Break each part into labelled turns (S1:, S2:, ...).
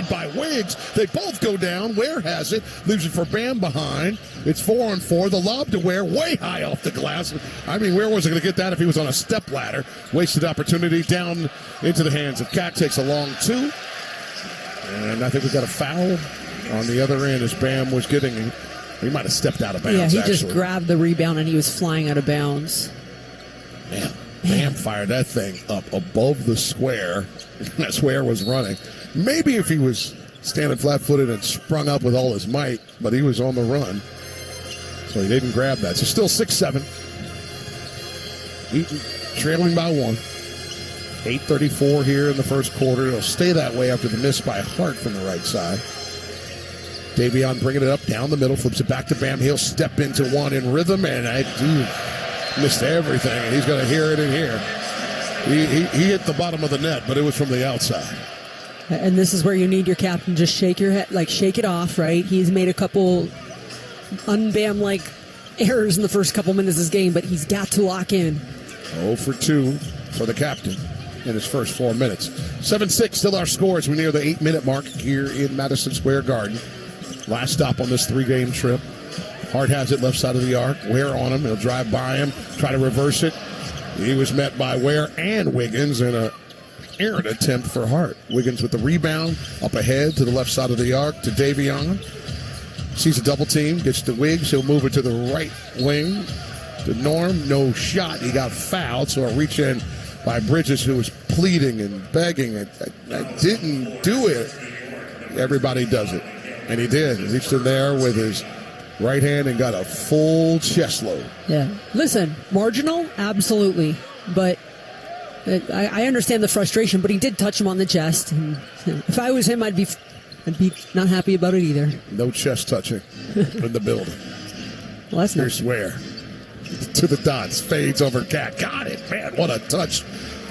S1: by Wiggs. They both go down. Ware has it. Leaves it for Bam behind. It's 4-on-4. The lob to Ware way high off the glass. I mean, Ware wasn't going to get that if he was on a step ladder. Wasted opportunity down into the hands of Cat. Takes a long two. And I think we got a foul on the other end as Bam was getting. He might have stepped out of bounds.
S2: Yeah, he just grabbed the rebound and he was flying out of bounds.
S1: Man, Bam fired that thing up above the square. That square was running. Maybe if he was standing flat-footed and sprung up with all his might, but he was on the run. So he didn't grab that. So still 6-7. Eaton trailing by 1. 8:34 here in the first quarter. It'll stay that way after the miss by Hart from the right side. Davion bringing it up down the middle, flips it back to Bam. He'll step into one in rhythm, and missed everything, and he's going to hear it in here. He hit the bottom of the net, but it was from the outside.
S2: And this is where you need your captain just shake your head, like shake it off, right? He's made a couple un-Bam-like errors in the first couple minutes of this game, but he's got to lock in.
S1: 0 for 2 for the captain in his first 4 minutes. 7-6 still our score as we near the 8-minute mark here in Madison Square Garden. Last stop on this 3-game trip. Hart has it left side of the arc. Ware on him. He'll drive by him, try to reverse it. He was met by Ware and Wiggins in an errant attempt for Hart. Wiggins with the rebound up ahead to the left side of the arc to Davion. Sees a double team, gets to Wiggs. He'll move it to the right wing to Norm. No shot. He got fouled, so a reach in by Bridges, who was pleading and begging. I didn't do it. Everybody does it. And he did. He reached in there with his right hand and got a full chest load.
S2: Yeah. Listen, marginal, absolutely. But I understand the frustration, but he did touch him on the chest. And if I was him, I'd be not happy about it either.
S1: No chest touching in the building.
S2: Well, that's
S1: Here's Ware. To the dots. Fades over Cat. Got it. Man, what a touch.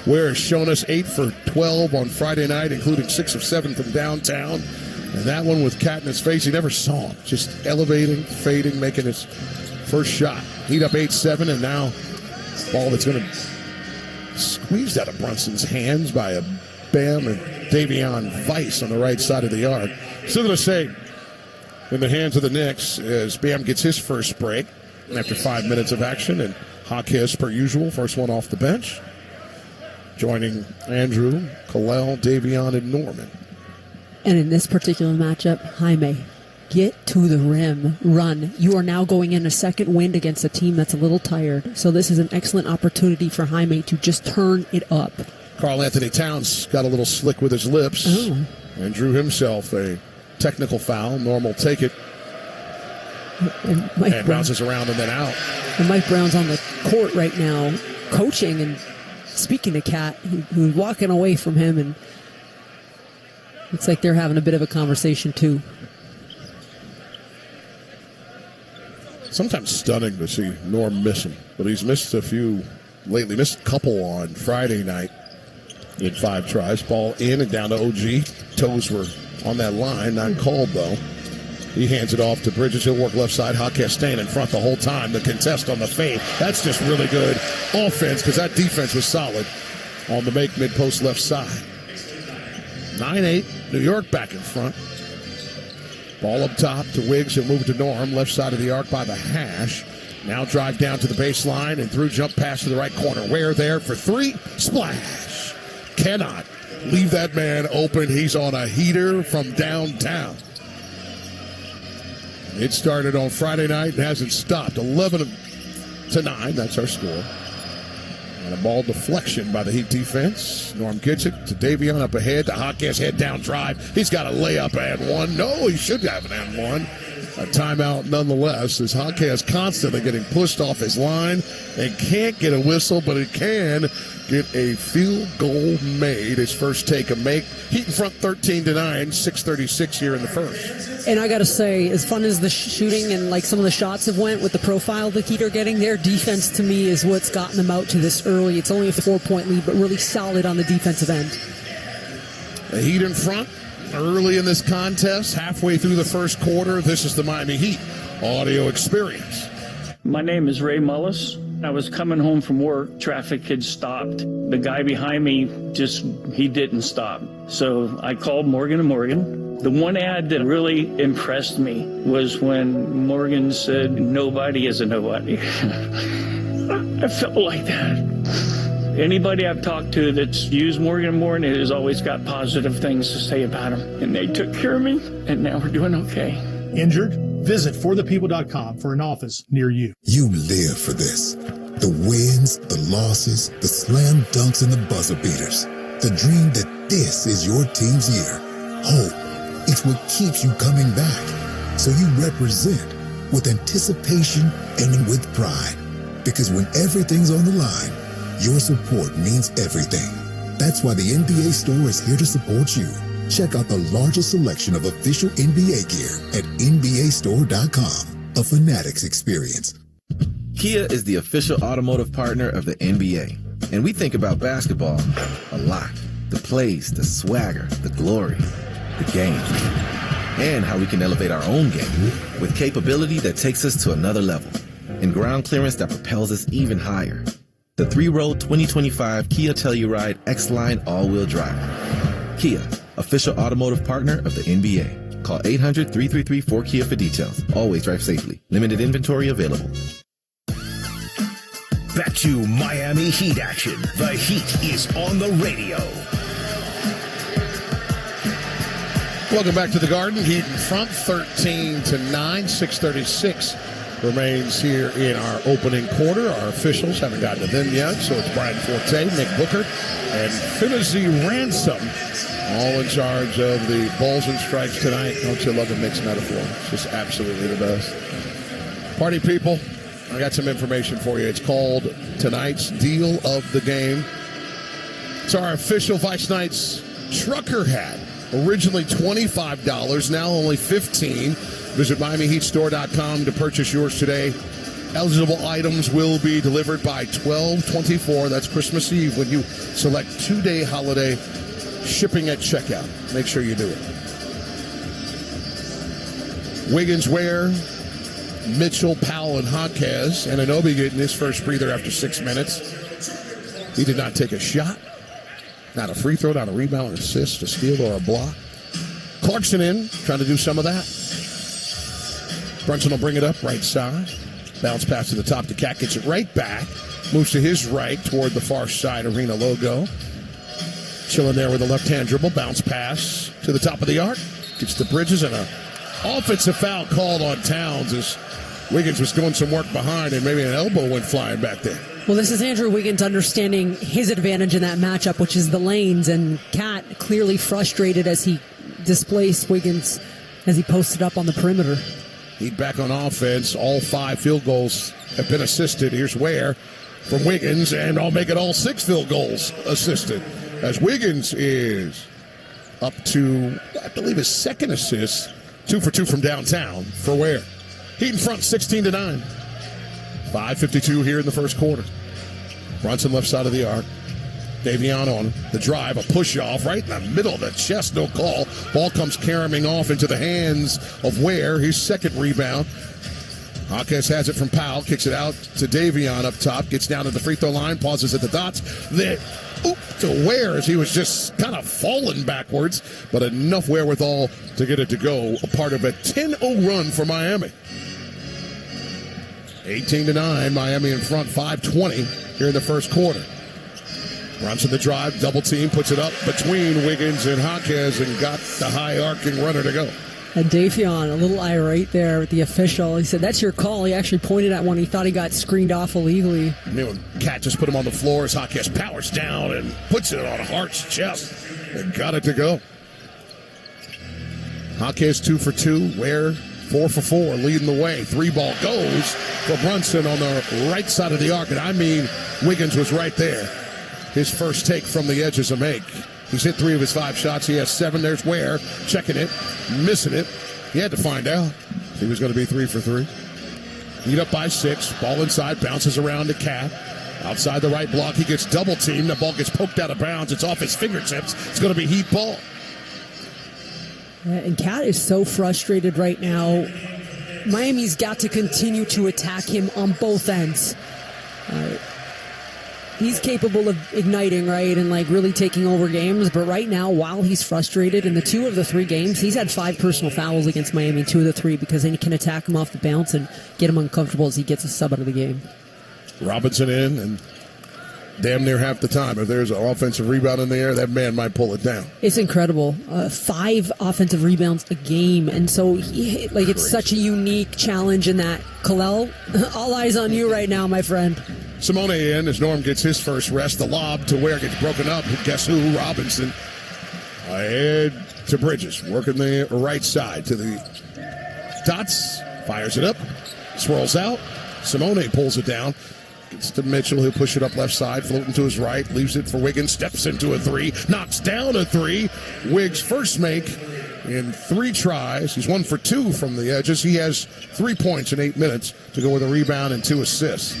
S1: Ware has shown us 8 for 12 on Friday night, including 6 of 7 from downtown. And that one with Cat in his face, he never saw him. Just elevating, fading, making his first shot. Heat up 8-7, and now ball that's going to squeezed out of Brunson's hands by a Bam and Davion Vice on the right side of the arc. Still going to say in the hands of the Knicks as Bam gets his first break after 5 minutes of action. And Jaquez, per usual, first one off the bench. Joining Andrew, Kalel, Davion, and Norman.
S2: And in this particular matchup, Jaime, get to the rim, run. You are now going in a second wind against a team that's a little tired. So this is an excellent opportunity for Jaime to just turn it up.
S1: Karl Anthony Towns got a little slick with his lips and drew himself a technical foul. Norm will take it and bounces around and then out.
S2: And Mike Brown's on the court right now coaching and speaking to Cat, who's walking away from him, and looks like they're having a bit of a conversation too.
S1: Sometimes stunning to see Norm miss him, but he's missed a few lately. Missed a couple on Friday night in 5 tries. Ball in and down to OG. Toes were on that line, not called though. He hands it off to Bridges. He'll work left side. Jaquez staying in front the whole time. The contest on the fade. That's just really good offense because that defense was solid on the make mid-post left side. 9-8. New York back in front. Ball up top to Wiggs. He'll move it to Norm. Left side of the arc by the hash. Now drive down to the baseline and through jump pass to the right corner. Ware there for 3. Splash. Cannot leave that man open. He's on a heater from downtown. It started on Friday night and hasn't stopped. 11-9. That's our score. And a ball deflection by the Heat defense. Norm gets it to Davion up ahead to Jaquez, head down drive. He's got a layup and one. No, he should have an and one. A timeout nonetheless, as Jaquez constantly getting pushed off his line and can't get a whistle, but he can get a field goal made. His first take a make. Heat in front 13-9, 6:36 here in the first.
S2: And I got to say, as fun as the shooting and like some of the shots have went with the profile the Heat are getting, their defense to me is what's gotten them out to this early. It's only a 4-point lead, but really solid on the defensive end.
S1: The Heat in front early in this contest, halfway through the first quarter. This is the Miami Heat audio experience.
S3: My name is Ray Mullis. I was coming home from work. Traffic had stopped. The guy behind me he didn't stop. So I called Morgan & Morgan. The one ad that really impressed me was when Morgan said, "Nobody is a nobody." I felt like that. Anybody I've talked to that's used Morgan & Morgan has always got positive things to say about him. And they took care of me, and now we're doing okay.
S4: Injured? Visit forthepeople.com for an office near you.
S5: You live for this. The wins, the losses, the slam dunks, and the buzzer beaters. The dream that this is your team's year. Hope. It's what keeps you coming back. So you represent with anticipation and with pride. Because when everything's on the line, your support means everything. That's why the NBA Store is here to support you. Check out the largest selection of official NBA gear at NBAstore.com. A Fanatics experience.
S6: Kia is the official automotive partner of the NBA. And we think about basketball a lot. The plays, the swagger, the glory, the game. And how we can elevate our own game with capability that takes us to another level. And ground clearance that propels us even higher. The 3-row 2025 Kia Telluride X-Line all-wheel drive. Kia, official automotive partner of the NBA. Call 800-333-4KIA for details. Always drive safely. Limited inventory available.
S7: Back to Miami Heat action. The Heat is on the radio.
S1: Welcome back to the Garden. Heat in front, 13-9, 6:36 remains here in our opening quarter. Our officials haven't gotten to them yet, so it's Brian Forte, Nick Booker, and Finney Ransom, all in charge of the balls and strikes tonight. Don't you love a mixed metaphor? It's just absolutely the best. Party people, I got some information for you. It's called tonight's deal of the game. It's our official Vice Knights trucker hat. Originally $25, now only $15. Visit MiamiHeatStore.com to purchase yours today. Eligible items will be delivered by 12/24. That's Christmas Eve when you select 2-day holiday shipping at checkout. Make sure you do it. Wiggins, Ware, Mitchell, Powell, and Jaquez. Anunoby getting his first breather after 6 minutes. He did not take a shot. Not a free throw, not a rebound, an assist, a steal, or a block. Clarkson in, trying to do some of that. Brunson will bring it up right side. Bounce pass to the top to Cat, gets it right back. Moves to his right toward the far side arena logo. Chilling there with a left-hand dribble. Bounce pass to the top of the arc. Gets to Bridges, and an offensive foul called on Towns as Wiggins was doing some work behind, and maybe an elbow went flying back there.
S2: Well, this is Andrew Wiggins understanding his advantage in that matchup, which is the lanes, and Cat clearly frustrated as he displaced Wiggins as he posted up on the perimeter.
S1: Heat back on offense. All 5 field goals have been assisted. Here's Ware from Wiggins, and I'll make it all 6 field goals assisted as Wiggins is up to, I believe, his second assist. 2 for 2 from downtown for Ware. Heat in front, 16-9. 5:52 here in the first quarter. Brunson left side of the arc. Davion on the drive, a push-off right in the middle of the chest, no call. Ball comes caroming off into the hands of Ware, his second rebound. Jaquez has it from Powell, kicks it out to Davion up top, gets down to the free throw line, pauses at the dots. Then, to Ware as he was just kind of falling backwards, but enough wherewithal to get it to go. A part of a 10-0 run for Miami. 18-9, Miami in front, 5:20 here in the first quarter. Runs to the drive, double team, puts it up between Wiggins and Jaquez and got the high arcing runner to go.
S2: And Davion, a little irate there with the official. He said, "That's your call." He actually pointed at one. He thought he got screened off illegally.
S1: Cat just put him on the floor as Jaquez powers down and puts it on Hart's chest and got it to go. Jaquez 2 for 2. Ware 4 for 4, leading the way. 3-ball goes for Brunson on the right side of the arc. And I mean, Wiggins was right there. His first take from the edge is a make. He's hit 3 of his 5 shots. He has 7. There's Ware checking it, missing it. He had to find out if he was going to be 3 for 3. Heat up by 6. Ball inside, bounces around to Cat. Outside the right block, he gets double teamed. The ball gets poked out of bounds. It's off his fingertips. It's going to be Heat ball.
S2: And Cat is so frustrated right now. Miami's got to continue to attack him on both ends. he's capable of igniting, right, and like really taking over games. But right now, while he's frustrated, in the 2 of the 3 games, he's had 5 personal fouls against Miami, 2 of the 3, because then he can attack him off the bounce and get him uncomfortable as he gets a sub out of the game.
S1: Robinson in, and damn near half the time, if there's an offensive rebound in the air, that man might pull it down.
S2: It's incredible. 5 offensive rebounds a game, and so it's such a unique challenge in that. Kalel, all eyes on you right now, my friend.
S1: Simone in as Norm gets his first rest. The lob to where it gets broken up. Guess who? Robinson. Ahead to Bridges. Working the right side to the dots. Fires it up. Swirls out. Simone pulls it down. Gets to Mitchell. He'll push it up left side. Floating to his right. Leaves it for Wiggins. Steps into a 3. Knocks down a 3. Wiggs' first make in 3 tries. He's 1 for 2 from the edges. He has 3 points in 8 minutes to go with a rebound and 2 assists.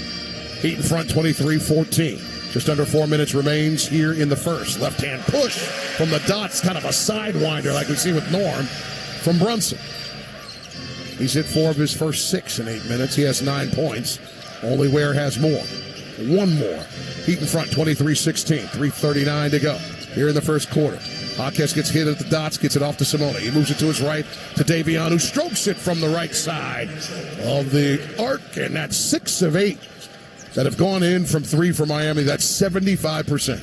S1: Heat in front, 23-14. Just under 4 minutes remains here in the first. Left-hand push from the dots, kind of a sidewinder like we see with Norm from Brunson. He's hit 4 of his first 6 in 8 minutes. He has 9 points. Only Ware has more. 1 more. Heat in front, 23-16. 3:39 to go here in the first quarter. Jaquez gets hit at the dots, gets it off to Simone. He moves it to his right to Davion, who strokes it from the right side of the arc, and that's 6 of 8. That have gone in from 3 for Miami. That's 75%.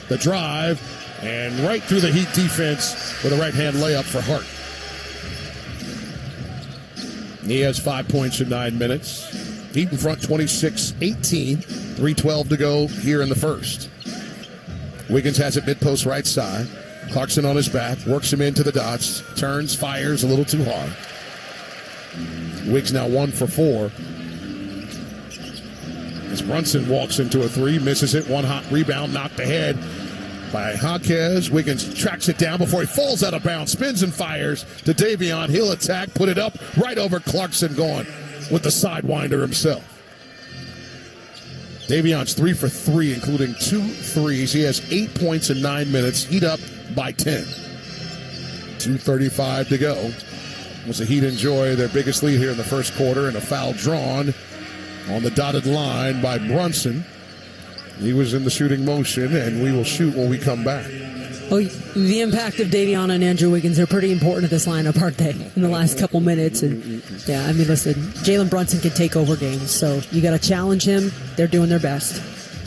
S1: The drive, and right through the Heat defense with a right-hand layup for Hart. He has 5 points in 9 minutes. Heat in front, 26-18. 3:12 to go here in the first. Wiggins has it mid-post right side. Clarkson on his back, works him into the dots, turns, fires a little too hard. Wiggs now 1 for 4. As Brunson walks into a 3, misses it, 1 hot rebound, knocked ahead by Jaquez. Wiggins tracks it down before he falls out of bounds, spins and fires to Davion. He'll attack, put it up, right over Clarkson, going with the sidewinder himself. Davion's 3 for 3, including 2 threes. He has 8 points in 9 minutes. Heat up by 10. 2:35 to go. As the Heat enjoy their biggest lead here in the first quarter, and a foul drawn on the dotted line by Brunson. He was in the shooting motion, and we will shoot when we come back.
S2: Oh, the impact of Davion and Andrew Wiggins are pretty important at this lineup, aren't they, in the last couple minutes? And yeah, I mean, listen, Jalen Brunson can take over games, so you got to challenge him. They're doing their best.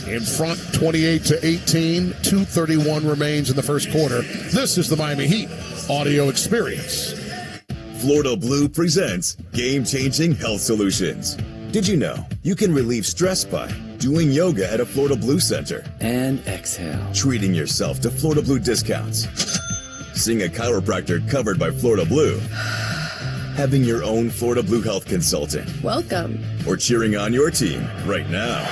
S1: In front, 28-18. 2:31 remains in the first quarter. This is the Miami Heat audio experience.
S8: Florida Blue presents game-changing health solutions. Did you know you can relieve stress by doing yoga at a Florida Blue center?
S9: And exhale.
S8: Treating yourself to Florida Blue discounts. Seeing a chiropractor covered by Florida Blue. Having your own Florida Blue health consultant.
S10: Welcome.
S8: Or cheering on your team right now.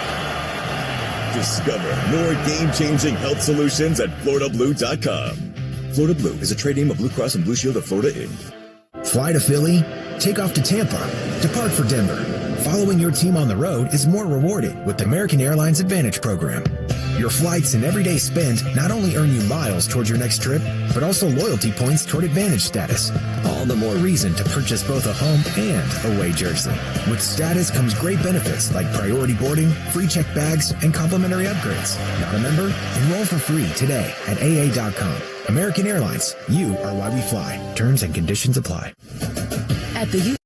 S8: Discover more game-changing health solutions at FloridaBlue.com. Florida Blue is a trade name of Blue Cross and Blue Shield of Florida, Inc.
S11: Fly to Philly, take off to Tampa, depart for Denver. Following your team on the road is more rewarding with the American Airlines Advantage program. Your flights and everyday spend not only earn you miles towards your next trip, but also loyalty points toward Advantage status. All the more reason to purchase both a home and away jersey. With status comes great benefits like priority boarding, free check bags, and complimentary upgrades. Not a member? Enroll for free today at AA.com. American Airlines, you are why we fly. Terms and conditions apply.
S10: At the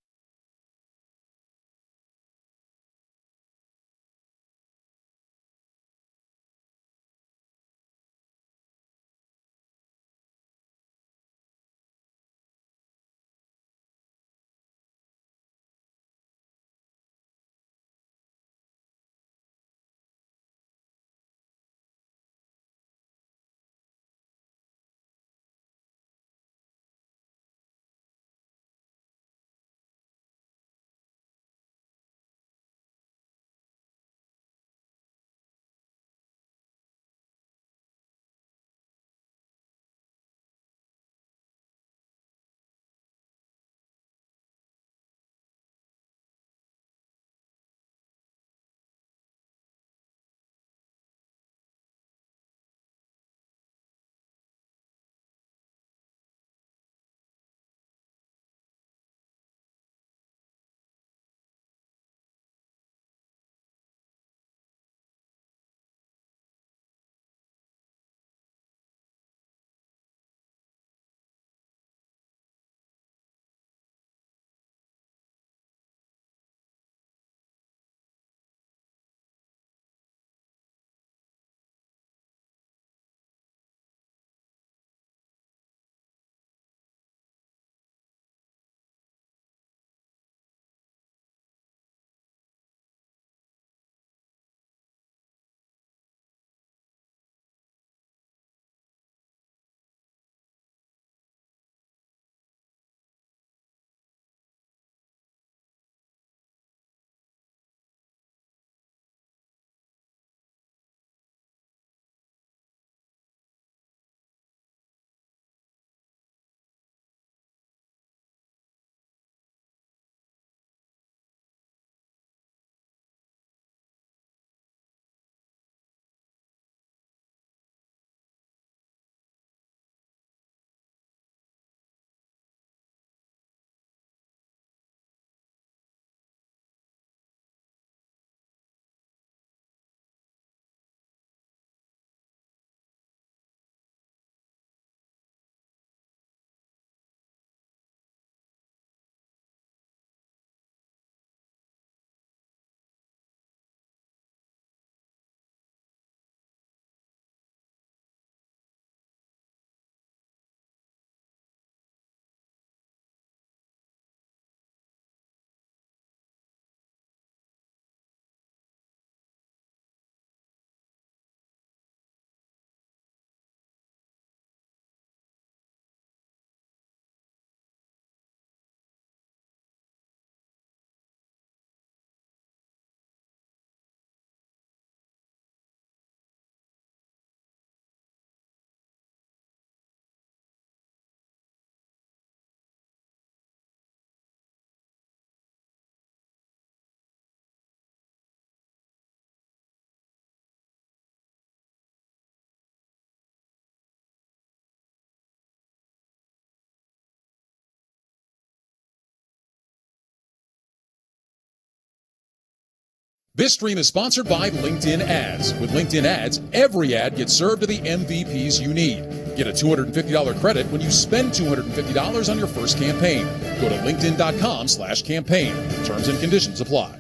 S9: This stream is sponsored by LinkedIn Ads. With LinkedIn Ads, every ad gets served to the MVPs you need. Get a $250 credit when you spend $250 on your first campaign. Go to linkedin.com/campaign. Terms and conditions apply.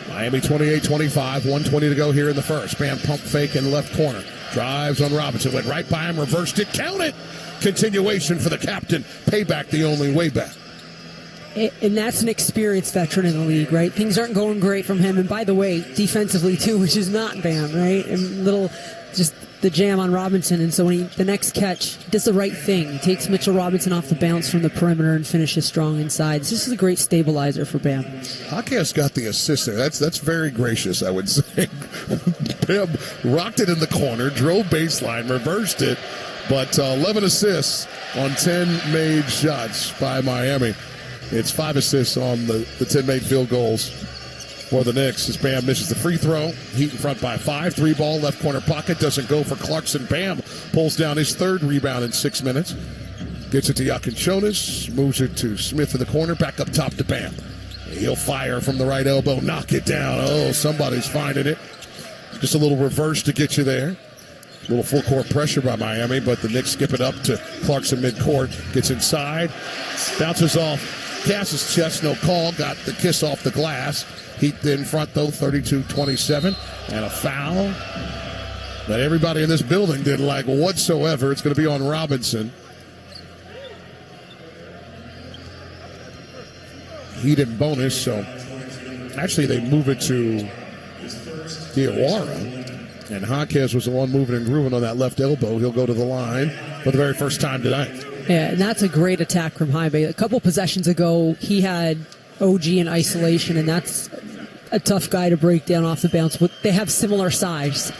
S1: Miami 28-25, 1:20 to go here in the first. Bam pump fake in left corner. Drives on Robinson, went right by him, reversed it, count it! Continuation for the captain. Payback the only way back.
S2: And that's an experienced veteran in the league, right? Things aren't going great from him. And by the way, defensively too, which is not Bam, right? And just the jam on Robinson. And so when the next catch, does the right thing. He takes Mitchell Robinson off the bounce from the perimeter and finishes strong inside. This is a great stabilizer for Bam.
S1: Jaquez got the assist there. That's very gracious, I would say. Bam rocked it in the corner, drove baseline, reversed it. But 11 assists on 10 made shots by Miami. It's 5 assists on the 10 made field goals for the Knicks as Bam misses the free throw. Heat in front by 5. 3-ball, left corner pocket. Doesn't go for Clarkson. Bam pulls down his third rebound in 6 minutes. Gets it to Yakinchonis. Moves it to Smith in the corner. Back up top to Bam. He'll fire from the right elbow. Knock it down. Oh, somebody's finding it. Just a little reverse to get you there. A little full court pressure by Miami, but the Knicks skip it up to Clarkson midcourt. Gets inside. Bounces off Cass's chest, no call, got the kiss off the glass. Heat in front, though, 32-27. And a foul that everybody in this building didn't like whatsoever. It's going to be on Robinson. Heat in bonus, so actually they move it to Diawara. And Jaquez was the one moving and grooving on that left elbow. He'll go to the line for the very first time tonight.
S2: Yeah, and that's a great attack from Jaime. A couple possessions ago, he had OG in isolation, and that's a tough guy to break down off the bounce. They have similar size,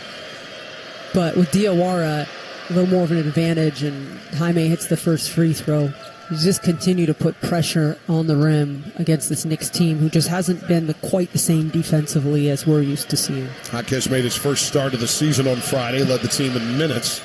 S2: but with Diawara, a little more of an advantage, and Jaime hits the first free throw. He's just continue to put pressure on the rim against this Knicks team, who just hasn't been quite the same defensively as we're used to seeing.
S1: Jaquez made his first start of the season on Friday, led the team in minutes.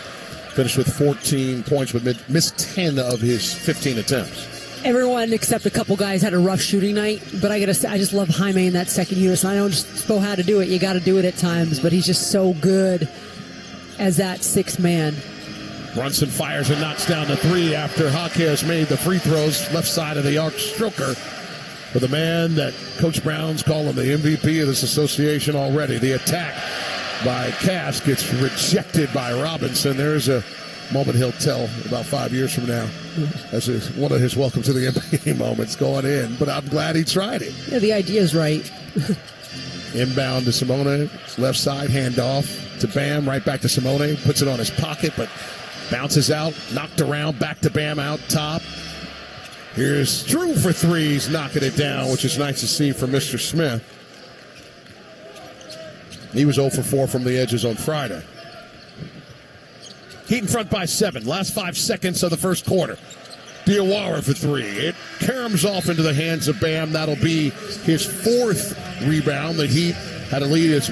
S1: Finished with 14 points, but missed 10 of his 15 attempts.
S2: Everyone except a couple guys had a rough shooting night, but I gotta say, I just love Jaime in that second unit. So I don't just know how to do it. You got to do it at times, but he's just so good as that sixth man.
S1: Brunson fires and knocks down the three after Jaquez made the free throws. Left side of the arc, Stroker. For the man that Coach Brown's calling the MVP of this association already. The attack by Cass gets rejected by Robinson. There's a moment he'll tell about 5 years from now. That's one of his welcome to the NBA moments going in. But I'm glad he tried it.
S2: Yeah, the idea is right.
S1: Inbound to Simone. Left side, handoff to Bam. Right back to Simone. Puts it on his pocket, but bounces out. Knocked around. Back to Bam out top. Here's Drew for threes. Knocking it down, which is nice to see from Mr. Smith. He was 0 for 4 from the edges on Friday. Heat in front by 7. Last 5 seconds of the first quarter. Diawara for 3. It caroms off into the hands of Bam. That'll be his 4th rebound. The Heat had a lead as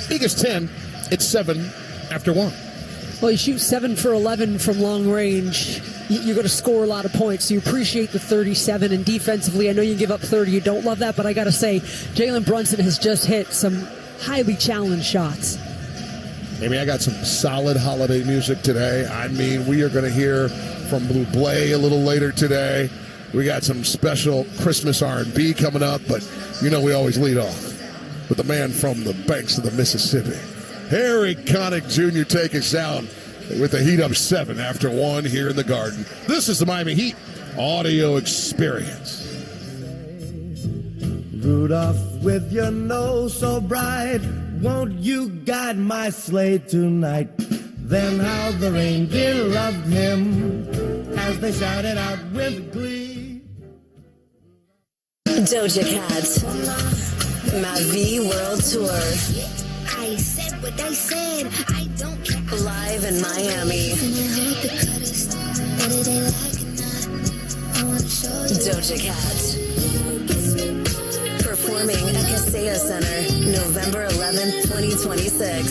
S1: big as 10. It's 7 after 1.
S2: Well, you shoot 7 for 11 from long range. You're going to score a lot of points. You appreciate the 37, and defensively, I know you give up 30. You don't love that, but I got to say, Jalen Brunson has just hit some highly challenged shots.
S1: Maybe I got some solid holiday music today. I mean, we are going to hear from Blue Blay a little later today. We got some special Christmas R&B coming up, but you know we always lead off with the man from the banks of the Mississippi. Harry Connick Jr. take us out with the Heat up 7 after 1 here in the Garden. This is the Miami Heat audio experience.
S10: Rudolph, with your nose so bright, won't you guide my sleigh tonight? Then how the reindeer loved him as they shouted out with glee.
S12: Doja Cat, Ma Vie World Tour.
S13: I said what they said. I don't care.
S12: Live in Miami. Doja Cat. Performing at Kaseya Center, November 11th, 2026.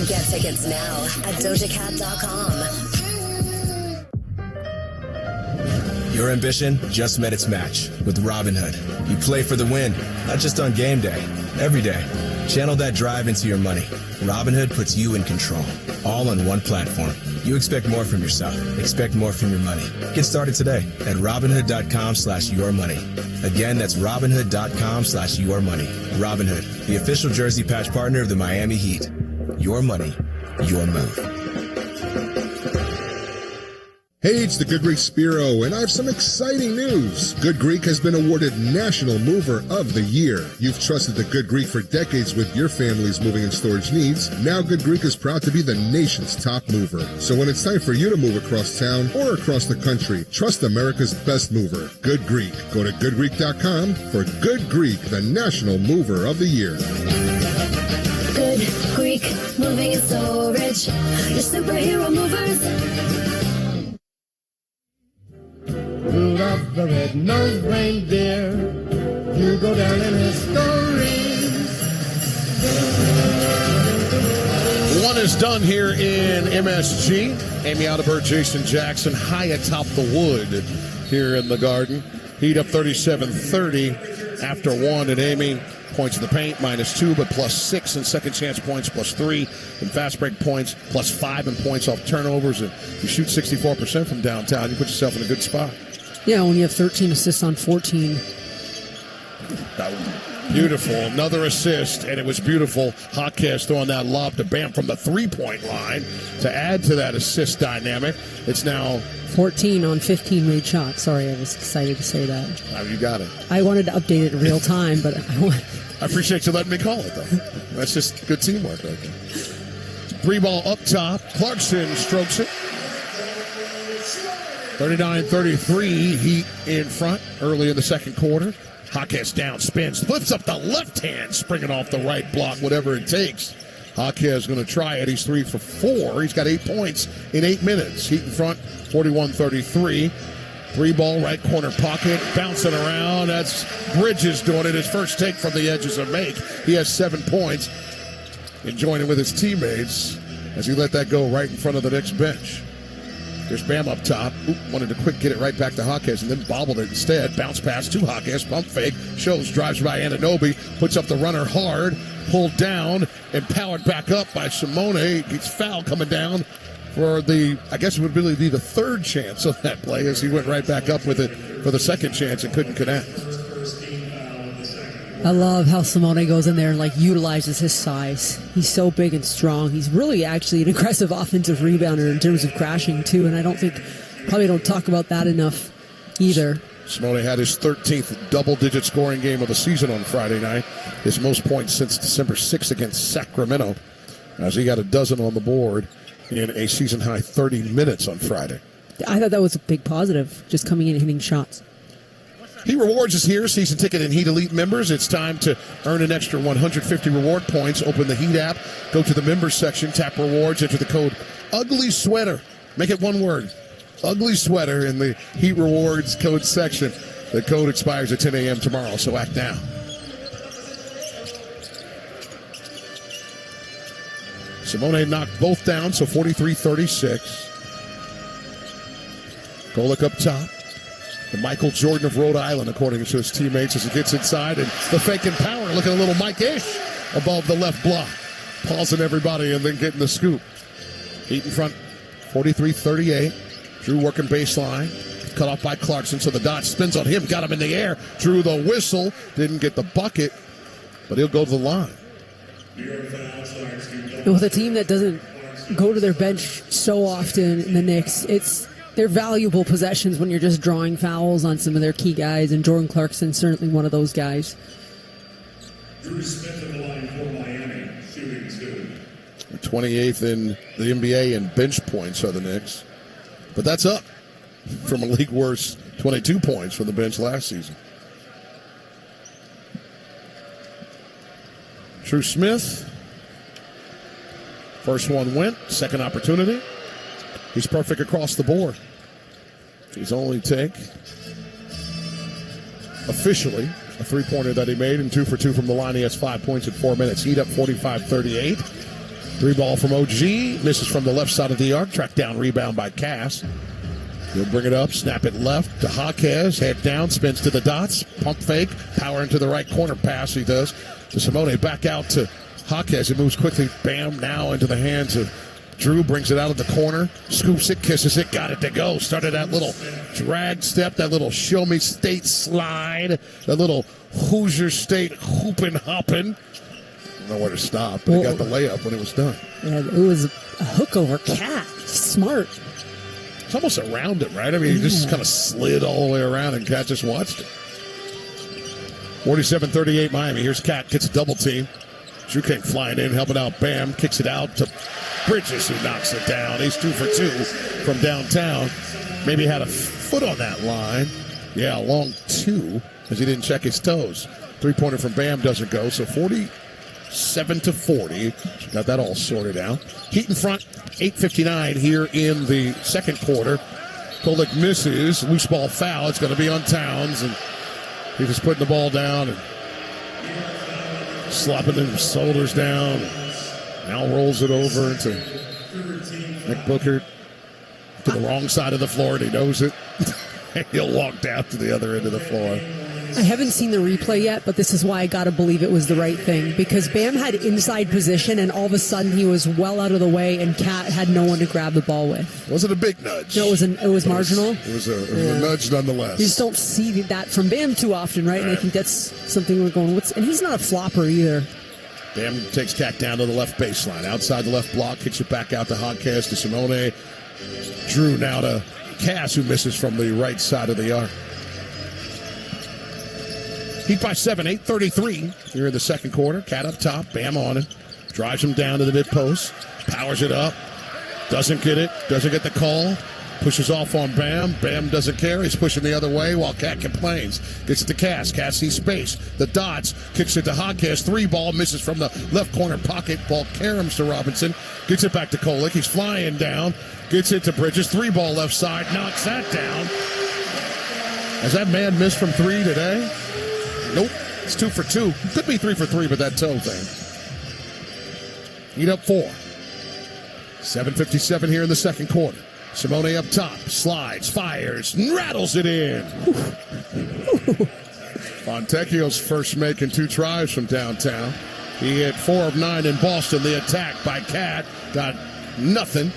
S12: Get tickets now at dojacat.com.
S11: Your ambition just met its match with Robinhood. You play for the win, not just on game day, every day. Channel that drive into your money. Robinhood puts you in control, all on one platform. You expect more from yourself. Expect more from your money. Get started today at Robinhood.com/yourmoney. Again, that's Robinhood.com/yourmoney. Robinhood, the official jersey patch partner of the Miami Heat. Your money, your move.
S14: Hey, it's the Good Greek Spiro, and I have some exciting news. Good Greek has been awarded National Mover of the Year. You've trusted the Good Greek for decades with your family's moving and storage needs. Now Good Greek is proud to be the nation's top mover. So when it's time for you to move across town or across the country, trust America's best mover, Good Greek. Go to goodgreek.com for Good Greek, the National Mover of the Year.
S13: Good Greek, moving and storage. Your superhero movers.
S10: Rudolph the red-nosed reindeer, you go down in history.
S1: One is done here in MSG. Amy Audibert, Jason Jackson, high atop the wood here in the Garden. Heat up 37-30 after one, and Amy points in the paint, -2, but +6 in second chance points, +3 in fast break points, +5 in points off turnovers. And you shoot 64% from downtown, you put yourself in a good spot.
S2: Yeah, when you have 13 assists on 14.
S1: That was beautiful. Another assist, and it was beautiful. Jaquez throwing that lob to Bam from the three-point line to add to that assist dynamic. It's now
S2: 14 on 15 made shots. Sorry, I was excited to say that.
S1: You got it.
S2: I wanted to update it in real time, but
S1: I appreciate you letting me call it, though. That's just good teamwork right there. Three ball up top. Clarkson strokes it. 39-33, Heat in front early in the second quarter. Jaquez down, spins, flips up the left hand, springing off the right block, whatever it takes. Jaquez going to try it. He's 3 for 4. He's got 8 points in 8 minutes. Heat in front, 41-33. Three ball, right corner pocket, bouncing around. That's Bridges doing it. His first take from the edge is a make. He has 7 points. Enjoying it with his teammates as he let that go right in front of the Knicks bench. There's Bam up top. Wanted to quick get it right back to Jaquez and then bobbled it instead. Bounce pass to Jaquez. Pump fake. Shows. Drives by Anunoby. Puts up the runner hard. Pulled down and powered back up by Simone. Gets foul coming down for the, I guess it would really be the third chance of that play as he went right back up with it for the second chance and couldn't connect.
S2: I love how Simone goes in there and utilizes his size. He's so big and strong. He's really actually an aggressive offensive rebounder in terms of crashing too, and I probably don't talk about that enough either.
S1: Simone had his 13th double-digit scoring game of the season on Friday night. His most points since December 6th against Sacramento, as he got a dozen on the board in a season-high 30 minutes on Friday.
S2: I thought that was a big positive, just coming in and hitting shots.
S1: Heat Rewards is here. Season ticket and Heat Elite members. It's time to earn an extra 150 reward points. Open the Heat app. Go to the members section. Tap rewards. Enter the code Ugly Sweater. Make it one word. Ugly Sweater in the Heat Rewards code section. The code expires at 10 a.m. tomorrow, so act now. Simone knocked both down, so 43-36. Golick up top. The Michael Jordan of Rhode Island, according to his teammates, as he gets inside. And the fake and power, looking a little Mike-ish above the left block. Pausing everybody and then getting the scoop. Heat in front, 43-38. Drew working baseline. Cut off by Clarkson, so the dot spins on him. Got him in the air. Drew the whistle. Didn't get the bucket, but he'll go to the line.
S2: With a team that doesn't go to their bench so often in the Knicks, they're valuable possessions when you're just drawing fouls on some of their key guys, and Jordan Clarkson's certainly one of those guys.
S15: Drew Smith in the line for Miami, shooting 2.
S1: 28th in the NBA in bench points are the Knicks. But that's up from a league worst 22 points from the bench last season. Drew Smith. First one went, second opportunity. He's perfect across the board. His only take, officially, a three-pointer that he made, and 2 for 2 from the line. He has 5 points in 4 minutes. Heat up 45-38. Three ball from OG. Misses from the left side of the arc. Tracked down rebound by Cass. He'll bring it up, snap it left to Jaquez, head down, spins to the dots, pump fake, power into the right corner pass he does to Simone, back out to Jaquez. It moves quickly, bam, now into the hands of Drew, brings it out of the corner, scoops it, kisses it, got it to go. Started that little drag step, that little Show Me State slide, that little Hoosier State hoopin' hoppin'. I don't know where to stop, but he got the layup when it was done.
S2: Yeah, it was a hook over Cat. Smart.
S1: It's almost around him, right? I mean, he just kind of slid all the way around, and Cat just watched it. 47-38 Miami. Here's Cat, gets a double team. Drew King flying in, helping out Bam, kicks it out to Bridges, who knocks it down. He's 2 for 2 from downtown. Maybe had a foot on that line. Yeah, a long 2, because he didn't check his toes. Three-pointer from Bam doesn't go, so 47-40. Got that all sorted out. Heat in front, 8:59 here in the second quarter. Kolek misses, loose ball foul. It's going to be on Towns, and he's just putting the ball down and slapping his shoulders down. Now rolls it over into Nick Booker to the wrong side of the floor, and he knows it. He'll walk down to the other end of the floor.
S2: I haven't seen the replay yet, but this is why I got to believe it was the right thing, because Bam had inside position, and all of a sudden he was well out of the way, and Cat had no one to grab the ball with.
S1: Was it a big nudge?
S2: No, it was marginal.
S1: It was a nudge nonetheless.
S2: You just don't see that from Bam too often, right? And I think that's something we're going, and he's not a flopper either.
S1: Bam takes Cat down to the left baseline. Outside the left block, kicks it back out to Jaquez, to Simone. Drew now to Cass, who misses from the right side of the arc. Heat by 7, 8:33 here in the second quarter. Cat up top, Bam on him. Drives him down to the mid-post. Powers it up. Doesn't get it. Doesn't get the call. Pushes off on Bam. Bam doesn't care. He's pushing the other way while Cat complains. Gets it to Cass. Cass sees space. The dots. Kicks it to Jaquez. 3-ball. Misses from the left corner pocket. Ball caroms to Robinson. Gets it back to Kolek. He's flying down. Gets it to Bridges. 3-ball left side. Knocks that down. Has that man missed from 3 today? Nope. It's 2 for 2. Could be 3 for 3, but that toe thing. Heat up 4. 7:57 here in the second quarter. Simone up top. Slides, fires, and rattles it in. Fontecchio's first making 2 tries from downtown. He hit 4 of 9 in Boston. The attack by Cat got nothing.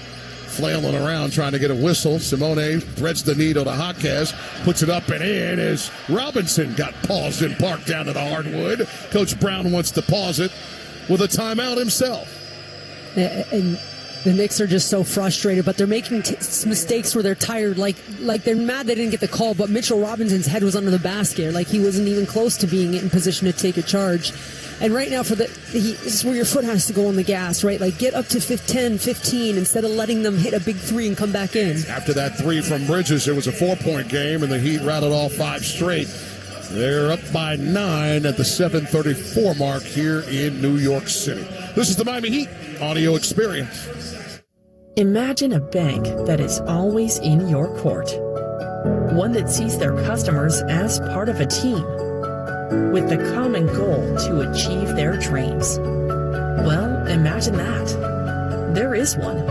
S1: Flailing around trying to get a whistle. Simone threads the needle to Jaquez, puts it up and in as Robinson got paused and parked down to the hardwood. Coach Brown wants to pause it with a timeout himself.
S2: And the Knicks are just so frustrated, but they're making mistakes where they're tired. Like they're mad they didn't get the call, but Mitchell Robinson's head was under the basket. Like he wasn't even close to being in position to take a charge. And right now, this is where your foot has to go on the gas, right? Like, get up to 10, 15 instead of letting them hit a big 3 and come back in.
S1: After that 3 from Bridges, it was a 4-point game, and the Heat rattled off 5 straight. They're up by 9 at the 7:34 mark here in New York City. This is the Miami Heat audio experience.
S16: Imagine a bank that is always in your court. One that sees their customers as part of a team, with the common goal to achieve their dreams. Well, imagine that. There is one.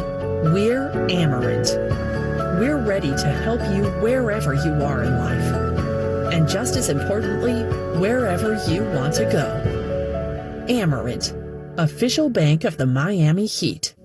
S16: We're Amerant. We're ready to help you wherever you are in life. And just as importantly, wherever you want to go. Amerant, official bank of the Miami Heat.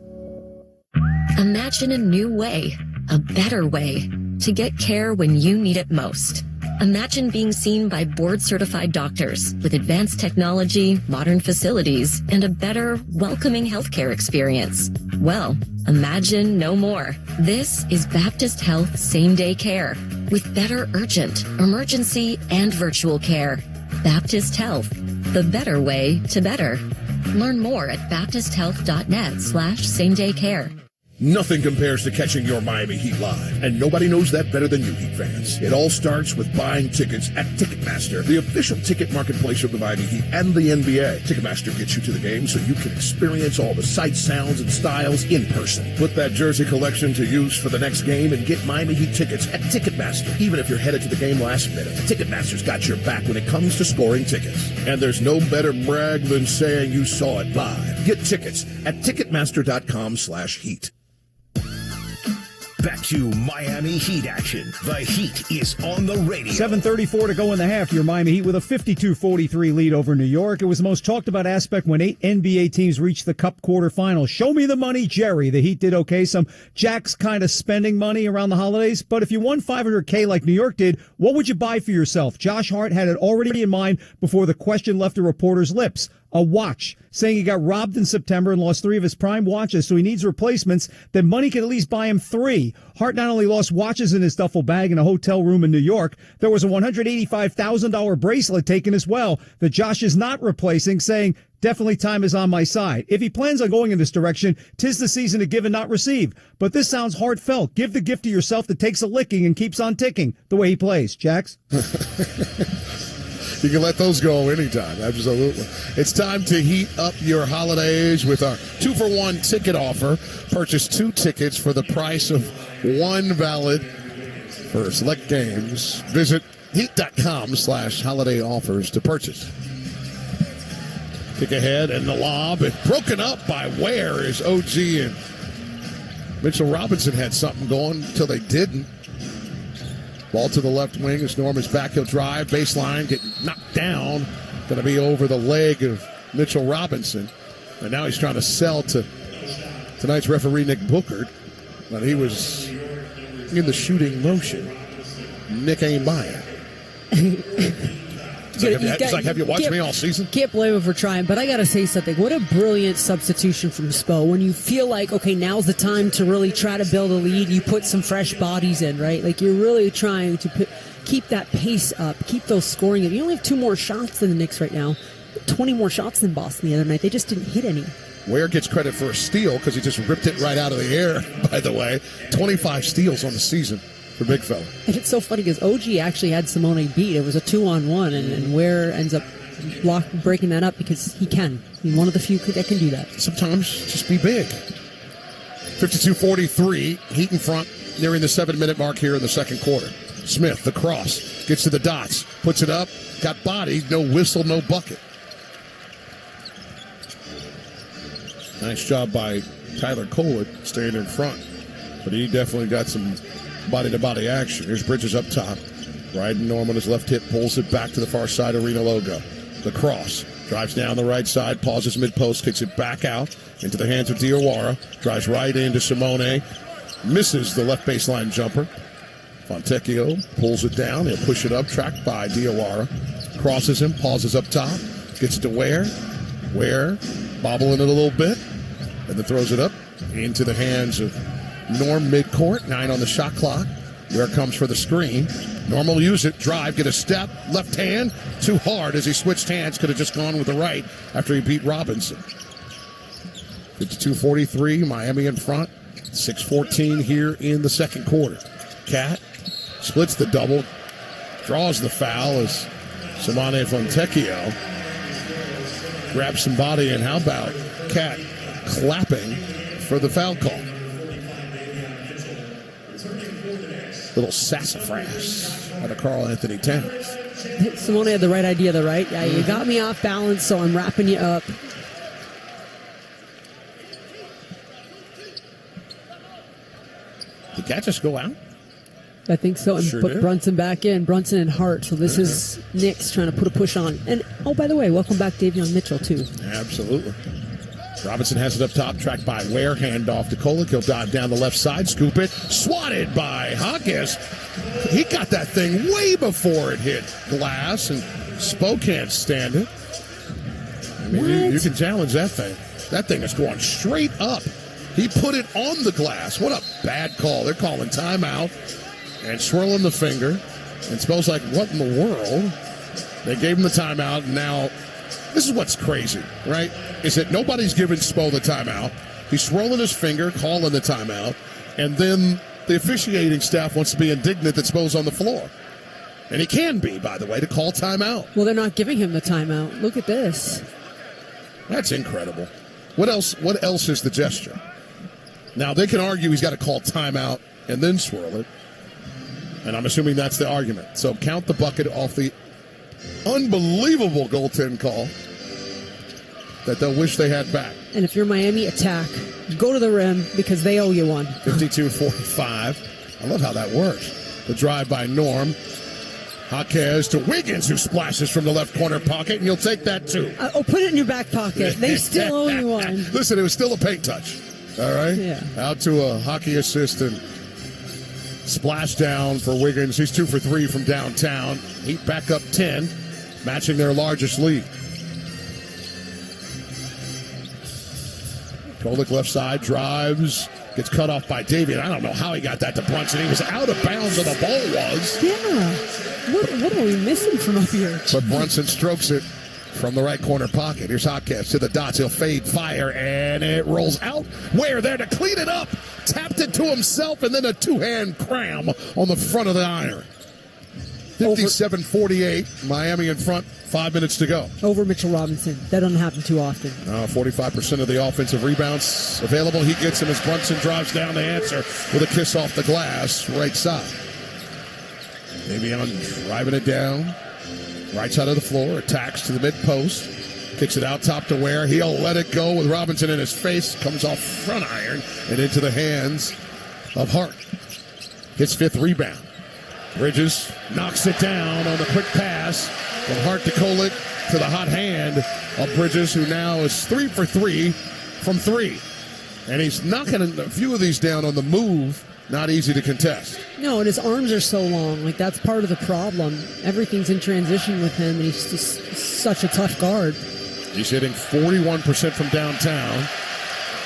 S17: Imagine a new way, a better way, to get care when you need it most. Imagine being seen by board-certified doctors with advanced technology, modern facilities, and a better, welcoming healthcare experience. Well, imagine no more. This is Baptist Health Same-Day Care with better urgent, emergency, and virtual care. Baptist Health, the better way to better. Learn more at baptisthealth.net/same-day-care.
S1: Nothing compares to catching your Miami Heat live, and nobody knows that better than you, Heat fans. It all starts with buying tickets at Ticketmaster, the official ticket marketplace of the Miami Heat and the NBA. Ticketmaster gets you to the game so you can experience all the sights, sounds, and styles in person. Put that jersey collection to use for the next game and get Miami Heat tickets at Ticketmaster, even if you're headed to the game last minute. Ticketmaster's got your back when it comes to scoring tickets. And there's no better brag than saying you saw it live. Get tickets at Ticketmaster.com/Heat.
S7: Back to Miami Heat action. The Heat is on the radio.
S18: 7:34 to go in the half. Your Miami Heat with a 52-43 lead over New York. It was the most talked about aspect when 8 NBA teams reached the Cup quarterfinals. Show me the money, Jerry. The Heat did okay. Some Jack's kind of spending money around the holidays. But if you won $500K like New York did, what would you buy for yourself? Josh Hart had it already in mind before the question left a reporter's lips. A watch, saying he got robbed in September and lost 3 of his prime watches, so he needs replacements. Then money could at least buy him 3. Hart not only lost watches in his duffel bag in a hotel room in New York, there was a $185,000 bracelet taken as well that Josh is not replacing, saying, definitely time is on my side. If he plans on going in this direction, 'tis the season to give and not receive. But this sounds heartfelt. Give the gift to yourself that takes a licking and keeps on ticking the way he plays. Jax?
S1: You can let those go anytime. Absolutely. It's time to heat up your holidays with our 2-for-1 ticket offer. Purchase 2 tickets for the price of 1 valid for select games. Visit heat.com/holiday offers to purchase. Kick ahead and the lob. And broken up by Ware is OG, and Mitchell Robinson had something going until they didn't. Ball to the left wing as Norman's back. He'll drive. Baseline. Getting knocked down. Going to be over the leg of Mitchell Robinson. And now he's trying to sell to tonight's referee, Nick Booker. But he was in the shooting motion. Nick ain't buying. It's like, have you watched me all season?
S2: Can't blame him for trying, but I got to say something. What a brilliant substitution from Spo. When you feel like, okay, now's the time to really try to build a lead, you put some fresh bodies in, right? Like, you're really trying to keep that pace up, keep those scoring. You only have 2 more shots than the Knicks right now. 20 more shots than Boston the other night. They just didn't hit any.
S1: Ware gets credit for a steal because he just ripped it right out of the air, by the way. 25 steals on the season for big fella.
S2: And it's so funny because OG actually had Simone beat. It was a 2-on-1, and Ware ends up breaking that up because he can. He's one of the few that can do that.
S1: Sometimes just be big. 52-43, Heat in front, nearing the 7-minute mark here in the second quarter. Smith, the cross, gets to the dots, puts it up, got bodied, no whistle, no bucket. Nice job by Tyler Colett staying in front, but he definitely got some body-to-body action. Here's Bridges up top. Riding Norman, his left hip, pulls it back to the far side, Arena logo. The cross, drives down the right side, pauses mid-post, kicks it back out into the hands of Diawara, drives right into Simone, misses the left baseline jumper. Fontecchio pulls it down, he'll push it up, tracked by Diawara. Crosses him, pauses up top, gets it to Ware. Ware, bobbling it a little bit, and then throws it up into the hands of Norm midcourt, 9 on the shot clock. Ware comes for the screen. Norm will use it, drive, get a step, left hand, too hard as he switched hands. Could have just gone with the right after he beat Robinson. 52-43, Miami in front. 6:14 here in the second quarter. Cat splits the double, draws the foul as Simone Fontecchio grabs some body, and how about Cat clapping for the foul call? Little sassafras out of Karl Anthony Towns.
S2: Simone had the right idea, though, right? Yeah, you got me off balance, so I'm wrapping you up.
S1: Did Cat just go out?
S2: I think so, and
S1: Sure
S2: put
S1: did.
S2: Brunson back in. Brunson and Hart. So this is Knicks trying to put a push on. And, oh, by the way, welcome back Davion Mitchell, too.
S1: Absolutely. Robinson has it up top, tracked by Ware, handoff to Kolek. He'll dive down the left side, scoop it, swatted by Hawkins. He got that thing way before it hit glass, and Spo can't stand it. I mean, you can challenge that thing. That thing is going straight up. He put it on the glass. What a bad call. They're calling timeout and swirling the finger. And Spo's like, what in the world? They gave him the timeout, and now this is what's crazy, right? Is that nobody's giving Spo the timeout. He's swirling his finger, calling the timeout, and then the officiating staff wants to be indignant that Spo's on the floor. And he can be, by the way, to call timeout.
S2: Well, they're not giving him the timeout. Look at this.
S1: That's incredible. What else is the gesture? Now, they can argue he's got to call timeout and then swirl it. And I'm assuming that's the argument. So count the bucket off the unbelievable goaltend call. that they'll wish they had back.
S2: And if you're Miami, attack. Go to the rim because they owe you one.
S1: 52-45. I love how that works. The drive by Norm. Jaquez to Wiggins, who splashes from the left corner pocket, and you'll take that too.
S2: Put it in your back pocket. They still owe you one.
S1: Listen, it was still a paint touch. All right?
S2: Yeah.
S1: Out to a hockey assist and splash down for Wiggins. He's 2 for 3 from downtown. Heat back up 10, matching their largest lead. Kolek left side, drives, gets cut off by Davian. I don't know how he got that to Brunson. He was out of bounds where the ball was.
S2: Yeah. What are we missing from up here?
S1: But Brunson strokes it from the right corner pocket. Here's Jaquez to the dots. He'll fade, fire, and it rolls out. Where there to clean it up. Tapped it to himself, and then a two-hand cram on the front of the iron. 57-48. Miami in front. 5 minutes to go.
S2: Over Mitchell Robinson. That doesn't happen too often.
S1: 45% of the offensive rebounds available. He gets him as Brunson drives down the answer with a kiss off the glass, right side. Davion driving it down. Right side of the floor. Attacks to the mid-post. Kicks it out top to Ware. He'll let it go with Robinson in his face. Comes off front iron and into the hands of Hart. His 5th rebound. Bridges knocks it down on the quick pass from Hart to Kolek to the hot hand of Bridges, who now is 3 for 3 from 3. And he's knocking a few of these down on the move. Not easy to contest.
S2: No, and his arms are so long. Like, that's part of the problem. Everything's in transition with him, and he's just such a tough guard.
S1: He's hitting 41% from downtown.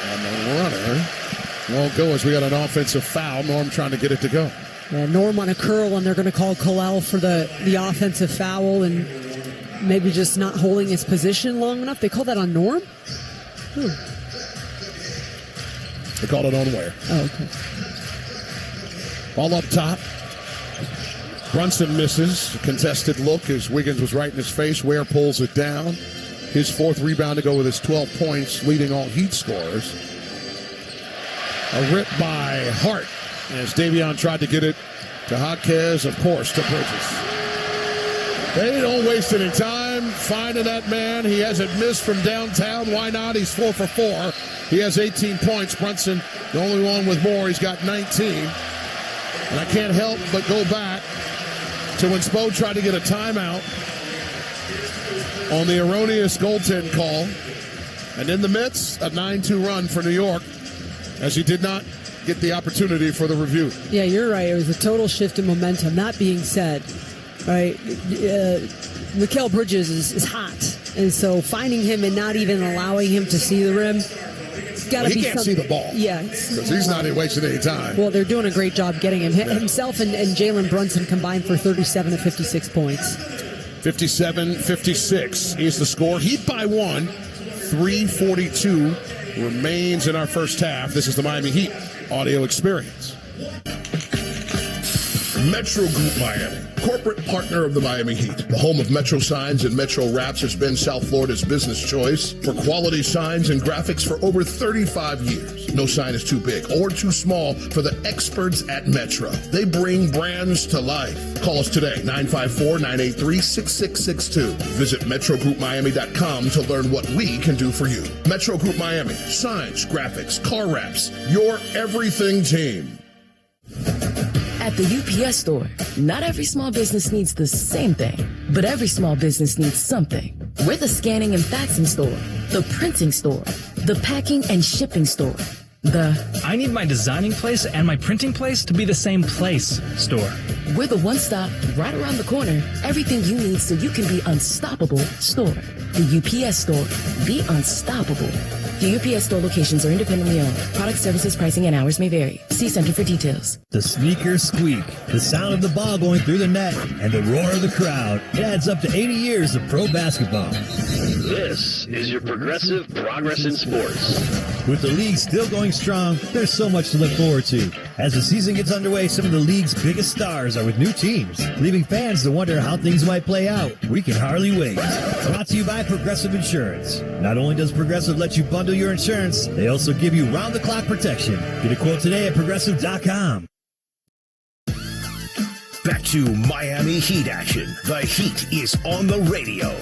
S1: And the runner won't go as we got an offensive foul. Norm trying to get it to go.
S2: Yeah, Norm on a curl, and they're going to call Kalel for the offensive foul and maybe just not holding his position long enough. They call that on Norm?
S1: They called it on Ware.
S2: Oh, okay.
S1: Ball up top. Brunson misses. A contested look as Wiggins was right in his face. Ware pulls it down. His 4th rebound to go with his 12 points, leading all Heat scorers. A rip by Hart as Davion tried to get it to Jaquez, of course, to Bridges. They don't waste any time finding that man. He hasn't missed from downtown. Why not? He's 4 for 4. He has 18 points. Brunson, the only one with more. He's got 19. And I can't help but go back to when Spo tried to get a timeout on the erroneous goaltend call. And in the midst, a 9-2 run for New York as he did not get the opportunity for the review.
S2: Yeah, you're right. It was a total shift in momentum. That being said, right, Mikal Bridges is hot. And so finding him and not even allowing him to see the rim,
S1: he can't see the ball.
S2: Yeah.
S1: Because he's not wasting any time.
S2: Well, they're doing a great job getting him. Himself and Jalen Brunson combined for 37 to 56 points.
S1: 57-56 is the score. Heat by 1. 3:42 remains in our first half. This is the Miami Heat audio experience.
S19: Metro Group Miami, corporate partner of the Miami Heat. The home of Metro Signs and Metro Wraps has been South Florida's business choice for quality signs and graphics for over 35 years. No sign is too big or too small for the experts at Metro. They bring brands to life. Call us today, 954-983-6662. Visit MetroGroupMiami.com to learn what we can do for you. Metro Group Miami, signs, graphics, car wraps, your everything team.
S20: At the UPS store, not every small business needs the same thing, but every small business needs something. We're the scanning and faxing store, the printing store, the packing and shipping store,
S21: I need my designing place and my printing place to be the same place store.
S20: We're the one-stop, right around the corner, everything you need so you can be unstoppable store. The UPS store, be unstoppable. The UPS store locations are independently owned. Product, services, pricing, and hours may vary. See Center for details.
S22: The sneakers squeak, the sound of the ball going through the net, and the roar of the crowd. It adds up to 80 years of pro basketball.
S23: This is your Progressive Progress in Sports.
S22: With the league still going strong, there's so much to look forward to. As the season gets underway, some of the league's biggest stars are with new teams, leaving fans to wonder how things might play out. We can hardly wait. Brought to you by Progressive Insurance. Not only does Progressive let you bundle your insurance, they also give you round-the-clock protection. Get a quote today at Progressive.com.
S7: Back to Miami Heat action. The Heat is on the radio.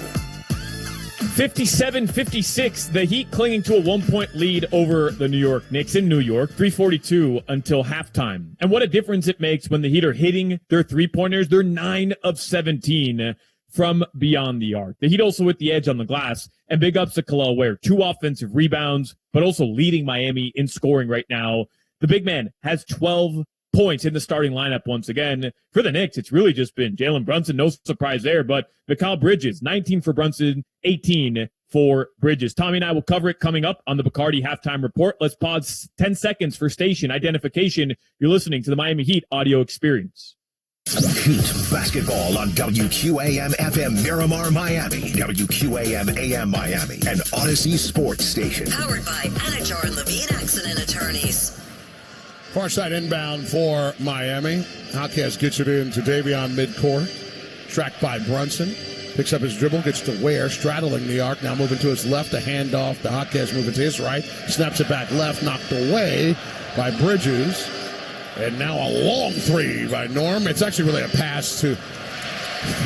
S3: 57-56, the Heat clinging to a 1-point lead over the New York Knicks in New York, 3:42 until halftime. And what a difference it makes when the Heat are hitting their three-pointers. They're 9 of 17 from beyond the arc. The Heat also with the edge on the glass, and big ups to Kel'el Ware. 2 offensive rebounds, but also leading Miami in scoring right now. The big man has 12 points in the starting lineup once again. For the Knicks, it's really just been Jalen Brunson. No surprise there, but Mikal Bridges, 19 for Brunson, 18 for Bridges. Tommy and I will cover it coming up on the Bacardi Halftime Report. Let's pause 10 seconds for station identification. You're listening to the Miami Heat audio experience.
S7: Heat basketball on WQAM FM Miramar, Miami, WQAM AM Miami, and Odyssey Sports Station.
S12: Powered by Anajar Levine Accident Attorneys.
S1: Far side inbound for Miami. Jaquez gets it into Davion midcourt. Tracked by Brunson. Picks up his dribble, gets to Ware, straddling the arc. Now moving to his left, a handoff to Jaquez, moving to his right. Snaps it back left, knocked away by Bridges. And now a long three by Norm. It's actually really a pass to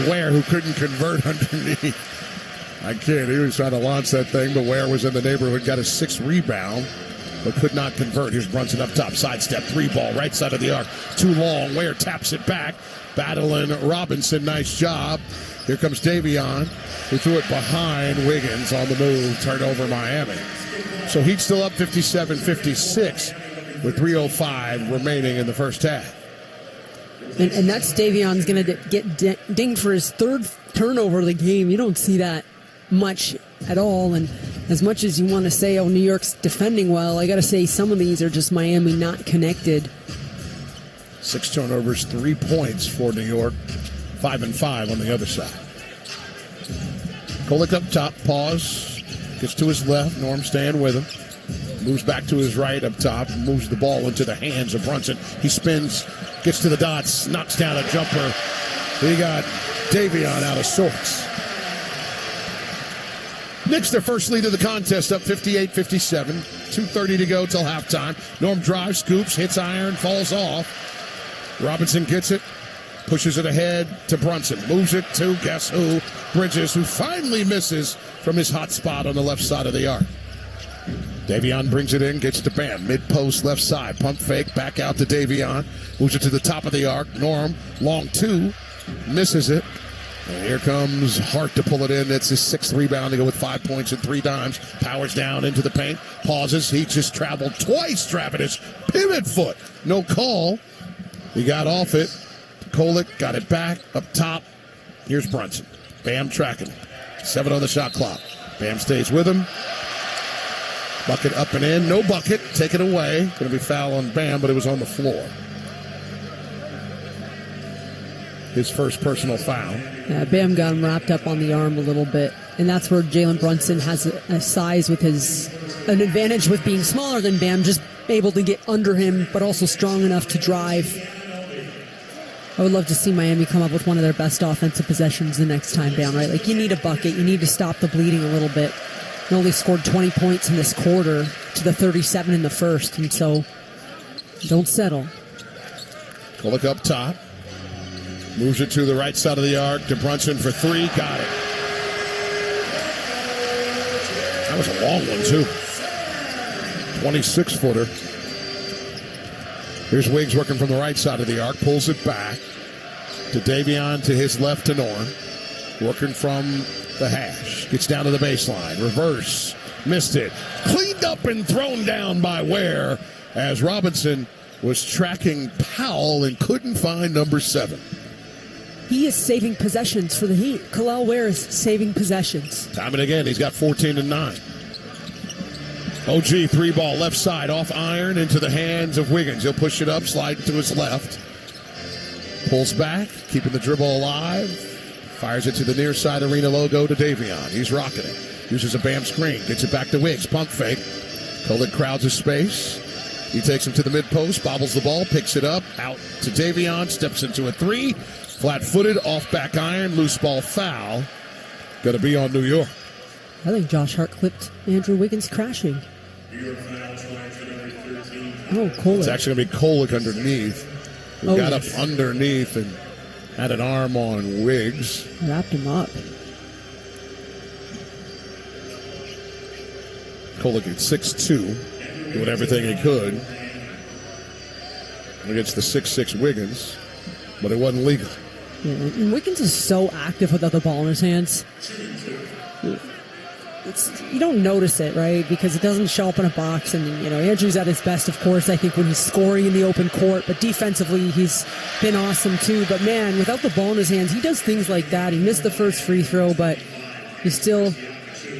S1: Ware, who couldn't convert underneath. I kid, he was trying to launch that thing, but Ware was in the neighborhood, got a 6th rebound, but could not convert. Here's Brunson up top, sidestep, 3-ball, right side of the arc. Too long. Ware taps it back. Battling Robinson. Nice job. Here comes Davion, who threw it behind Wiggins on the move. Turnover Miami. So Heat still up 57-56 with 3:05 remaining in the first half.
S2: And that's Davion's going to get dinged for his 3rd turnover of the game. You don't see that much at all. And as much as you want to say, oh, New York's defending well, I got to say some of these are just Miami not connected.
S1: 6 turnovers, 3 points for New York. 5 and 5 on the other side. Kolek up top, pause, gets to his left. Norm staying with him. Moves back to his right up top, moves the ball into the hands of Brunson. He spins, gets to the dots, knocks down a jumper. He got Davion out of sorts. Knicks their first lead of the contest, up 58-57. 2:30 to go till halftime. Norm drives, scoops, hits iron, falls off. Robinson gets it, pushes it ahead to Brunson. Moves it to, guess who? Bridges, who finally misses from his hot spot on the left side of the arc. Davion brings it in, gets to Bam. Mid-post, left side. Pump fake, back out to Davion. Moves it to the top of the arc. Norm, long 2, misses it. And here comes Hart to pull it in. That's his 6th rebound to go with 5 points and 3 dimes. Powers down into the paint. Pauses. He just traveled twice, Travis. Pivot foot. No call. He got off it. Kolek got it back up top. Here's Brunson. Bam tracking. 7 on the shot clock. Bam stays with him. Bucket up and in. No bucket. Taken away. Going to be foul on Bam, but it was on the floor. His first personal foul.
S2: Yeah, Bam got him wrapped up on the arm a little bit. And that's where Jalen Brunson has a size with an advantage with being smaller than Bam, just able to get under him, but also strong enough to drive. I would love to see Miami come up with one of their best offensive possessions the next time down, right? Like, you need a bucket. You need to stop the bleeding a little bit. They only scored 20 points in this quarter to the 37 in the first, and so don't settle.
S1: Kolek up top. Moves it to the right side of the arc to Brunson for 3. Got it. That was a long one, too. 26-footer. Here's Wiggs working from the right side of the arc. Pulls it back to Davion, to his left to Norm. Working from the hash. Gets down to the baseline. Reverse. Missed it. Cleaned up and thrown down by Ware as Robinson was tracking Powell and couldn't find number 7.
S2: He is saving possessions for the Heat. Kel'el Ware is saving possessions.
S1: Time and again, he's got 14 and 9. OG 3-ball left side off iron into the hands of Wiggins. He'll push it up, slide to his left. Pulls back, keeping the dribble alive. Fires it to the near side arena logo to Davion. He's rocking it. Uses a Bam screen. Gets it back to Wiggs. Pump fake. Kolek crowds his space. He takes him to the mid-post, bobbles the ball, picks it up, out to Davion, steps into a 3. Flat-footed, off back iron, loose ball foul. Going to be on New York.
S2: I think Josh Hart clipped Andrew Wiggins crashing. Oh, Kolek.
S1: It's actually going to be Kolek underneath. Who got up underneath and had an arm on Wiggs.
S2: Wrapped him up.
S1: Kolek at 6'2", doing everything he could against the 6'6" Wiggins, but it wasn't legal.
S2: Yeah, and Wiggins is so active without the ball in his hands. You don't notice it, right? Because it doesn't show up in a box. And, Andrew's at his best, of course, I think, when he's scoring in the open court. But defensively, he's been awesome, too. But, man, without the ball in his hands, he does things like that. He missed the first free throw, but he's still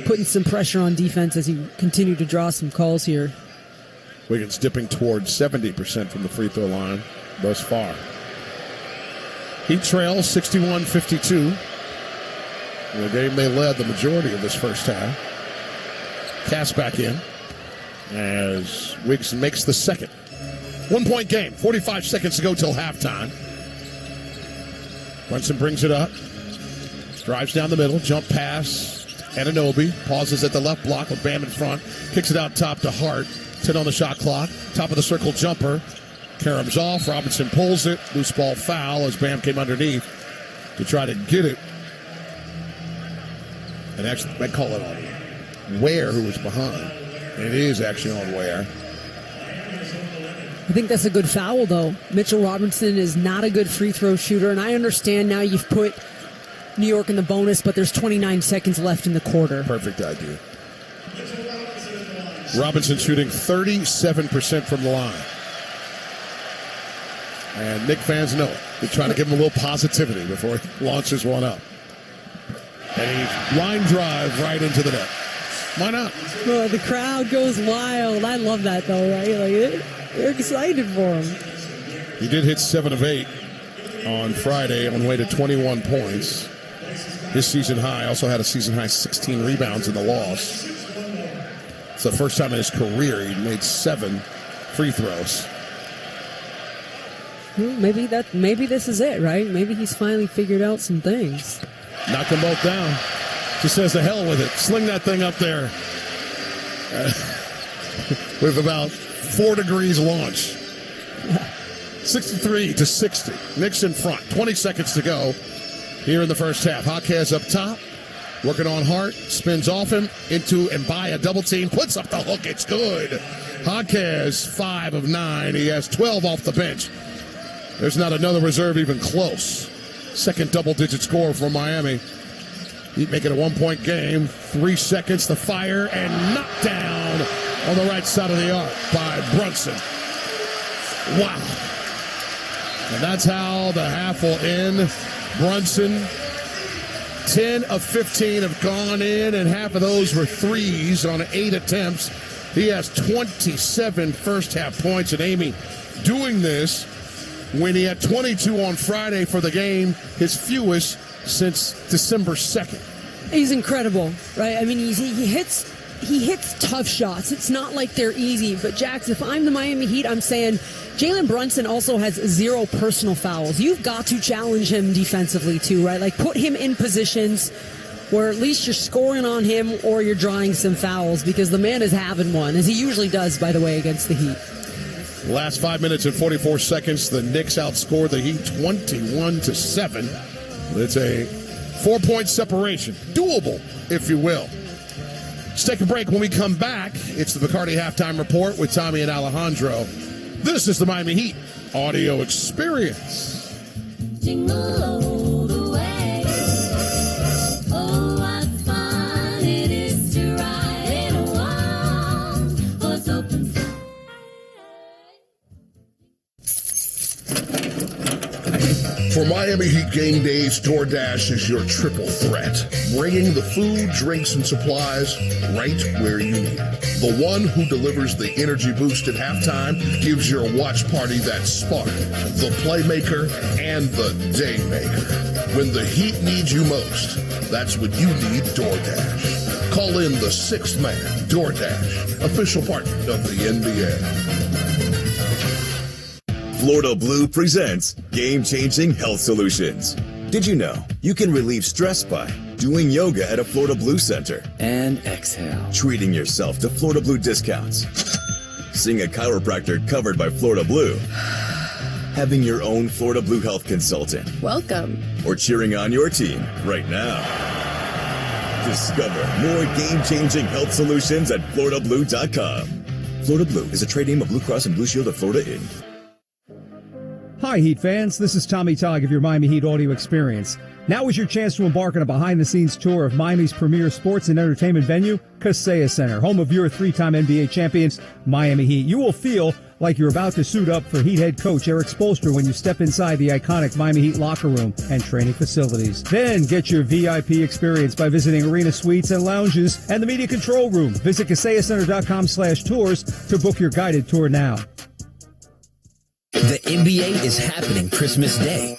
S2: putting some pressure on defense as he continued to draw some calls here.
S1: Wiggins dipping towards 70% from the free throw line thus far. Heat trails 61-52. In a game they led the majority of this first half. Cass back in as Wiggs makes the second. 1 point game, 45 seconds to go till halftime. Brunson brings it up, drives down the middle, jump pass, Anunoby pauses at the left block with Bam in front, kicks it out top to Hart. 10 on the shot clock, top of the circle jumper. Karam's off, Robinson pulls it, loose ball foul as Bam came underneath to try to get it. And actually, they call it on Ware, who was behind. It is actually on Ware.
S2: I think that's a good foul, though. Mitchell Robinson is not a good free throw shooter, and I understand now you've put New York in the bonus, but there's 29 seconds left in the quarter.
S1: Perfect idea. Robinson shooting 37% from the line. And Knick fans know it. They're trying to give him a little positivity before he launches one up. And he line drive right into the net. Why not?
S2: Oh, the crowd goes wild. I love that, though, right? Like, they're excited for him.
S1: He did hit 7 of 8 on Friday on the way to 21 points. His season high. Also had a season high 16 rebounds in the loss. It's the first time in his career he made 7 free throws.
S2: Maybe this is it, right? Maybe he's finally figured out some things.
S1: Knock them both down. Just says the hell with it. Sling that thing up there. With about 4 degrees launch. 63-60. Knicks in front. 20 seconds to go here in the first half. Jaquez up top. Working on Hart. Spins off him. Into and by a double team. Puts up the hook. It's good. Jaquez 5 of 9. He has 12 off the bench. There's not another reserve even close. Second double-digit score for Miami. He'd make it a 1 point game. 3 seconds to fire and knocked down on the right side of the arc by Brunson. Wow. And that's how the half will end. Brunson, 10 of 15 have gone in, and half of those were threes on 8 attempts. He has 27 first-half points, and Amy doing this when he had 22 on Friday for the game, his fewest since December 2nd.
S2: He's incredible, right? I mean, he hits tough shots. It's not like they're easy. But, Jax, if I'm the Miami Heat, I'm saying Jalen Brunson also has 0 personal fouls. You've got to challenge him defensively, too, right? Like, put him in positions where at least you're scoring on him or you're drawing some fouls, because the man is having one, as he usually does, by the way, against the Heat.
S1: Last 5 minutes and 44 seconds, the Knicks outscored the Heat 21-7. It's a 4-point separation. Doable, if you will. Let's take a break. When we come back, it's the Bacardi Halftime Report with Tommy and Alejandro. This is the Miami Heat Audio Experience.
S19: For Miami Heat game days, DoorDash is your triple threat, bringing the food, drinks, and supplies right where you need it. The one who delivers the energy boost at halftime gives your watch party that spark, the playmaker and the daymaker. When the Heat needs you most, that's when you need DoorDash. Call in the 6th man, DoorDash, official partner of the NBA.
S8: Florida Blue presents game-changing health solutions. Did you know you can relieve stress by doing yoga at a Florida Blue center? And exhale. Treating yourself to Florida Blue discounts. Seeing a chiropractor covered by Florida Blue. Having your own Florida Blue health consultant.
S20: Welcome.
S8: Or cheering on your team right now. Discover more game-changing health solutions at FloridaBlue.com. Florida Blue is a trade name of Blue Cross and Blue Shield of Florida, Inc.
S18: Hi, Heat fans. This is Tommy Togg of your Miami Heat audio experience. Now is your chance to embark on a behind-the-scenes tour of Miami's premier sports and entertainment venue, Kaseya Center, home of your three-time NBA champions, Miami Heat. You will feel like you're about to suit up for Heat head coach Eric Spoelstra when you step inside the iconic Miami Heat locker room and training facilities. Then get your VIP experience by visiting arena suites and lounges and the media control room. Visit KaseyaCenter.com/tours to book your guided tour now.
S4: The NBA is happening Christmas Day.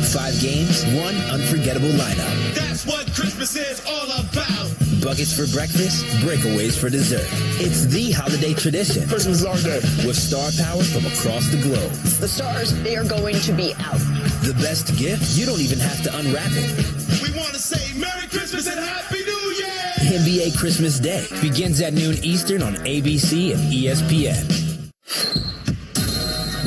S4: 5 games, 1 unforgettable lineup.
S10: That's what Christmas is all about.
S4: Buckets for breakfast, breakaways for dessert. It's the holiday tradition.
S10: Christmas is our day.
S4: With star power from across the globe.
S5: The stars, they are going to be out.
S4: The best gift, you don't even have to unwrap it.
S10: We want to say Merry Christmas and Happy New Year!
S4: NBA Christmas Day begins at noon Eastern on ABC and ESPN.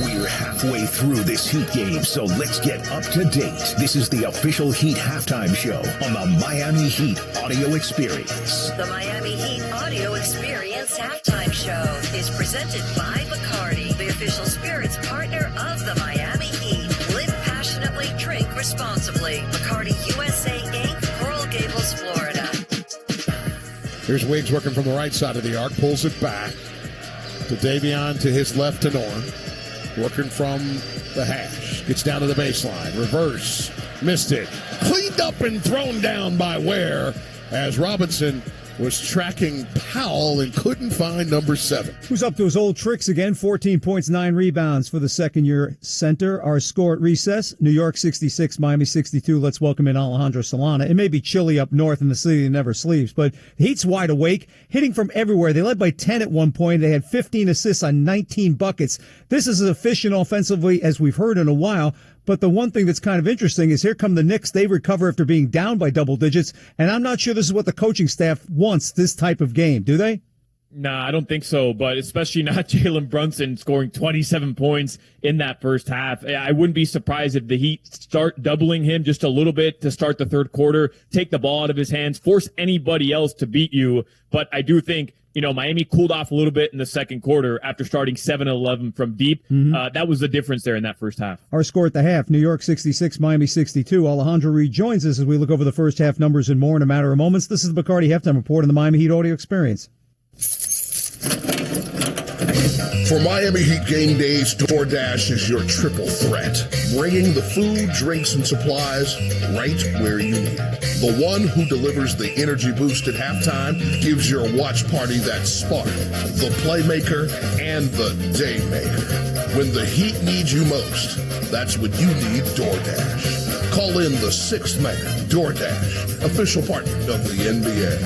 S7: We're halfway through this Heat game, so let's get up to date. This is the official Heat halftime show on the Miami Heat audio experience.
S12: The Miami Heat audio experience halftime show is presented by Bacardi, the official spirits partner of the Miami Heat. Live passionately, drink responsibly. Bacardi USA Inc., Coral Gables, Florida.
S1: Here's Wiggs working from the right side of the arc, pulls it back to Davion, to his left to Norm. Working from the hash. Gets down to the baseline. Reverse. Missed it. Cleaned up and thrown down by Ware as Robinson was tracking Powell and couldn't find number 7.
S18: Who's up to his old tricks again? 14 points, 9 rebounds for the second-year center. Our score at recess, New York 66, Miami 62. Let's welcome in Alejandro Solana. It may be chilly up north in the city that never sleeps, but the Heat's wide awake, hitting from everywhere. They led by 10 at one point. They had 15 assists on 19 buckets. This is as efficient offensively as we've heard in a while. But the one thing that's kind of interesting is here come the Knicks. They recover after being down by double digits. And I'm not sure this is what the coaching staff wants, this type of game. Do they?
S3: Nah, I don't think so, but especially not Jalen Brunson scoring 27 points in that first half. I wouldn't be surprised if the Heat start doubling him just a little bit to start the third quarter, take the ball out of his hands, force anybody else to beat you. But I do think, Miami cooled off a little bit in the second quarter after starting 7-11 from deep. That was the difference there in that first half.
S18: Our score at the half, New York 66, Miami 62. Alejandro rejoins us as we look over the first half numbers and more in a matter of moments. This is the Bacardi Halftime Report on the Miami Heat audio experience.
S19: For Miami Heat game days, DoorDash is your triple threat, bringing the food, drinks, and supplies right where you need it. The one who delivers the energy boost at halftime gives your watch party that spark, the playmaker and the daymaker. When the Heat needs you most, that's when you need DoorDash. Call in the sixth man, DoorDash, official partner of the NBA.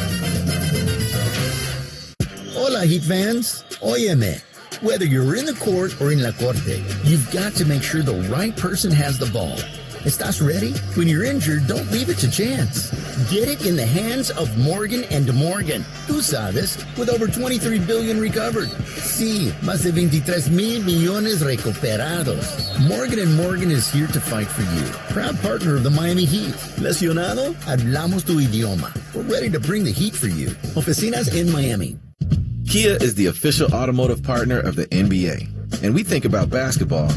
S6: Hola, Heat fans. Óyeme. Whether you're in the court or in La Corte, you've got to make sure the right person has the ball. ¿Estás ready? When you're injured, don't leave it to chance. Get it in the hands of Morgan & Morgan. Tú sabes, with over 23 billion recovered. Sí, más de 23 mil millones recuperados. Morgan & Morgan is here to fight for you. Proud partner of the Miami Heat. Lesionado? Hablamos tu idioma. We're ready to bring the heat for you. Oficinas in Miami.
S24: Kia is the official automotive partner of the NBA, and we think about basketball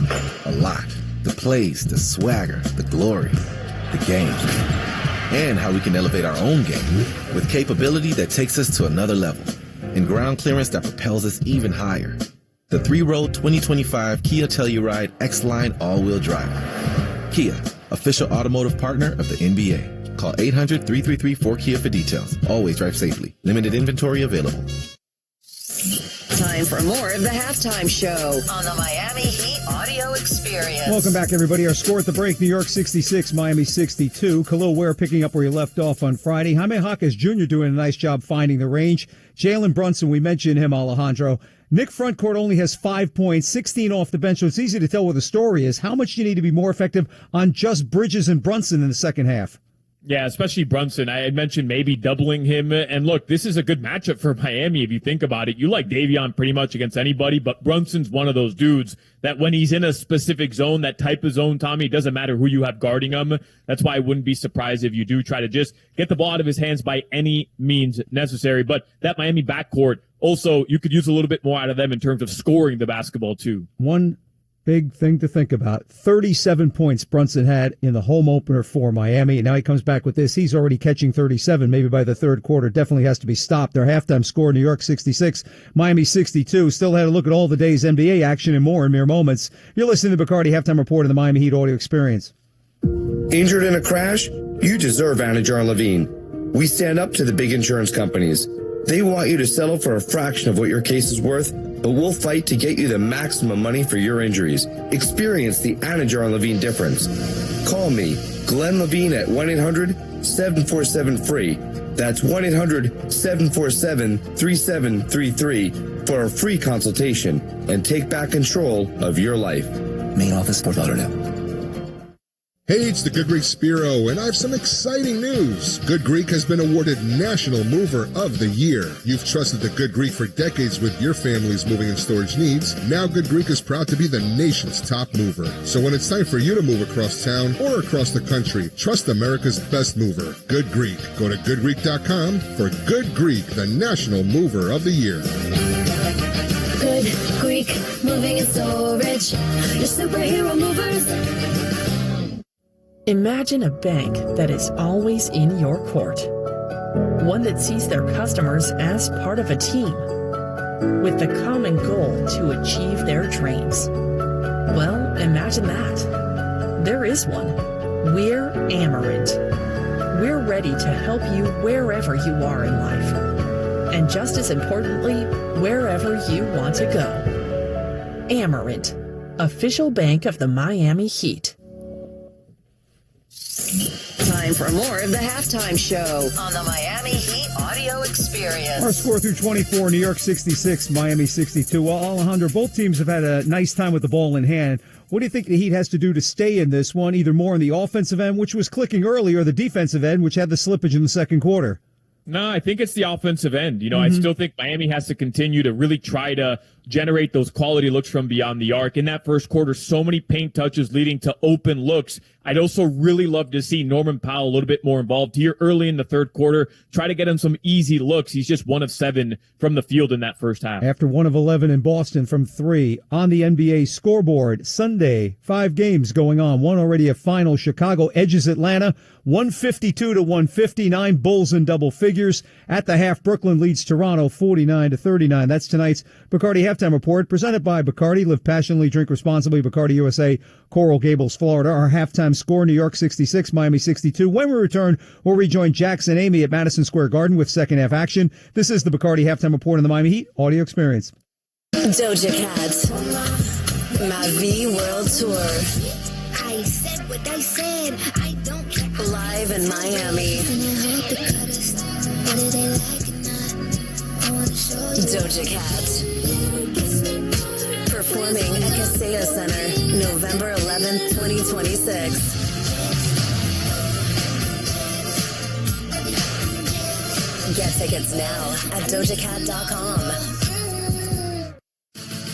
S24: a lot. The plays, the swagger, the glory, the game, and how we can elevate our own game with capability that takes us to another level and ground clearance that propels us even higher. The 3-row 2025 Kia Telluride X-Line all-wheel drive. Kia, official automotive partner of the NBA. Call 800-333-4KIA for details. Always drive safely. Limited inventory available.
S12: Time for more of the halftime show on the Miami Heat audio experience.
S18: Welcome back, everybody. Our score at the break, New York 66, Miami 62. Khalil Ware picking up where he left off on Friday. Jaime Jaquez Jr. doing a nice job finding the range. Jalen Brunson, we mentioned him, Alejandro. Nick Frontcourt only has 5 points, 16 off the bench, so it's easy to tell what the story is. How much do you need to be more effective on just Bridges and Brunson in the second half?
S3: Yeah, especially Brunson. I had mentioned maybe doubling him. And look, this is a good matchup for Miami if you think about it. You like Davion pretty much against anybody, but Brunson's one of those dudes that when he's in a specific zone, that type of zone, Tommy, it doesn't matter who you have guarding him. That's why I wouldn't be surprised if you do try to just get the ball out of his hands by any means necessary. But that Miami backcourt, also, you could use a little bit more out of them in terms of scoring the basketball, too.
S18: One big thing to think about. 37 points Brunson had in the home opener for Miami. And now he comes back with this. He's already catching 37, maybe by the third quarter. Definitely has to be stopped. Their halftime score, New York 66, Miami 62. Still had a look at all the day's NBA action and more in mere moments. You're listening to Bacardi Halftime Report in the Miami Heat Audio Experience.
S9: Injured in a crash? You deserve Anajar and Levine. We stand up to the big insurance companies. They want you to settle for a fraction of what your case is worth, but we'll fight to get you the maximum money for your injuries. Experience the Anajar and Levine difference. Call me, Glenn Levine, at 1-800-747-FREE. That's 1-800-747-3733 for a free consultation and take back control of your life.
S11: Main office, Fort Lauderdale.
S19: Hey, it's the Good Greek Spiro, and I have some exciting news. Good Greek has been awarded National Mover of the Year. You've trusted the Good Greek for decades with your family's moving and storage needs. Now Good Greek is proud to be the nation's top mover. So when it's time for you to move across town or across the country, trust America's best mover, Good Greek. Go to goodgreek.com for Good Greek, the National Mover of the Year.
S13: Good Greek Moving and Storage, your superhero movers.
S16: Imagine a bank that is always in your court. One that sees their customers as part of a team, with the common goal to achieve their dreams. Well, imagine that. There is one. We're Amerant. We're ready to help you wherever you are in life. And just as importantly, wherever you want to go. Amerant, official bank of the Miami Heat.
S12: Time for more of the Halftime Show on the Miami Heat Audio Experience.
S18: Our score through 24, New York 66, Miami 62. Well, Alejandro, both teams have had a nice time with the ball in hand. What do you think the Heat has to do to stay in this one, either more on the offensive end, which was clicking early, or the defensive end, which had the slippage in the second quarter?
S3: No, I think it's the offensive end. I still think Miami has to continue to really try to generate those quality looks from beyond the arc. In that first quarter, so many paint touches leading to open looks. I'd also really love to see Norman Powell a little bit more involved here early in the third quarter. Try to get him some easy looks. He's just 1 of 7 from the field in that first half.
S18: After 1 of 11 in Boston from 3 on the NBA scoreboard Sunday, 5 games going on. One already a final. Chicago edges Atlanta 152-159. Bulls in double figures. At the half, Brooklyn leads Toronto 49-39. That's tonight's Bacardi Halftime Report, presented by Bacardi. Live passionately, drink responsibly. Bacardi USA, Coral Gables, Florida. Our halftime score, New York 66, Miami 62. When we return, we'll rejoin Jax and Amy at Madison Square Garden with second half action. This is the Bacardi Halftime Report on the Miami Heat Audio Experience.
S13: Doja Cat, Ma Vie World Tour.
S14: I said what I said. I don't care.
S13: Live in Miami. Doja Cat. Performing at Kaseya Center, November 11th, 2026. Get tickets now at dojacat.com.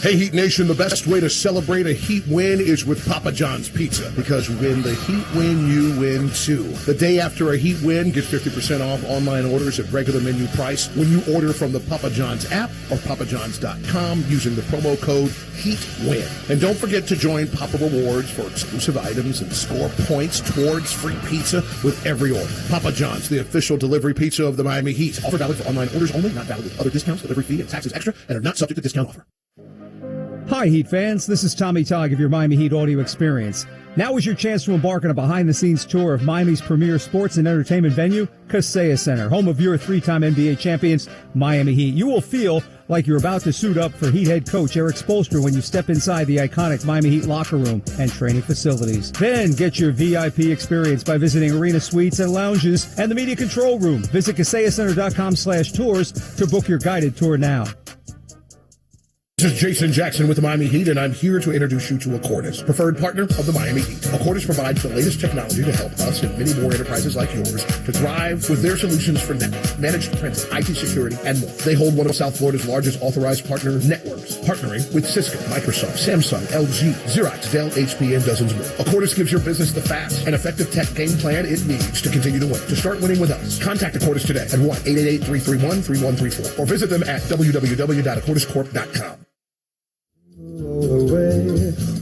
S1: Hey, Heat Nation, the best way to celebrate a Heat win is with Papa John's Pizza, because when the Heat win, you win too. The day after a Heat win, get 50% off online orders at regular menu price when you order from the Papa John's app or papajohns.com using the promo code HEATWIN. And don't forget to join Papa Rewards for exclusive items and score points towards free pizza with every order. Papa John's, the official delivery pizza of the Miami Heat. Offer valid for online orders only, not valid with other discounts, delivery fee, and taxes extra, and are not subject to discount offer.
S18: Hi, Heat fans. This is Tommy Togg of your Miami Heat Audio Experience. Now is your chance to embark on a behind-the-scenes tour of Miami's premier sports and entertainment venue, Kaseya Center, home of your 3-time NBA champions, Miami Heat. You will feel like you're about to suit up for Heat head coach Eric Spoelstra when you step inside the iconic Miami Heat locker room and training facilities. Then get your VIP experience by visiting arena suites and lounges and the media control room. Visit KaseyaCenter.com/tours to book your guided tour now.
S1: This is Jason Jackson with the Miami Heat, and I'm here to introduce you to Accordis, preferred partner of the Miami Heat. Accordis provides the latest technology to help us and many more enterprises like yours to thrive with their solutions for network, managed transit, IT security, and more. They hold one of South Florida's largest authorized partner networks, partnering with Cisco, Microsoft, Samsung, LG, Xerox, Dell, HP, and dozens more. Accordis gives your business the fast and effective tech game plan it needs to continue to win. To start winning with us, contact Accordis today at 1-888-331-3134 or visit them at www.accordiscorp.com.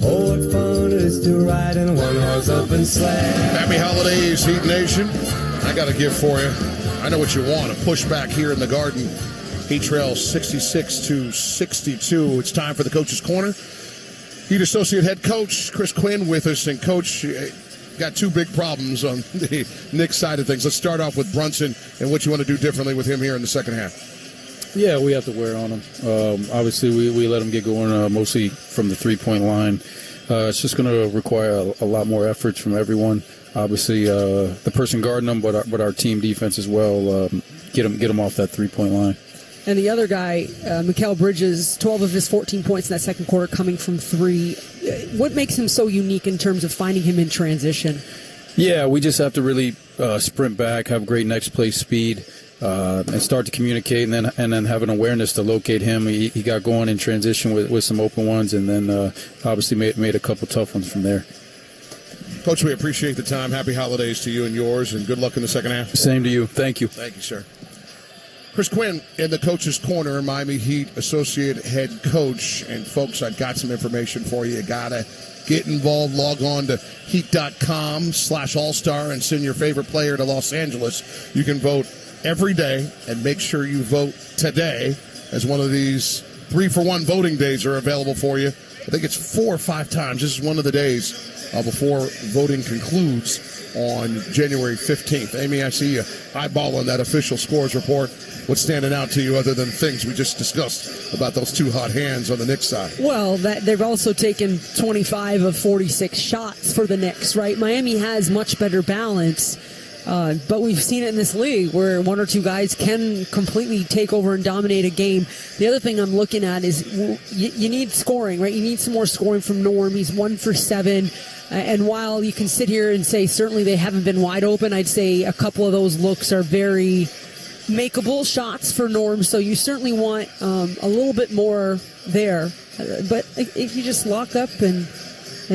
S10: Oh, what fun it is to ride in a one-horse open sleigh.
S1: Happy holidays, Heat Nation. I got a gift for you. I know what you want. A push back here in the Garden. Heat trails 66-62. It's time for the Coach's Corner. Heat Associate Head Coach Chris Quinn with us. And, Coach, got two big problems on the Knicks side of things. Let's start off with Brunson and what you want to do differently with him here in the second half.
S11: Yeah, we have to wear on him. Obviously, we let him get going mostly from the three-point line. It's just going to require a lot more efforts from everyone. Obviously, the person guarding him, but our team defense as well. Get him off that three-point line.
S2: And the other guy, Mikal Bridges, 12 of his 14 points in that second quarter coming from three. What makes him so unique in terms of finding him in transition?
S11: Yeah, we just have to really sprint back, have great next play speed. And start to communicate, and then have an awareness to locate him. He got going in transition with some open ones, and then obviously made a couple tough ones from there.
S1: Coach, we appreciate the time. Happy holidays to you and yours, and good luck in the second half.
S11: Same to you. Thank you.
S1: Thank you, sir. Chris Quinn in the Coach's Corner, Miami Heat Associate Head Coach. And, folks, I've got some information for you. You got to get involved. Log on to heat.com/all-star and send your favorite player to Los Angeles. You can vote every day, and make sure you vote today, as one of these 3-for-1 voting days are available for you. I think it's 4 or 5 times. This is one of the days before voting concludes on January 15th. Amy, I see you eyeballing that official scores report. What's standing out to you other than things we just discussed about those two hot hands on the Knicks side?
S2: Well, they've also taken 25 of 46 shots for the Knicks, right? Miami has much better balance. But we've seen it in this league where one or two guys can completely take over and dominate a game. The other thing I'm looking at is you need scoring, right? You need some more scoring from Norm. He's 1 for 7. And while you can sit here and say certainly they haven't been wide open, I'd say a couple of those looks are very makeable shots for Norm. So you certainly want a little bit more there. But if you just lock up and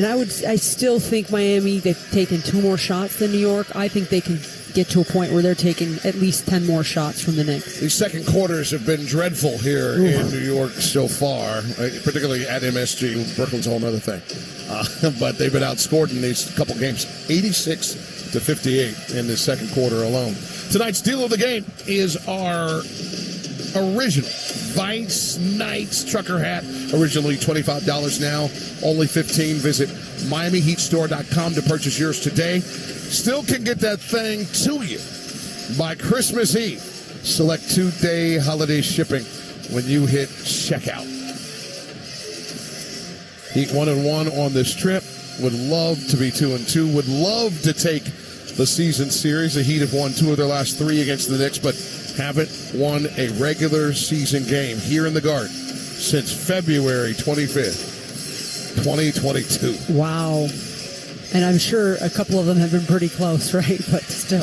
S2: I still think Miami, they've taken 2 more shots than New York. I think they can get to a point where they're taking at least 10 more shots from the Knicks.
S1: These second quarters have been dreadful here in New York so far, particularly at MSG. Brooklyn's a whole other thing. But they've been outscored in these couple games, 86-58 in the second quarter alone. Tonight's deal of the game is our original Vice Knights trucker hat, originally $25 now, only $15. Visit MiamiHeatStore.com to purchase yours today. Still can get that thing to you by Christmas Eve. Select 2-day holiday shipping when you hit checkout. Heat 1-1 on this trip. Would love to be 2-2. Would love to take the season series. The Heat have won 2 of their last 3 against the Knicks, but haven't won a regular season game here in the Garden since February 25th, 2022.
S2: Wow. And I'm sure a couple of them have been pretty close, right? But still.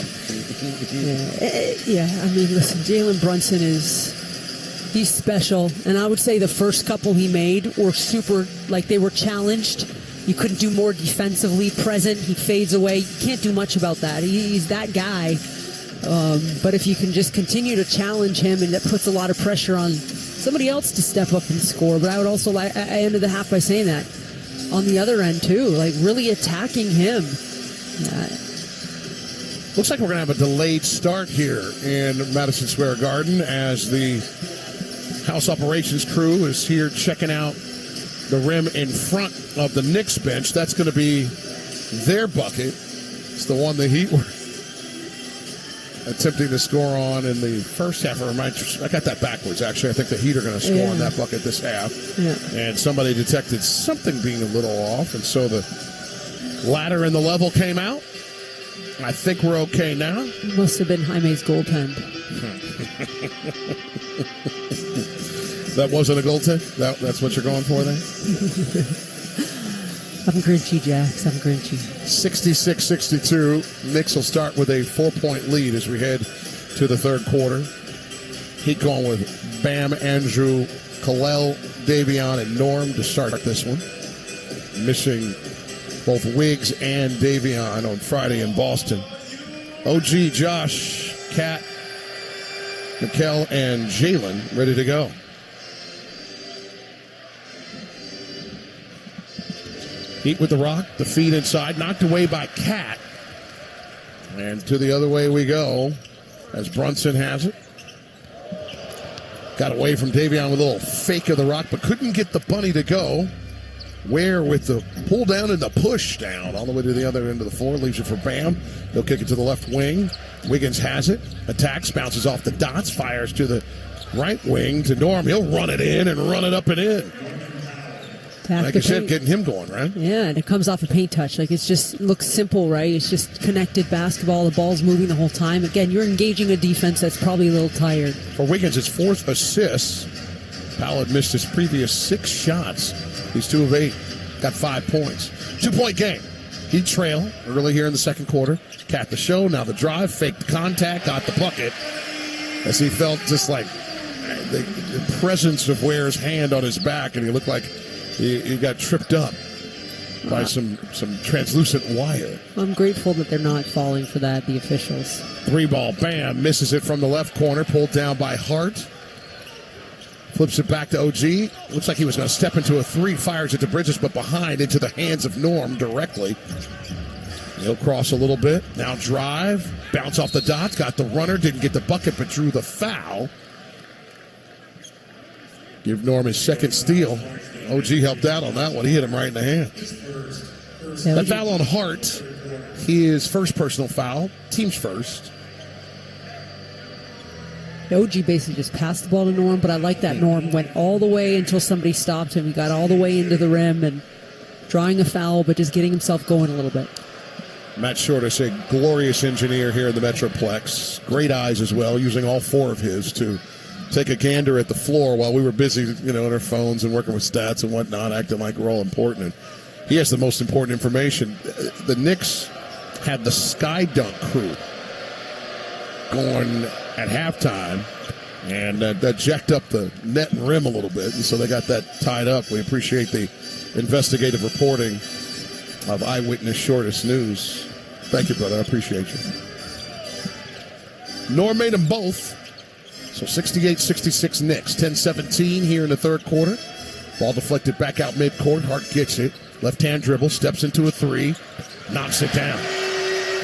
S2: Yeah, I mean, listen, Jalen Brunson he's special. And I would say the first couple he made were super, like they were challenged. You couldn't do more defensively present. He fades away. You can't do much about that. He's that guy. But if you can just continue to challenge him, and that puts a lot of pressure on somebody else to step up and score. But I would also I ended the half by saying that on the other end too, like really attacking him.
S1: Looks like we're going to have a delayed start here in Madison Square Garden as the house operations crew is here checking out the rim in front of the Knicks bench. That's going to be their bucket. It's the one the Heat were attempting to score on in the first half. I got that backwards, actually. I think the Heat are going to score on that bucket this half. Yeah. And somebody detected something being a little off, and so the ladder and the level came out. I think we're okay now. Must
S2: have been Jaime's goaltend.
S1: That wasn't a goaltend? That's what you're going for there?
S2: I'm grinchy, Jax. I'm grinchy.
S1: 66-62. Knicks will start with a 4-point lead as we head to the third quarter. Heat going with Bam, Andrew, Kalel, Davion, and Norm to start this one. Missing both Wiggs and Davion on Friday in Boston. OG, Josh, Kat, Mikal, and Jalen ready to go. Heat with the rock, the feed inside, knocked away by Kat. And to the other way we go as Brunson has it. Got away from Davion with a little fake of the rock, but couldn't get the bunny to go. Ware with the pull down and the push down all the way to the other end of the floor. Leaves it for Bam. He'll kick it to the left wing. Wiggins has it. Attacks, bounces off the dots, fires to the right wing to Norm. He'll run it in and run it up and in. Like you said, getting him going, right?
S2: Yeah, and it comes off a paint touch. Like, it's just looks simple, right? It's just connected basketball. The ball's moving the whole time. Again, you're engaging a defense that's probably a little tired.
S1: For Wiggins, his 4th assist. Powell had missed his previous 6 shots. He's 2 of 8. Got 5 points. 2-point game. He trailed early here in the second quarter. Cat the show. Now the drive. Faked the contact. Got the bucket. As he felt just like the presence of Ware's hand on his back, and he looked like he got tripped up by some translucent wire.
S2: I'm grateful that they're not falling for that, the officials.
S1: 3-ball, Bam, misses it from the left corner, pulled down by Hart. Flips it back to OG. Looks like he was going to step into a 3, fires it to Bridges, but behind into the hands of Norm directly. He'll cross a little bit. Now drive, bounce off the dots, got the runner, didn't get the bucket, but drew the foul. Give Norm his second steal. OG helped out on that one. He hit him right in the hand. That foul on Hart, his first personal foul, team's first.
S2: OG basically just passed the ball to Norm, but I like that Norm went all the way until somebody stopped him. He got all the way into the rim and drawing a foul, but just getting himself going a little bit.
S1: Matt Shortis, a glorious engineer here in the Metroplex. Great eyes as well, using all 4 of his to take a gander at the floor while we were busy, on our phones and working with stats and whatnot, acting like we're all important. And he has the most important information. The Knicks had the Sky Dunk crew going at halftime, and that jacked up the net and rim a little bit, and so they got that tied up. We appreciate the investigative reporting of Eyewitness Shortest News. Thank you, brother. I appreciate you. Norm made them both. So 68-66 Knicks. 10-17 here in the third quarter. Ball deflected back out midcourt. Hart gets it. Left-hand dribble. Steps into a 3. Knocks it down.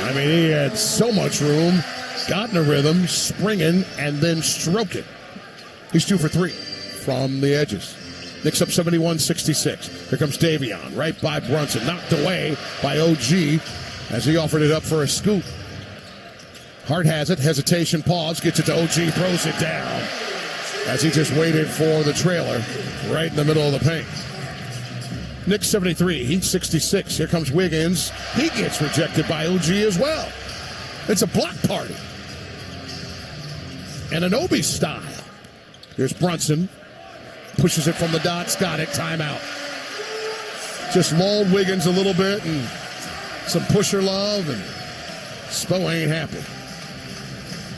S1: I mean, he had so much room. Got in a rhythm. Springing and then stroking. He's 2 for 3 from the edges. Knicks up 71-66. Here comes Davion. Right by Brunson. Knocked away by OG as he offered it up for a scoop. Hart has it. Hesitation, pause. Gets it to OG. Throws it down as he just waited for the trailer right in the middle of the paint. Knicks 73. Heat 66. Here comes Wiggins. He gets rejected by OG as well. It's a block party. And an Obi style. Here's Brunson. Pushes it from the dots. Got it. Timeout. Just lulled Wiggins a little bit and some pusher love, and Spo ain't happy.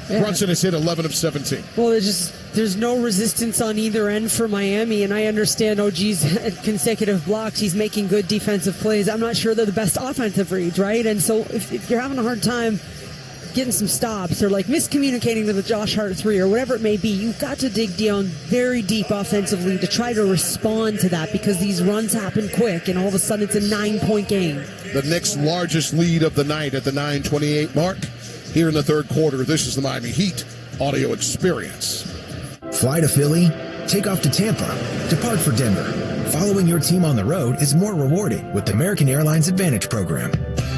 S1: Yeah. Brunson has hit 11 of 17.
S2: Well, there's no resistance on either end for Miami, and I understand OG's consecutive blocks. He's making good defensive plays. I'm not sure they're the best offensive reads, right? And so if you're having a hard time getting some stops or like miscommunicating to the Josh Hart 3 or whatever it may be, you've got to dig down very deep offensively to try to respond to that, because these runs happen quick and all of a sudden it's a 9-point game.
S1: The Knicks' largest lead of the night at the 9:28 mark. Here in the third quarter, this is the Miami Heat audio experience.
S7: Fly to Philly, take off to Tampa, depart for Denver. Following your team on the road is more rewarding with the American Airlines Advantage program.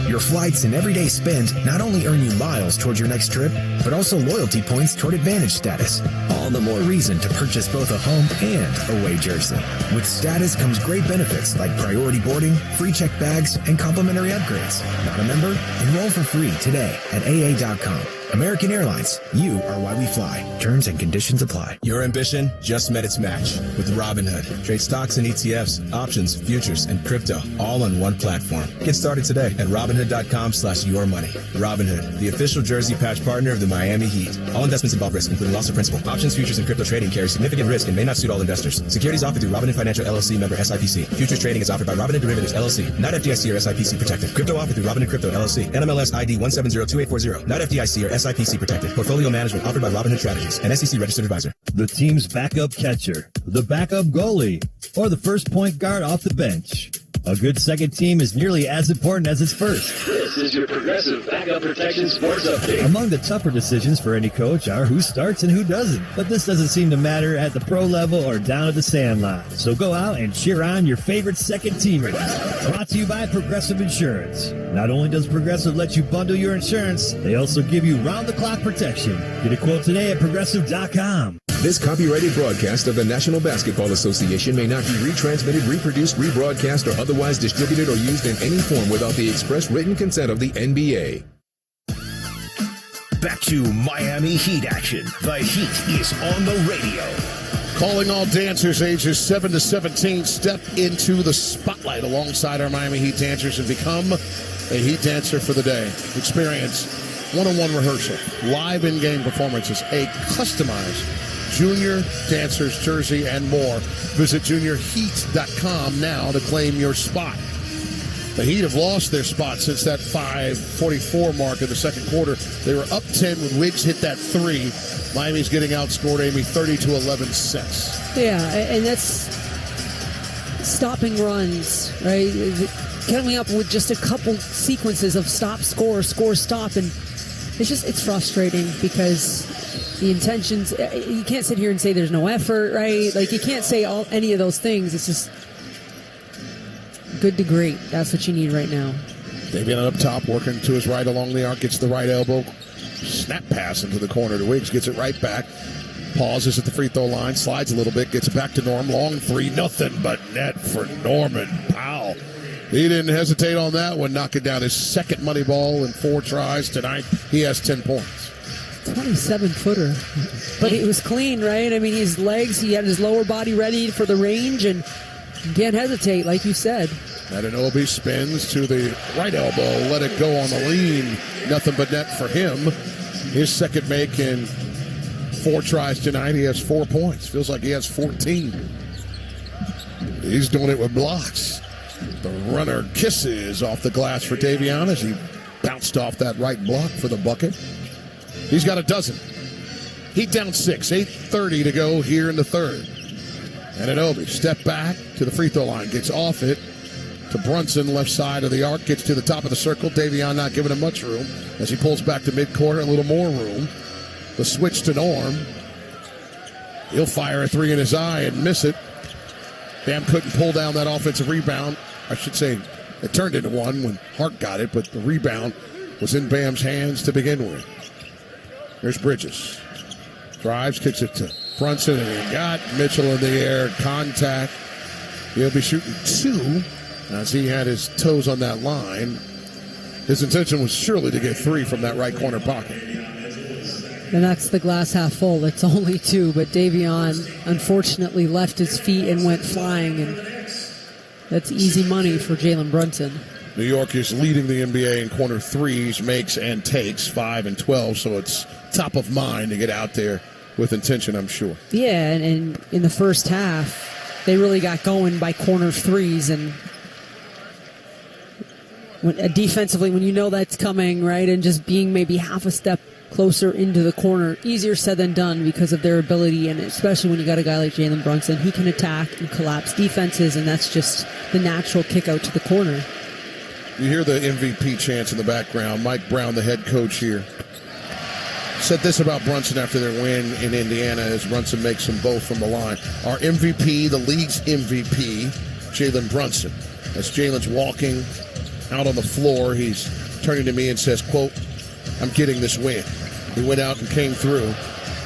S7: Your flights and everyday spend not only earn you miles towards your next trip, but also loyalty points toward Advantage status. All the more reason to purchase both a home and away jersey. With status comes great benefits like priority boarding, free checked bags, and complimentary upgrades. Not a member? Enroll for free today at AA.com. American Airlines, you are why we fly. Terms and conditions apply.
S15: Your ambition just met its match with Robinhood. Trade stocks and ETFs, options, futures, and crypto all on one platform. Get started today at Robinhood.com/yourmoney. Robinhood, the official jersey patch partner of the Miami Heat. All investments involve risk, including loss of principal. Options, futures, and crypto trading carry significant risk and may not suit all investors. Securities offered through Robinhood Financial LLC, member SIPC. Futures trading is offered by Robinhood Derivatives LLC, not FDIC or SIPC protected. Crypto offered through Robinhood Crypto LLC, NMLS ID 1702840, not FDIC or SIPC protected. Portfolio management offered by Robinhood Strategies, an SEC registered advisor.
S22: The team's backup catcher, the backup goalie, or the first point guard off the bench. A good second team is nearly as important as its first.
S17: This is your Progressive Backup Protection Sports Update.
S22: Among the tougher decisions for any coach are who starts and who doesn't. But this doesn't seem to matter at the pro level or down at the sand line. So go out and cheer on your favorite second teamers. Brought to you by Progressive Insurance. Not only does Progressive let you bundle your insurance, they also give you round-the-clock protection. Get a quote today at Progressive.com.
S21: This copyrighted broadcast of the National Basketball Association may not be retransmitted, reproduced, rebroadcast, or otherwise distributed or used in any form without the express written consent of the NBA.
S23: Back to Miami Heat action. The Heat is on the radio.
S1: Calling all dancers ages 7 to 17. Step into the spotlight alongside our Miami Heat dancers and become a Heat dancer for the day. Experience one-on-one rehearsal, live in-game performances, a customized Junior Dancers jersey, and more. Visit juniorheat.com now to claim your spot. The Heat have lost their spot since that 5:44 mark in the second quarter. They were up 10 when Wiggs hit that three. Miami's getting outscored, Amy, 30-11 sets.
S2: Yeah, and that's stopping runs, right? Coming up with just a couple sequences of stop, score, score, stop, and it's frustrating because the intentions, you can't sit here and say there's no effort, right? Like, you can't say any of those things. It's just good to great. That's what you need right now.
S1: Davion up top, working to his right along the arc, gets the right elbow. Snap pass into the corner to Wiggs, gets it right back. Pauses at the free throw line, slides a little bit, gets it back to Norm. Long three, nothing but net for Norman Powell. He didn't hesitate on that one, knocking down his second money ball in 4 tries tonight. He has 10 points.
S2: 27-footer. But it was clean, right? I mean, his legs, he had his lower body ready for the range, and can't hesitate, like you said.
S1: Anunoby spins to the right elbow, let it go on the lean. Nothing but net for him. His second make in 4 tries tonight. He has 4 points. Feels like he has 14. He's doing it with blocks. The runner kisses off the glass for Davion as he bounced off that right block for the bucket. He's got a dozen. Heat down 6, 8:30 to go here in the third. Anunoby step back to the free throw line, gets off it to Brunson, left side of the arc, gets to the top of the circle. Davion not giving him much room as he pulls back to midcourt, a little more room. The switch to Norm. He'll fire a 3 in his eye and miss it. Bam couldn't pull down that offensive rebound. I should say it turned into one when Hart got it, but the rebound was in Bam's hands to begin with. Here's Bridges. Drives, kicks it to Brunson, and he got Mitchell in the air. Contact. He'll be shooting 2 as he had his toes on that line. His intention was surely to get 3 from that right corner pocket.
S2: And that's the glass half full. It's only 2, but Davion unfortunately left his feet and went flying, and that's easy money for Jalen Brunson.
S1: New York is leading the NBA in corner threes, makes and takes, 5 and 12, so it's top of mind to get out there with intention, I'm sure.
S2: Yeah, and in the first half, they really got going by corner threes, and defensively, when you know that's coming, right, and just being maybe half a step closer into the corner, easier said than done because of their ability, and especially when you got a guy like Jalen Brunson, he can attack and collapse defenses, and that's just the natural kick out to the corner.
S1: You hear the MVP chants in the background. Mike Brown, the head coach here, said this about Brunson after their win in Indiana as Brunson makes them both from the line. Our MVP, the league's MVP, Jalen Brunson. As Jalen's walking out on the floor, he's turning to me and says, quote, "I'm getting this win." He went out and came through.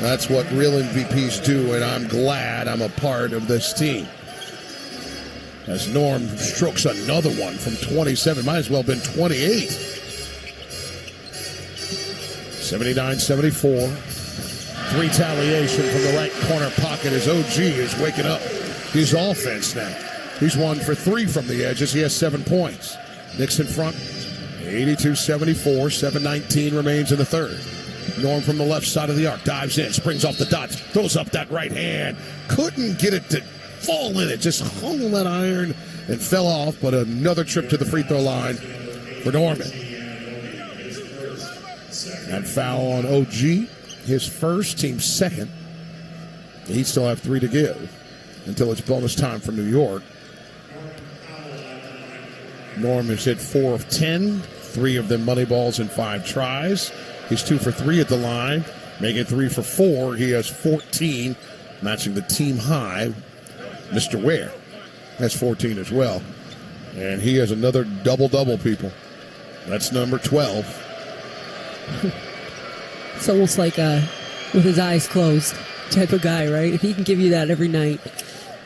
S1: That's what real MVPs do, and I'm glad I'm a part of this team. As Norm strokes another one from 27, might as well have been 28. 79-74. Retaliation from the right corner pocket as OG is waking up his offense now. He's 1 for 3 from the edges. He has 7 points. Knicks in front, 82-74. 7:19 remains in the third. Norm from the left side of the arc dives in, springs off the dots, throws up that right hand. Couldn't get it to fall in it. Just hung on that iron and fell off. But another trip to the free throw line for Norman. That foul on OG, his first, team second. He'd still have 3 to give until it's bonus time for New York. Norm has hit 4 of 10, 3 of them money balls in 5 tries. He's 2 for 3 at the line, making 3 for 4. He has 14, matching the team high. Mr. Ware has 14 as well. And he has another double-double, people. That's number 12.
S2: It's almost like with his eyes closed type of guy, right? If he can give you that every night.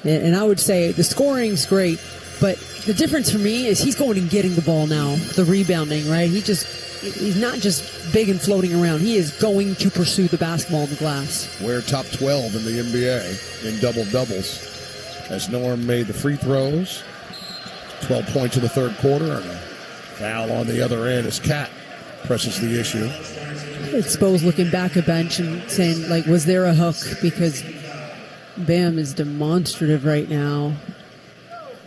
S2: And I would say the scoring's great, but the difference for me is he's going and getting the ball now, the rebounding, right? He's not just big and floating around. He is going to pursue the basketball in the glass.
S1: We're top 12 in the NBA in double-doubles. As Norm made the free throws, 12 points in the third quarter, and a foul on the other end as Cat presses the issue.
S2: I suppose looking back a bench and saying, like, was there a hook? Because Bam is demonstrative right now.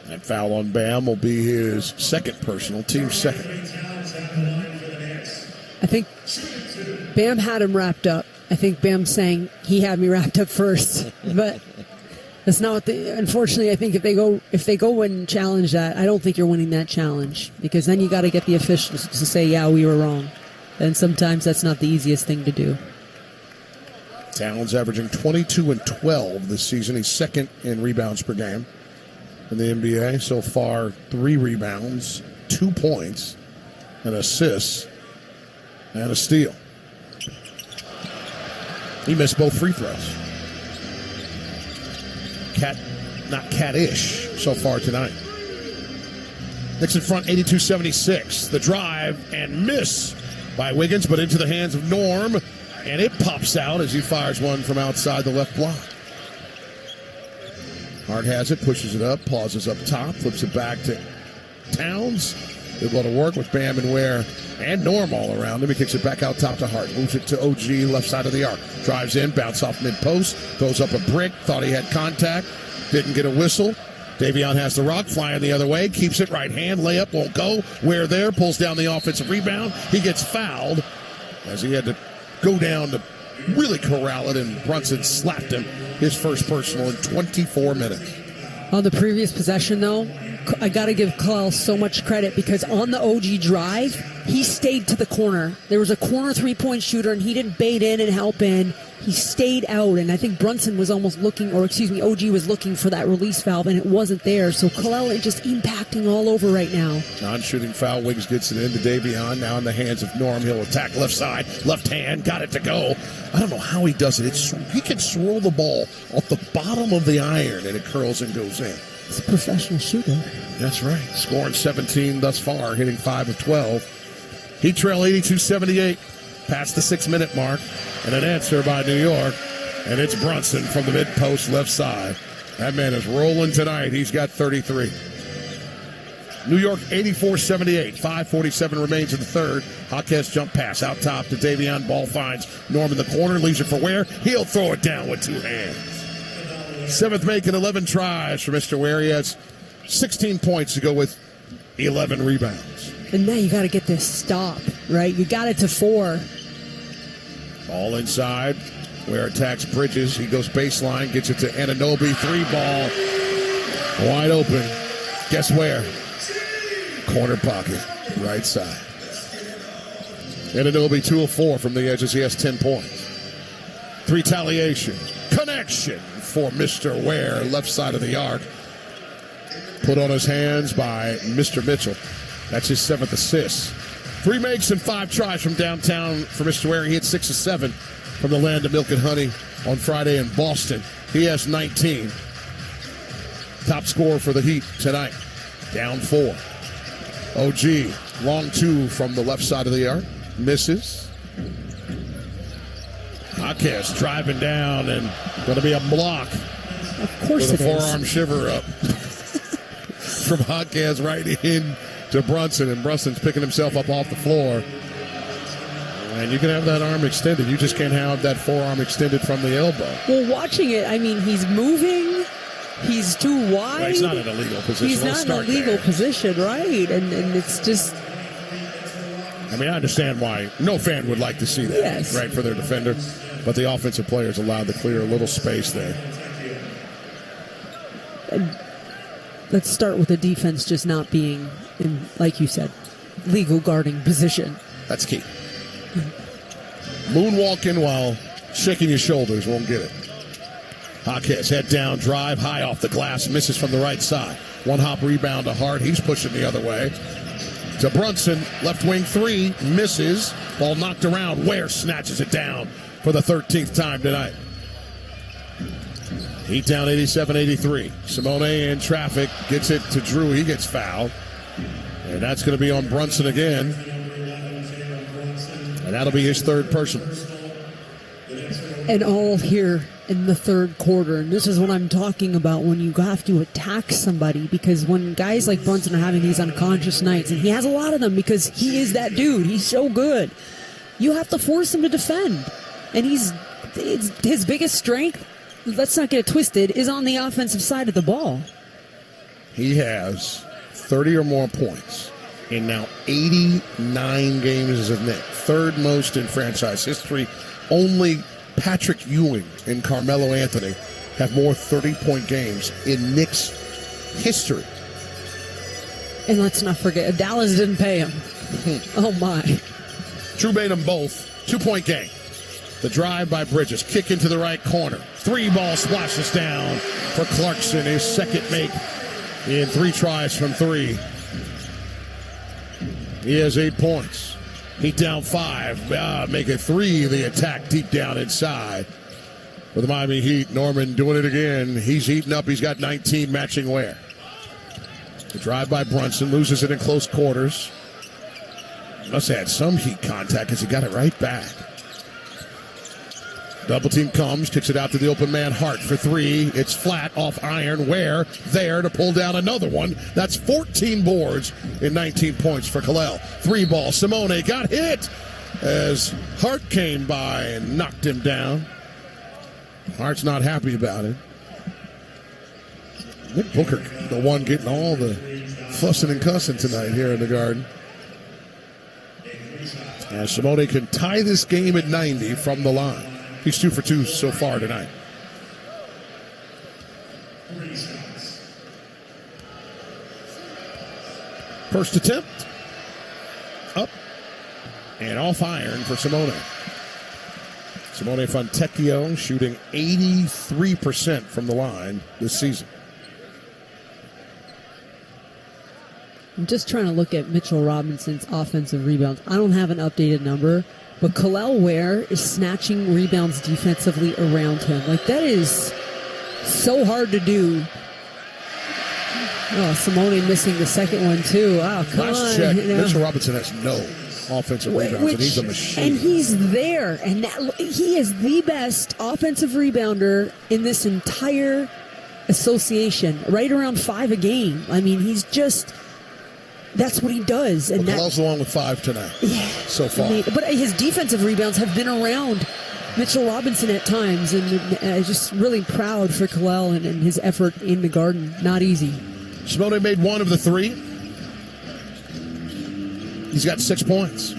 S1: That foul on Bam will be his second personal, team second.
S2: I think Bam had him wrapped up. I think Bam's saying he had me wrapped up first. But that's not what unfortunately, I think if they go and challenge that, I don't think you're winning that challenge. Because then you got to get the officials to say, yeah, we were wrong. And sometimes that's not the easiest thing to do.
S1: Towns averaging 22 and 12 this season. He's second in rebounds per game in the NBA. So far, 3 rebounds, 2 points, an assist, and a steal. He missed both free throws. Not cat-ish so far tonight. Knicks in front, 82-76. The drive and miss by Wiggins, but into the hands of Norm, and it pops out as he fires one from outside the left block. Hart has it, pushes it up, pauses up top, flips it back to Towns. They'll go to work with Bam and Ware and Norm all around him. He kicks it back out top to Hart, moves it to OG, left side of the arc. Drives in, bounce off mid-post, goes up a brick, thought he had contact, didn't get a whistle. Davion has the rock, flying the other way, keeps it right hand, layup won't go. Ware there, pulls down the offensive rebound. He gets fouled as he had to go down to really corral it, and Brunson slapped him, his first personal in 24 minutes.
S2: On the previous possession, though, I got to give Kyle so much credit because on the OG drive, he stayed to the corner. There was a corner three-point shooter, and he didn't bait in and help in. He stayed out, and I think Brunson was almost looking, OG was looking for that release valve, and it wasn't there. So Kalel just impacting all over right now.
S1: Non-shooting foul. Wiggs gets it into Davion. Now in the hands of Norm. He'll attack left side. Left hand. Got it to go. I don't know how he does it. He can swirl the ball off the bottom of the iron, and it curls and goes in.
S2: He's a professional shooter.
S1: That's right. Scoring 17 thus far, hitting 5 of 12. He trail 82-78. Past the 6-minute mark, and an answer by New York, and it's Brunson from the mid-post left side. That man is rolling tonight. He's got 33. New York 84-78. 5:47 remains in the third. Jaquez jump pass out top to Davion. Ball finds Norm in the corner, leaves it for Ware. He'll throw it down with 2 hands. Seventh make and 11 tries for Mr. Ware. He has 16 points to go with 11 rebounds.
S2: And now you got to get this stop, right? You got it to 4.
S1: Ball inside. Ware attacks Bridges. He goes baseline, gets it to Anunoby. 3-ball. Wide open. Guess where? Corner pocket. Right side. Anunoby 2 of 4 from the edges. He has 10 points. Retaliation. Connection for Mr. Ware. Left side of the arc. Put on his hands by Mr. Mitchell. That's his 7th assist. 3 makes and 5 tries from downtown for Mr. Ware. He hit 6 of 7 from the land of milk and honey on Friday in Boston. He has 19. Top scorer for the Heat tonight. Down 4. OG, long 2 from the left side of the arc. Misses. Jaquez driving down and going to be a block.
S2: Of course
S1: with
S2: it
S1: a
S2: is.
S1: forearm shiver up from Jaquez right in to Brunson, and Brunson's picking himself up off the floor. And you can have that arm extended. You just can't have that forearm extended from the elbow.
S2: Well, watching it, I mean, he's moving. He's too wide.
S1: Well, he's not in a legal position.
S2: He's not in a legal position, right? And it's just...
S1: I mean, I understand why no fan would like to see that,
S2: Yes.
S1: right, for their defender. But the offensive players allowed to clear a little space there.
S2: And let's start with the defense just not being in, like you said, legal guarding position.
S1: That's key. Moonwalking while shaking your shoulders won't get it. Jaquez, head down, drive, high off the glass, misses from the right side. One hop rebound to Hart. He's pushing the other way. To Brunson, left wing three, misses. Ball knocked around. Ware snatches it down for the 13th time tonight. Heat down 87-83. Simone in traffic, gets it to Drew. He gets fouled. And that's going to be on Brunson again. And that'll be his third personal.
S2: And all here in the third quarter. And this is what I'm talking about when you have to attack somebody. Because when guys like Brunson are having these unconscious nights, and he has a lot of them because he is that dude. He's so good. You have to force him to defend. And his biggest strength, let's not get it twisted, is on the offensive side of the ball.
S1: He has 30 or more points in now 89 games as a Knick. Third most in franchise history. Only Patrick Ewing and Carmelo Anthony have more 30-point games in Knicks history.
S2: And let's not forget, Dallas didn't pay him. Oh, my.
S1: Drew made them both. 2-point game. The drive by Bridges. Kick into the right corner. 3-ball splashes down for Clarkson. His second make in 3 tries from 3. He has 8 points. Heat down 5. Make it 3. The attack deep down inside. For the Miami Heat, Norman doing it again. He's heating up. He's got 19 matching Ware. The drive by Brunson. Loses it in close quarters. Must have had some heat contact because he got it right back. Double team comes, kicks it out to the open man Hart for 3. It's flat off iron. Ware there to pull down another one. That's 14 boards and 19 points for Kalel. 3-ball. Simone got hit as Hart came by and knocked him down. Hart's not happy about it. Nick Booker, the one getting all the fussing and cussing tonight here in the Garden. And Simone can tie this game at 90 from the line. He's 2 for 2 so far tonight. First attempt. Up. And off iron for Simone. Simone Fontecchio shooting 83% from the line this season.
S2: I'm just trying to look at Mitchell Robinson's offensive rebounds. I don't have an updated number, but Kalel Ware is snatching rebounds defensively around him. Like, that is so hard to do. Oh, Simone missing the second one, too. Oh, come
S1: Last
S2: on.
S1: check,
S2: you know.
S1: Mitchell Robinson has no offensive rebounds, and he's a machine.
S2: And he's there, and he is the best offensive rebounder in this entire association, right around 5 a game. I mean, he's just... That's what he does. And
S1: Kalel's the one with 5 tonight so far.
S2: But his defensive rebounds have been around Mitchell Robinson at times, and just really proud for Kalel and his effort in the Garden. Not easy.
S1: Simone made 1 of the 3. He's got 6 points.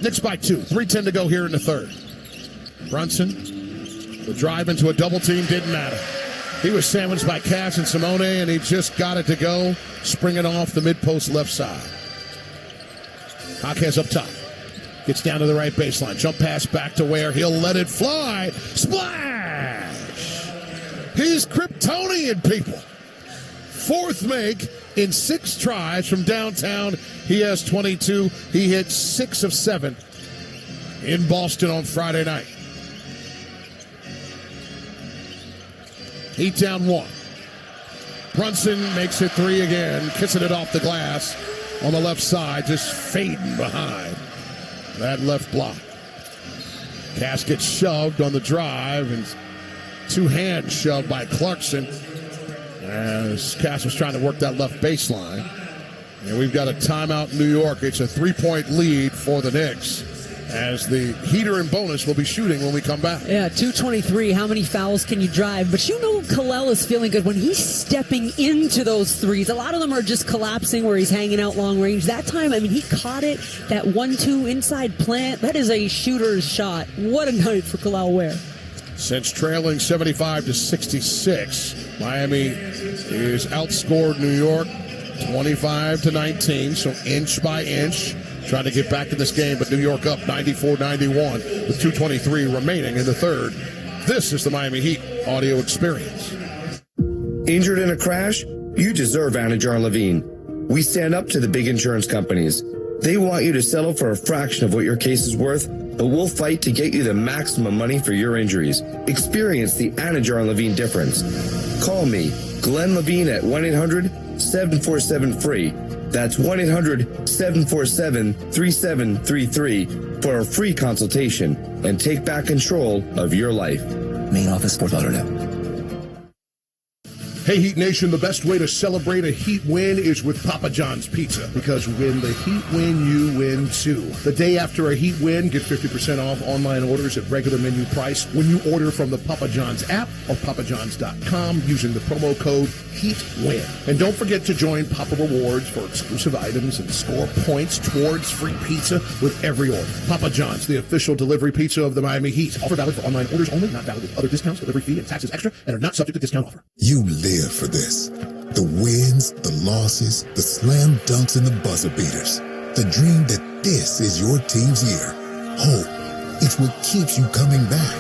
S1: Knicks by 2. 3:10 to go here in the third. Brunson, the drive into a double team didn't matter. He was sandwiched by Cass and Simone, and he just got it to go, springing off the mid-post left side. Jaquez up top. Gets down to the right baseline. Jump pass back to Ware. He'll let it fly. Splash! He's Kryptonian, people. 4th make in 6 tries from downtown. He has 22. He hit 6 of 7 in Boston on Friday night. Heat down 1. Brunson makes it 3 again, kissing it off the glass on the left side, just fading behind that left block. Cass gets shoved on the drive and two-hand shoved by Clarkson as Cass was trying to work that left baseline. And we've got a timeout in New York. It's a 3-point lead for the Knicks as the Heater and Bonus will be shooting when we come back.
S2: Yeah, 2:23. How many fouls can you drive? But you know Kalel is feeling good when he's stepping into those threes. A lot of them are just collapsing where he's hanging out long range. That time, I mean, he caught it, that 1-2 inside plant. That is a shooter's shot. What a night for Kalel Ware.
S1: Since trailing 75-66, Miami is outscored New York 25-19, so inch by inch. Trying to get back in this game, but New York up 94-91 with 2:23 remaining in the third. This is the Miami Heat audio experience.
S9: Injured in a crash? You deserve Anajar Levine. We stand up to the big insurance companies. They want you to settle for a fraction of what your case is worth, but we'll fight to get you the maximum money for your injuries. Experience the Anajar Levine difference. Call me, Glenn Levine, at 1-800-747-FREE. That's 1-800-747-3733 for a free consultation and take back control of your life.
S4: Main office, Fort Lauderdale.
S19: Hey, Heat Nation, the best way to celebrate a Heat win is with Papa John's Pizza, because when the Heat win, you win too. The day after a Heat win, get 50% off online orders at regular menu price when you order from the Papa John's app or papajohns.com using the promo code HEATWIN. And don't forget to join Papa Rewards for exclusive items and score points towards free pizza with every order. Papa John's, the official delivery pizza of the Miami Heat. Offer valid for online orders only, not valid with other discounts, delivery fee, and taxes extra, and are not subject to discount offer.
S5: You live for this. The wins, the losses, the slam dunks, and the buzzer beaters. The dream that this is your team's year. Hope. It's what keeps you coming back.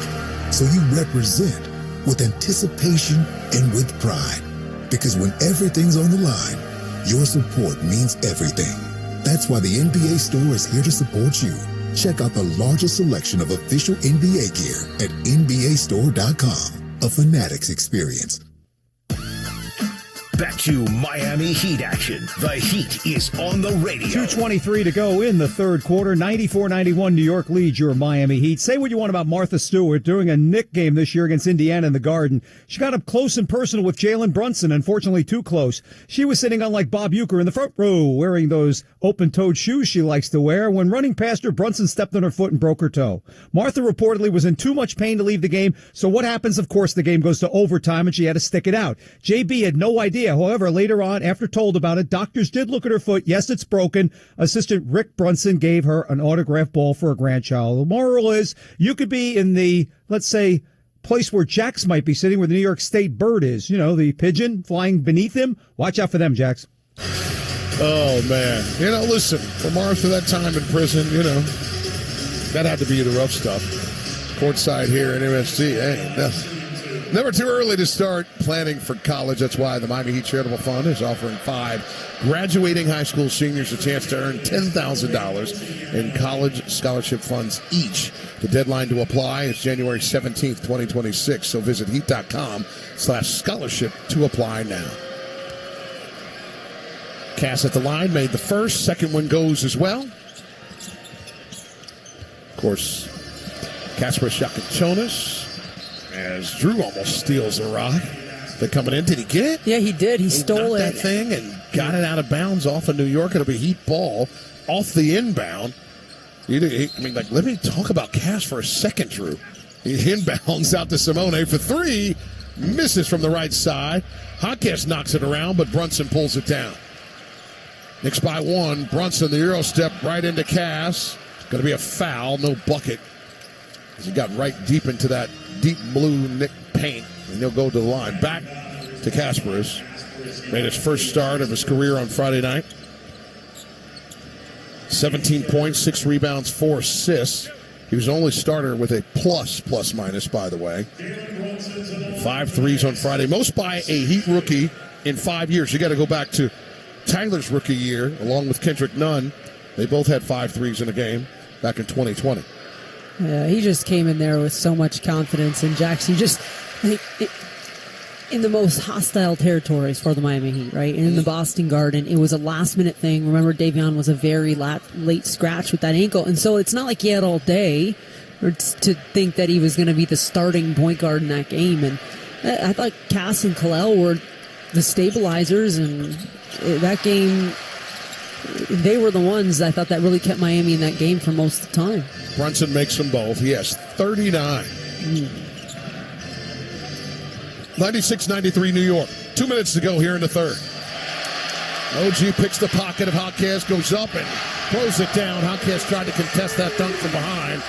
S5: So you represent with anticipation and with pride. Because when everything's on the line, your support means everything. That's why the NBA store is here to support you. Check out the largest selection of official NBA gear at NBAstore.com. A Fanatics experience.
S23: Back to Miami Heat action. The Heat is on the radio.
S18: 2:23 to go in the third quarter. 94-91 New York leads your Miami Heat. Say what you want about Martha Stewart during a Knick game this year against Indiana in the Garden. She got up close and personal with Jalen Brunson, unfortunately too close. She was sitting unlike Bob Uecker in the front row, wearing those open-toed shoes she likes to wear. When running past her, Brunson stepped on her foot and broke her toe. Martha reportedly was in too much pain to leave the game, so what happens? Of course, the game goes to overtime and she had to stick it out. JB had no idea. However, later on, after told about it, doctors did look at her foot. Yes, it's broken. Assistant Rick Brunson gave her an autographed ball for a grandchild. The moral is, you could be in the, let's say, place where Jax might be sitting, where the New York State bird is. You know, the pigeon flying beneath him. Watch out for them, Jax.
S1: Oh, man. You know, listen, for Martha, that time in prison, you know, that had to be the rough stuff. Courtside here in MSG, hey, nothing. Never too early to start planning for college. That's why the Miami Heat Charitable Fund is offering 5 graduating high school seniors a chance to earn $10,000 in college scholarship funds each. The deadline to apply is January 17th, 2026. So visit heat.com/scholarship to apply now. Cass at the line made the first. Second one goes as well. Of course, Kasper Shakachonis, as Drew almost steals a rock. They're coming in. Did he get it?
S2: Yeah, he did. He stole it.
S1: That thing and got it out of bounds off of New York. It'll be Heat ball off the inbound. I mean, like, let me talk about Cass for a second, Drew. He inbounds out to Simone for 3. Misses from the right side. Hotcast knocks it around, but Brunson pulls it down. Knicks by 1. Brunson, the Euro step right into Cass. Going to be a foul, no bucket. He got right deep into that deep blue Knick paint, and he'll go to the line. Back to Kasparis. Made his first start of his career on Friday night. 17 points, 6 rebounds, 4 assists. He was the only starter with a plus-minus, by the way. 5 threes on Friday. Most by a Heat rookie in 5 years. You got to go back to Tyler's rookie year, along with Kendrick Nunn. They both had 5 threes in a game back in 2020.
S2: Yeah, he just came in there with so much confidence. And Jackson, just in the most hostile territories for the Miami Heat, right? In the Boston Garden, it was a last-minute thing. Remember, Davion was a very late scratch with that ankle. And so it's not like he had all day or to think that he was going to be the starting point guard in that game. And I thought Cass and Kalel were the stabilizers, and that game, they were the ones I thought that really kept Miami in that game for most of the time.
S1: Brunson makes them both. He has 39. 96-93 New York. 2 minutes to go here in the third. OG picks the pocket of Jaquez, goes up and throws it down. Jaquez tried to contest that dunk from behind.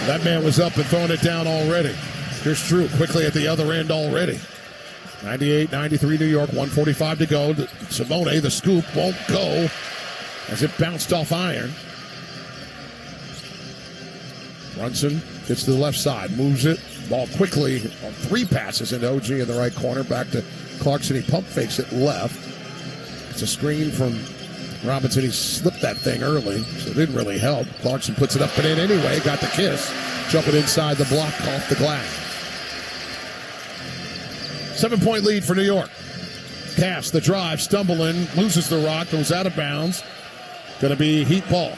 S1: That man was up and throwing it down already. Here's Drew quickly at the other end already. 98-93 New York, 1:45 to go. Simone, the scoop, won't go as it bounced off iron. Brunson gets to the left side, moves it. Ball quickly on 3 passes into OG in the right corner. Back to Clarkson. He pump fakes it left. It's a screen from Robinson. He slipped that thing early, so it didn't really help. Clarkson puts it up and in anyway. Got the kiss. Jumping inside the block off the glass. 7-point lead for New York. Cass, the drive, stumbling, loses the rock, goes out of bounds. Going to be Heat ball.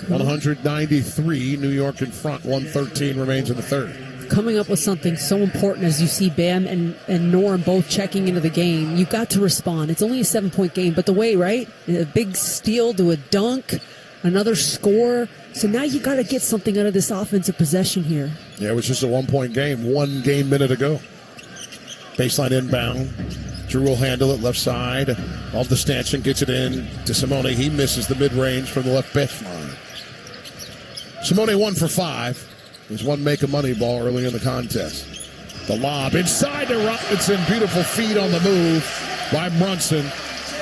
S1: 193, New York in front. 113 remains in the third.
S2: Coming up with something so important as you see Bam and Norm both checking into the game, you got to respond. It's only a 7-point game, but the way, right? A big steal to a dunk, another score. So now you got to get something out of this offensive possession here.
S1: Yeah, it was just a 1-point game. 1 game minute ago. Baseline inbound. Drew will handle it left side. Off the stanchion, gets it in to Simone. He misses the mid-range from the left baseline. Simone 1 for 5. There's one make-a-money ball early in the contest. The lob inside to Robinson. Beautiful feed on the move by Brunson.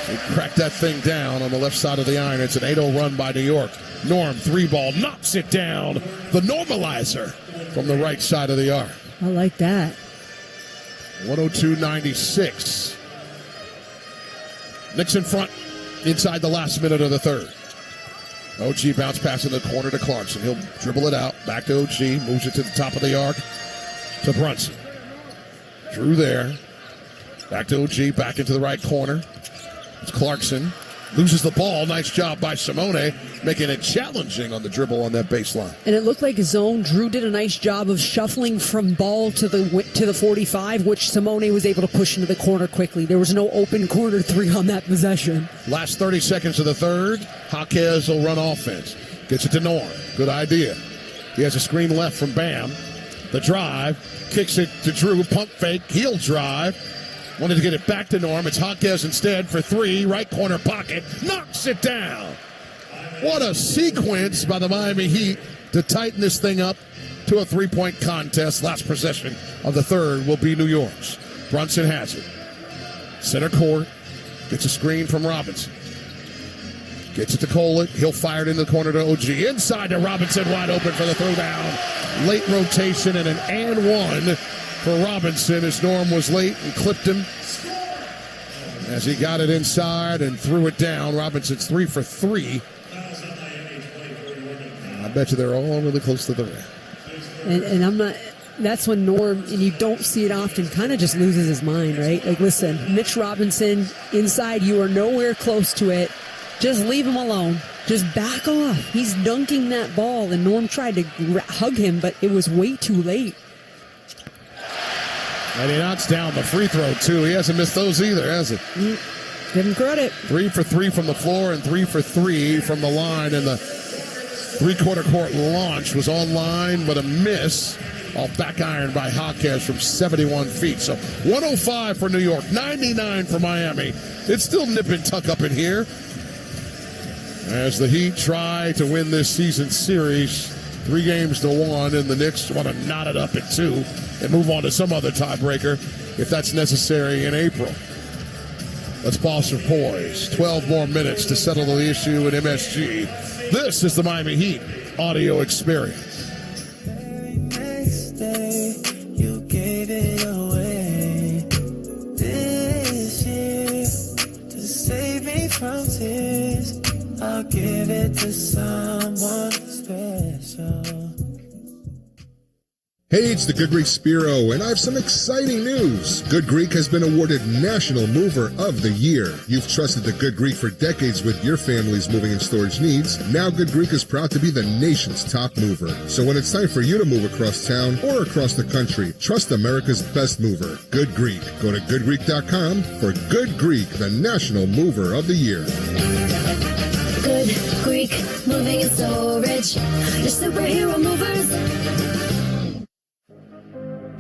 S1: He cracked that thing down on the left side of the iron. It's an 8-0 run by New York. Norm, 3-ball, knocks it down. The normalizer from the right side of the arc.
S2: I like that.
S1: 102-96. Knicks in front inside the last minute of the third. OG bounce pass in the corner to Clarkson. He'll dribble it out. Back to OG. Moves it to the top of the arc to Brunson. Drew there. Back to OG. Back into the right corner. It's Clarkson. Loses the ball. Nice job by Simone, making it challenging on the dribble on that baseline.
S2: And it looked like a zone. Drew did a nice job of shuffling from ball to the 45, which Simone was able to push into the corner quickly. There was no open corner 3 on that possession.
S1: Last 30 seconds of the third. Jaquez will run offense. Gets it to Norm. Good idea. He has a screen left from Bam. The drive. Kicks it to Drew. Pump fake. Heel drive. Wanted to get it back to Norm. It's Jaquez instead for 3. Right corner pocket. Knocks it down. What a sequence by the Miami Heat to tighten this thing up to a 3-point contest. Last possession of the third will be New York's. Brunson has it. Center court. Gets a screen from Robinson. Gets it to Kolek. He'll fire it in the corner to OG. Inside to Robinson. Wide open for the throwdown. Late rotation and an and one for Robinson as Norm was late and clipped him as he got it inside and threw it down. Robinson's 3 for 3. I bet you they're all really close to the rim.
S2: And I'm not. That's when Norm, and you don't see it often, kind of just loses his mind, right? Like, listen, Mitch Robinson, inside, you are nowhere close to it. Just leave him alone. Just back off. He's dunking that ball, and Norm tried to hug him, but it was way too late.
S1: And he knocks down the free throw, too. He hasn't missed those either, has he?
S2: Give him credit.
S1: 3 for 3 from the floor and 3 for 3 from the line. And the three-quarter court launch was online, but a miss. All back iron by Jaquez from 71 feet. So 105 for New York, 99 for Miami. It's still nip and tuck up in here as the Heat try to win this season series 3-1, and the Knicks want to knot it up at 2 and move on to some other tiebreaker if that's necessary in April. Let's pause for poise. 12 more minutes to settle the issue at MSG. This is the Miami Heat audio experience.
S10: Next day, you gave it away. This year, to save me from tears, I'll give it to someone special.
S6: Hey, it's the Good Greek Spiro, and I have some exciting news. Good Greek has been awarded National Mover of the Year. You've trusted the Good Greek for decades with your family's moving and storage needs. Now Good Greek is proud to be the nation's top mover. So when it's time for you to move across town or across the country, trust America's best mover, Good Greek. Go to goodgreek.com for Good Greek, the National Mover of the Year.
S14: Good Greek moving and storage. Your superhero movers.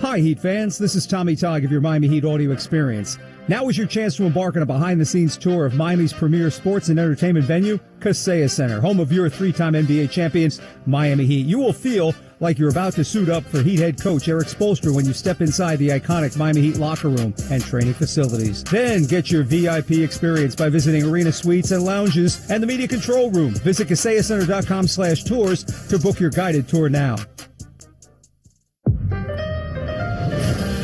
S18: Hi, Heat fans. This is Tommy Togg of your Miami Heat audio experience. Now is your chance to embark on a behind-the-scenes tour of Miami's premier sports and entertainment venue, Kaseya Center, home of your three-time NBA champions, Miami Heat. You will feel like you're about to suit up for Heat head coach Eric Spoelstra when you step inside the iconic Miami Heat locker room and training facilities. Then get your VIP experience by visiting arena suites and lounges and the media control room. Visit KaseyaCenter.com/tours to book your guided tour now.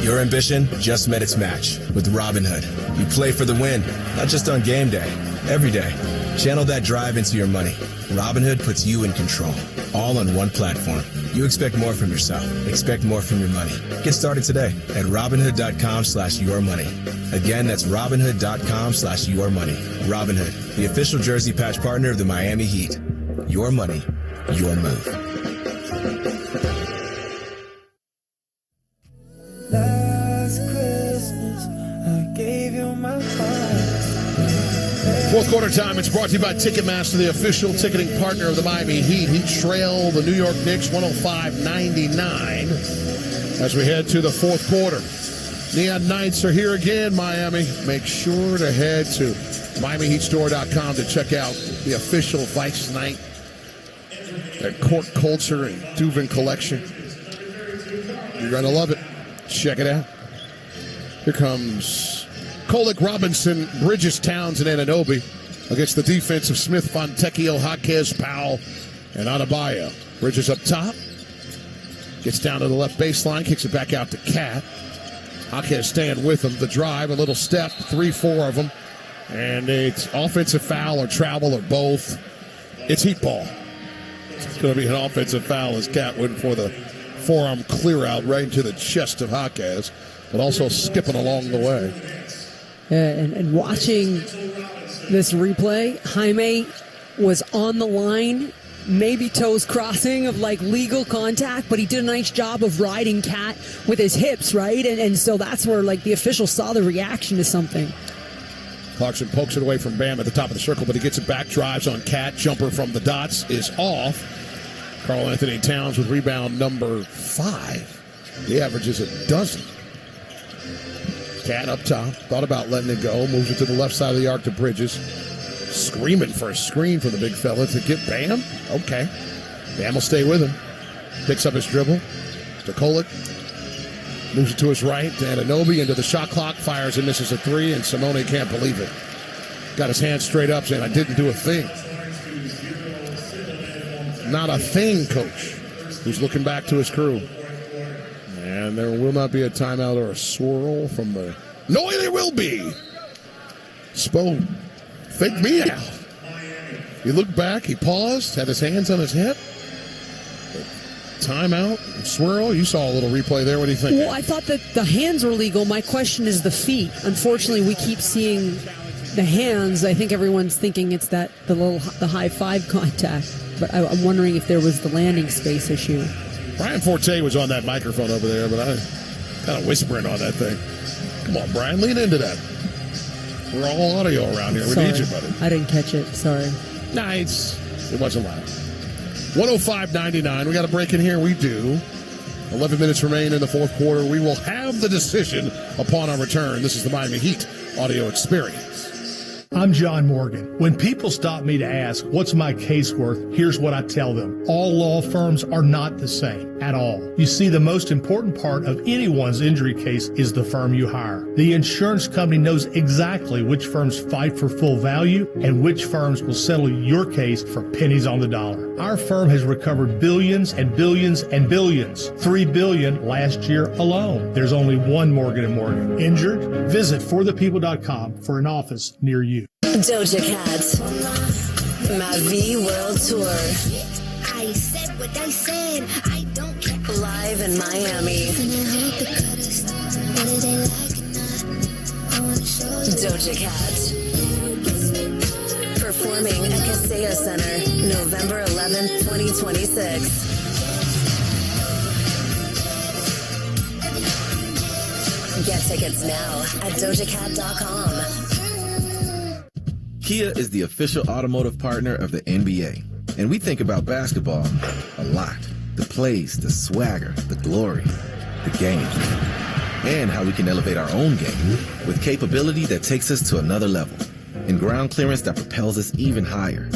S15: Your ambition just met its match with Robinhood. You play for the win, not just on game day, every day. Channel that drive into your money. Robinhood puts you in control, all on one platform. You expect more from yourself. Expect more from your money. Get started today at Robinhood.com/yourmoney. Again, that's Robinhood.com/yourmoney. Robinhood, the official jersey patch partner of the Miami Heat. Your money, your move.
S10: Last Christmas, I gave you my heart.
S1: Fourth quarter time. It's brought to you by Ticketmaster, the official ticketing partner of the Miami Heat. Heat trail the New York Knicks 105-99 as we head to the fourth quarter. Neon Knights are here again, Miami. Make sure to head to MiamiHeatStore.com to check out the official Vice Night at Court Culture and Duvin collection. You're going to love it. Check it out. Here comes Kolick, Robinson, Bridges, Towns, and Anunoby against the defense of Smith, Fontecchio, Jaquez, Powell, and Adebayo. Bridges up top. Gets down to the left baseline. Kicks it back out to Cat. Jaquez staying with him. The drive, a little step, 3-4 of them. And it's offensive foul or travel or both. It's Heat ball. It's going to be an offensive foul as Cat went for the forearm clear out right into the chest of Jaquez, but also skipping along the way.
S2: And watching this replay, Jaime was on the line, maybe toes crossing of like legal contact, but he did a nice job of riding Cat with his hips, right? And so that's where like the officials saw the reaction to something.
S1: Clarkson pokes it away from Bam at the top of the circle, but he gets it back, drives on Cat, jumper from the dots is off. Karl Anthony Towns with rebound number 5. The average is a dozen. Cat up top, thought about letting it go, moves it to the left side of the arc to Bridges. Screaming for a screen for the big fella to get Bam. Okay. Bam will stay with him. Picks up his dribble to Kolick. Moves it to his right to Anunoby into the shot clock, fires and misses a 3, and Simone can't believe it. Got his hand straight up saying, I didn't do a thing. Not a thing, coach, who's looking back to his crew. And there will not be a timeout or a swirl from the... No, there will be! Spo faked me out. He looked back, he paused, had his hands on his hip. Timeout, swirl. You saw a little replay there. What do you think?
S2: Well, I thought that the hands were legal. My question is the feet. Unfortunately, we keep seeing the hands. I think everyone's thinking it's the high five contact. But I'm wondering if there was the landing space issue.
S1: Brian Forte was on that microphone over there, but I kind of whispering on that thing. Come on, Brian, lean into that. We're all audio around here. We need you, buddy.
S2: I didn't catch it. Sorry.
S1: Nah, it wasn't loud. 105-99. We got a break in here. We do. 11 minutes remain in the fourth quarter. We will have the decision upon our return. This is the Miami Heat audio experience.
S8: I'm John Morgan. When people stop me to ask, what's my case worth? Here's what I tell them. All law firms are not the same at all. You see, the most important part of anyone's injury case is the firm you hire. The insurance company knows exactly which firms fight for full value and which firms will settle your case for pennies on the dollar. Our firm has recovered billions and billions and billions. $3 billion last year alone. There's only one Morgan & Morgan. Injured? Visit forthepeople.com for an office near you.
S13: Doja Cat, Ma Vie World Tour.
S14: I said what I said. I don't care.
S13: Live in Miami. Doja Cat. Performing at Kaseya Center, November 11th, 2026. Get tickets now at dojacat.com.
S12: Kia is the official automotive partner of the NBA. And we think about basketball a lot. The plays, the swagger, the glory, the game. And how we can elevate our own game with capability that takes us to another level. And ground clearance that propels us even higher.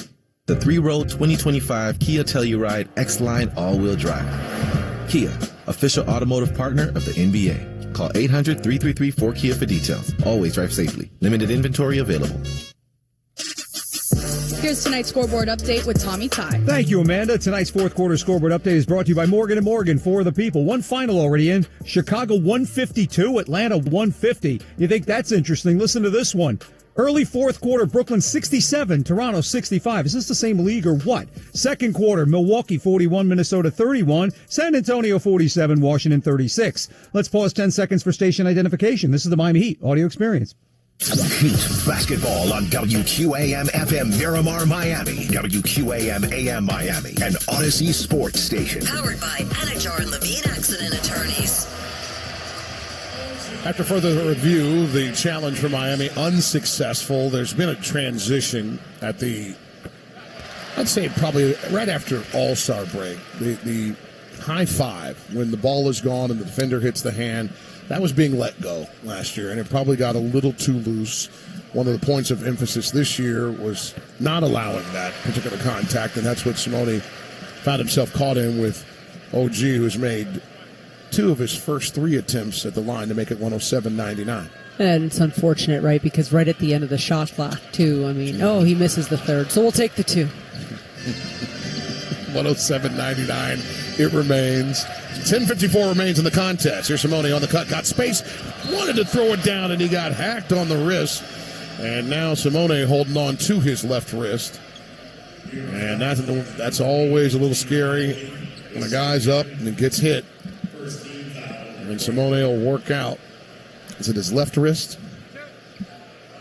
S12: The 3-row 2025 Kia Telluride X-Line all-wheel drive. Kia, official automotive partner of the NBA. Call 800-333-4KIA for details. Always drive safely. Limited inventory available.
S16: Here's tonight's scoreboard update with Tommy Ty.
S18: Thank you, Amanda. Tonight's fourth quarter scoreboard update is brought to you by Morgan & Morgan for the people. One final already in. Chicago 152, Atlanta 150. You think that's interesting? Listen to this one. Early fourth quarter, Brooklyn 67, Toronto 65. Is this the same league or what? Second quarter, Milwaukee 41, Minnesota 31, San Antonio 47, Washington 36. Let's pause 10 seconds for station identification. This is the Miami Heat audio experience.
S23: Heat basketball on WQAM FM Miramar, Miami, WQAM AM Miami, and Odyssey Sports Station.
S13: Powered by Anajar Levine Accident Attorneys.
S1: After further review, the challenge for Miami unsuccessful. There's been a transition at I'd say probably right after All-Star break. The high five when the ball is gone and the defender hits the hand, that was being let go last year, and it probably got a little too loose. One of the points of emphasis this year was not allowing that particular contact, and that's what Simone found himself caught in with OG, who's made 2 of his first 3 attempts at the line to make it 107.99.
S2: And it's unfortunate, right? Because right at the end of the shot clock, too. I mean, he misses the third. So we'll take the 2.
S1: 107.99. It remains. 10:54 remains in the contest. Here's Simone on the cut. Got space. Wanted to throw it down, and he got hacked on the wrist. And now Simone holding on to his left wrist. And that's always a little scary when a guy's up and it gets hit. And Simone will work out. Is it his left wrist?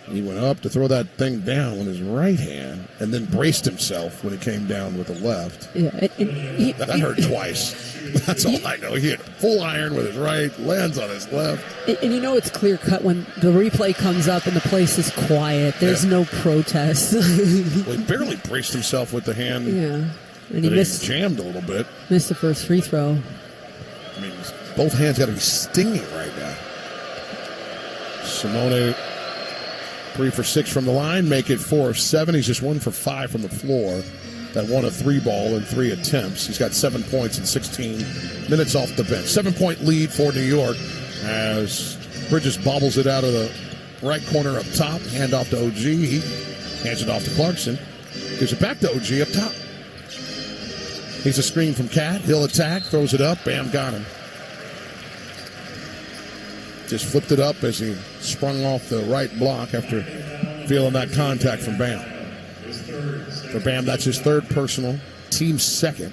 S1: He went up to throw that thing down with his right hand and then braced himself when it came down with the left.
S2: Yeah,
S1: that hurt twice. That's all I know. He hit full iron with his right, lands on his left.
S2: And it's clear cut when the replay comes up and the place is quiet. There's no protest.
S1: Well, he barely braced himself with the hand.
S2: Yeah. And he
S1: jammed a little bit.
S2: Missed the first free throw.
S1: I mean, both hands got to be stinging right now. Simone 3 for 6 from the line, make it 4 of 7. He's just 1 for 5 from the floor. That 1 of 3 ball in 3 attempts. He's got 7 points in 16 minutes off the bench. 7-point lead for New York as Bridges bobbles it out of the right corner up top. Hand off to OG. He hands it off to Clarkson. Gives it back to OG up top. He's a screen from Cat. He'll attack, throws it up. Bam, got him. Just flipped it up as he sprung off the right block after feeling that contact from Bam. For Bam, that's his 3rd personal, team 2nd.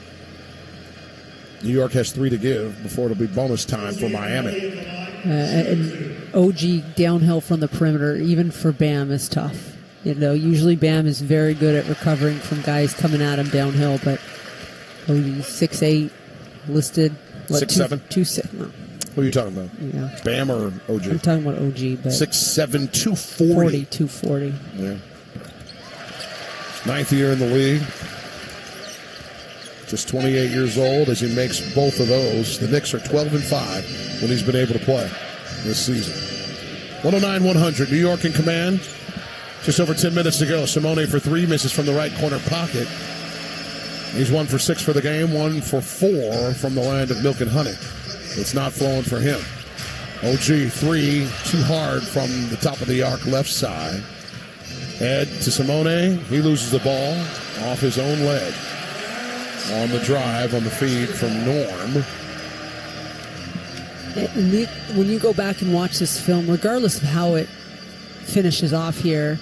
S1: New York has 3 to give before it'll be bonus time for Miami.
S2: And OG downhill from the perimeter, even for Bam, is tough. Usually Bam is very good at recovering from guys coming at him downhill, but OG 6'8", listed.
S1: 6'7"?
S2: 2'6". No.
S1: Who are you talking about?
S2: Yeah.
S1: Bam or OG?
S2: I'm talking about OG, but
S1: 6'7", 240.
S2: 240.
S1: Yeah. 9th year in the league. Just 28 years old as he makes both of those. The Knicks are 12-5 when he's been able to play this season. 109-100, New York in command. Just over 10 minutes to go. Simone for 3, misses from the right corner pocket. He's 1 for 6 for the game, 1 for 4 from the land of milk and honey. It's not flowing for him. OG 3, too hard from the top of the arc left side. Head to Simone. He loses the ball off his own leg. On the drive, on the feed from Norm.
S2: And when you go back and watch this film, regardless of how it finishes off here,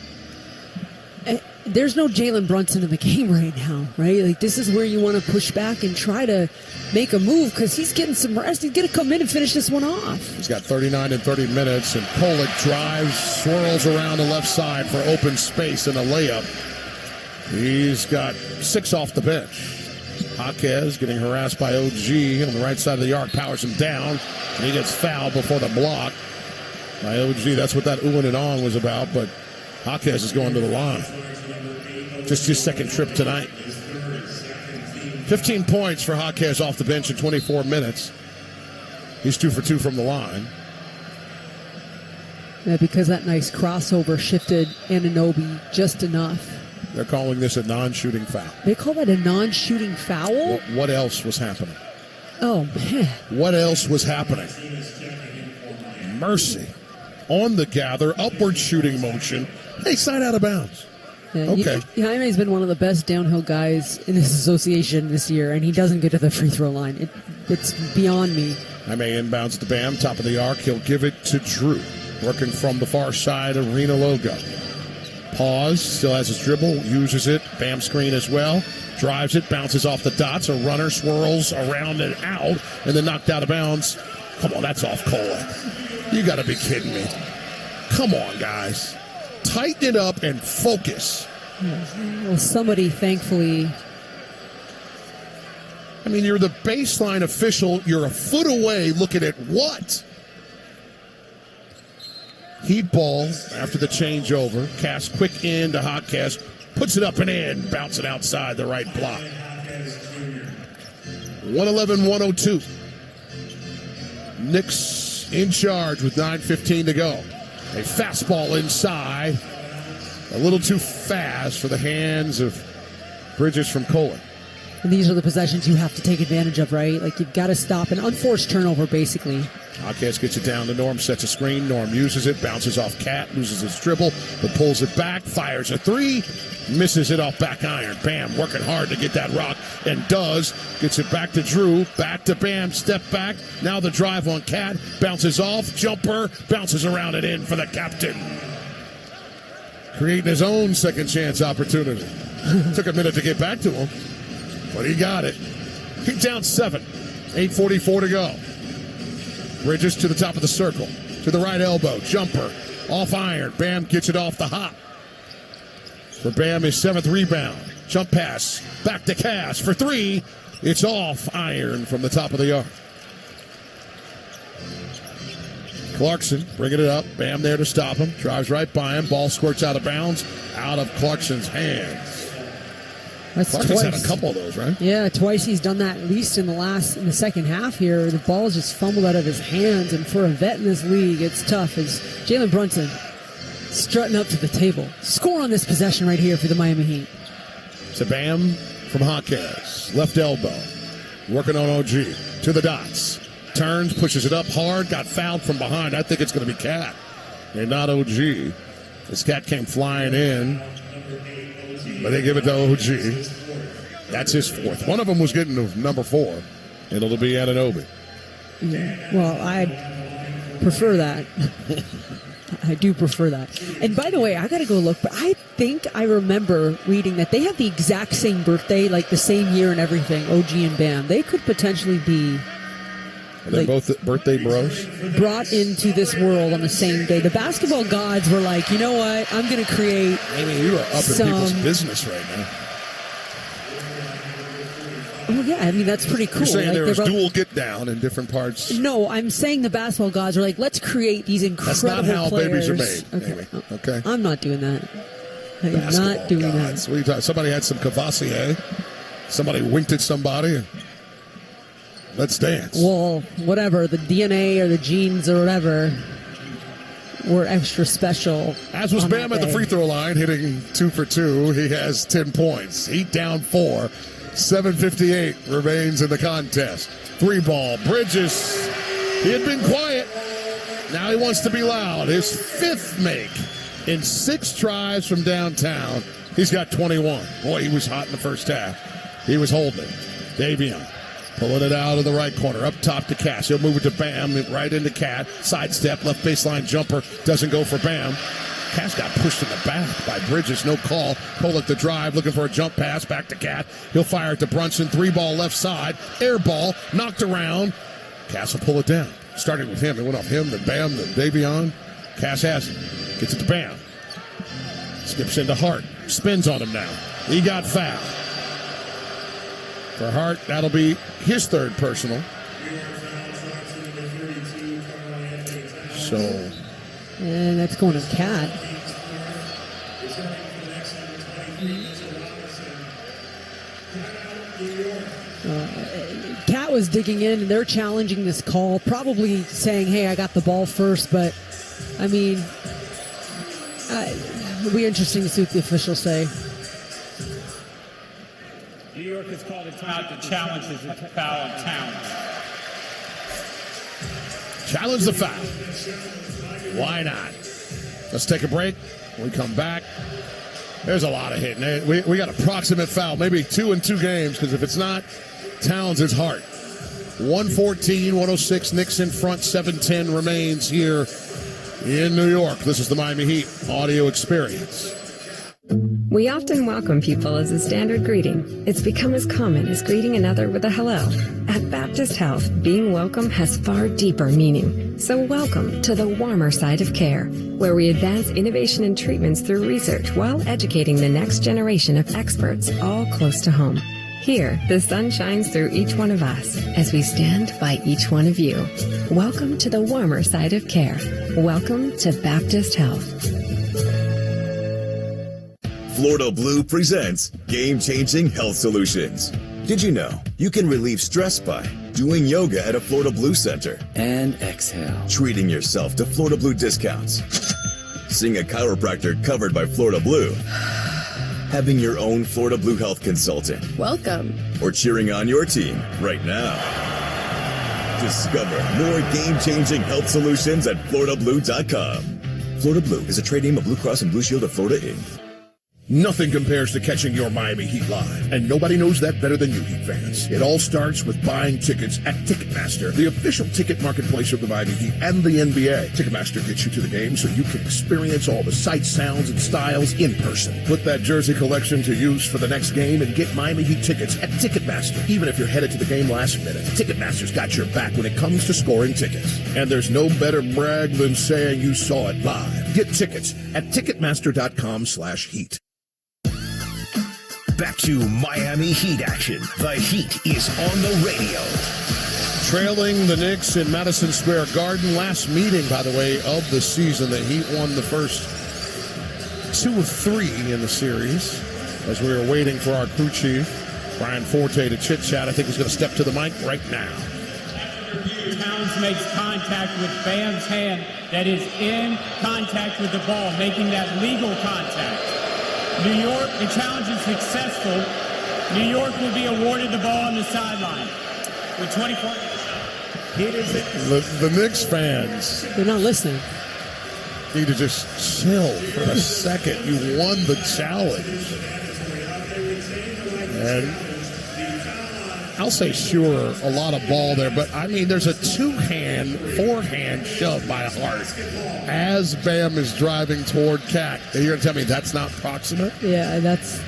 S2: there's no Jalen Brunson in the game right now, right? Like, this is where you want to push back and try to make a move because he's getting some rest. He's going to come in and finish this one off.
S1: He's got 39 and 30 minutes, and Kolek drives, swirls around the left side for open space and a layup. He's got 6 off the bench. Jaquez getting harassed by OG on the right side of the arc, powers him down, and he gets fouled before the block by OG. That's what that oohing and on was about, but Jaquez is going to the line. Just his second trip tonight. 15 points for Jaquez off the bench in 24 minutes. He's 2 for 2 from the line.
S2: Yeah, because that nice crossover shifted Anunoby just enough.
S1: They're calling this a non-shooting foul.
S2: They call that a non-shooting foul?
S1: What else was happening?
S2: Oh, man.
S1: What else was happening? Mercy. On the gather, upward shooting motion. Hey, side out of bounds.
S2: Yeah,
S1: okay.
S2: Jaime's been one of the best downhill guys in this association this year, and he doesn't get to the free throw line. It's beyond me.
S1: Jaime inbounds to Bam, top of the arc. He'll give it to Drew, working from the far side, Arena logo. Pause, still has his dribble, uses it. Bam screen as well. Drives it, bounces off the dots. A runner swirls around and out, and then knocked out of bounds. Come on, that's off Kolek. You got to be kidding me. Come on, guys. Tighten it up and focus.
S2: Well, somebody, thankfully.
S1: I mean, you're the baseline official. You're a foot away looking at what? Heat ball after the changeover. Cass quick in to Jaquez. Puts it up and in. Bounce it outside the right block. 111-102. Knicks in charge with 9:15 to go. A fastball inside. A little too fast for the hands of Bridges from Kolek.
S2: And these are the possessions you have to take advantage of, right? Like, you've got to stop an unforced turnover, basically.
S1: Jaquez gets it down to Norm, sets a screen. Norm uses it, bounces off Cat, loses his dribble, but pulls it back, fires a three, misses it off back iron. Bam, working hard to get that rock, and does. Gets it back to Drew, back to Bam, step back. Now the drive on Cat, bounces off, jumper, bounces around and in for the captain. Creating his own second chance opportunity. Took a minute to get back to him, but he got it. He's down 7, 8:44 to go. Bridges to the top of the circle, to the right elbow, jumper, off iron. Bam gets it off the hop. For Bam, his 7th rebound. Jump pass, back to Cass for 3. It's off iron from the top of the arc. Clarkson bringing it up. Bam there to stop him. Drives right by him. Ball squirts out of bounds, out of Clarkson's hands.
S2: That's
S1: Clarkson's
S2: twice.
S1: had a couple of those, right?
S2: Yeah, twice he's done that, at least in the second half here. The ball just fumbled out of his hands, and for a vet in this league, it's tough. As Jalen Brunson strutting up to the table. Score on this possession right here for the Miami Heat.
S1: To Bam from Jaquez. Left elbow. Working on OG. To the dots. Turns, pushes it up hard, got fouled from behind. I think it's going to be Cat and not OG. This Cat came flying in, but they give it to OG. That's his 4th. One of them was getting to number 4, and it'll be Anunoby.
S2: Yeah. Well, I prefer that. I do prefer that. And by the way, I got to go look, but I think I remember reading that they have the exact same birthday, like the same year and everything, OG and Bam. They could potentially be...
S1: Are they both birthday bros?
S2: Brought into this world on the same day. The basketball gods were like, you know what? I'm going to create.
S1: I mean, you are up in people's business right now.
S2: Well, yeah, I mean, that's pretty cool.
S1: You're saying
S2: like,
S1: there was dual get down in different parts?
S2: No, I'm saying the basketball gods are like, let's create these incredible
S1: players. That's not how
S2: players.
S1: babies are made,
S2: Okay.
S1: Amy. Okay.
S2: I'm not doing that. I'm not doing
S1: gods. that. Somebody had some Cavassier. Somebody winked at somebody. And let's dance.
S2: Well, whatever. The DNA or the genes or whatever were extra special.
S1: As was Bam at the free throw line, hitting 2 for 2. He has 10 points. Heat down 4. 7:58 remains in the contest. 3 ball. Bridges. He had been quiet. Now he wants to be loud. His 5th make in 6 tries from downtown. He's got 21. Boy, he was hot in the first half. He was holding it. Davion pulling it out of the right corner. Up top to Cass. He'll move it to Bam. Right into Cat. Sidestep. Left baseline jumper. Doesn't go for Bam. Cass got pushed in the back by Bridges. No call. Kolek the drive, looking for a jump pass. Back to Cat. He'll fire it to Brunson. 3-ball left side. Air ball. Knocked around. Cass will pull it down. Starting with him. It went off him, then Bam, then Davion. Cass has it. Gets it to Bam. Skips into Hart. Spins on him now. He got fouled. For Hart, that'll be his third personal. So...
S2: And that's going to Cat. Cat was digging in, and they're challenging this call, probably saying, hey, I got the ball first, but, I mean, it'll be interesting to see what the officials say.
S3: New York has called a timeout to challenge the foul of Towns.
S1: Challenge the foul. Why not? Let's take a break. When we come back, there's a lot of hitting. We got approximate foul, maybe 2 in 2 games, because if it's not Towns, it's Hart. 114-106, Knicks in front, 7:10 remains here in New York. This is the Miami Heat audio experience.
S11: We often welcome people as a standard greeting. It's become as common as greeting another with a hello. At Baptist Health, being welcome has far deeper meaning. So welcome to the warmer side of care, where we advance innovation and treatments through research while educating the next generation of experts, all close to home. Here, the sun shines through each one of us as we stand by each one of you. Welcome to the warmer side of care. Welcome to Baptist Health.
S20: Florida Blue presents game-changing health solutions. Did you know you can relieve stress by doing yoga at a Florida Blue center and exhale, treating yourself to Florida Blue discounts, seeing a chiropractor covered by Florida Blue, having your own Florida Blue health consultant,
S11: Welcome.
S20: or cheering on your team right now? Discover more game-changing health solutions at FloridaBlue.com. Florida Blue is a trade name of Blue Cross and Blue Shield of Florida, Inc.
S19: Nothing compares to catching your Miami Heat live, and nobody knows that better than you, Heat fans. It all starts with buying tickets at Ticketmaster, the official ticket marketplace of the Miami Heat and the NBA. Ticketmaster gets you to the game so you can experience all the sights, sounds, and styles in person. Put that jersey collection to use for the next game and get Miami Heat tickets at Ticketmaster, even if you're headed to the game last minute. Ticketmaster's got your back when it comes to scoring tickets. And there's no better brag than saying you saw it live. Get tickets at Ticketmaster.com/Heat.
S23: Back to Miami Heat action. The Heat is on the radio.
S1: Trailing the Knicks in Madison Square Garden. Last meeting, by the way, of the season. The Heat won the first 2 of 3 in the series. As we were waiting for our crew chief, Brian Forte, to chit-chat, I think he's going to step to the mic right now.
S3: Towns makes contact with Bam's hand that is in contact with the ball, making that legal contact. New York, the challenge is successful. New York will be awarded the ball on the sideline. With 24.
S1: The Knicks fans.
S2: They're not listening.
S1: Need to just chill for a second. You won the challenge. And I'll say, sure, a lot of ball there, but I mean, there's a forehand shove by Hart as Bam is driving toward Cat. And you're going to tell me that's not proximate?
S2: Yeah, that's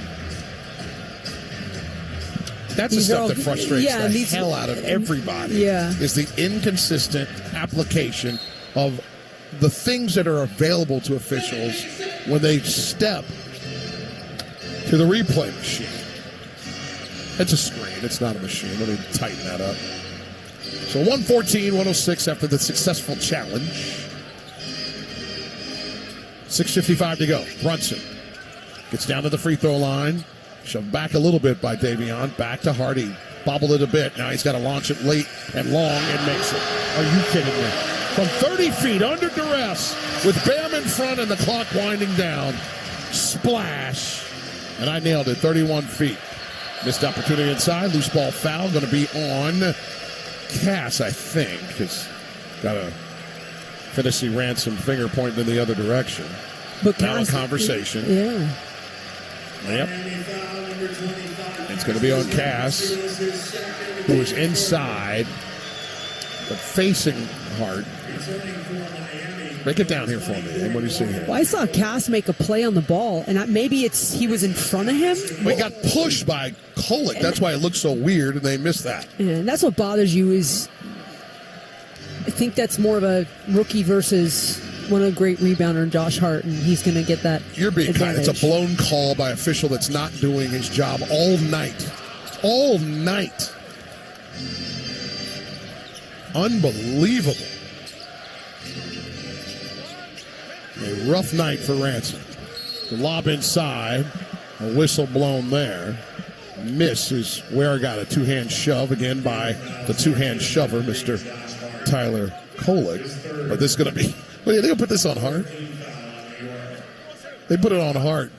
S1: the stuff that frustrates the hell out of everybody.
S2: Yeah.
S1: Is the inconsistent application of the things that are available to officials when they step to the replay machine. It's a screen. It's not a machine. Let me tighten that up. So 114-106 after the successful challenge. 6:55 to go. Brunson gets down to the free throw line. Shoved back a little bit by Davion. Back to Hardy. Bobbled it a bit. Now he's got to launch it late and long and makes it. Are you kidding me? From 30 feet under duress with Bam in front and the clock winding down. Splash. And I nailed it. 31 feet. Missed opportunity inside. Loose ball foul. Going to be on Cass, I think. Has got a fantasy ransom finger pointing in the other direction.
S2: But
S1: now
S2: Cass,
S1: a conversation.
S2: Yeah.
S1: Yep. It's going to be on Cass, who is inside but facing Hart. Break it down here for me. And what do you see here?
S2: Well, I saw Cass make a play on the ball, and maybe he was in front of him.
S1: But he got pushed by Kolek. That's why it looks so weird, and they missed that.
S2: And that's what bothers you is I think that's more of a rookie versus one of the great rebounder in Josh Hart, and he's going to get that
S1: You're being kind.
S2: advantage.
S1: It's a blown call by official that's not doing his job all night. All night. Unbelievable. A rough night for Ransom. The lob inside. A whistle blown there. Miss is where I got a two-hand shove again by the two-hand shover, Mr. Tyler Kolek. But this is going to be... Well, yeah, they'll put this on Hart. They put it on Hart.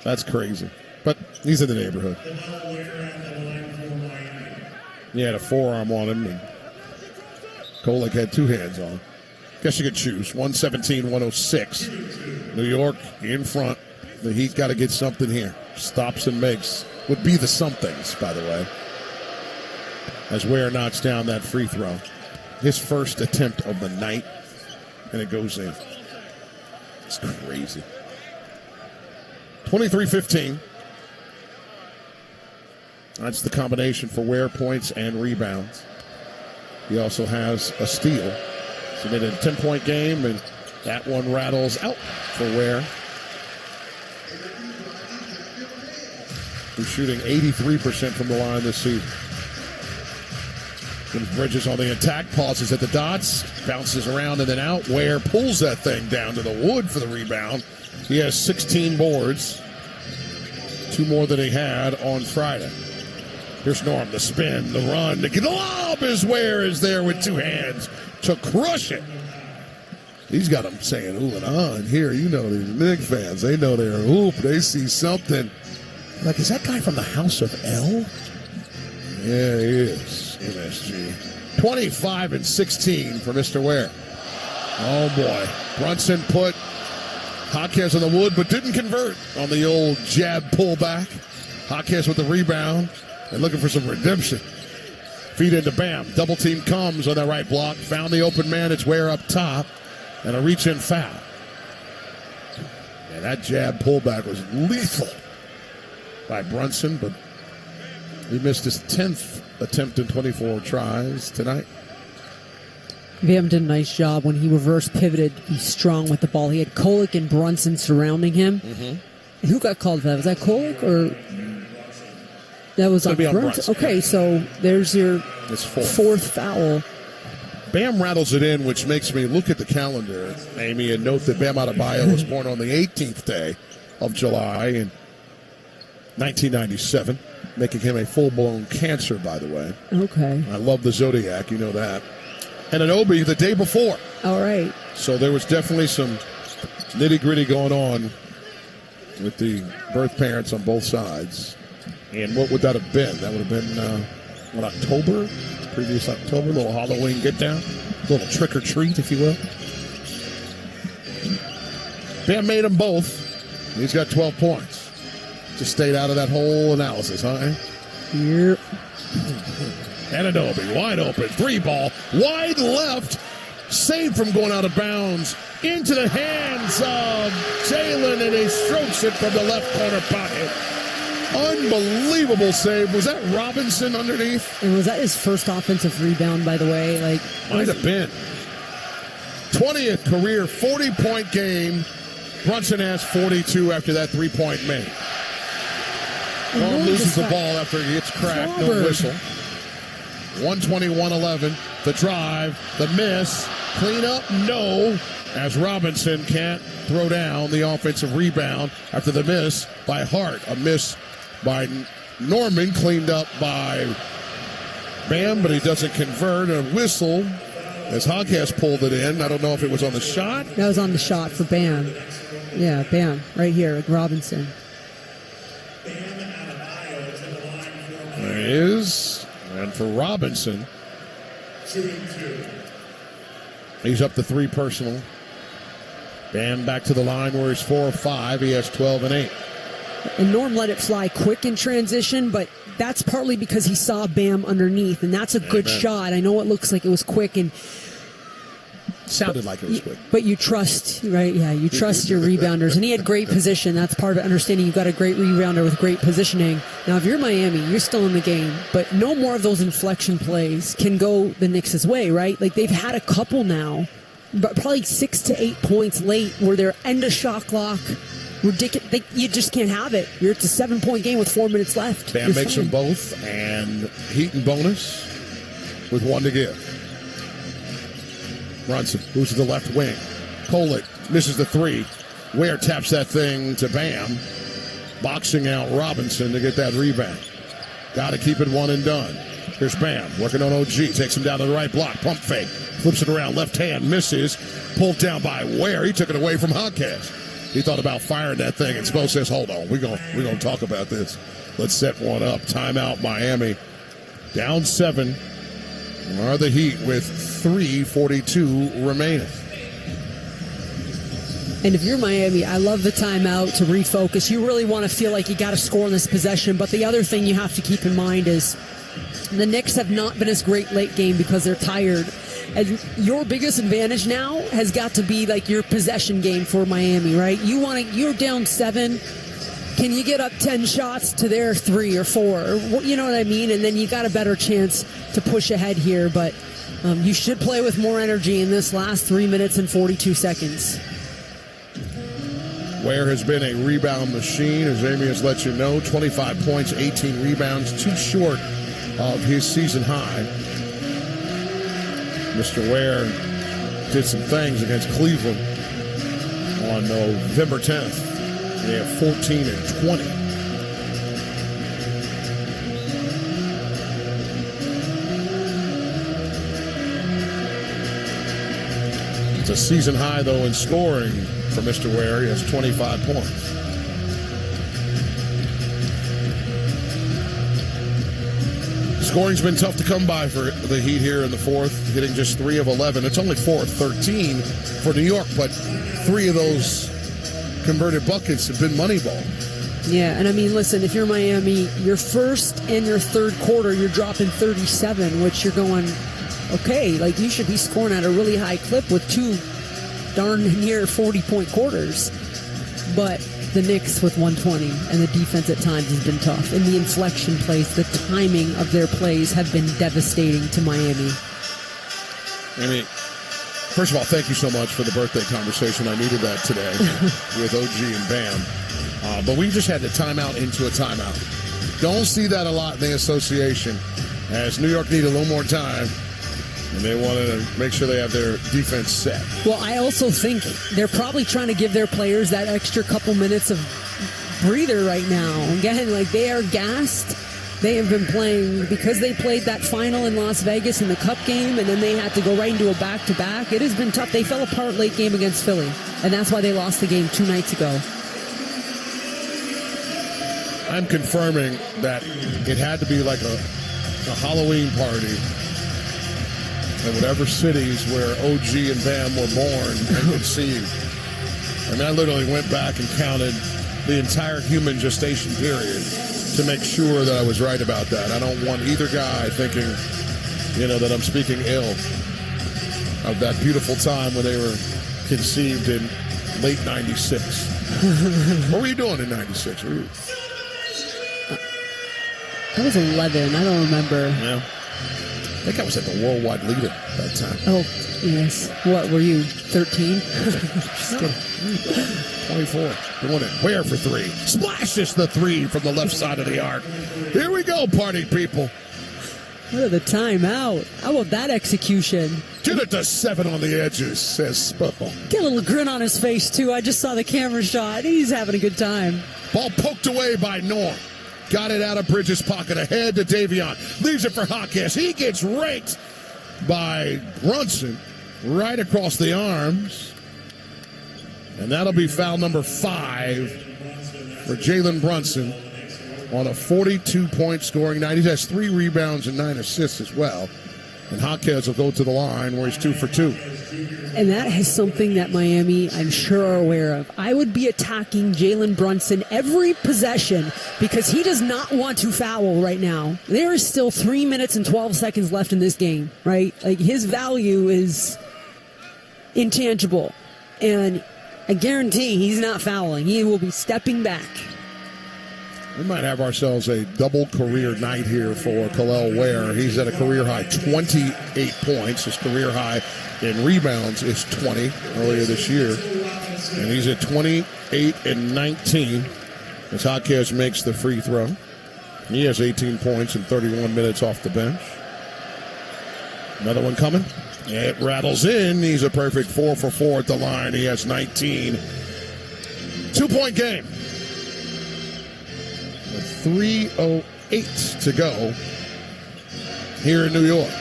S1: That's crazy. But he's in the neighborhood. He had a forearm on him, and Kolek had two hands on him. Guess you could choose. 117-106. New York in front. The Heat got to get something here. Stops and makes. Would be the somethings, by the way. As Ware knocks down that free throw. His first attempt of the night. And it goes in. It's crazy. 23-15. That's the combination for Ware, points and rebounds. He also has a steal. So he made a 10-point game, and that one rattles out for Ware. He's shooting 83% from the line this season. Bridges on the attack, pauses at the dots, bounces around and then out. Ware pulls that thing down to the wood for the rebound. He has 16 boards, 2 more than he had on Friday. Here's Norm, the spin, the run, the lob is Ware is there with 2 hands to crush it. He's got them saying ooh and ah, and here, you know, these Knicks fans, they know they're hoop, they see something. Like, is that guy from the House of L? Yeah, he is. MSG. 25-16 for Mr. Ware. Oh, boy. Brunson put Jaquez on the wood, but didn't convert on the old jab pullback. Jaquez with the rebound and looking for some redemption. Feed into Bam. Double team comes on that right block. Found the open man. It's Ware up top. And a reach-in foul. And that jab pullback was lethal by Brunson, but he missed his 10th attempt in 24 tries tonight.
S2: Bam did a nice job when he reverse pivoted. He's strong with the ball. He had Kolek and Brunson surrounding him. Mm-hmm. Who got called for that? Was that Kolek or that was on Brunson? Okay, so there's your fourth foul.
S1: Bam rattles it in, which makes me look at the calendar, Amy, and note that Bam Adebayo was born on the 18th day of July in 1997, making him a full-blown Cancer, by the way.
S2: Okay.
S1: I love the Zodiac, you know that. And Anunoby the day before.
S2: All right.
S1: So there was definitely some nitty-gritty going on with the birth parents on both sides. And what would that have been? That would have been, October? Previous October, a little Halloween get-down. A little trick-or-treat, if you will. Bam made them both. He's got 12 points. Just stayed out of that whole analysis, huh?
S2: Yep.
S1: Anunoby, wide open, 3-ball, wide left, saved from going out of bounds, into the hands of Jalen, and he strokes it from the left corner pocket. Unbelievable save. Was that Robinson underneath?
S2: And was that his first offensive rebound, by the way?
S1: Might have been. 20th career 40-point game. Brunson has 42 after that 3-point make. Norm loses the ball after he gets cracked. No whistle. 121-11. The drive. The miss. Clean up. No. As Robinson can't throw down the offensive rebound after the miss by Hart. A miss by Norman. Cleaned up by Bam, but he doesn't convert. A whistle as Jaquez pulled it in. I don't know if it was on the shot.
S2: That was on the shot for Bam. Yeah, Bam. Right here with Robinson.
S1: There he is. And for Robinson, he's up to 3 personal. Bam back to the line where he's 4 of 5. He has 12 and 8.
S2: And Norm let it fly quick in transition, but that's partly because he saw Bam underneath, and that's a good shot. I know it looks like it was quick, and
S1: sounded like it was quick.
S2: But you trust, right? Yeah, you trust your rebounders. And he had great position. That's part of it, understanding you've got a great rebounder with great positioning. Now, if you're Miami, you're still in the game, but no more of those inflection plays can go the Knicks' way, right? Like, they've had a couple now, but probably 6 to 8 points late where they're end of shot clock. Ridiculous. You just can't have it. It's a 7-point game with 4 minutes left.
S1: Bam makes them both, and Heat and bonus with 1 to give. Brunson moves to the left wing. Kolek misses the 3. Ware taps that thing to Bam. Boxing out Robinson to get that rebound. Got to keep it one and done. Here's Bam working on OG. Takes him down to the right block. Pump fake. Flips it around. Left hand misses. Pulled down by Ware. He took it away from Jaquez. He thought about firing that thing, and Spo says, hold on. We're gonna talk about this. Let's set one up. Timeout Miami. Down 7. Are the Heat with 3:42 remaining.
S2: And if you're Miami, I love the timeout to refocus. You really want to feel like you got to score in this possession. But the other thing you have to keep in mind is the Knicks have not been as great late game because they're tired. And your biggest advantage now has got to be like your possession game for Miami, right? You're down 7. Can you get up 10 shots to their 3 or 4? You know what I mean? And then you got a better chance to push ahead here. But you should play with more energy in this last 3 minutes and 42 seconds.
S1: Ware has been a rebound machine, as Amy has let you know. 25 points, 18 rebounds, 2 short of his season high. Mr. Ware did some things against Cleveland on November 10th. They have 14 and 20. It's a season high, though, in scoring for Mr. Ware. He has 25 points. Scoring's been tough to come by for the Heat here in the fourth, hitting just 3 of 11. It's only 4 of 13 for New York, but 3 of those converted buckets have been money ball.
S2: Yeah, and I mean, listen, if you're Miami, your first and your third quarter, you're dropping 37, which you're going, okay, like you should be scoring at a really high clip with 2 darn near 40-point quarters. But the Knicks with 120, and the defense at times has been tough. And the inflection plays, the timing of their plays have been devastating to Miami.
S1: I mean, first of all, thank you so much for the birthday conversation. I needed that today with OG and Bam. But we just had to timeout into a timeout. Don't see that a lot in the association, as New York need a little more time, and they want to make sure they have their defense set.
S2: Well, I also think they're probably trying to give their players that extra couple minutes of breather right now. Again, like they are gassed. They have been playing, because they played that final in Las Vegas in the Cup game, and then they had to go right into a back-to-back. It has been tough. They fell apart late game against Philly, and that's why they lost the game 2 nights ago.
S1: I'm confirming that it had to be like a Halloween party in whatever cities where OG and Bam were born and conceived. I mean, I literally went back and counted the entire human gestation period to make sure that I was right about that. I don't want either guy thinking, that I'm speaking ill of that beautiful time when they were conceived in late 96. What were you doing in 96?
S2: I was 11. I don't remember.
S1: Yeah. I think I was at the worldwide leader at that time.
S2: Oh, yes. What, were you 13? Just kidding.
S1: 24. Doing it. Ware for 3. Splashes the 3 from the left side of the arc. Here we go, party people.
S2: What are the timeout? How about that execution?
S1: Get it to 7 on the edges, says Spitball.
S2: Get a little grin on his face, too. I just saw the camera shot. He's having a good time.
S1: Ball poked away by Norm. Got it out of Bridges' pocket, ahead to Davion. Leaves it for Jaquez. He gets raked by Brunson right across the arms. And that'll be foul number 5 for Jalen Brunson on a 42-point scoring night. He has 3 rebounds and 9 assists as well. And Jaquez will go to the line where he's 2 for 2.
S2: And that is something that Miami, I'm sure, are aware of. I would be attacking Jalen Brunson every possession because he does not want to foul right now. There is still 3 minutes and 12 seconds left in this game, right? Like, his value is intangible. And I guarantee he's not fouling. He will be stepping back.
S1: We might have ourselves a double career night here for Kel'el Ware. He's at a career high 28 points. His career high in rebounds is 20 earlier this year. And he's at 28 and 19 as Jaquez makes the free throw. He has 18 points in 31 minutes off the bench. Another one coming. It rattles in. He's a perfect 4 for 4 at the line. He has 19. 2-point game. 3:08 to go here in New York.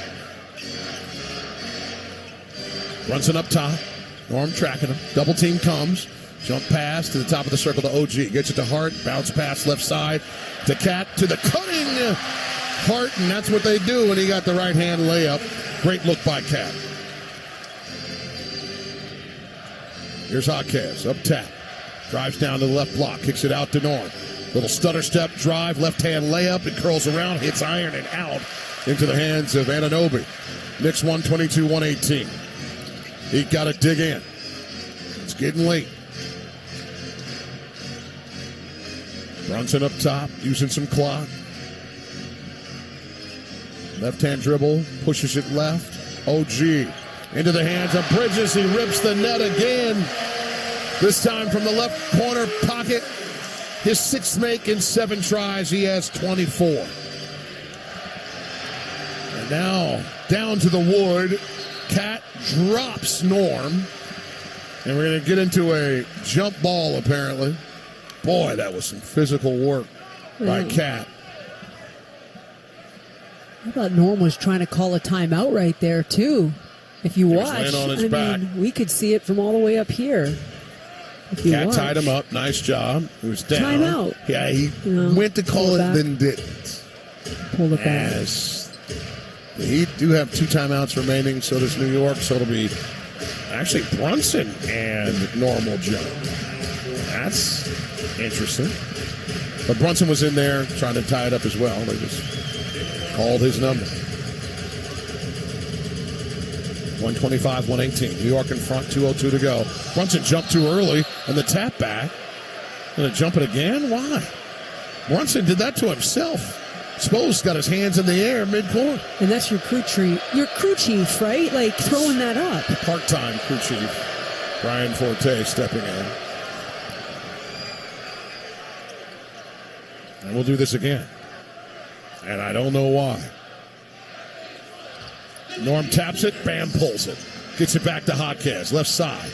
S1: Brunson up top. Norm tracking him. Double team comes. Jump pass to the top of the circle to OG. Gets it to Hart. Bounce pass left side to Cat to the cutting Hart. And that's what they do. And he got the right hand layup. Great look by Cat. Here's Jaquez up tap. Drives down to the left block. Kicks it out to Norm. Little stutter step drive, left-hand layup. It curls around, hits iron and out into the hands of Anunoby. Knicks 122-118. He got to dig in. It's getting late. Brunson up top, using some clock. Left-hand dribble, pushes it left. OG into the hands of Bridges. He rips the net again. This time from the left corner pocket. His 6th make in 7 tries. He has 24. And now down to the wood. Cat drops Norm. And we're going to get into a jump ball, apparently. Boy, that was some physical work by Cat.
S2: I thought Norm was trying to call a timeout right there, too. If you watch, we could see it from all the way up here.
S1: Cat tied him up. Nice job. He was down.
S2: Timeout.
S1: Yeah, he went to call it, then didn't.
S2: Pull it back.
S1: The Heat do have 2 timeouts remaining. So does New York. So it'll be actually Brunson and Norm will jump. That's interesting. But Brunson was in there trying to tie it up as well. They just called his number. 125-118. New York in front, 2:02 to go. Brunson jumped too early, and the tap back. Going to jump it again? Why? Brunson did that to himself. Spose got his hands in the air mid-court.
S2: And that's your crew chief, right? Like, throwing that up.
S1: Part-time crew chief. Brian Forte stepping in. And we'll do this again. And I don't know why. Norm taps it, Bam pulls it. Gets it back to Jaquez, left side.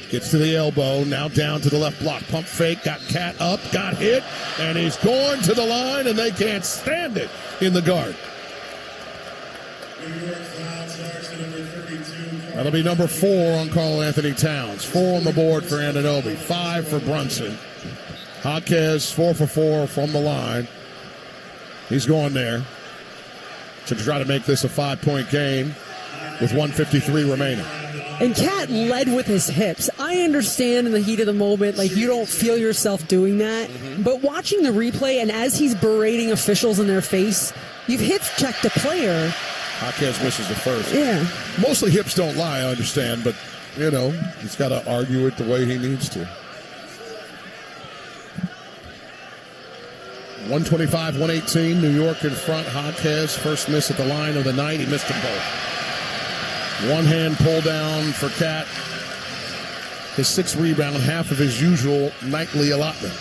S1: Gets to the elbow, now down to the left block. Pump fake, got Cat up, got hit, and he's going to the line, and they can't stand it in the guard. That'll be number 4 on Karl Anthony Towns. 4 on the board for Anunoby, 5 for Brunson. Jaquez, 4 for 4 from the line. He's going there to try to make this a 5-point game with 1:53 remaining.
S2: And Cat led with his hips. I understand in the heat of the moment, like, you don't feel yourself doing that. Mm-hmm. But watching the replay, and as he's berating officials in their face, you've hip-checked a player.
S1: Jaquez misses the first.
S2: Yeah.
S1: Mostly hips don't lie, I understand. But, he's got to argue it the way he needs to. 125-118, New York in front. Jaquez, first miss at the line of the night. He missed them both. One-hand pull down for Cat. His 6th rebound, half of his usual nightly allotment.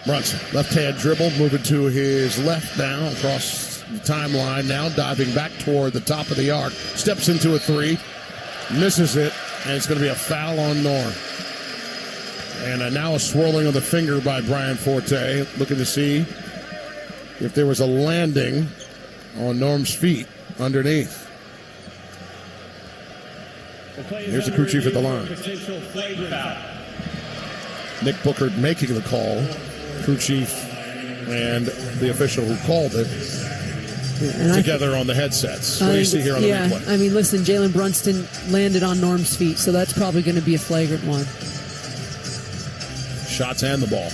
S1: Brunson, left-hand dribble, moving to his left now, across the timeline now, diving back toward the top of the arc. Steps into a 3, misses it, and it's going to be a foul on Norm. And now a swirling of the finger by Brian Forte, looking to see if there was a landing on Norm's feet underneath. Here's the crew chief at the line. Nick Booker making the call. Crew chief and the official who called it together on the headsets. What do you see here on the replay?
S2: I mean, listen, Jalen Brunson landed on Norm's feet, so that's probably going to be a flagrant one.
S1: Shots and the ball.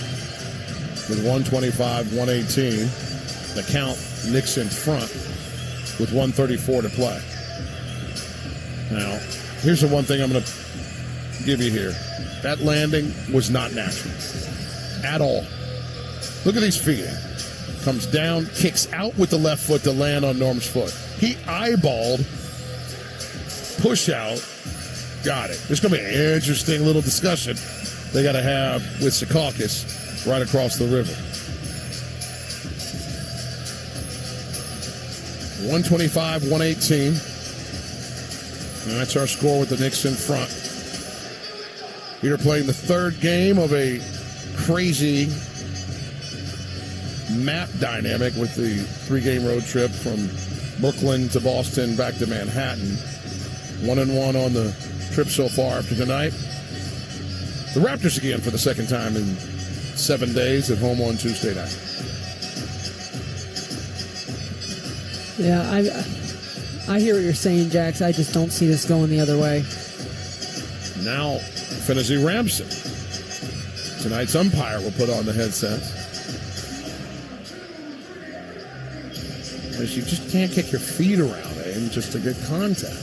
S1: With 125, 118. The count, Knicks in front with 134 to play. Now, here's the one thing I'm going to give you here. That landing was not natural at all. Look at these feet. Comes down, kicks out with the left foot to land on Norm's foot. He eyeballed, push out, got it. There's going to be an interesting little discussion they got to have with Secaucus right across the river. 125, 118. And that's our score with the Knicks in front. We are playing the third game of a crazy map dynamic with the 3-game road trip from Brooklyn to Boston back to Manhattan. 1-1 on the trip so far after tonight. The Raptors again for the second time in 7 days at home on Tuesday night.
S2: Yeah, I hear what you're saying, Jax. I just don't see this going the other way.
S1: Now, Finney Ramson. Tonight's umpire will put on the headset. You just can't kick your feet around, and just to get contact.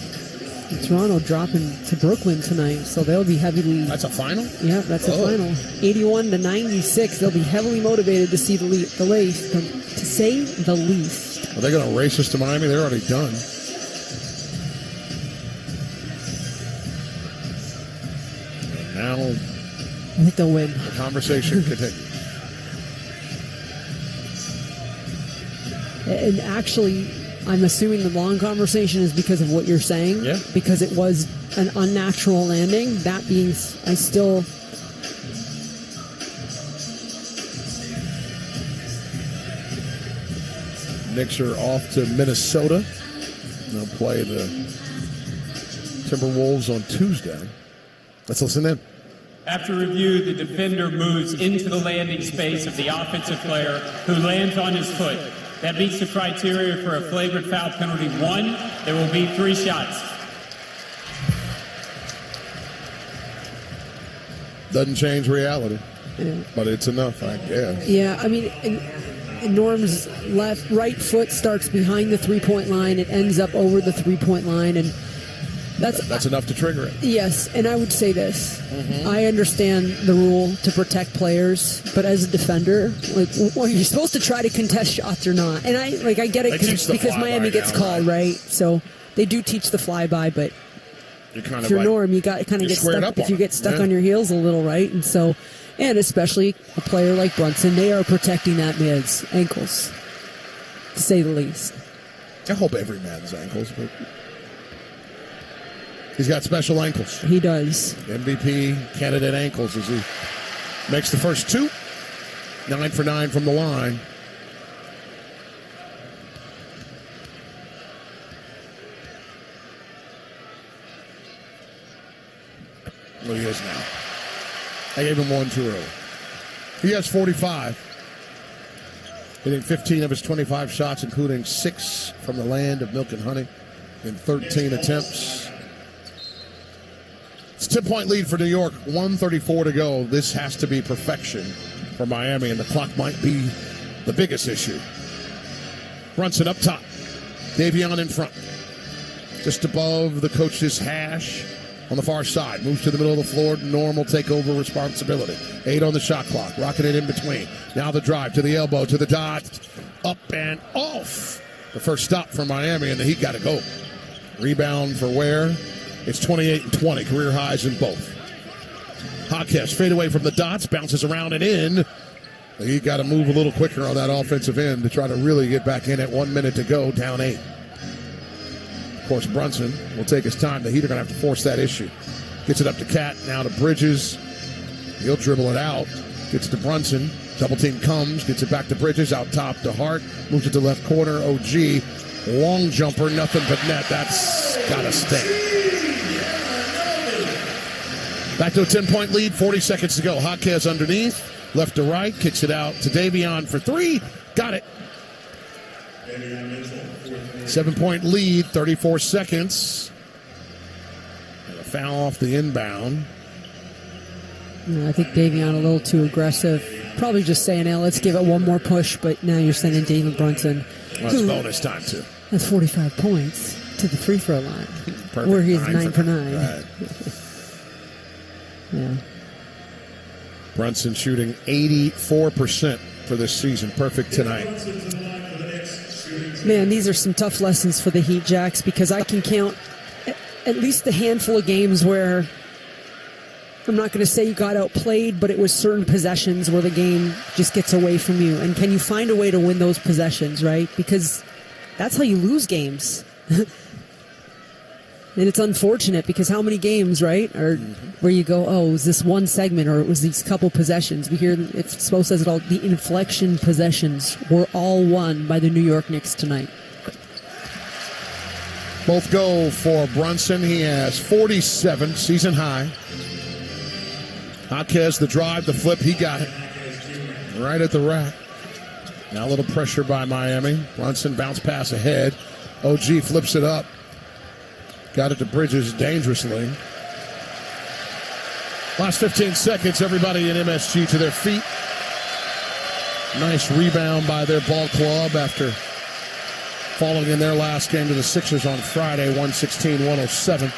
S2: Toronto dropping to Brooklyn tonight, so they'll be heavily...
S1: That's a final?
S2: Yeah, that's a final. 81-96. They'll be heavily motivated to see to say the least.
S1: Are they going to race us to Miami? They're already done. And now...
S2: I think they'll win.
S1: The conversation continues.
S2: And actually, I'm assuming the long conversation is because of what you're saying.
S1: Yeah.
S2: Because it was an unnatural landing. That being, I still...
S1: Knicks are off to Minnesota. They'll play the Timberwolves on Tuesday. Let's listen in.
S3: After review, the defender moves into the landing space of the offensive player who lands on his foot. That meets the criteria for a flagrant foul penalty 1. There will be 3 shots.
S1: Doesn't change reality, but it's enough, I guess.
S2: Yeah, I mean, Norm's right foot starts behind the three-point line. It ends up over the three-point line, and that's
S1: enough to trigger it.
S2: Yes, and I would say this. I understand the rule to protect players, but as a defender, you're supposed to try to contest shots or not. And I get it because Miami gets called, right? So they do teach the flyby, but if you're Norm, you got to kind of get stuck. If you get stuck on your heels a little, right? And so, and especially a player like Brunson, they are protecting that man's ankles, to say the least.
S1: I hope every man's ankles, but he's got special ankles.
S2: He does.
S1: MVP candidate ankles as he makes the first 2. 9 for 9 from the line. Well, he is now. I gave him 1 too early. He has 45. Hitting 15 of his 25 shots, including 6 from the land of milk and honey in 13 attempts. It's a 10-point lead for New York. 1:34 to go. This has to be perfection for Miami, and the clock might be the biggest issue. Brunson up top. Davion in front. Just above the coach's hash on the far side. Moves to the middle of the floor. Norm will take over responsibility. 8 on the shot clock. Rocking it in between. Now the drive to the elbow, to the dot. Up and off. The first stop for Miami, and the Heat got to go. Rebound for Ware. It's 28 and 20. Career highs in both. Jaquez fade away from the dots. Bounces around and in. The Heat got to move a little quicker on that offensive end to try to really get back in at 1 minute to go. Down 8. Of course, Brunson will take his time. The Heat are going to have to force that issue. Gets it up to Cat, now to Bridges. He'll dribble it out. Gets it to Brunson. Double team comes. Gets it back to Bridges. Out top to Hart. Moves it to left corner. OG. Long jumper. Nothing but net. That's got to stay. Back to a 10-point lead. 40 seconds to go. Jaquez underneath. Left to right. Kicks it out to Davion for 3. Got it. 7-point lead, 34 seconds. And a foul off the inbound.
S2: I think Davion a little too aggressive. Probably just saying, hey, let's give it one more push, but now you're sending Jalen Brunson.
S1: Well, it's bonus time, too.
S2: That's 45 points to the free throw line.
S1: Perfect.
S2: Where he's 9 for 9.
S1: Right.
S2: Yeah.
S1: Brunson shooting 84% for this season. Perfect tonight.
S2: Man, these are some tough lessons for the Heat, Jacks, because I can count at least a handful of games where I'm not going to say you got outplayed, but it was certain possessions where the game just gets away from you. And can you find a way to win those possessions, right? Because that's how you lose games. And it's unfortunate because how many games, right, are where you go, oh, it was this one segment or it was these couple possessions. We hear, if Spo says it all, the inflection possessions were all won by the New York Knicks tonight.
S1: Both go for Brunson. He has 47, season high. Jaquez, the drive, the flip, he got it right at the rack. Now a little pressure by Miami. Brunson bounce pass ahead. OG flips it up. Got it to Bridges dangerously. Last 15 seconds, everybody in MSG to their feet. Nice rebound by their ball club after falling in their last game to the Sixers on Friday, 116-107.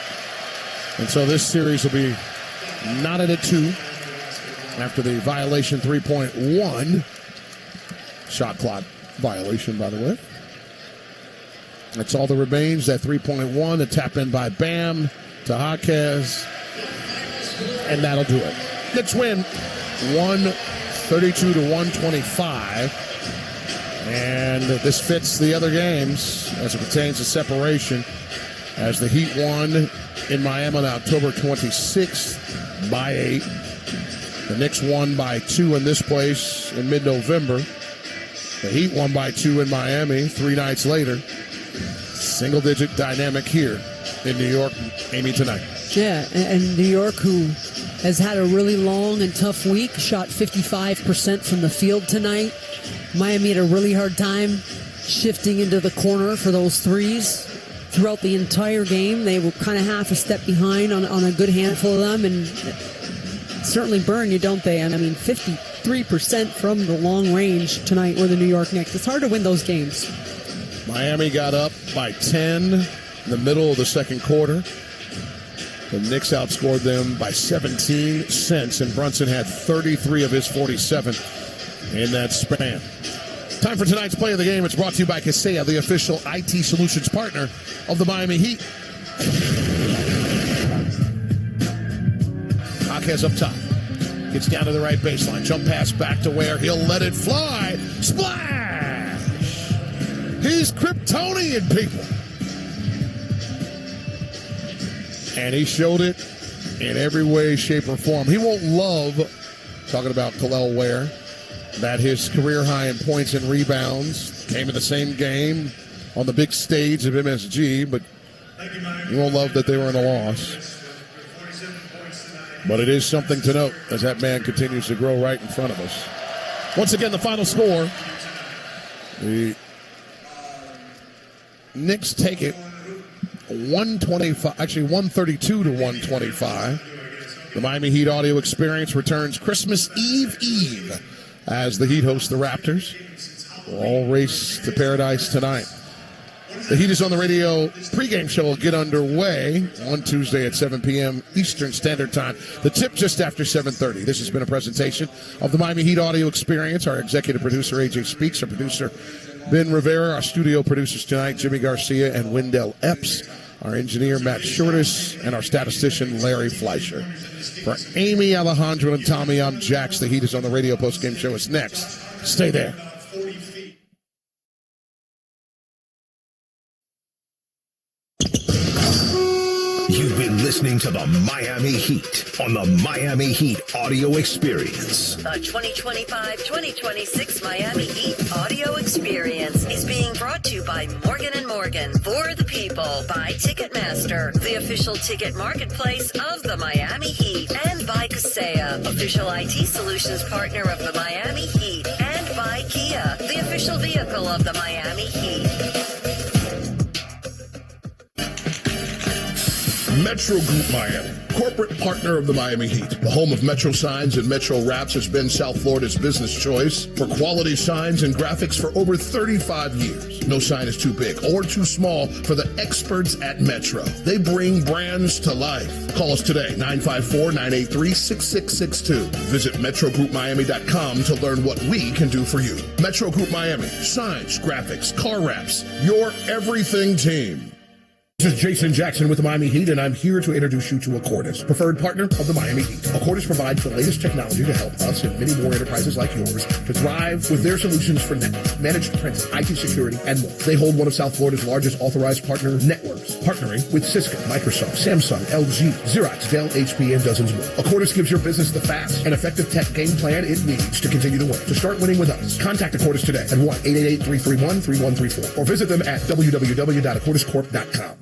S1: And so this series will be knotted at 2 after the violation 3.1. Shot clock violation, by the way. That's all that remains, that 3.1, the tap in by Bam to Jaquez. And that'll do it. Knicks win 132-125. And this fits the other games as it pertains to separation, as the Heat won in Miami on October 26th by 8. The Knicks won by 2 in this place in mid-November. The Heat won by 2 in Miami 3 nights later. Single-digit dynamic here in New York, Amy, tonight.
S2: Yeah, and New York, who has had a really long and tough week, shot 55% from the field tonight. Miami had a really hard time shifting into the corner for those threes. Throughout the entire game, they were kind of half a step behind on a good handful of them, and certainly burn you, don't they? And I mean, 53% from the long range tonight were the New York Knicks. It's hard to win those games.
S1: Miami got up by 10 in the middle of the second quarter. The Knicks outscored them by 17 cents, and Brunson had 33 of his 47 in that span. Time for tonight's play of the game. It's brought to you by Kaseya, the official IT solutions partner of the Miami Heat. Jaquez up top. Gets down to the right baseline. Jump pass back to Ware. He'll let it fly. Splash! He's Kryptonian, people. And he showed it in every way, shape, or form. He won't love, talking about Kel'el Ware, that his career high in points and rebounds came in the same game on the big stage of MSG, but he won't love that they were in a loss. But it is something to note as that man continues to grow right in front of us. Once again, the final score. The Knicks take it 132-125. The Miami Heat audio experience returns Christmas Eve as the Heat host the Raptors. We'll all race to paradise tonight. The Heat is on the radio pregame show will get underway on Tuesday at 7 p.m. Eastern Standard Time. The tip just after 7:30. This has been a presentation of the Miami Heat audio experience. Our executive producer, AJ Speaks. Our producer, Ben Rivera. Our studio producers tonight, Jimmy Garcia and Wendell Epps. Our engineer, Matt Shortis. And our statistician, Larry Fleischer. For Amy, Alejandro, and Tommy, I'm Jax. The Heat is on the radio postgame show. Is next. Stay there.
S23: You've been listening to the Miami Heat on the Miami Heat audio experience.
S13: The 2025-2026 Miami Heat audio experience is being brought to you by Morgan & Morgan. For the people, by Ticketmaster, the official ticket marketplace of the Miami Heat, and by Kaseya, official IT solutions partner of the Miami Heat, and by Kia, the official vehicle of the Miami Heat.
S19: Metro Group Miami, corporate partner of the Miami Heat. The home of Metro Signs and Metro Wraps has been South Florida's business choice for quality signs and graphics for over 35 years. No sign is too big or too small for the experts at Metro. They bring brands to life. Call us today, 954-983-6662. Visit MetroGroupMiami.com to learn what we can do for you. Metro Group Miami, signs, graphics, car wraps, your everything team. This is Jason Jackson with the Miami Heat, and I'm here to introduce you to Accordis, preferred partner of the Miami Heat. Accordis provides the latest technology to help us and many more enterprises like yours to thrive with their solutions for network, managed print, IT security, and more. They hold one of South Florida's largest authorized partner networks, partnering with Cisco, Microsoft, Samsung, LG, Xerox, Dell, HP, and dozens more. Accordis gives your business the fast and effective tech game plan it needs to continue to win. To start winning with us, contact Accordis today at 1-888-331-3134 or visit them at www.accordiscorp.com.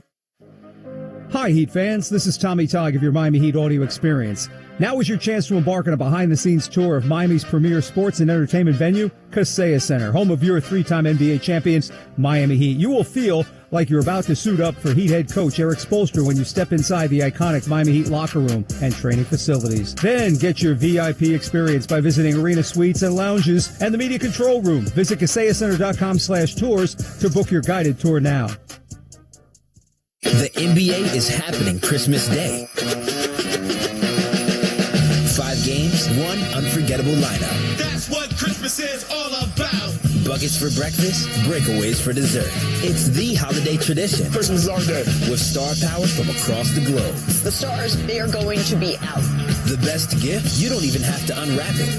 S18: Hi, Heat fans. This is Tommy Togg of your Miami Heat audio experience. Now is your chance to embark on a behind-the-scenes tour of Miami's premier sports and entertainment venue, Kaseya Center, home of your three-time NBA champions, Miami Heat. You will feel like you're about to suit up for Heat head coach Eric Spoelstra when you step inside the iconic Miami Heat locker room and training facilities. Then get your VIP experience by visiting arena suites and lounges and the media control room. Visit KaseyaCenter.com/tours to book your guided tour now.
S7: The NBA is happening Christmas Day. 5 games, 1 unforgettable lineup.
S17: That's what Christmas is all about.
S7: Buckets for breakfast, breakaways for dessert. It's the holiday tradition.
S19: Christmas is our day.
S7: With star power from across the globe.
S22: The stars, they are going to be out.
S7: The best gift, you don't even have to unwrap it.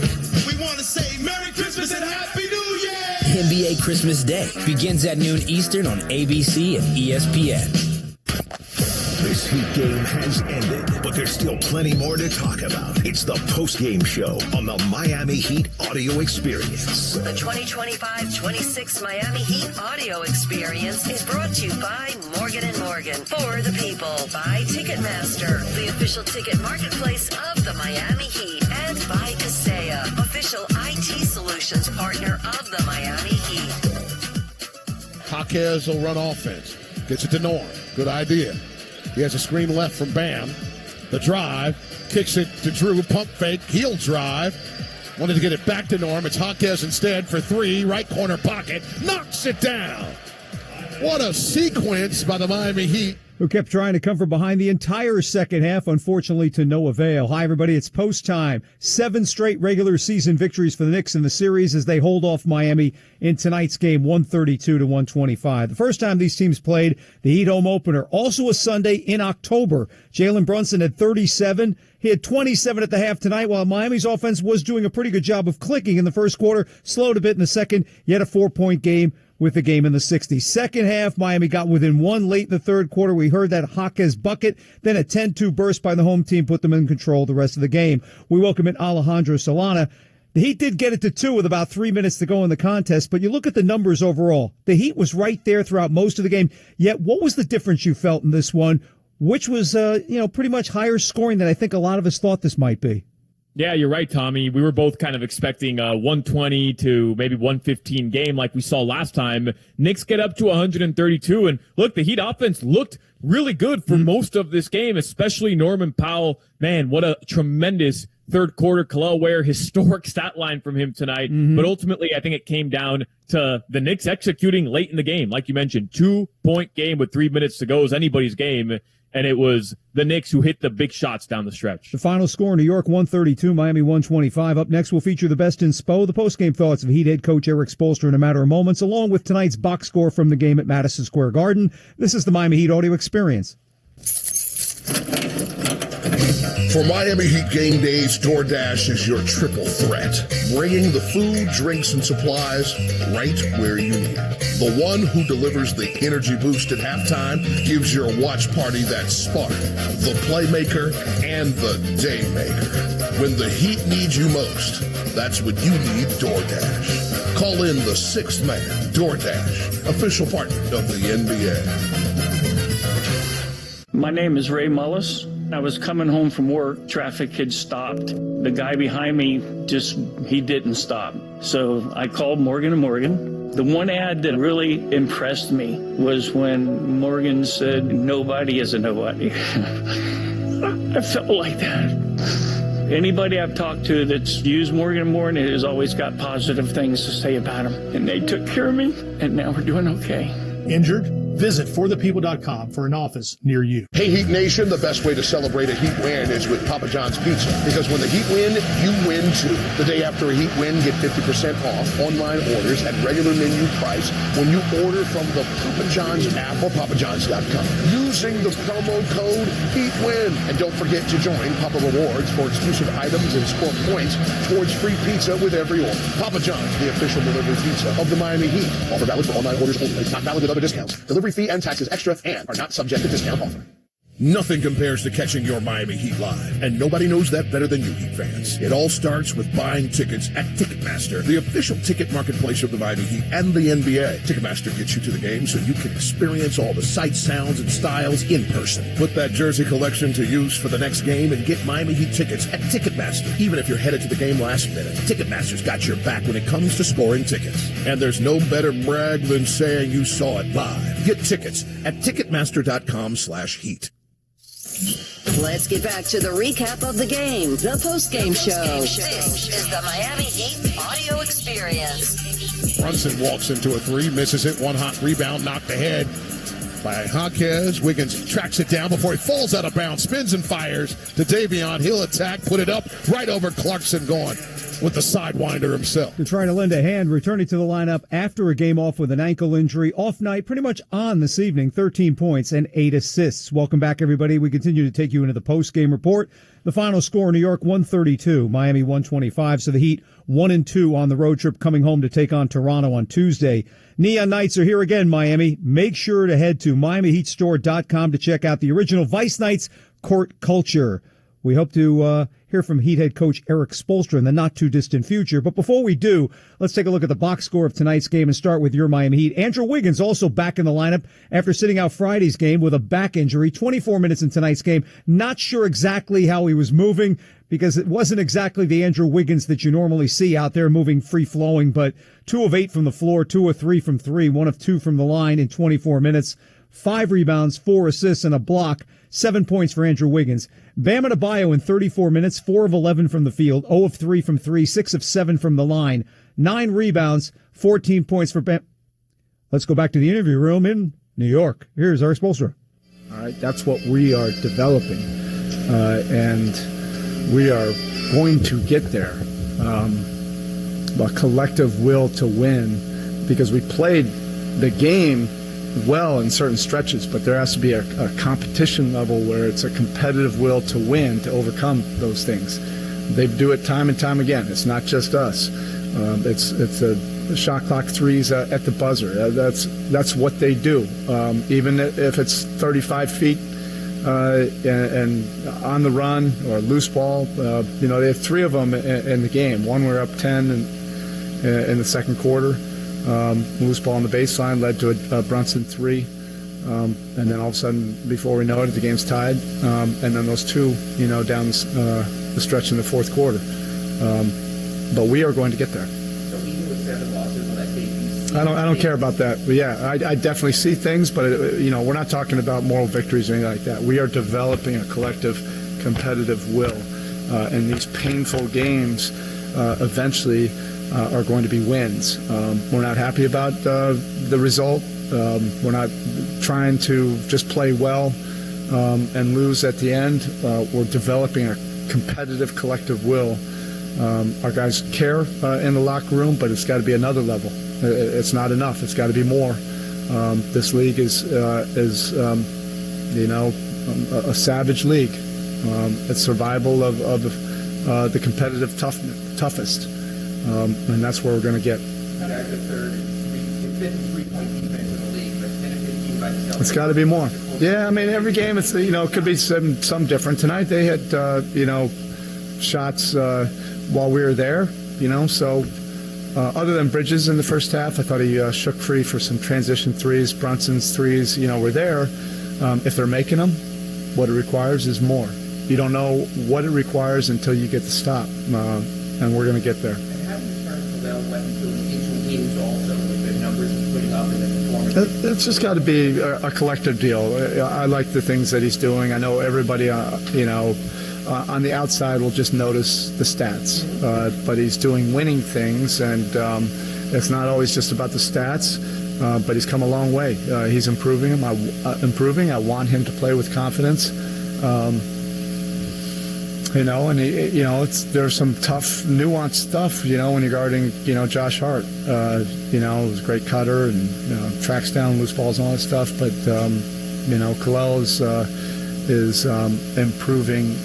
S17: We want to say Merry Christmas and Happy New Year!
S7: NBA Christmas Day begins at noon Eastern on ABC and ESPN.
S23: This Heat game has ended, but there's still plenty more to talk about. It's the post-game show on the Miami Heat audio experience.
S13: The 2025-26 Miami Heat audio experience is brought to you by Morgan & Morgan. For the people, by Ticketmaster, the official ticket marketplace of the Miami Heat, and by Kaseya, official IT solutions partner of the Miami Heat.
S1: Jaquez will run offense. Gets it to Norm. Good idea. He has a screen left from Bam. The drive. Kicks it to Drew. Pump fake. Heel drive. Wanted to get it back to Norm. It's Jaquez instead for 3. Right corner pocket. Knocks it down. What a sequence by the Miami Heat.
S18: Who kept trying to come from behind the entire second half, unfortunately to no avail. Hi, everybody. It's post time. 7 straight regular season victories for the Knicks in the series as they hold off Miami in tonight's game, 132-125. The first time these teams played, the Heat home opener, also a Sunday in October. Jalen Brunson had 37. He had 27 at the half tonight, while Miami's offense was doing a pretty good job of clicking in the first quarter, slowed a bit in the second, yet a 4-point game with the game in the 60s. Second half, Miami got within 1 late in the third quarter. We heard that Jaquez bucket, then a 10-2 burst by the home team put them in control the rest of the game. We welcome in Alejandro Solana. The Heat did get it to 2 with about 3 minutes to go in the contest, but you look at the numbers overall. The Heat was right there throughout most of the game. Yet, what was the difference you felt in this one, which was, pretty much higher scoring than I think a lot of us thought this might be?
S24: Yeah, you're right, Tommy. We were both kind of expecting a 120 to maybe 115 game like we saw last time. Knicks get up to 132, and look, the Heat offense looked really good for most of this game, especially Norman Powell. Man, what a tremendous third quarter Kel'el Ware historic stat line from him tonight. But ultimately, I think it came down to the Knicks executing late in the game. Like you mentioned, 2-point game with 3 minutes to go is anybody's game. And it was the Knicks who hit the big shots down the stretch.
S18: The final score, New York 132, Miami 125. Up next, we'll feature the best in SPO, the postgame thoughts of Heat head coach Eric Spoelstra in a matter of moments, along with tonight's box score from the game at Madison Square Garden. This is the Miami Heat audio experience.
S19: For Miami Heat game days, DoorDash is your triple threat, bringing the food, drinks, and supplies right where you need it. The one who delivers the energy boost at halftime gives your watch party that spark, the playmaker and the daymaker. When the Heat needs you most, that's when you need DoorDash. Call in the sixth man, DoorDash, official partner of the NBA.
S25: My name is Ray Mullis. I was coming home from work. Traffic had stopped. The guy behind me he didn't stop. So I called Morgan & Morgan. The one ad that really impressed me was when Morgan said, "Nobody is a nobody." I felt like that. Anybody I've talked to that's used Morgan & Morgan has always got positive things to say about him. And they took care of me, and now we're doing okay.
S8: Injured? Visit forthepeople.com for an office near you.
S19: Hey, Heat Nation, the best way to celebrate a Heat win is with Papa John's Pizza. Because when the Heat win, you win too. The day after a Heat win, get 50% off online orders at regular menu price when you order from the Papa John's app or papajohns.com using the promo code HEATWIN. And don't forget to join Papa Rewards for exclusive items and score points towards free pizza with every order. Papa John's, the official delivery pizza of the Miami Heat. Offer valid for online orders only. Not valid with other discounts. Delivery fee and taxes extra and are not subject to discount offer. Nothing compares to catching your Miami Heat live, and nobody knows that better than you, Heat fans. It all starts with buying tickets at Ticketmaster, the official ticket marketplace of the Miami Heat and the NBA. Ticketmaster gets you to the game so you can experience all the sights, sounds, and styles in person. Put that jersey collection to use for the next game and get Miami Heat tickets at Ticketmaster. Even if you're headed to the game last minute, Ticketmaster's got your back when it comes to scoring tickets. And there's no better brag than saying you saw it live. Get tickets at Ticketmaster.com/Heat.
S13: Let's get back to the recap of the game, the post-game show. This is the Miami Heat audio experience.
S1: Brunson walks into a three, misses it. One hot rebound knocked ahead by Jaquez. Wiggins tracks it down before he falls out of bounds, spins and fires to Davion. He'll attack, put it up right over Clarkson, gone with the sidewinder himself.
S18: To try to lend a hand, returning to the lineup after a game off with an ankle injury. Off night, pretty much on this evening, 13 points and 8 assists. Welcome back, everybody. We continue to take you into the post-game report. The final score, New York 132, Miami 125. So the Heat 1-2 on the road trip, coming home to take on Toronto on Tuesday. Neon Knights are here again, Miami. Make sure to head to MiamiHeatStore.com to check out the original Vice Knights court culture. We hope to hear from Heat head coach Eric Spoelstra in the not-too-distant future. But before we do, let's take a look at the box score of tonight's game and start with your Miami Heat. Andrew Wiggins also back in the lineup after sitting out Friday's game with a back injury. 24 minutes in tonight's game. Not sure exactly how he was moving because it wasn't exactly the Andrew Wiggins that you normally see out there moving free-flowing, but 2 of 8 from the floor, 2 of 3 from 3, 1 of 2 from the line in 24 minutes. 5 rebounds, 4 assists, and a block. 7 points for Andrew Wiggins. Bam Adebayo in 34 minutes, 4 of 11 from the field, 0 of 3 from 3, 6 of 7 from the line. 9 rebounds, 14 points for Bam. Let's go back to the interview room in New York. Here's Eric Spoelstra.
S4: All right, that's what we are developing, and we are going to get there. A collective will to win, because we played the game well in certain stretches, but there has to be a competition level where it's a competitive will to win, to overcome those things. They do it time and time again. It's not just us. It's the shot clock threes at the buzzer. That's what they do. Even if it's 35 feet and on the run or loose ball, they have 3 of them in the game. One we're up 10 in the second quarter. Loose ball on the baseline led to a Brunson 3. And then all of a sudden, before we know it, the game's tied. And then those 2, down the stretch in the fourth quarter. But we are going to get there.
S5: So even with 7 losses on that team,
S4: I don't care about that. But yeah, I definitely see things, but we're not talking about moral victories or anything like that. We are developing a collective competitive will. And these painful games eventually are going to be wins. We're not happy about the result. We're not trying to just play well and lose at the end. We're developing a competitive collective will. Our guys care in the locker room, but it's got to be another level. It's not enough. It's got to be more. This league is a savage league. It's survival of the competitive toughest. And that's where we're going to get. It's got to be more. Yeah, I mean, every game, it's it could be some different. Tonight they had shots while we were there. So other than Bridges in the first half, I thought he shook free for some transition threes. Brunson's threes, were there. If they're making them, what it requires is more. You don't know what it requires until you get the stop, and we're going to get there.
S5: Well, went into wins also with the number
S4: It's just got to be a collective deal. I like the things that he's doing. I know everybody, on the outside will just notice the stats, but he's doing winning things, and it's not always just about the stats. But he's come a long way. He's improving. I want him to play with confidence. And there's some tough, nuanced stuff. When you're guarding, Josh Hart. He's a great cutter and tracks down loose balls and all that stuff. But Kalel is improving,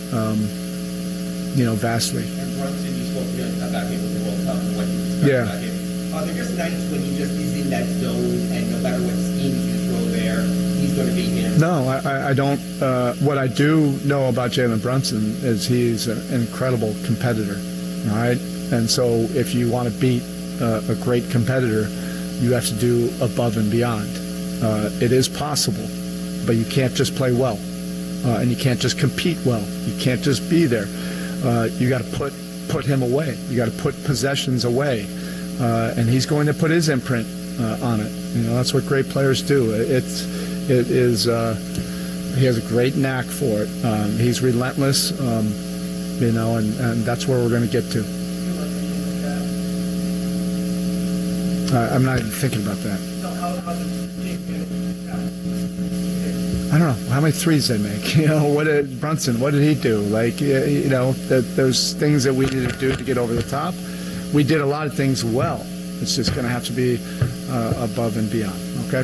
S4: vastly.
S5: And Brunson, you spoke about him with the World Cup and what you expect about him. Are there just nights when he just is in that zone, and no matter what schemes you throw there, he's going to be here?
S4: No, I don't. What I do know about Jalen Brunson is he's an incredible competitor. All right, and so if you want to beat a great competitor, you have to do above and beyond. It is possible, but you can't just play well, and you can't just compete well. You can't just be there. You got to put him away. You got to put possessions away. And he's going to put his imprint on it. That's what great players do. He has a great knack for it. He's relentless, and that's where we're going to get to. I'm not even thinking about that. I don't know how many threes they make. What did Brunson? What did he do? There's things that we need to do to get over the top. We did a lot of things well. It's just going to have to be above and beyond, okay?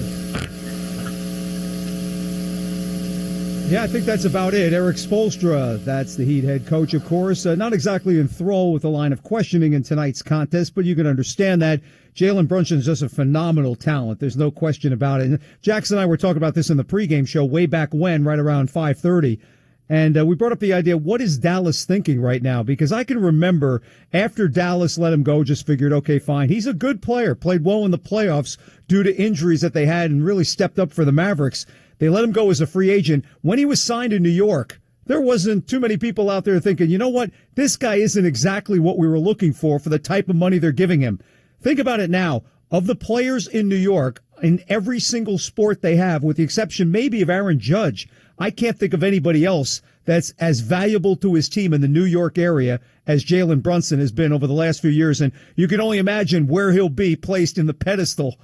S18: Yeah, I think that's about it. Erik Spoelstra, that's the Heat head coach, of course. Not exactly enthralled with the line of questioning in tonight's contest, but you can understand that. Jalen Brunson is just a phenomenal talent. There's no question about it. And Jackson and I were talking about this in the pregame show way back when, right around 5:30. And we brought up the idea, what is Dallas thinking right now? Because I can remember after Dallas let him go, just figured, okay, fine. He's a good player, played well in the playoffs due to injuries that they had and really stepped up for the Mavericks. They let him go as a free agent. When he was signed in New York, there wasn't too many people out there thinking, you know what, this guy isn't exactly what we were looking for the type of money they're giving him. Think about it now. Of the players in New York, in every single sport they have, with the exception maybe of Aaron Judge, I can't think of anybody else that's as valuable to his team in the New York area as Jalen Brunson has been over the last few years. And you can only imagine where he'll be placed in the pedestal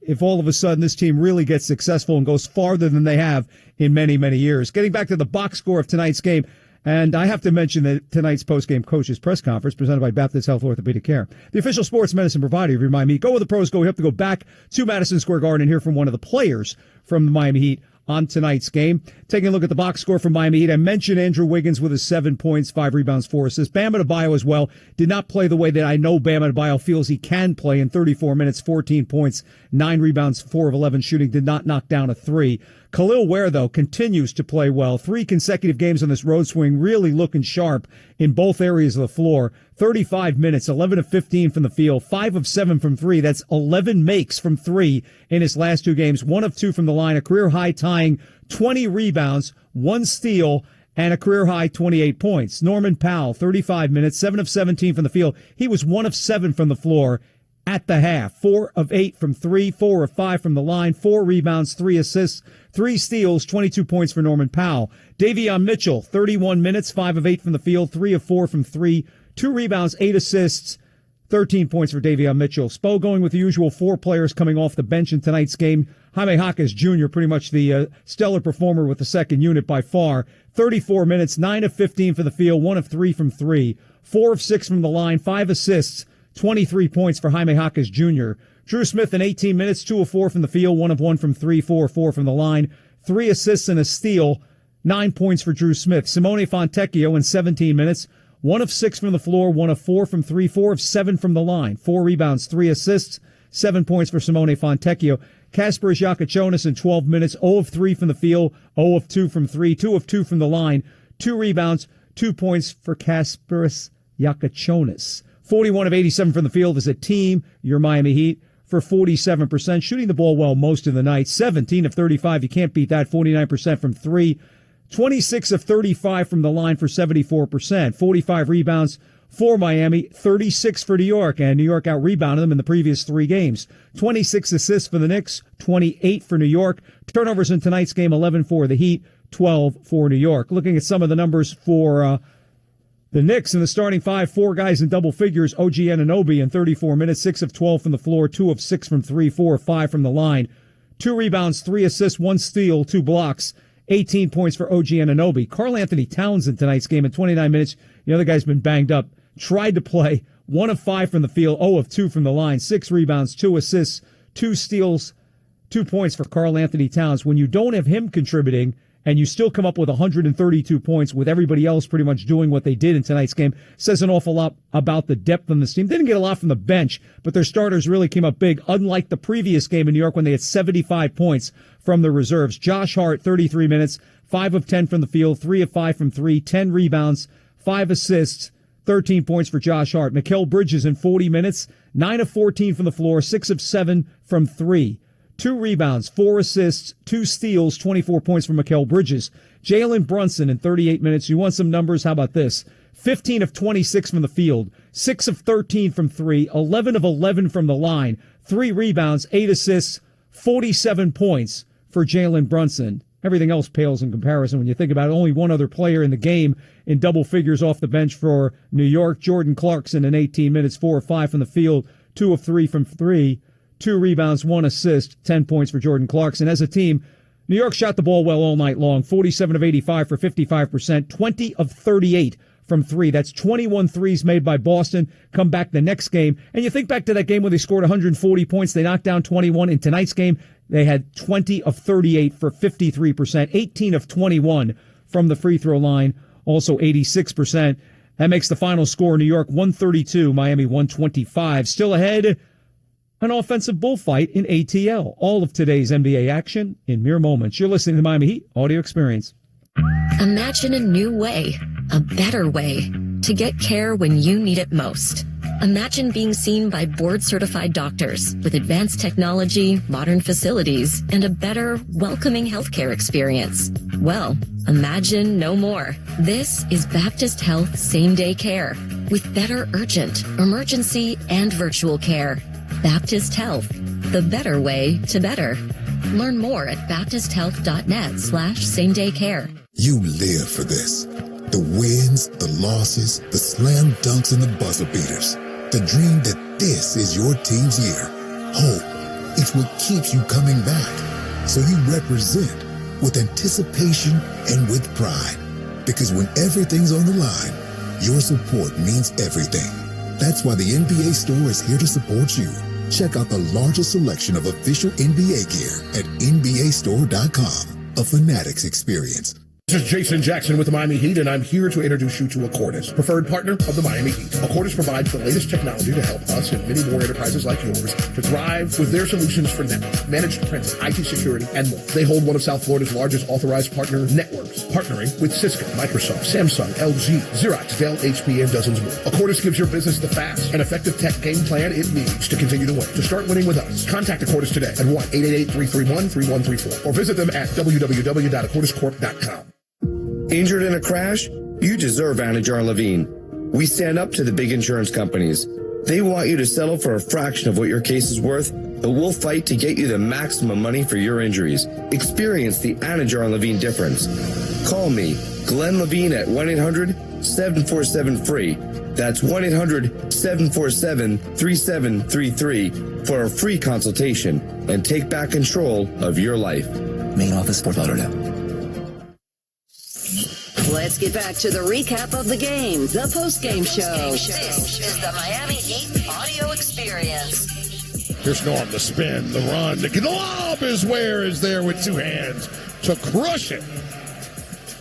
S18: if all of a sudden this team really gets successful and goes farther than they have in many, many years. Getting back to the box score of tonight's game, and I have to mention that tonight's post-game coaches press conference presented by Baptist Health Orthopedic Care, the official sports medicine provider of your Miami Heat. Go with the pros, go. We have to go back to Madison Square Garden and hear from one of the players from the Miami Heat on tonight's game. Taking a look at the box score from Miami Heat, I mentioned Andrew Wiggins with his 7 points, 5 rebounds, 4 assists. Bam Adebayo as well did not play the way that I know Bam Adebayo feels he can play in 34 minutes, 14 points, 9 rebounds, 4 of 11 shooting, did not knock down a 3. Khalil Ware, though, continues to play well. 3 consecutive games on this road swing, really looking sharp in both areas of the floor. 35 minutes, 11 of 15 from the field, 5 of 7 from 3. That's 11 makes from 3 in his last 2 games, 1 of 2 from the line, a career-high tying 20 rebounds, 1 steal, and a career-high 28 points. Norman Powell, 35 minutes, 7 of 17 from the field. He was 1 of 7 from the floor at the half. 4 of 8 from 3, 4 of 5 from the line, 4 rebounds, 3 assists, 3 steals, 22 points for Norman Powell. Davion Mitchell, 31 minutes, 5 of 8 from the field, 3 of 4 from 3, 2 rebounds, 8 assists, 13 points for Davion Mitchell. Spo going with the usual 4 players coming off the bench in tonight's game. Jaime Jaquez Jr., pretty much the stellar performer with the second unit by far. 34 minutes, 9 of 15 for the field, 1 of 3 from 3, 4 of 6 from the line, 5 assists, 23 points for Jaime Jaquez Jr. Drew Smith in 18 minutes, 2 of 4 from the field, 1 of 1 from 3, 4 of 4 from the line, 3 assists and a steal, 9 points for Drew Smith. Simone Fontecchio in 17 minutes, 1 of 6 from the floor, 1 of 4 from 3, 4 of 7 from the line, 4 rebounds, 3 assists, 7 points for Simone Fontecchio. Kasparas Giacochonis in 12 minutes, 0 of 3 from the field, 0 of 2 from 3, 2 of 2 from the line, 2 rebounds, 2 points for Kasparas Giacochonis. 41 of 87 from the field as a team, your Miami Heat, for 47%, shooting the ball well most of the night. 17 of 35, you can't beat that, 49% from 3. 26 of 35 from the line for 74%, 45 rebounds, for Miami, 36 for New York, and New York out-rebounded them in the previous 3 games. 26 assists for the Knicks, 28 for New York. Turnovers in tonight's game, 11 for the Heat, 12 for New York. Looking at some of the numbers for the Knicks in the starting 5, 4 guys in double figures. OG Anunoby in 34 minutes, 6 of 12 from the floor, 2 of 6 from 3, 4 of 5 from the line. 2 rebounds, 3 assists, 1 steal, 2 blocks. 18 points for OG Anunoby. Karl Anthony Towns in tonight's game in 29 minutes. The other guy's been banged up. Tried to play. 1 of 5 from the field, 0 of 2 from the line. 6 rebounds, 2 assists, 2 steals, 2 points for Karl Anthony Towns. When you don't have him contributing and you still come up with 132 points with everybody else pretty much doing what they did in tonight's game, says an awful lot about the depth on this team. Didn't get a lot from the bench, but their starters really came up big, unlike the previous game in New York when they had 75 points from the reserves. Josh Hart, 33 minutes, 5 of 10 from the field, 3 of 5 from 3, 10 rebounds, 5 assists, 13 points for Josh Hart. Mikal Bridges in 40 minutes, 9 of 14 from the floor, 6 of 7 from 3. 2 rebounds, 4 assists, 2 steals, 24 points for Mikal Bridges. Jalen Brunson in 38 minutes. You want some numbers? How about this? 15 of 26 from the field, 6 of 13 from 3, 11 of 11 from the line, 3 rebounds, 8 assists, 47 points for Jalen Brunson. Everything else pales in comparison when you think about it. Only one other player in the game in double figures off the bench for New York, Jordan Clarkson in 18 minutes, 4 of 5 from the field, 2 of 3 from 3. 2 rebounds, 1 assist, 10 points for Jordan Clarkson. As a team, New York shot the ball well all night long, 47 of 85 for 55%, 20 of 38 from 3. That's 21 threes made by Boston. Come back the next game, and you think back to that game where they scored 140 points, they knocked down 21. In tonight's game, they had 20 of 38 for 53%, 18 of 21 from the free throw line, also 86%. That makes the final score New York 132, Miami 125. Still ahead, an offensive bullfight in ATL. All of today's NBA action in mere moments. You're listening to the Miami Heat Audio Experience.
S11: Imagine a new way, a better way, to get care when you need it most. Imagine being seen by board-certified doctors with advanced technology, modern facilities, and a better, welcoming healthcare experience. Well, imagine no more. This is Baptist Health Same-Day Care with better urgent, emergency, and virtual care. Baptist Health, the better way to better. Learn more at baptisthealth.net/same-day-care.
S6: You live for this. The wins, the losses, the slam dunks, and the buzzer beaters. The dream that this is your team's year. Hope, it's what keeps you coming back. So you represent with anticipation and with pride. Because when everything's on the line, your support means everything. That's why the NBA store is here to support you. Check out the largest selection of official NBA gear at NBAstore.com. A Fanatics experience.
S19: This is Jason Jackson with the Miami Heat, and I'm here to introduce you to Accordis, preferred partner of the Miami Heat. Accordis provides the latest technology to help us and many more enterprises like yours to thrive with their solutions for network, managed print, IT security, and more. They hold one of South Florida's largest authorized partner networks, partnering with Cisco, Microsoft, Samsung, LG, Xerox, Dell, HP, and dozens more. Accordis gives your business the fast and effective tech game plan it needs to continue to win. To start winning with us, contact Accordis today at 1-888-331-3134 or visit them at www.accordiscorp.com.
S9: Injured in a crash? You deserve Anajar Levine. We stand up to the big insurance companies. They want you to settle for a fraction of what your case is worth, but we'll fight to get you the maximum money for your injuries. Experience the Anajar Levine difference. Call me, Glenn Levine, at 1-800-747-FREE. That's 1-800-747-3733 for a free consultation and take back control of your life.
S7: Main office, Fort Lauderdale.
S13: Let's get back to the recap of the game, the post-game show. This is the Miami Heat Audio Experience.
S1: Here's Norm, the spin, the run. The lob is where is there with 2 hands to crush it.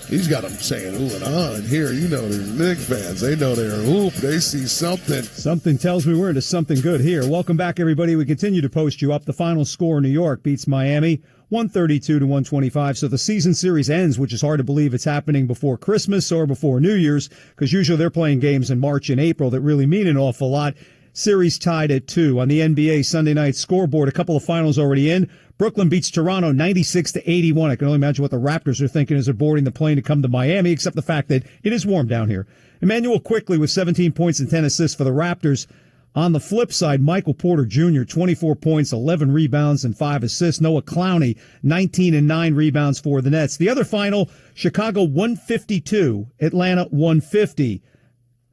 S1: He's got them saying ooh and ah. And here, you know, these Knicks fans, they know they're hoop. They see something.
S18: Something tells me we're into something good here. Welcome back, everybody. We continue to post you up. The final score, New York beats Miami 132-125. So the season series ends, which is hard to believe it's happening before Christmas or before New Year's, because usually they're playing games in March and April that really mean an awful lot. Series tied at 2. On the NBA Sunday night scoreboard, a couple of finals already in. Brooklyn beats Toronto 96-81. I can only imagine what the Raptors are thinking as they're boarding the plane to come to Miami, except the fact that it is warm down here. Emmanuel Quickley with 17 points and 10 assists for the Raptors. On the flip side, Michael Porter Jr., 24 points, 11 rebounds, and 5 assists. Noah Clowney, 19 and 9 rebounds for the Nets. The other final, Chicago 152, Atlanta 150.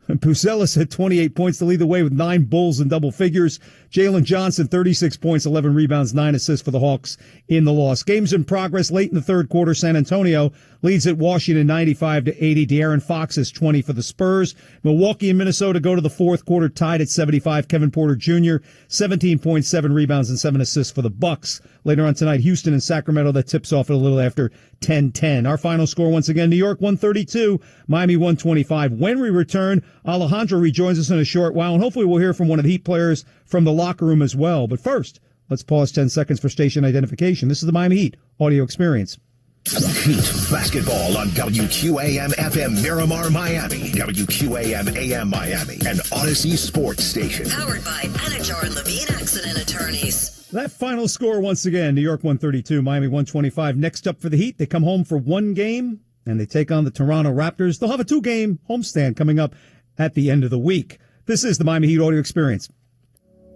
S18: Puzelis had 28 points to lead the way with 9 Bulls in double figures. Jalen Johnson, 36 points, 11 rebounds, 9 assists for the Hawks in the loss. Games in progress late in the third quarter. San Antonio leads at Washington 95-80. De'Aaron Fox has 20 for the Spurs. Milwaukee and Minnesota go to the fourth quarter tied at 75. Kevin Porter Jr., 17 points, 7 rebounds, and 7 assists for the Bucks. Later on tonight, Houston and Sacramento. That tips off at a little after 10:10. Our final score once again, New York 132, Miami 125. When we return, Alejandro rejoins us in a short while, and hopefully we'll hear from one of the Heat players from the locker room as well. But first, let's pause 10 seconds for station identification. This is the Miami Heat audio experience.
S23: Heat basketball on WQAM FM Miramar, Miami, WQAM AM Miami, and Odyssey Sports Station.
S13: Powered by Anajar Levine Accident Attorneys.
S18: That final score once again, New York 132, Miami 125. Next up for the Heat, they come home for one game, and they take on the Toronto Raptors. They'll have a 2-game homestand coming up at the end of the week. This is the Miami Heat audio experience.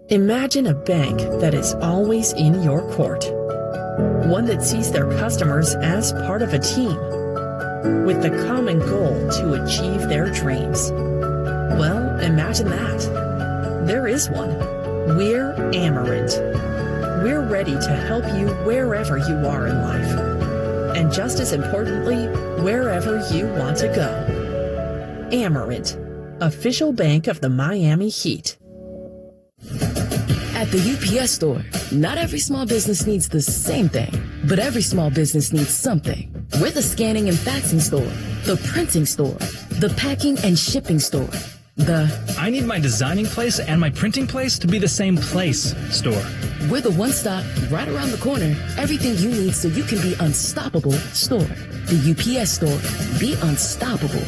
S10: Imagine a bank that is always in your court. One that sees their customers as part of a team, with the common goal to achieve their dreams. Well, imagine that. There is one. We're Amerant. We're ready to help you wherever you are in life. And just as importantly, wherever you want to go. Amerant, official bank of the Miami Heat.
S12: At the UPS Store, not every small business needs the same thing, but every small business needs something. We're the scanning and faxing store, the printing store, the packing and shipping store,
S14: I need my designing place and my printing place to be the same place store.
S12: We're the one-stop, right around the corner, everything you need so you can be unstoppable store. The UPS Store. Be unstoppable.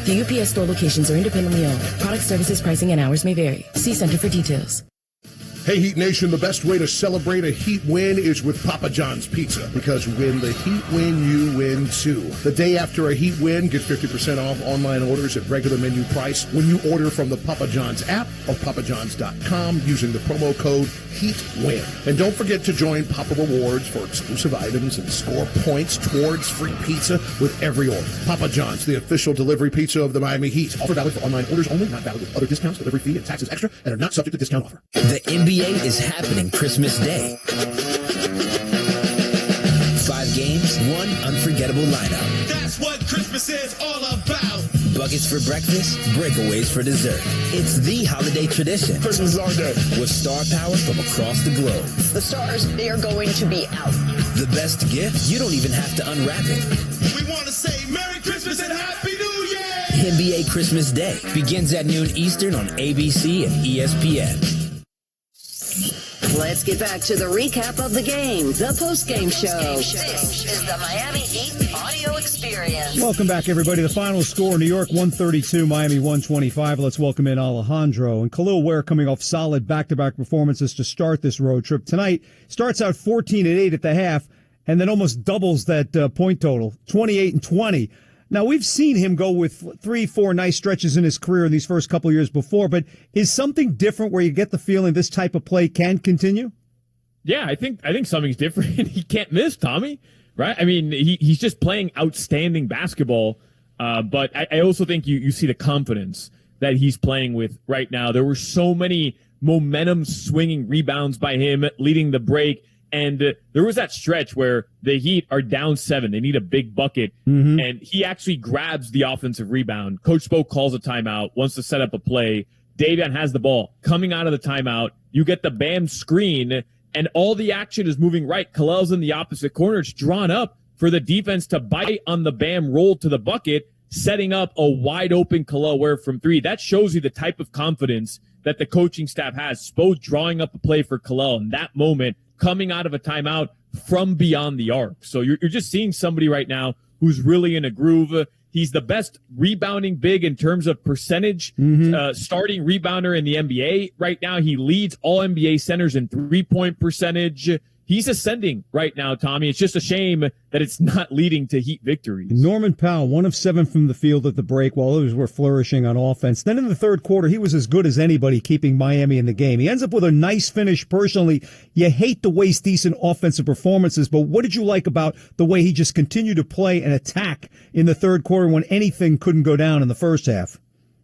S12: The UPS Store locations are independently owned. Product, services, pricing, and hours may vary. See Center for details.
S1: Hey, Heat Nation, the best way to celebrate a Heat win is with Papa John's Pizza, because when the Heat win, you win too. The day after a Heat win, get 50% off online orders at regular menu price when you order from the Papa John's app or papajohns.com using the promo code HEATWIN. And don't forget to join Papa Rewards for exclusive items and score points towards free pizza with every order. Papa John's, the official delivery pizza of the Miami Heat. Offer valid for online orders only, not valid with other discounts, delivery fee, and taxes extra, and are not subject to discount offer.
S7: The NBA is happening Christmas Day. 5 games, 1 unforgettable lineup.
S17: That's what Christmas is all about.
S7: Buckets for breakfast, breakaways for dessert. It's the holiday tradition.
S17: Christmas is our day.
S7: With star power from across the globe.
S22: The stars, they are going to be out.
S7: The best gift, you don't even have to unwrap it.
S17: We want to say Merry Christmas and Happy New Year!
S7: NBA Christmas Day begins at noon Eastern on ABC and ESPN.
S13: Let's get back to the recap of the game, the post-game show. This is the Miami Heat audio experience.
S18: Welcome back, everybody. The final score, New York 132, Miami 125. Let's welcome in Alejandro. And Khalil Ware coming off solid back-to-back performances to start this road trip. Tonight, starts out 14-8 at the half, and then almost doubles that point total, 28-20. Now, we've seen him go with 3-4 nice stretches in his career in these first couple of years before, but is something different where you get the feeling this type of play can continue?
S24: Yeah, I think something's different. He can't miss, Tommy, right? I mean, he's just playing outstanding basketball, but I also think you see the confidence that he's playing with right now. There were so many momentum-swinging rebounds by him leading the break. And there was that stretch where the Heat are down 7. They need a big bucket. Mm-hmm. And he actually grabs the offensive rebound. Coach Spo calls a timeout, wants to set up a play. Davion has the ball. Coming out of the timeout, you get the Bam screen, and all the action is moving right. Kalal's in the opposite corner. It's drawn up for the defense to bite on the Bam roll to the bucket, setting up a wide-open Khalil Ware from 3. That shows you the type of confidence that the coaching staff has. Spo drawing up a play for Khalil in that moment, coming out of a timeout from beyond the arc. So you're just seeing somebody right now who's really in a groove. He's the best rebounding big in terms of percentage, starting rebounder in the NBA right now. He leads all NBA centers in 3-point percentage. he's ascending right now, Tommy. It's just a shame that it's not leading to Heat victories.
S18: Norman Powell, 1 of 7 from the field at the break while others were flourishing on offense. Then in the third quarter, he was as good as anybody keeping Miami in the game. He ends up with a nice finish personally. You hate to waste decent offensive performances, but what did you like about the way he just continued to play and attack in the third quarter when anything couldn't go down in the first half?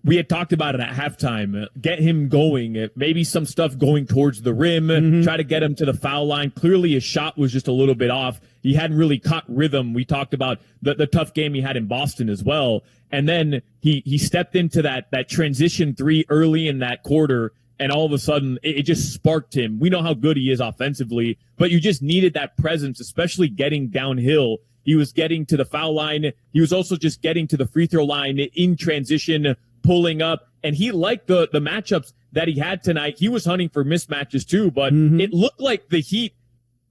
S24: We had talked about it at halftime. Get him going. Maybe some stuff going towards the rim. Try to get him to the foul line. Clearly his shot was just a little bit off. He hadn't really caught rhythm. We talked about the tough game he had in Boston as well. And then he stepped into that transition 3 early in that quarter, and all of a sudden it just sparked him. We know how good he is offensively, but you just needed that presence, especially getting downhill. He was getting to the foul line. He was also just getting to the free throw line in transition, pulling up, and he liked the matchups that he had tonight. He was hunting for mismatches too, but it looked like the Heat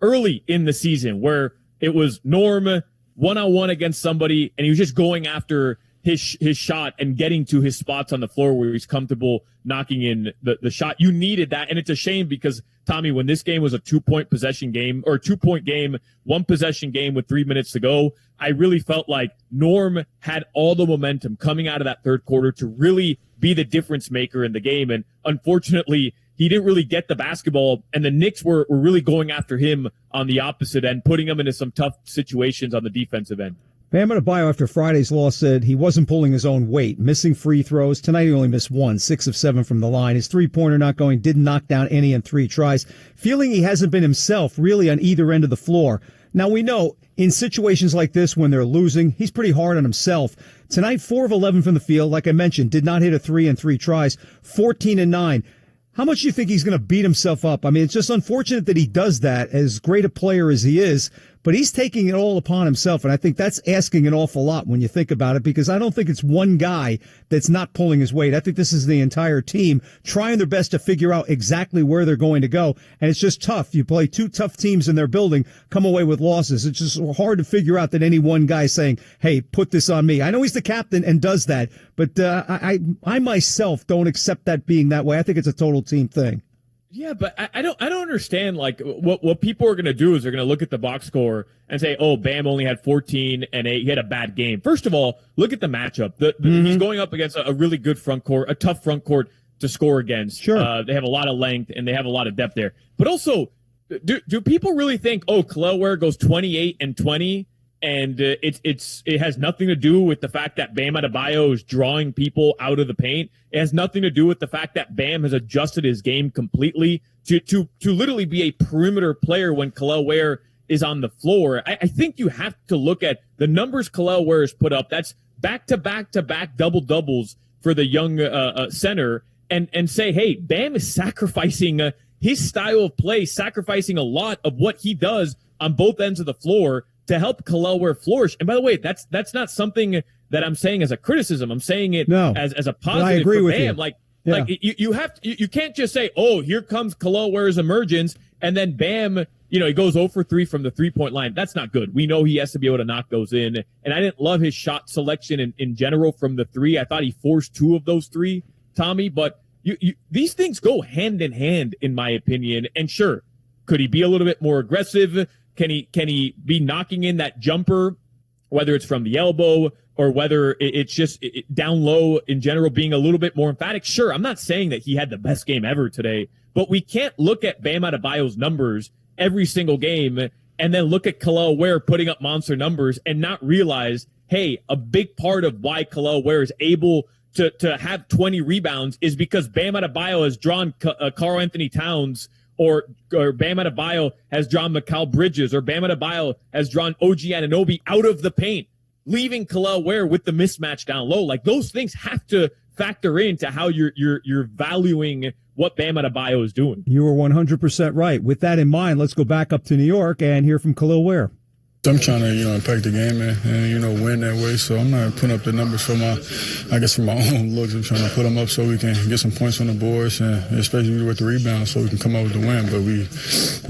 S24: early in the season where it was Norm one-on-one against somebody, and he was just going after his shot and getting to his spots on the floor where he's comfortable knocking in the shot. You needed that, and it's a shame because, Tommy, when this game was a 2-point possession game, or a 2-point game, 1 possession game with 3 minutes to go, I really felt like Norm had all the momentum coming out of that third quarter to really be the difference maker in the game. And unfortunately, he didn't really get the basketball, and the Knicks were really going after him on the opposite end, putting him into some tough situations on the defensive end.
S18: Bam Adebayo, after Friday's loss, said he wasn't pulling his own weight, missing free throws. Tonight he only missed 1, 6 of 7 from the line. His three-pointer not going, didn't knock down any in 3 tries. Feeling he hasn't been himself really on either end of the floor. Now we know in situations like this when they're losing, he's pretty hard on himself. Tonight, 4 of 11 from the field, like I mentioned, did not hit a 3 in 3 tries, 14 and 9. How much do you think he's going to beat himself up? I mean, it's just unfortunate that he does that, as great a player as he is, but he's taking it all upon himself, and I think that's asking an awful lot when you think about it, because I don't think it's one guy that's not pulling his weight. I think this is the entire team trying their best to figure out exactly where they're going to go, and it's just tough. You play 2 tough teams in their building, come away with losses. It's just hard to figure out that any one guy saying, hey, put this on me. I know he's the captain and does that, but I myself don't accept that being that way. I think it's a total team thing.
S24: Yeah, but I don't understand, like, what people are going to do is they're going to look at the box score and say, oh, Bam only had 14 and 8. He had a bad game. First of all, look at the matchup. He's going up against a really good front court, a tough front court to score against.
S18: Sure.
S24: They have a lot of length and they have a lot of depth there. But also, do people really think, oh, Kel'el Ware goes 28 and 20 and it has nothing to do with the fact that Bam Adebayo is drawing people out of the paint? It has nothing to do with the fact that Bam has adjusted his game completely to literally be a perimeter player when Kel'el Ware is on the floor. I think you have to look at the numbers Kel'el Ware has put up. That's back-to-back-to-back double-doubles for the young center, and say, hey, Bam is sacrificing his style of play, sacrificing a lot of what he does on both ends of the floor to help Kel'el Ware flourish. And by the way, that's not something that I'm saying as a criticism. I'm saying it as a positive.
S18: I agree
S24: for
S18: with
S24: Bam.
S18: you.
S24: You can't just say, oh, here comes Kel'el Ware's emergence, and then Bam, he goes 0 for 3 from the 3-point line. That's not good. We know he has to be able to knock those in. And I didn't love his shot selection in general from the 3. I thought he forced 2 of those 3, Tommy, but these things go hand in hand, in my opinion. And sure, could he be a little bit more aggressive? Can he be knocking in that jumper, whether it's from the elbow or whether it's just down low in general, being a little bit more emphatic? Sure, I'm not saying that he had the best game ever today, but we can't look at Bam Adebayo's numbers every single game and then look at Kel'el Ware putting up monster numbers and not realize, hey, a big part of why Kel'el Ware is able to have 20 rebounds is because Bam Adebayo has drawn Karl Anthony Towns, or Bam Adebayo has drawn Mikal Bridges, or Bam Adebayo has drawn OG Anunoby out of the paint, leaving Kel'el Ware with the mismatch down low. Like, those things have to factor into how you're valuing what Bam Adebayo is doing.
S18: You were 100% right. With that in mind, let's go back up to New York and hear from Kel'el Ware.
S3: I'm trying to, impact the game and win that way. So I'm not putting up the numbers for my own looks. I'm trying to put them up so we can get some points on the boards, and especially with the rebounds, so we can come out with the win. But we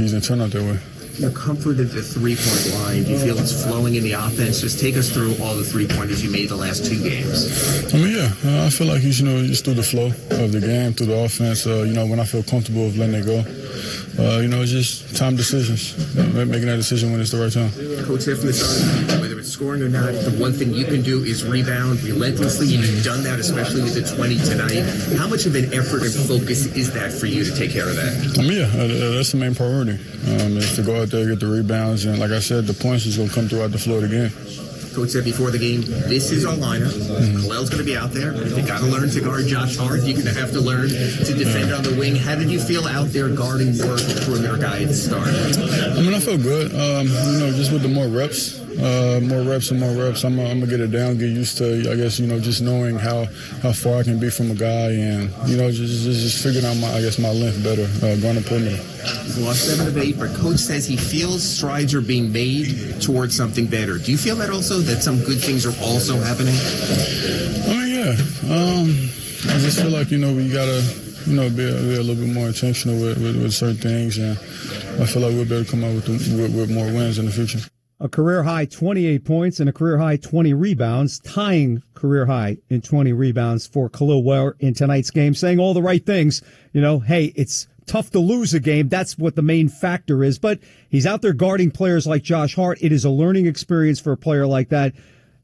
S3: didn't turn out that way.
S5: Your comfort at the three-point line, do you feel it's flowing in the offense? Just take us through all the three-pointers you made the last 2 games.
S3: I feel like, just through the flow of the game, through the offense, when I feel comfortable of letting it go, It's just time decisions, making that decision when it's the right time.
S5: Coach said from the start, whether it's scoring or not, the one thing you can do is rebound relentlessly, and you've done that, especially with the 20 tonight. How much of an effort and focus is that for you to take care of that?
S3: That's the main priority, is to go out there, get the rebounds, and like I said, the points is going to come throughout the floor of the game.
S5: Coach said before the game, this is our lineup. Kahlil's going to be out there. You got to learn to guard Josh Hart. You're going to have to learn to defend on the wing. How did you feel out there guarding your perimeter guy at the start?
S3: I feel good. Just with the more reps, I'm going to get it down, get used to, I guess, just knowing how far I can be from a guy and, just figuring out my length better, going to perimeter.
S5: He's lost 7 of 8, but Coach says he feels strides are being made towards something better. Do you feel that also, that some good things are also happening?
S3: Yeah. I just feel like, we got to, be a little bit more intentional with certain things, and I feel like we'll be able to come out with more wins in the future.
S18: A career-high 28 points and a career-high 20 rebounds, tying career-high in 20 rebounds for Kahlil Ware in tonight's game, saying all the right things. Hey, it's tough to lose a game. That's what the main factor is. But he's out there guarding players like Josh Hart. It is a learning experience for a player like that.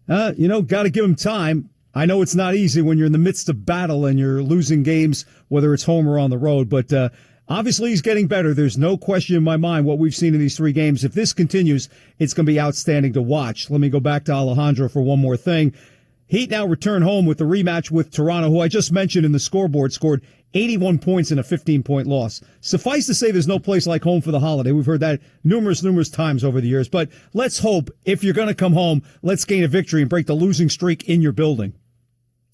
S18: Got to give him time. I know it's not easy when you're in the midst of battle and you're losing games, whether it's home or on the road, but obviously he's getting better. There's no question in my mind what we've seen in these 3 games. If this continues, it's going to be outstanding to watch. Let me go back to Alejandro for one more thing. Heat now return home with the rematch with Toronto, who I just mentioned in the scoreboard scored 81 points in a 15-point loss. Suffice to say, there's no place like home for the holiday. We've heard that numerous times over the years. But let's hope, if you're going to come home, let's gain a victory and break the losing streak in your building.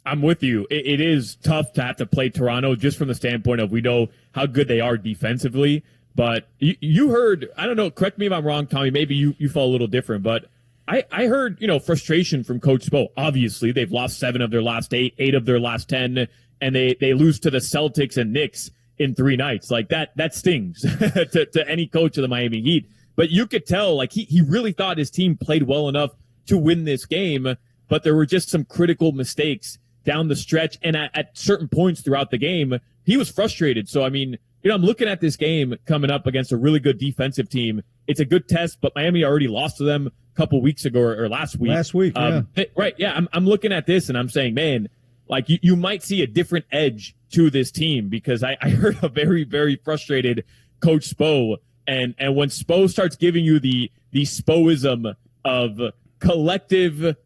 S24: I'm with you. It is tough to have to play Toronto just from the standpoint of we know how good they are defensively. But you heard, I don't know, correct me if I'm wrong, Tommy, maybe you felt a little different, but I heard, frustration from Coach Spo. Obviously, they've lost 7 of their last 8 of their last 10, and they lose to the Celtics and Knicks in 3 nights. Like that stings to any coach of the Miami Heat. But you could tell, like, he really thought his team played well enough to win this game, but there were just some critical mistakes down the stretch, and at certain points throughout the game, he was frustrated. So, I'm looking at this game coming up against a really good defensive team. It's a good test, but Miami already lost to them a couple weeks ago or last week.
S18: Yeah.
S24: Right, yeah. I'm looking at this, and I'm saying, man, like, you might see a different edge to this team, because I heard a very, very frustrated Coach Spo, and when Spo starts giving you the Spoism of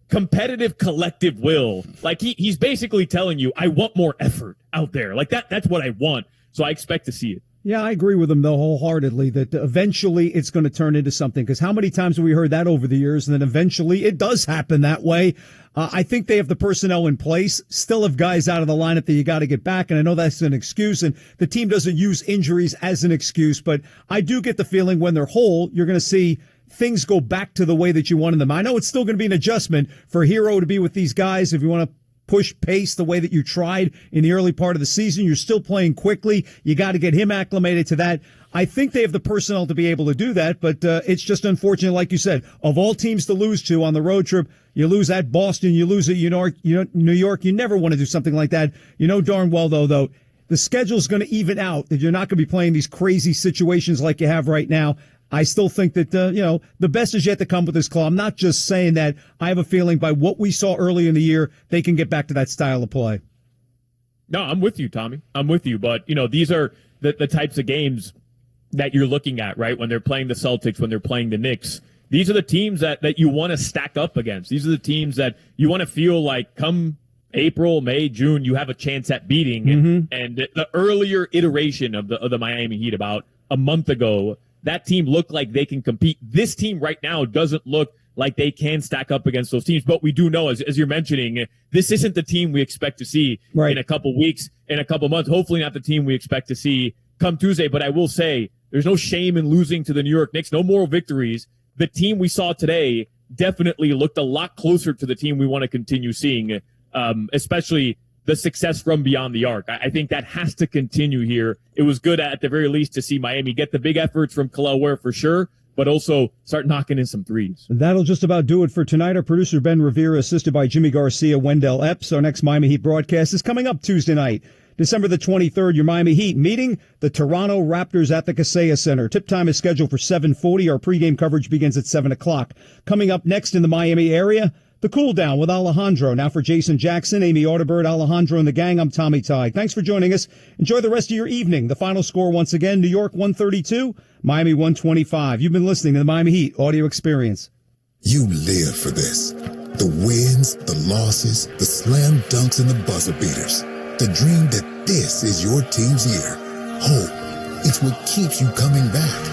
S24: competitive collective will. Like he's basically telling you, I want more effort out there. Like that's what I want. So I expect to see it.
S18: Yeah, I agree with him, though, wholeheartedly, that eventually it's going to turn into something. Because how many times have we heard that over the years? And then eventually it does happen that way. I think they have the personnel in place, still have guys out of the lineup that you got to get back. And I know that's an excuse, and the team doesn't use injuries as an excuse. But I do get the feeling when they're whole, you're going to see things go back to the way that you wanted them. I know it's still going to be an adjustment for Hero to be with these guys. If you want to push pace the way that you tried in the early part of the season, you're still playing quickly. You got to get him acclimated to that. I think they have the personnel to be able to do that, but it's just unfortunate, like you said, of all teams to lose to on the road trip, you lose at Boston, you lose at New York. You never want to do something like that. You know darn well, though, the schedule's going to even out, that you're not going to be playing these crazy situations like you have right now. I still think that, the best is yet to come with this club. I'm not just saying that. I have a feeling by what we saw early in the year, they can get back to that style of play.
S24: No, I'm with you, Tommy. I'm with you. But, these are the types of games that you're looking at, right? When they're playing the Celtics, when they're playing the Knicks. These are the teams that you want to stack up against. These are the teams that you want to feel like come April, May, June, you have a chance at beating.
S18: Mm-hmm.
S24: And the earlier iteration of the Miami Heat about a month ago, that team looked like they can compete. This team right now doesn't look like they can stack up against those teams. But we do know, as you're mentioning, this isn't the team we expect to see in a couple weeks, in a couple months. Hopefully not the team we expect to see come Tuesday. But I will say there's no shame in losing to the New York Knicks. No moral victories. The team we saw today definitely looked a lot closer to the team we want to continue seeing, especially the success from beyond the arc. I think that has to continue here. It was good at the very least to see Miami get the big efforts from Kahlil Ware for sure, but also start knocking in some threes.
S18: That'll just about do it for tonight. Our producer, Ben Rivera, assisted by Jimmy Garcia, Wendell Epps. Our next Miami Heat broadcast is coming up Tuesday night. December the 23rd, your Miami Heat meeting the Toronto Raptors at the Kaseya Center. Tip time is scheduled for 7:40. Our pregame coverage begins at 7 o'clock. Coming up next in the Miami area, the Cool Down with Alejandro. Now for Jason Jackson, Amy Audibert, Alejandro, and the gang, I'm Tommy Tighe. Thanks for joining us. Enjoy the rest of your evening. The final score once again, New York 132, Miami 125. You've been listening to the Miami Heat Audio Experience.
S6: You live for this. The wins, the losses, the slam dunks, and the buzzer beaters. The dream that this is your team's year. Hope, it's what keeps you coming back.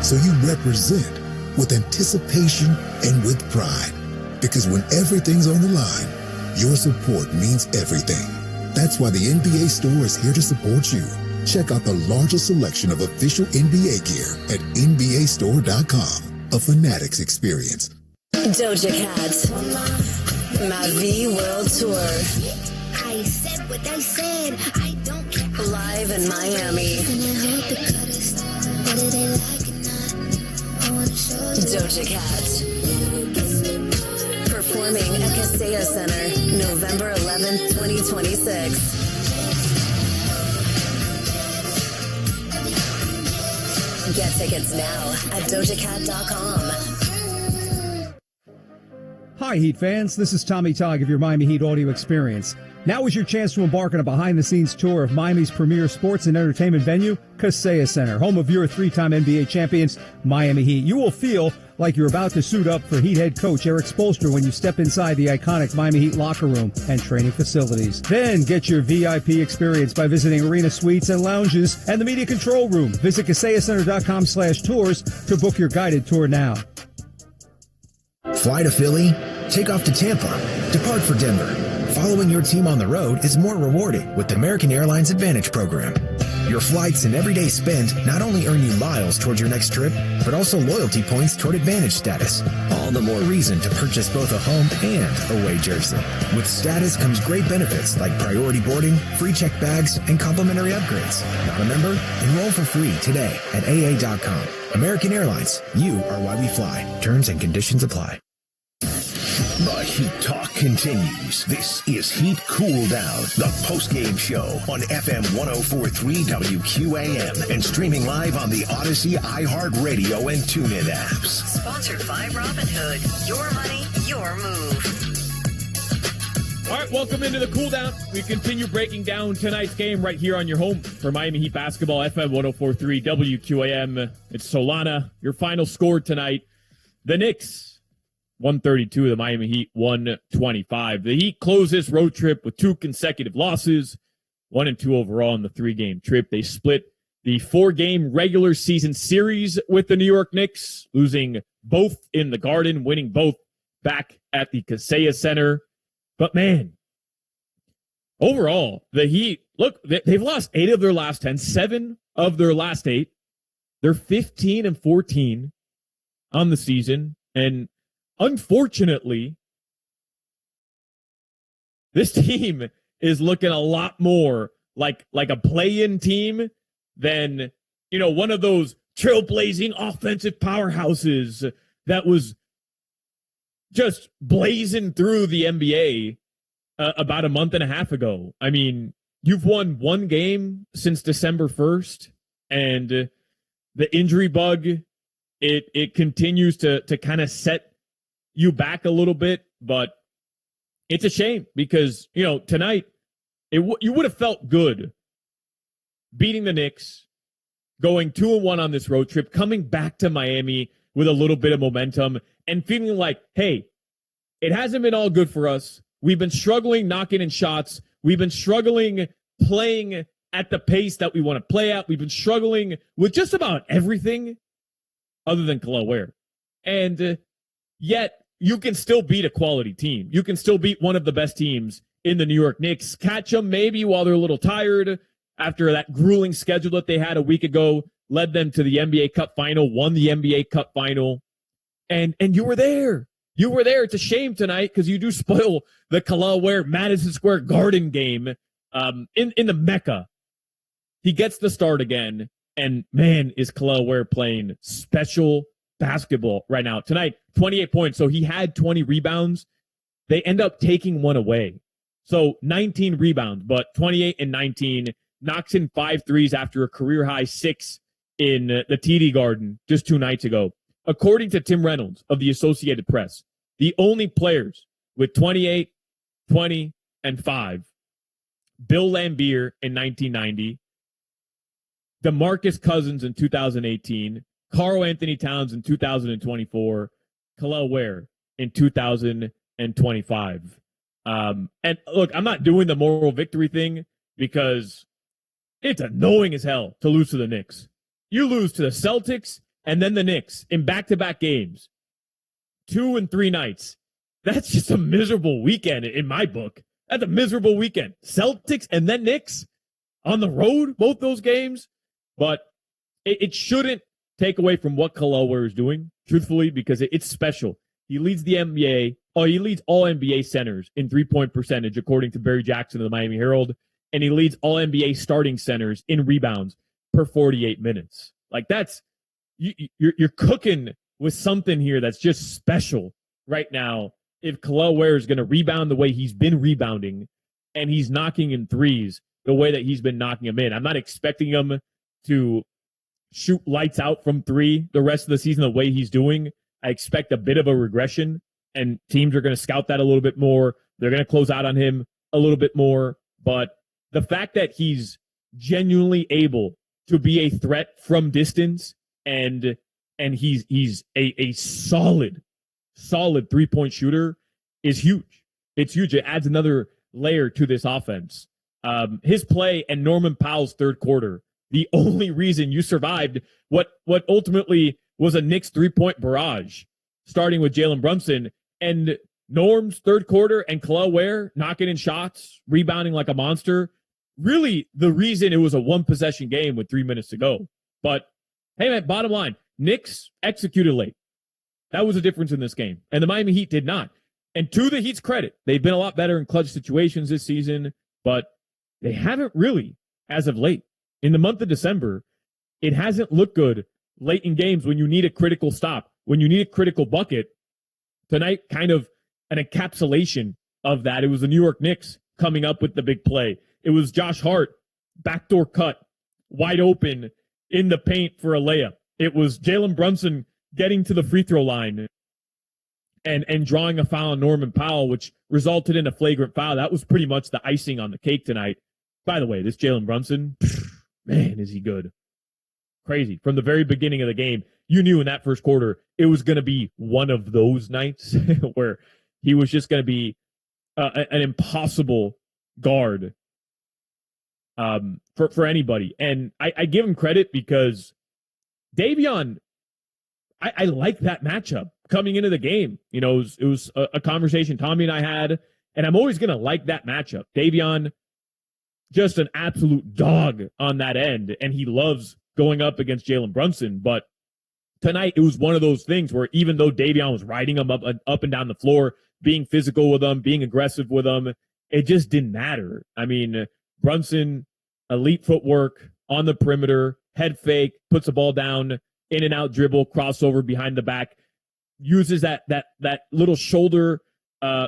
S6: So you represent with anticipation and with pride. Because when everything's on the line, your support means everything. That's why the NBA Store is here to support you. Check out the largest selection of official NBA gear at NBAstore.com. A Fanatics experience.
S13: Doja Cat, Ma Vie World Tour.
S2: I said what I said. I don't care.
S13: Live in Miami. Doja Cat. Performing at Kaseya Center, November 11th, 2026. Get tickets now at dojacat.com.
S18: Hi, Heat fans. This is Tommy Tighe of your Miami Heat Audio Experience. Now is your chance to embark on a behind-the-scenes tour of Miami's premier sports and entertainment venue, Kaseya Center, home of your three-time NBA champions, Miami Heat. You will feel like you're about to suit up for Heat head coach Eric Spoelstra when you step inside the iconic Miami Heat locker room and training facilities. Then get your VIP experience by visiting arena suites and lounges and the media control room. Visit KaseyaCenter.com/tours to book your guided tour now.
S15: Fly to Philly, take off to Tampa, depart for Denver. Following your team on the road is more rewarding with the American Airlines Advantage program. Your flights and every day spent not only earn you miles towards your next trip, but also loyalty points toward Advantage status. All the more reason to purchase both a home and away jersey. With status comes great benefits like priority boarding, free check bags, and complimentary upgrades. Not a member? Enroll for free today at AA.com. American Airlines, you are why we fly. Terms and conditions apply.
S23: The Heat Talk continues. This is Heat Cool Down, the post-game show on FM 104.3 WQAM and streaming live on the Odyssey, iHeartRadio, and TuneIn apps.
S13: Sponsored by Robinhood. Your money, your move.
S24: All right, welcome into the Cool Down. We continue breaking down tonight's game right here on your home for Miami Heat basketball, FM 104.3 WQAM. It's Solana. Your final score tonight, the Knicks 132, the Miami Heat 125. The Heat close this road trip with 2 consecutive losses, 1-2 overall in the 3-game trip. They split the 4-game regular season series with the New York Knicks, losing both in the Garden, winning both back at the Kaseya Center. But man, overall, the Heat, look, they've lost 8 of their last 10, 7 of their last 8. They're 15-14 on the season, and unfortunately, this team is looking a lot more like a play-in team than, one of those trailblazing offensive powerhouses that was just blazing through the NBA about a month and a half ago. I mean, you've won 1 game since December 1st, and the injury bug, it continues to kind of set you back a little bit, but it's a shame because, tonight you would have felt good beating the Knicks, going 2-1 on this road trip, coming back to Miami with a little bit of momentum and feeling like, hey, it hasn't been all good for us. We've been struggling knocking in shots. We've been struggling playing at the pace that we want to play at. We've been struggling with just about everything other than Kel'el Ware. And yet, you can still beat a quality team. You can still beat one of the best teams in the New York Knicks. Catch them maybe while they're a little tired after that grueling schedule that they had a week ago, led them to the NBA Cup final, won the NBA Cup final. And you were there. You were there. It's a shame tonight because you do spoil the Kel'el Ware Madison Square Garden game in the Mecca. He gets the start again. And man, is Kel'el Ware playing special basketball right now. Tonight, 28 points. So he had 20 rebounds. They end up taking one away. So 19 rebounds, but 28 and 19, knocks in 5 threes after a career-high 6 in the TD Garden just 2 nights ago. According to Tim Reynolds of the Associated Press, the only players with 28, 20, and 5, Bill Laimbeer in 1990, DeMarcus Cousins in 2018, Karl Anthony Towns in 2024, Kel'el Ware in 2025. And look, I'm not doing the moral victory thing because it's annoying as hell to lose to the Knicks. You lose to the Celtics and then the Knicks in back-to-back games, 2 and 3 nights. That's just a miserable weekend in my book. That's a miserable weekend. Celtics and then Knicks on the road, both those games. But it shouldn't take away from what Kel'el Ware is doing, truthfully, because it's special. He leads the NBA. He leads all NBA centers in three-point percentage, according to Barry Jackson of the Miami Herald. And he leads all NBA starting centers in rebounds per 48 minutes. Like, that's, you're cooking with something here that's just special right now. If Kel'el Ware is going to rebound the way he's been rebounding and he's knocking in threes the way that he's been knocking them in, I'm not expecting him to shoot lights out from 3 the rest of the season the way he's doing. I expect a bit of a regression, and teams are going to scout that a little bit more. They're going to close out on him a little bit more. But the fact that he's genuinely able to be a threat from distance and he's a solid three-point shooter is huge. It's huge. It adds another layer to this offense. His play and Norman Powell's third quarter, the only reason you survived what ultimately was a Knicks three-point barrage, starting with Jalen Brunson, and Norm's third quarter and Kel'el Ware knocking in shots, rebounding like a monster. Really, the reason it was a one-possession game with 3 minutes to go. But, hey, man, bottom line, Knicks executed late. That was the difference in this game. And the Miami Heat did not. And to the Heat's credit, they've been a lot better in clutch situations this season, but they haven't really as of late. In the month of December, it hasn't looked good late in games when you need a critical stop, when you need a critical bucket. Tonight, kind of an encapsulation of that. It was the New York Knicks coming up with the big play. It was Josh Hart, backdoor cut, wide open in the paint for a layup. It was Jalen Brunson getting to the free throw line and drawing a foul on Norman Powell, which resulted in a flagrant foul. That was pretty much the icing on the cake tonight. By the way, this Jalen Brunson, man, is he good. Crazy. From the very beginning of the game, you knew in that first quarter it was going to be one of those nights where he was just going to be an impossible guard for anybody. And I give him credit because Davion, I like that matchup coming into the game. You know, it was a conversation Tommy and I had, and I'm always going to like that matchup. Davion, just an absolute dog on that end, and he loves going up against Jalen Brunson. But tonight, it was one of those things where even though Davion was riding him up and down the floor, being physical with him, being aggressive with him, it just didn't matter. I mean, Brunson, elite footwork on the perimeter, head fake, puts the ball down, in and out dribble, crossover behind the back, uses that little shoulder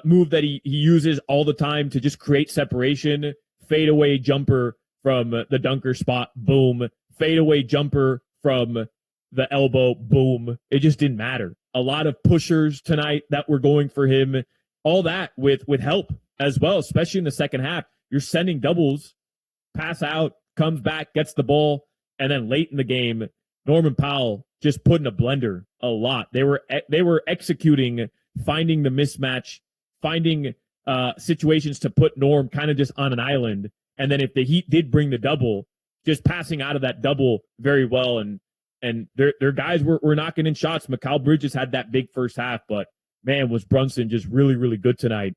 S24: move that he uses all the time to just create separation, fadeaway jumper from the dunker spot, boom, fadeaway jumper from the elbow, boom. It just didn't matter. A lot of pushers tonight that were going for him, all that with help as well, especially in the second half. You're sending doubles, pass out, comes back, gets the ball, and then late in the game, Norman Powell just put in a blender a lot. They were executing, finding the mismatch, finding situations to put Norm kind of just on an island. And then if the Heat did bring the double, just passing out of that double very well. And their guys were knocking in shots. Mikal Bridges had that big first half, but man, was Brunson just really, really good tonight.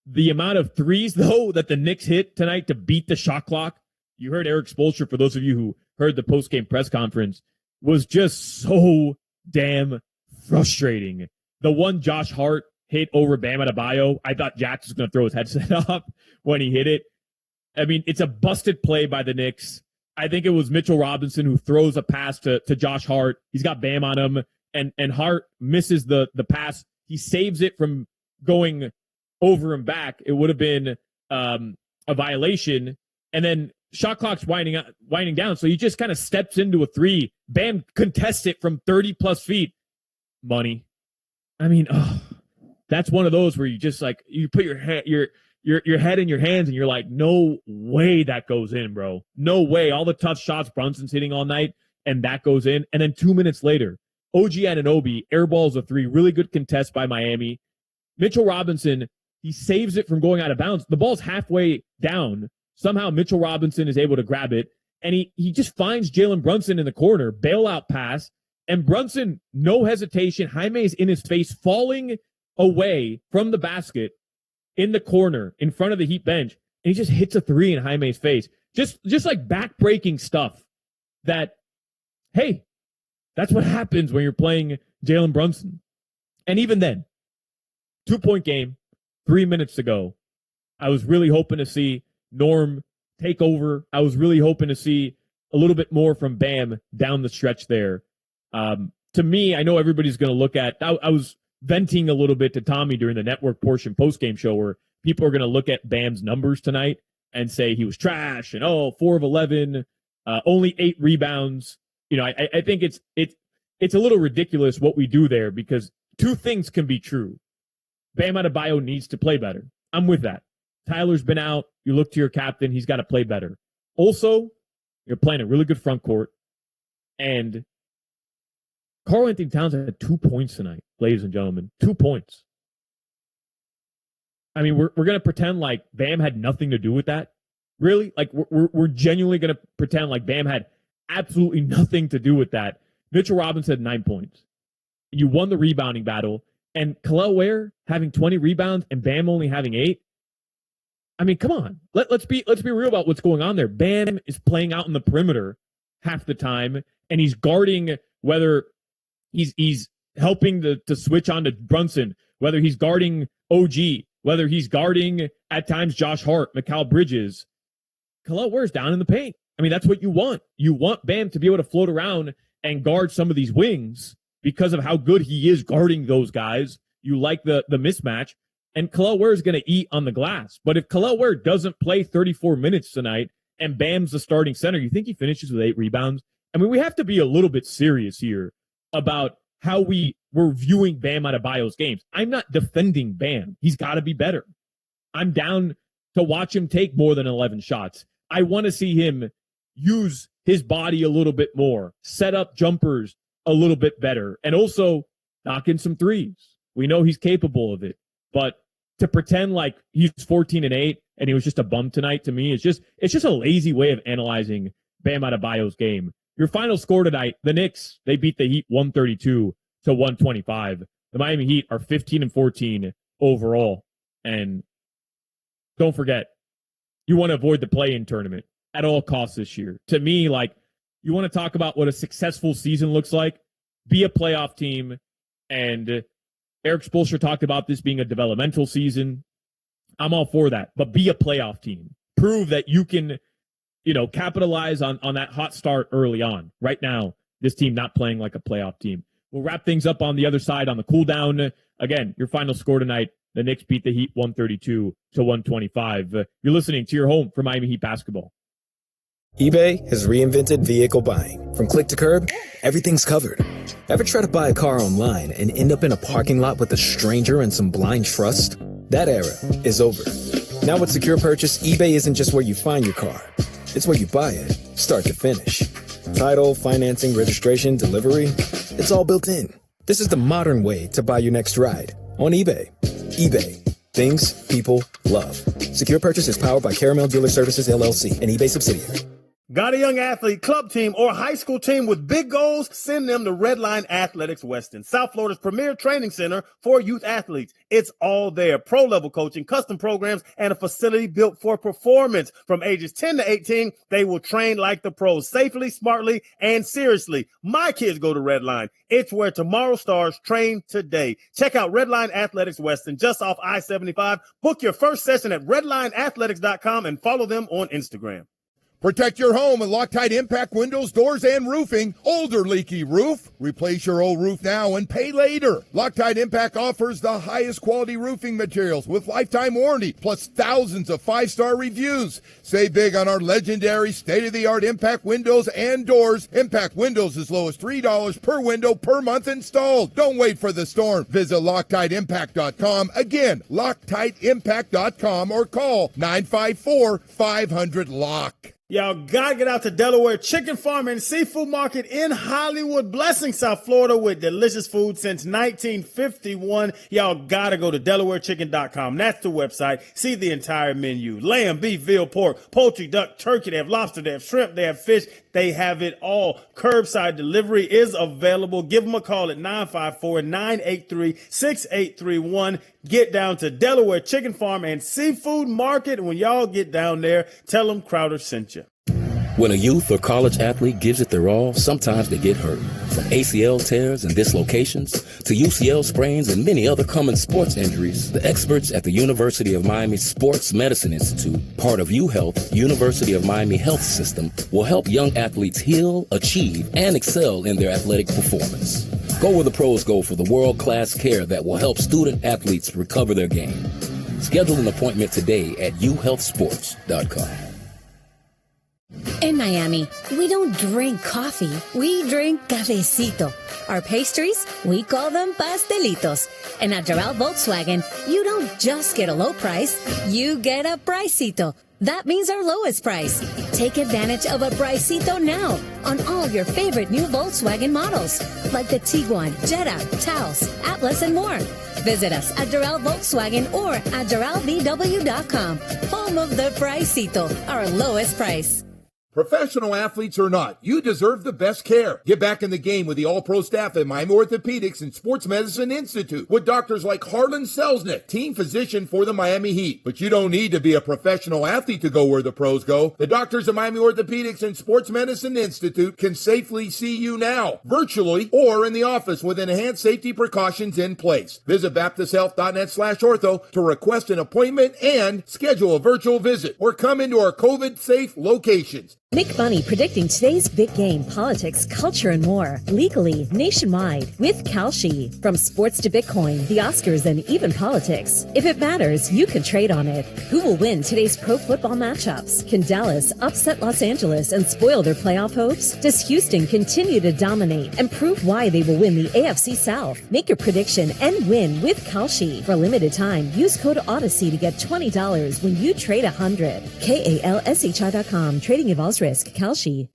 S24: The amount of threes, though, that the Knicks hit tonight to beat the shot clock, you heard Eric Spoelstra, for those of you who heard the post-game press conference, was just so damn frustrating. The one Josh Hart hit over Bam Adebayo, I thought Jax was going to throw his headset off when he hit it. I mean, it's a busted play by the Knicks. I think it was Mitchell Robinson who throws a pass to Josh Hart. He's got Bam on him, and Hart misses the pass. He saves it from going over and back, it would have been a violation. And then shot clock's winding down. So he just kind of steps into a three. Bam contests it from 30+ feet. Money. I mean, that's one of those where you just like, you put your head in your hands and you're like, no way that goes in, bro. No way. All the tough shots Brunson's hitting all night and that goes in. And then 2 minutes later, OG Anunoby airballs a three. Really good contest by Miami. Mitchell Robinson, he saves it from going out of bounds. The ball's halfway down. Somehow Mitchell Robinson is able to grab it. And he just finds Jalen Brunson in the corner, bailout pass. And Brunson, no hesitation. Jaime's in his face, falling away from the basket in the corner in front of the Heat bench. And he just hits a three in Jaime's face. Just like back-breaking stuff that, hey, that's what happens when you're playing Jalen Brunson. And even then, 2-point game, 3 minutes to go. I was really hoping to see Norm take over. I was really hoping to see a little bit more from Bam down the stretch there. To me, I know everybody's going to look at, I was venting a little bit to Tommy during the network portion post-game show where people are going to look at Bam's numbers tonight and say he was trash and 4 of 11, only 8 rebounds. You know, I think it's a little ridiculous what we do there because two things can be true. Bam Adebayo needs to play better. I'm with that. Tyler's been out. You look to your captain. He's got to play better. Also, you're playing a really good front court. And Karl-Anthony Towns had 2 points tonight, ladies and gentlemen. 2 points. I mean, we're going to pretend like Bam had nothing to do with that? Really? Like, we're genuinely going to pretend like Bam had absolutely nothing to do with that. Mitchell Robinson had 9 points. You won the rebounding battle. And Kel'el Ware having 20 rebounds and Bam only having 8. I mean, come on. Let's be real about what's going on there. Bam is playing out in the perimeter half the time, and he's guarding whether he's helping to switch on to Brunson, whether he's guarding OG, whether he's guarding at times Josh Hart, Mikal Bridges. Kel'el Ware's down in the paint. I mean, that's what you want. You want Bam to be able to float around and guard some of these wings because of how good he is guarding those guys. You like the mismatch. And Kel'el Ware is going to eat on the glass. But if Kel'el Ware doesn't play 34 minutes tonight and Bam's the starting center, you think he finishes with 8 rebounds? I mean, we have to be a little bit serious here about how we're viewing Bam Adebayo's games. I'm not defending Bam. He's got to be better. I'm down to watch him take more than 11 shots. I want to see him use his body a little bit more, set up jumpers a little bit better, and also knock in some threes. We know he's capable of it. But to pretend like he's 14-8 and he was just a bum tonight, to me, it's just a lazy way of analyzing Bam Adebayo's game. Your final score tonight, the Knicks, they beat the Heat 132-125. The Miami Heat are 15-14 overall. And don't forget, you want to avoid the play-in tournament at all costs this year. To me, like, you want to talk about what a successful season looks like, be a playoff team, and Eric Spoelstra talked about this being a developmental season. I'm all for that, but be a playoff team. Prove that you can, capitalize on that hot start early on. Right now, this team not playing like a playoff team. We'll wrap things up on the other side on the cool down. Again, your final score tonight, the Knicks beat the Heat 132-125. You're listening to your home for Miami Heat basketball.
S15: eBay has reinvented vehicle buying. From click to curb, everything's covered. Ever try to buy a car online and end up in a parking lot with a stranger and some blind trust? That era is over. Now with Secure Purchase, eBay isn't just where you find your car. It's where you buy it, start to finish. Title, financing, registration, delivery, it's all built in. This is the modern way to buy your next ride on eBay. eBay. Things people love. Secure Purchase is powered by Caramel Dealer Services, LLC, an eBay subsidiary.
S8: Got a young athlete, club team, or high school team with big goals? Send them to Redline Athletics Weston, South Florida's premier training center for youth athletes. It's all there. Pro-level coaching, custom programs, and a facility built for performance. From ages 10 to 18, they will train like the pros, safely, smartly, and seriously. My kids go to Redline. It's where tomorrow stars train today. Check out Redline Athletics Weston, just off I-75. Book your first session at redlineathletics.com and follow them on Instagram.
S4: Protect your home with Loctite Impact windows, doors, and roofing. Older leaky roof? Replace your old roof now and pay later. Loctite Impact offers the highest quality roofing materials with lifetime warranty, plus thousands of 5-star reviews. Save big on our legendary state-of-the-art Impact windows and doors. Impact windows as low as $3 per window per month installed. Don't wait for the storm. Visit LoctiteImpact.com. Again, LoctiteImpact.com or call 954-500-LOCK.
S8: Y'all gotta get out to Delaware Chicken Farm and Seafood Market in Hollywood, blessing South Florida with delicious food since 1951. Y'all gotta go to DelawareChicken.com. That's the website. See the entire menu. Lamb, beef, veal, pork, poultry, duck, turkey. They have lobster, they have shrimp, they have fish. They have it all. Curbside delivery is available. Give them a call at 954-983-6831. Get down to Delaware Chicken Farm and Seafood Market. When y'all get down there, tell them Crowder sent you.
S16: When a youth or college athlete gives it their all, sometimes they get hurt. From ACL tears and dislocations to UCL sprains and many other common sports injuries, the experts at the University of Miami Sports Medicine Institute, part of UHealth, University of Miami Health System, will help young athletes heal, achieve, and excel in their athletic performance. Go where the pros go for the world-class care that will help student athletes recover their game. Schedule an appointment today at uhealthsports.com.
S20: In Miami, we don't drink coffee, we drink cafecito. Our pastries, we call them pastelitos. And at Doral Volkswagen, you don't just get a low price, you get a pricito. That means our lowest price. Take advantage of a pricito now on all your favorite new Volkswagen models, like the Tiguan, Jetta, Taos, Atlas, and more. Visit us at Doral Volkswagen or at DoralVW.com. Home of the pricito, our lowest price.
S4: Professional athletes or not, you deserve the best care. Get back in the game with the all-pro staff at Miami Orthopedics and Sports Medicine Institute with doctors like Harlan Selznick, team physician for the Miami Heat. But you don't need to be a professional athlete to go where the pros go. The doctors at Miami Orthopedics and Sports Medicine Institute can safely see you now, virtually or in the office with enhanced safety precautions in place. Visit BaptistHealth.net/ortho to request an appointment and schedule a virtual visit or come into our COVID-safe locations.
S20: Make money predicting today's big game, politics, culture, and more legally nationwide with Kalshi. From sports to Bitcoin, the Oscars, and even politics. If it matters, you can trade on it. Who will win today's pro football matchups? Can Dallas upset Los Angeles and spoil their playoff hopes? Does Houston continue to dominate and prove why they will win the AFC South? Make your prediction and win with Kalshi. For a limited time, use code Odyssey to get $20 when you trade 100. KALSHI.com. Trading involves risk. Kalshi.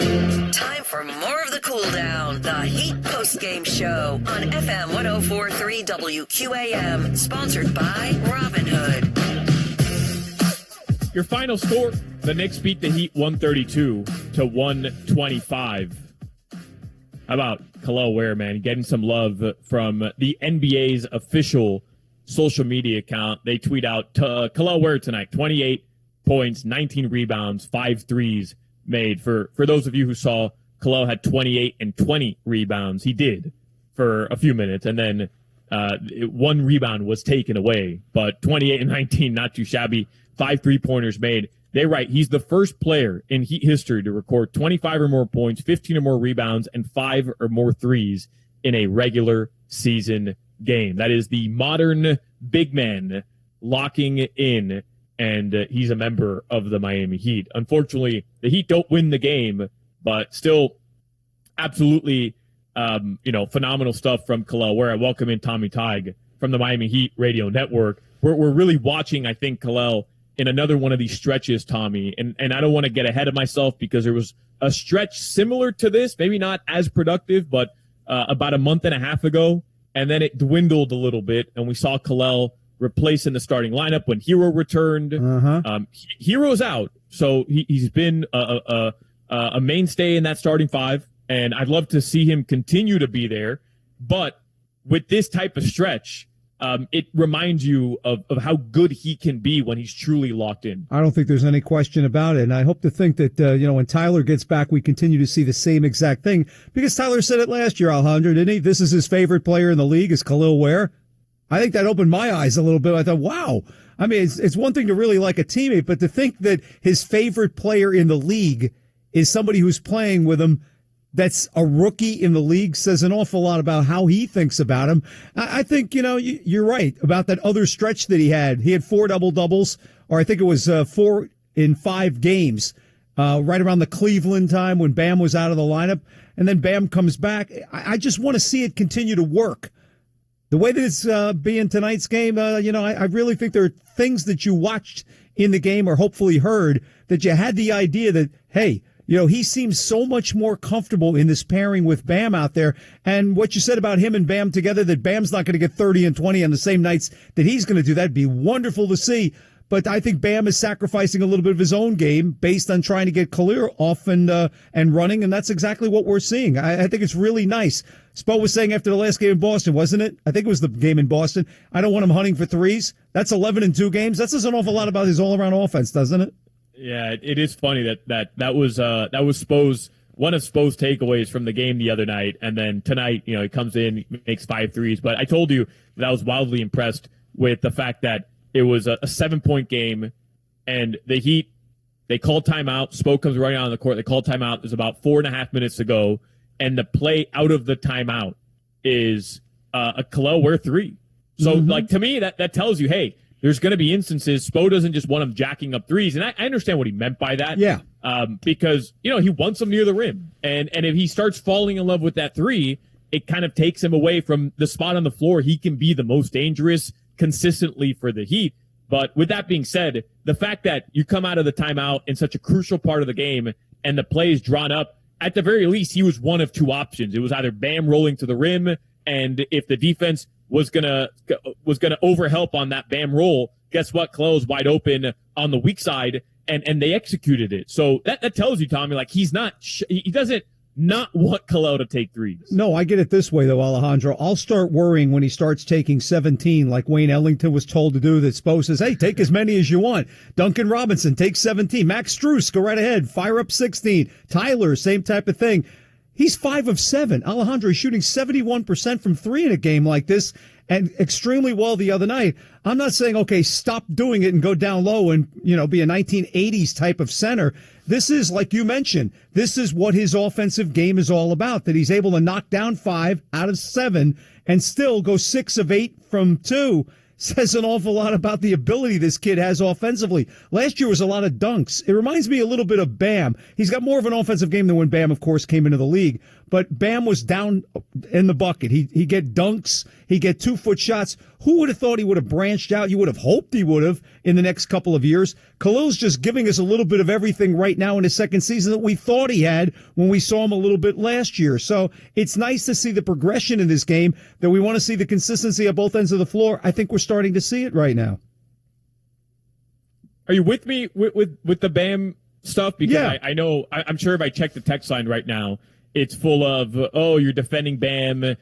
S13: Time for more of the cool down. The Heat post-game show on FM 104.3 WQAM. Sponsored by Robinhood.
S24: Your final score, the Knicks beat the Heat 132-125. How about Kel'el Ware, man? Getting some love from the NBA's official social media account. They tweet out Kel'el Ware tonight, 28 points, 19 rebounds, 5 threes made. For those of you who saw, Kel'el had 28 and 20 rebounds. He did for a few minutes, and then one rebound was taken away. But 28 and 19, not too shabby. 5 3-pointers made. They write he's the first player in Heat history to record 25 or more points, 15 or more rebounds, and 5 or more threes in a regular season game. That is the modern big man locking in, and he's a member of the Miami Heat. Unfortunately, the Heat don't win the game, but still absolutely phenomenal stuff from Kel'el Ware. I welcome in Tommy Tighe from the Miami Heat Radio Network. We're really watching, I think, Kel'el in another one of these stretches, Tommy, and I don't want to get ahead of myself because there was a stretch similar to this, maybe not as productive, but about a month and a half ago, and then it dwindled a little bit, and we saw Kel'el replacing the starting lineup when Hero returned. Hero's out, so he's been a mainstay in that starting five, and I'd love to see him continue to be there. But with this type of stretch, it reminds you of how good he can be when he's truly locked in.
S18: I don't think there's any question about it. And I hope to think that, when Tyler gets back, we continue to see the same exact thing. Because Tyler said it last year, Alejandro, didn't he? This is his favorite player in the league is Kel'el Ware. I think that opened my eyes a little bit. I thought, wow. I mean, it's one thing to really like a teammate, but to think that his favorite player in the league is somebody who's playing with him that's a rookie in the league says an awful lot about how he thinks about him. I think, you're right about that other stretch that he had. He had 4 double-doubles, or I think it was 4 in 5 games, right around the Cleveland time when Bam was out of the lineup. And then Bam comes back. I just want to see it continue to work. The way that it's being tonight's game, I really think there are things that you watched in the game or hopefully heard that you had the idea that, hey, he seems so much more comfortable in this pairing with Bam out there. And what you said about him and Bam together, that Bam's not going to get 30 and 20 on the same nights that he's going to do, that'd be wonderful to see. But I think Bam is sacrificing a little bit of his own game based on trying to get Khalil off and running, and that's exactly what we're seeing. I think it's really nice. Spo was saying after the last game in Boston, wasn't it? I think it was the game in Boston. I don't want him hunting for threes. That's 11 in 2 games. That says an awful lot about his all-around offense, doesn't it?
S24: Yeah, it is funny that was Spo's one of Spo's takeaways from the game the other night, and then tonight, he comes in, makes 5 threes. But I told you that I was wildly impressed with the fact that it was a 7-point game, and the Heat, they called timeout. Spo comes running out on the court. They called timeout. There's about 4.5 minutes to go, and the play out of the timeout is a Khalil Ware 3. So, to me, that tells you, hey, there's going to be instances Spo doesn't just want him jacking up threes, and I understand what he meant by that.
S18: Yeah.
S24: Because he wants them near the rim, and if he starts falling in love with that 3, it kind of takes him away from the spot on the floor he can be the most dangerous consistently for the Heat. But with that being said, the fact that you come out of the timeout in such a crucial part of the game and the play is drawn up, at the very least, he was one of 2 options. It was either Bam rolling to the rim, and if the defense was gonna overhelp on that Bam roll, guess what? Khalil's wide open on the weak side, and they executed it. So that tells you, Tommy, like he doesn't not want Khalil to take threes.
S18: No, I get it this way, though, Alejandro. I'll start worrying when he starts taking 17, like Wayne Ellington was told to do, that Spo says, hey, take as many as you want. Duncan Robinson, take 17. Max Strus, go right ahead. Fire up 16. Tyler, same type of thing. He's 5 of 7. Alejandro is shooting 71% from 3 in a game like this, and extremely well the other night. I'm not saying, okay, stop doing it and go down low and, be a 1980s type of center. This is, like you mentioned, this is what his offensive game is all about, that he's able to knock down 5 out of 7 and still go 6 of 8 from 2. Says an awful lot about the ability this kid has offensively. Last year was a lot of dunks. It reminds me a little bit of Bam. He's got more of an offensive game than when Bam, of course, came into the league. But Bam was down in the bucket. He'd get dunks. He'd get 2-foot shots. Who would have thought he would have branched out? You would have hoped he would have in the next couple of years. Khalil's just giving us a little bit of everything right now in his second season that we thought he had when we saw him a little bit last year. So it's nice to see the progression in this game, that we want to see the consistency at both ends of the floor. I think we're starting to see it right now.
S24: Are you with me with the Bam stuff? Because
S18: yeah.
S24: I know, I'm sure if I check the text line right now, it's full of, you're defending Bam, and,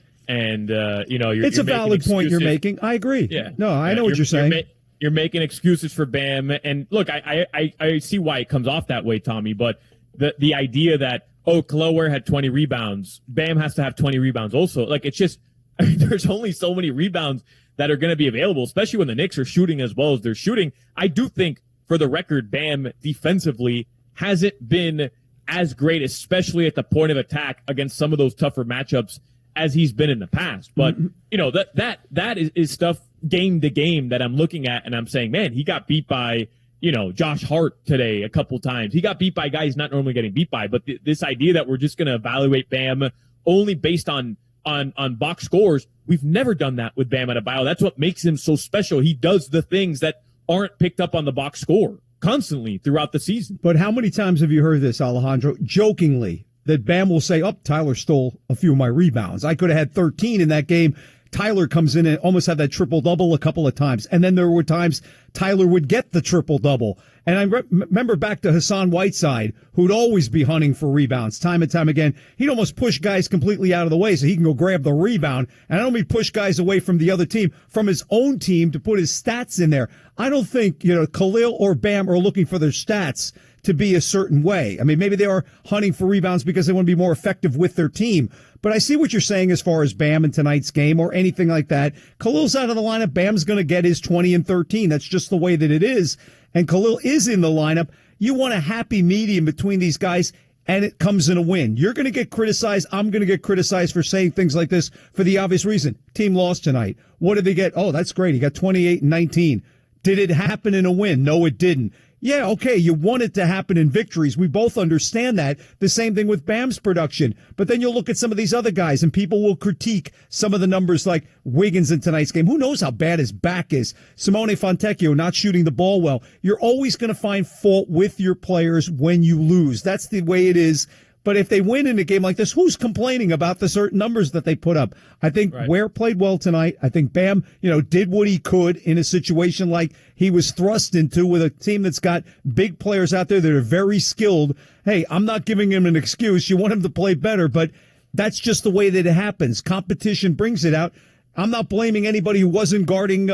S18: it's a valid point you're making. I agree.
S24: Yeah.
S18: No, I know what you're saying.
S24: You're making excuses for Bam. And look, I see why it comes off that way, Tommy, but the idea that, Khalil Ware had 20 rebounds, Bam has to have 20 rebounds also. Like, it's just, there's only so many rebounds that are going to be available, especially when the Knicks are shooting as well as they're shooting. I do think, for the record, Bam defensively hasn't been as great, especially at the point of attack against some of those tougher matchups as he's been in the past. But, that is stuff game to game that I'm looking at and I'm saying, man, he got beat by, Josh Hart today a couple times. He got beat by guys not normally getting beat by. But this idea that we're just going to evaluate Bam only based on box scores, we've never done that with Bam Adebayo. That's what makes him so special. He does the things that aren't picked up on the box score constantly throughout the season.
S18: But how many times have you heard this, Alejandro, jokingly, that Bam will say, Tyler stole a few of my rebounds. I could have had 13 in that game. Tyler comes in and almost had that triple-double a couple of times. And then there were times Tyler would get the triple-double. And I remember back to Hassan Whiteside, who'd always be hunting for rebounds time and time again. He'd almost push guys completely out of the way so he can go grab the rebound. And I don't mean push guys away from the other team, from his own team to put his stats in there. I don't think, Khalil or Bam are looking for their stats to be a certain way. I mean, maybe they are hunting for rebounds because they want to be more effective with their team. But I see what you're saying as far as Bam in tonight's game or anything like that. Khalil's out of the lineup. Bam's going to get his 20 and 13. That's just the way that it is. And Khalil is in the lineup. You want a happy medium between these guys, and it comes in a win. You're going to get criticized. I'm going to get criticized for saying things like this for the obvious reason. Team lost tonight. What did they get? Oh, that's great. He got 28 and 19. Did it happen in a win? No, it didn't. Yeah, okay, you want it to happen in victories. We both understand that. The same thing with Bam's production. But then you'll look at some of these other guys, and people will critique some of the numbers like Wiggins in tonight's game. Who knows how bad his back is? Simone Fontecchio not shooting the ball well. You're always going to find fault with your players when you lose. That's the way it is. But if they win in a game like this, who's complaining about the certain numbers that they put up? I think Ware played well tonight. I think Bam, did what he could in a situation like he was thrust into with a team that's got big players out there that are very skilled. Hey, I'm not giving him an excuse. You want him to play better, but that's just the way that it happens. Competition brings it out. I'm not blaming anybody who wasn't guarding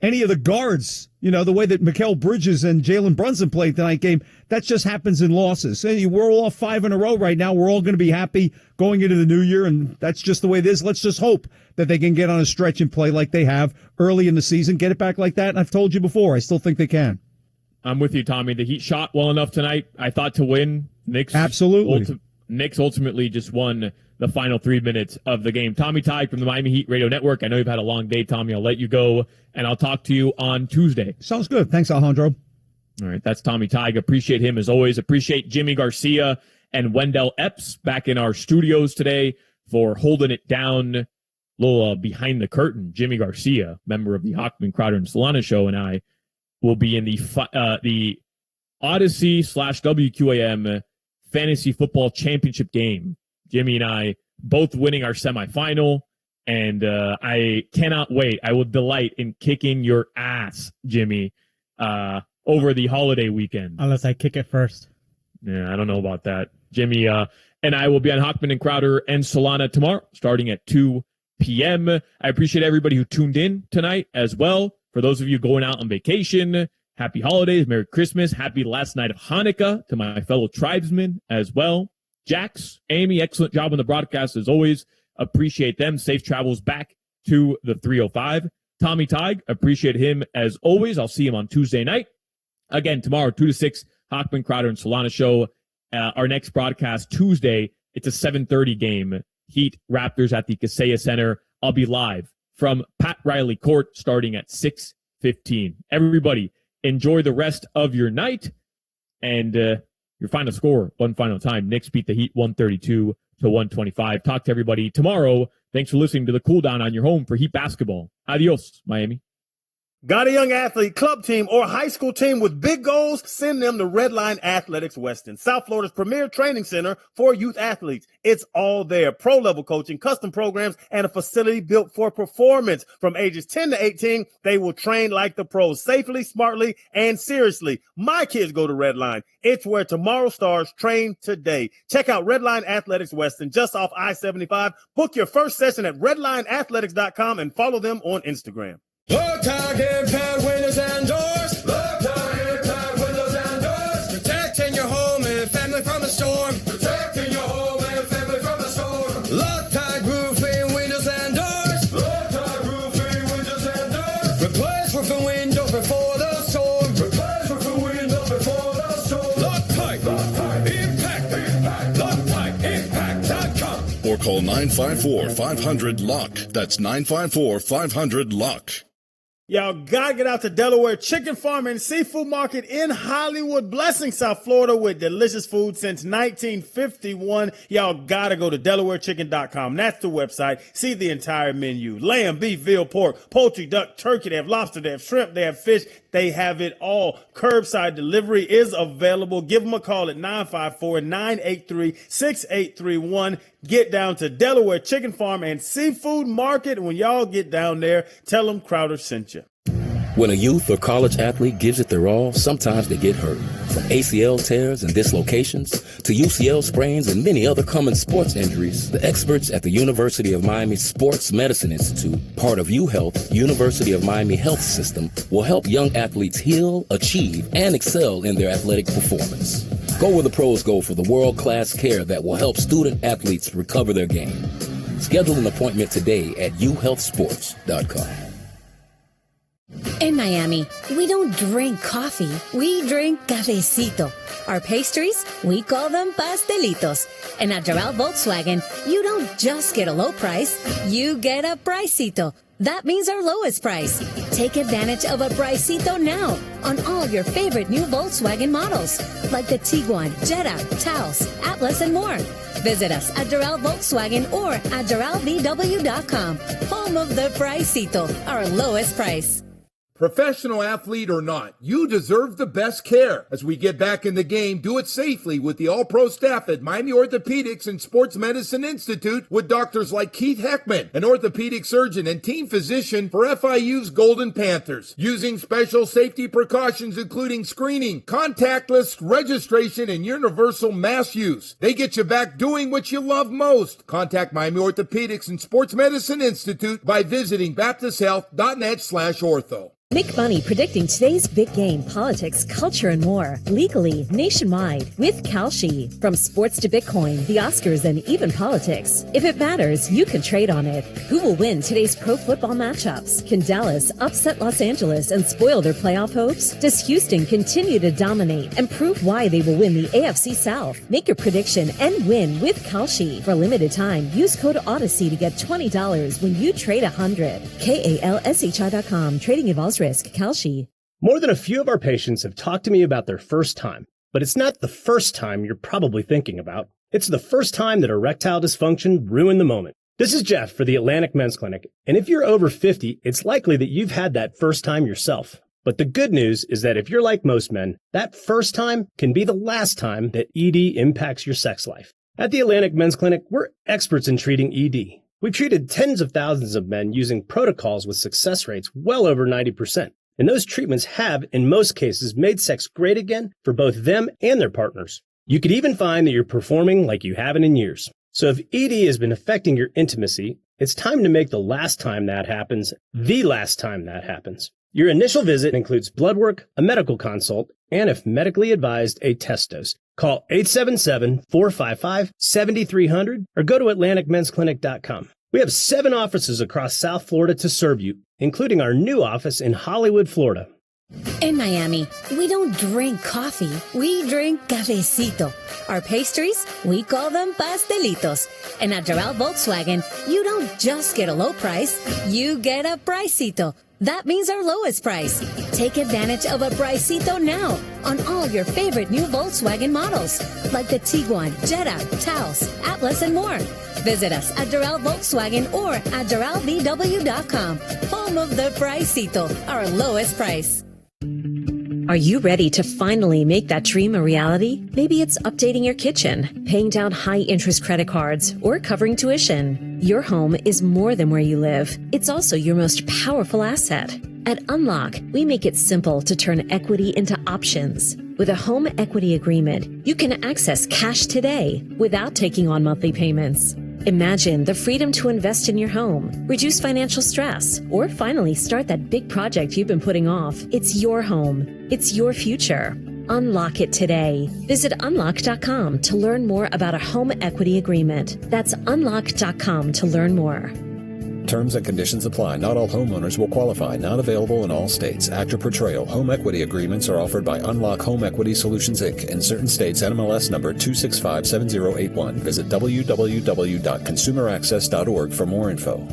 S18: any of the guards. The way that Mikal Bridges and Jalen Brunson played tonight game, that just happens in losses. We're all 5 in a row right now. We're all going to be happy going into the new year, and that's just the way it is. Let's just hope that they can get on a stretch and play like they have early in the season, get it back like that. And I've told you before, I still think they can.
S24: I'm with you, Tommy. The Heat shot well enough tonight, I thought, to win. Knicks ultimately just won the final 3 minutes of the game. Tommy Tighe from the Miami Heat Radio Network. I know you've had a long day, Tommy. I'll let you go, and I'll talk to you on Tuesday.
S18: Sounds good. Thanks, Alejandro.
S24: All right, that's Tommy Tighe. Appreciate him as always. Appreciate Jimmy Garcia and Wendell Epps back in our studios today for holding it down. A little behind the curtain. Jimmy Garcia, member of the Hochman, Crowder, and Solana show, and I will be in the Odyssey / WQAM Fantasy Football Championship game. Jimmy and I both winning our semifinal, and I cannot wait. I will delight in kicking your ass, Jimmy, over the holiday weekend.
S9: Unless I kick it first.
S24: Yeah, I don't know about that. Jimmy and I will be on Hochman and Crowder and Solana tomorrow, starting at 2 p.m. I appreciate everybody who tuned in tonight as well. For those of you going out on vacation, happy holidays, Merry Christmas, happy last night of Hanukkah to my fellow tribesmen as well. Jax, Amy, excellent job on the broadcast as always. Appreciate them. Safe travels back to the 305. Tommy Tighe, appreciate him as always. I'll see him on Tuesday night. Again, tomorrow, 2 to 6, Hochman, Crowder, and Solana show. Our next broadcast Tuesday, it's a 7:30 game. Heat Raptors at the Kaseya Center. I'll be live from Pat Riley Court starting at 6:15. Everybody, enjoy the rest of your night. And your final score, one final time. Knicks beat the Heat 132-125. Talk to everybody tomorrow. Thanks for listening to the Cool Down on your home for Heat basketball. Adios, Miami.
S8: Got a young athlete, club team, or high school team with big goals? Send them to Redline Athletics Weston, South Florida's premier training center for youth athletes. It's all there. Pro-level coaching, custom programs, and a facility built for performance. From ages 10 to 18, they will train like the pros, safely, smartly, and seriously. My kids go to Redline. It's where tomorrow stars train today. Check out Redline Athletics Weston, just off I-75. Book your first session at redlineathletics.com and follow them on Instagram.
S17: Low tide impact windows and doors. Low tide impact windows and doors. Protecting your home and family from a storm. Protecting your home and family from a storm. Low tide roofing windows and doors. Low tide roofing windows and doors. Replace roofing windows before the storm. Replace roofing windows before the storm. Low tide impact. Low tide impact.com.
S11: Or call 954-500-LOCK. That's 954-500-LOCK.
S8: Y'all gotta get out to Delaware Chicken Farm and Seafood Market in Hollywood, blessing South Florida with delicious food since 1951. Y'all gotta go to DelawareChicken.com. That's the website. See the entire menu. Lamb, beef, veal, pork, poultry, duck, turkey. They have lobster, they have shrimp, they have fish. They have it all. Curbside delivery is available. Give them a call at 954-983-6831. Get down to Delaware Chicken Farm and Seafood Market. When y'all get down there, tell them Crowder sent you.
S16: When a youth or college athlete gives it their all, sometimes they get hurt. From ACL tears and dislocations to UCL sprains and many other common sports injuries, the experts at the University of Miami Sports Medicine Institute, part of UHealth, University of Miami Health System, will help young athletes heal, achieve, and excel in their athletic performance. Go where the pros go for the world-class care that will help student athletes recover their game. Schedule an appointment today at uhealthsports.com.
S20: In Miami, we don't drink coffee, we drink cafecito. Our pastries, we call them pastelitos. And at Doral Volkswagen, you don't just get a low price, you get a pricito. That means our lowest price. Take advantage of a pricito now on all your favorite new Volkswagen models, like the Tiguan, Jetta, Taos, Atlas, and more. Visit us at Doral Volkswagen or at DoralVW.com. Home of the pricito, our lowest price.
S4: Professional athlete or not, you deserve the best care. As we get back in the game, do it safely with the all-pro staff at Miami Orthopedics and Sports Medicine Institute with doctors like Keith Heckman, an orthopedic surgeon and team physician for FIU's Golden Panthers. Using special safety precautions including screening, contactless registration, and universal mask use. They get you back doing what you love most. Contact Miami Orthopedics and Sports Medicine Institute by visiting baptisthealth.net/ortho.
S20: Make money predicting today's big game, politics, culture, and more. Legally, nationwide, with Kalshi. From sports to Bitcoin, the Oscars, and even politics. If it matters, you can trade on it. Who will win today's pro football matchups? Can Dallas upset Los Angeles and spoil their playoff hopes? Does Houston continue to dominate and prove why they will win the AFC South? Make your prediction and win with Kalshi. For a limited time, use code Odyssey to get $20 when you trade 100. KALSHI.com. Trading involves risk. Kalshi.
S9: More than a few of our patients have talked to me about their first time, but it's not the first time you're probably thinking about. It's the first time that erectile dysfunction ruined the moment. This is Jeff for the Atlantic Men's Clinic, and if you're over 50, it's likely that you've had that first time yourself. But the good news is that if you're like most men, that first time can be the last time that ED impacts your sex life. At the Atlantic Men's Clinic, we're experts in treating ED. We've treated tens of thousands of men using protocols with success rates well over 90%. And those treatments have, in most cases, made sex great again for both them and their partners. You could even find that you're performing like you haven't in years. So if ED has been affecting your intimacy, it's time to make the last time that happens the last time that happens. Your initial visit includes blood work, a medical consult, and if medically advised, a test dose. Call 877-455-7300 or go to AtlanticMen'sClinic.com. We have 7 offices across South Florida to serve you, including our new office in Hollywood, Florida.
S20: In Miami, we don't drink coffee, we drink cafecito. Our pastries, we call them pastelitos. And at Doral Volkswagen, you don't just get a low price, you get a pricito. That means our lowest price. Take advantage of a pricito now on all your favorite new Volkswagen models, like the Tiguan, Jetta, Taos, Atlas, and more. Visit us at Doral Volkswagen or at DoralVW.com. Home of the pricito, our lowest price. Are you ready to finally make that dream a reality? Maybe it's updating your kitchen, paying down high-interest credit cards, or covering tuition. Your home is more than where you live. It's also your most powerful asset. At Unlock, we make it simple to turn equity into options. With a home equity agreement, you can access cash today without taking on monthly payments. Imagine the freedom to invest in your home, reduce financial stress, or finally start that big project you've been putting off. It's your home. It's your future. Unlock it today. Visit unlock.com to learn more about a home equity agreement. That's unlock.com to learn more.
S10: Terms and conditions apply. Not all homeowners will qualify. Not available in all states. Actor Portrayal. Home equity agreements are offered by Unlock Home Equity Solutions, Inc. In certain states, NMLS number 2657081. Visit www.consumeraccess.org for more info.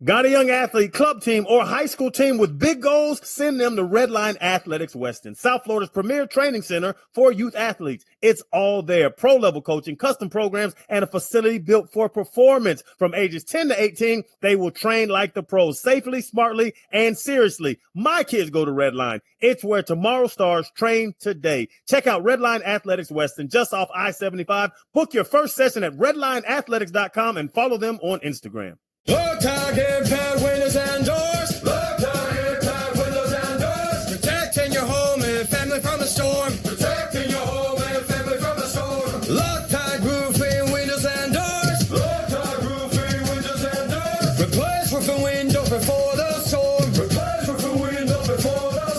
S8: Got a young athlete, club team, or high school team with big goals? Send them to Redline Athletics Weston, South Florida's premier training center for youth athletes. It's all there. Pro-level coaching, custom programs, and a facility built for performance. From ages 10 to 18, they will train like the pros, safely, smartly, and seriously. My kids go to Redline. It's where tomorrow stars train today. Check out Redline Athletics Weston, just off I-75. Book your first session at redlineathletics.com and follow them on Instagram.
S17: Look, target, pad, windows, and doors. Look, target, pad, windows, and doors. Protecting your home and family from a storm. Protecting your home and family from a storm. Loctite roofing, windows, and doors. Loctite roofing, windows, and doors. Replace roofing windows before the storm. Replace roofing windows before the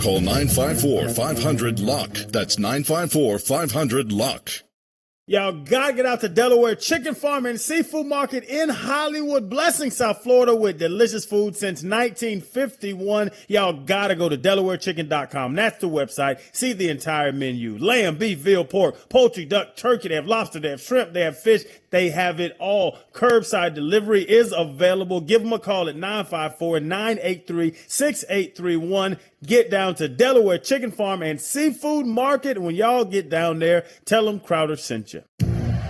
S11: call 954-500-LOCK. That's 954-500-LOCK.
S8: Y'all gotta get out to Delaware Chicken Farm and Seafood Market in Hollywood, blessing South Florida with delicious food since 1951. Y'all gotta go to DelawareChicken.com. That's the website. See the entire menu. Lamb, beef, veal, pork, poultry, duck, turkey. They have lobster, they have shrimp, they have fish. They have it all. Curbside delivery is available. Give them a call at 954-983-6831. Get down to Delaware Chicken Farm and Seafood Market. When y'all get down there, tell them Crowder sent you.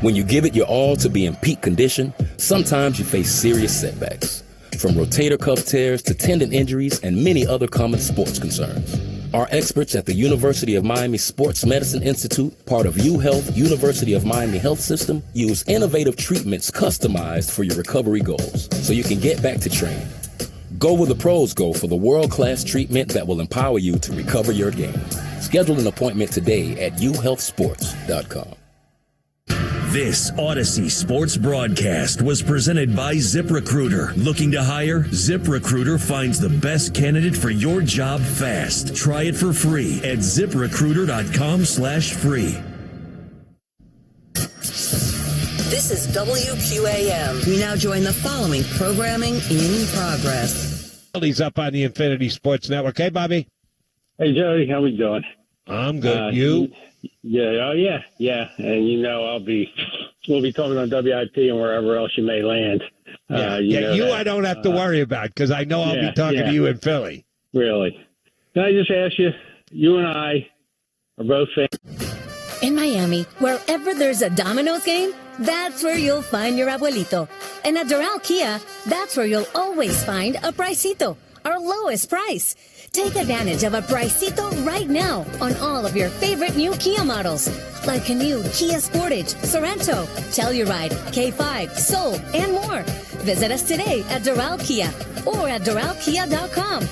S16: When you give it your all to be in peak condition, sometimes you face serious setbacks. From rotator cuff tears to tendon injuries and many other common sports concerns. Our experts at the University of Miami Sports Medicine Institute, part of UHealth University of Miami Health System, use innovative treatments customized for your recovery goals so you can get back to training. Go where the pros go for the world-class treatment that will empower you to recover your game. Schedule an appointment today at uhealthsports.com.
S12: This Odyssey Sports broadcast was presented by ZipRecruiter. Looking to hire? ZipRecruiter finds the best candidate for your job fast. Try it for free at ZipRecruiter.com/free.
S13: This is WQAM. We now join the following programming in progress.
S14: He's up on the Infinity Sports Network. Hey, Bobby.
S19: Hey, Joey. How we doing?
S14: I'm good. You?
S19: Yeah. And we'll be talking on WIP and wherever else you may land.
S14: I don't have to worry about because I know I'll be talking to you in Philly.
S19: Really? Can I just ask you? You and I are both fans.
S20: In Miami, wherever there's a Domino's game, that's where you'll find your abuelito. And at Doral Kia, that's where you'll always find a Pricito, our lowest price. Take advantage of a Pricito right now on all of your favorite new Kia models, like a new Kia Sportage, Sorento, Telluride, K5, Soul, and more. Visit us today at Doral Kia or at DoralKia.com.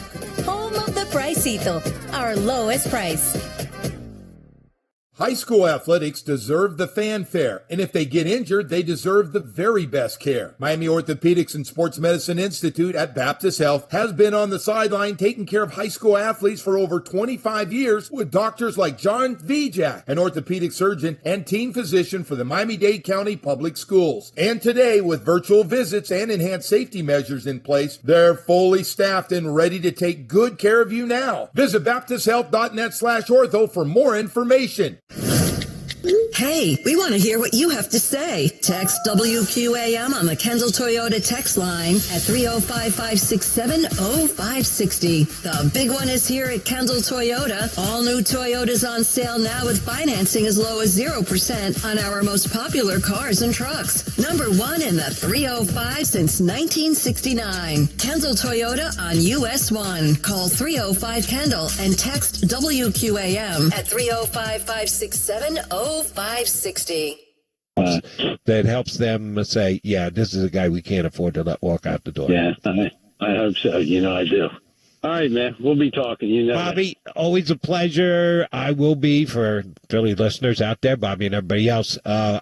S20: Home of the Pricito, our lowest price.
S4: High school athletics deserve the fanfare, and if they get injured, they deserve the very best care. Miami Orthopedics and Sports Medicine Institute at Baptist Health has been on the sideline taking care of high school athletes for over 25 years with doctors like John Vijak, an orthopedic surgeon and team physician for the Miami-Dade County Public Schools. And today, with virtual visits and enhanced safety measures in place, they're fully staffed and ready to take good care of you now. Visit baptisthealth.net/ortho for more information.
S13: Hey, we want to hear what you have to say. Text WQAM on the Kendall Toyota text line at 305-567-0560. The big one is here at Kendall Toyota. All new Toyotas on sale now with financing as low as 0% on our most popular cars and trucks. Number one in the 305 since 1969. Kendall Toyota on US 1. Call 305-KENDALL and text WQAM at 305-567-0560.
S14: That helps them say, yeah, this is a guy we can't afford to let walk out the door.
S19: Yeah, I hope so. I do. All right, man. We'll be talking.
S14: Bobby, always a pleasure. I will be for Philly listeners out there, Bobby and everybody else. I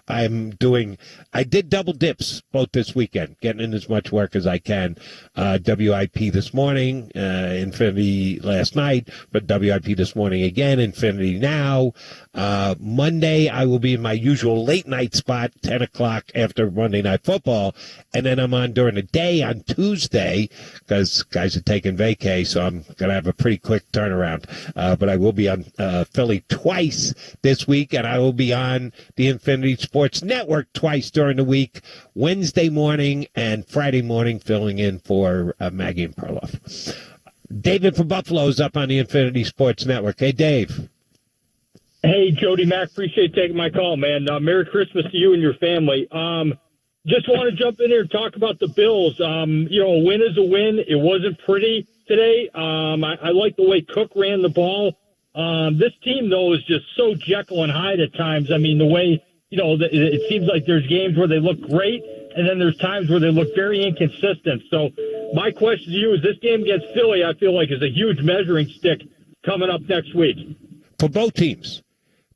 S14: did double dips both this weekend, getting in as much work as I can. WIP this morning, Infinity last night, but WIP this morning again, Infinity now. Monday, I will be in my usual late night spot, 10 o'clock after Monday Night Football. And then I'm on during the day on Tuesday because guys are taking vacay. So I'm going to have a pretty quick turnaround. But I will be on Philly twice this week, and I will be on the Infinity Sports Network twice during the week, Wednesday morning and Friday morning, filling in for Maggie and Perloff. David from Buffalo is up on the Infinity Sports Network. Hey, Dave.
S21: Hey, Jody Mack, appreciate taking my call, man. Merry Christmas to you and your family. Just want to jump in here and talk about the Bills. A win is a win. It wasn't pretty today. I like the way Cook ran the ball. This team, though, is just so Jekyll and Hyde at times. I mean, the way, it seems like there's games where they look great, and then there's times where they look very inconsistent. So my question to you is this game against Philly, I feel like, is a huge measuring stick coming up next week.
S14: For both teams.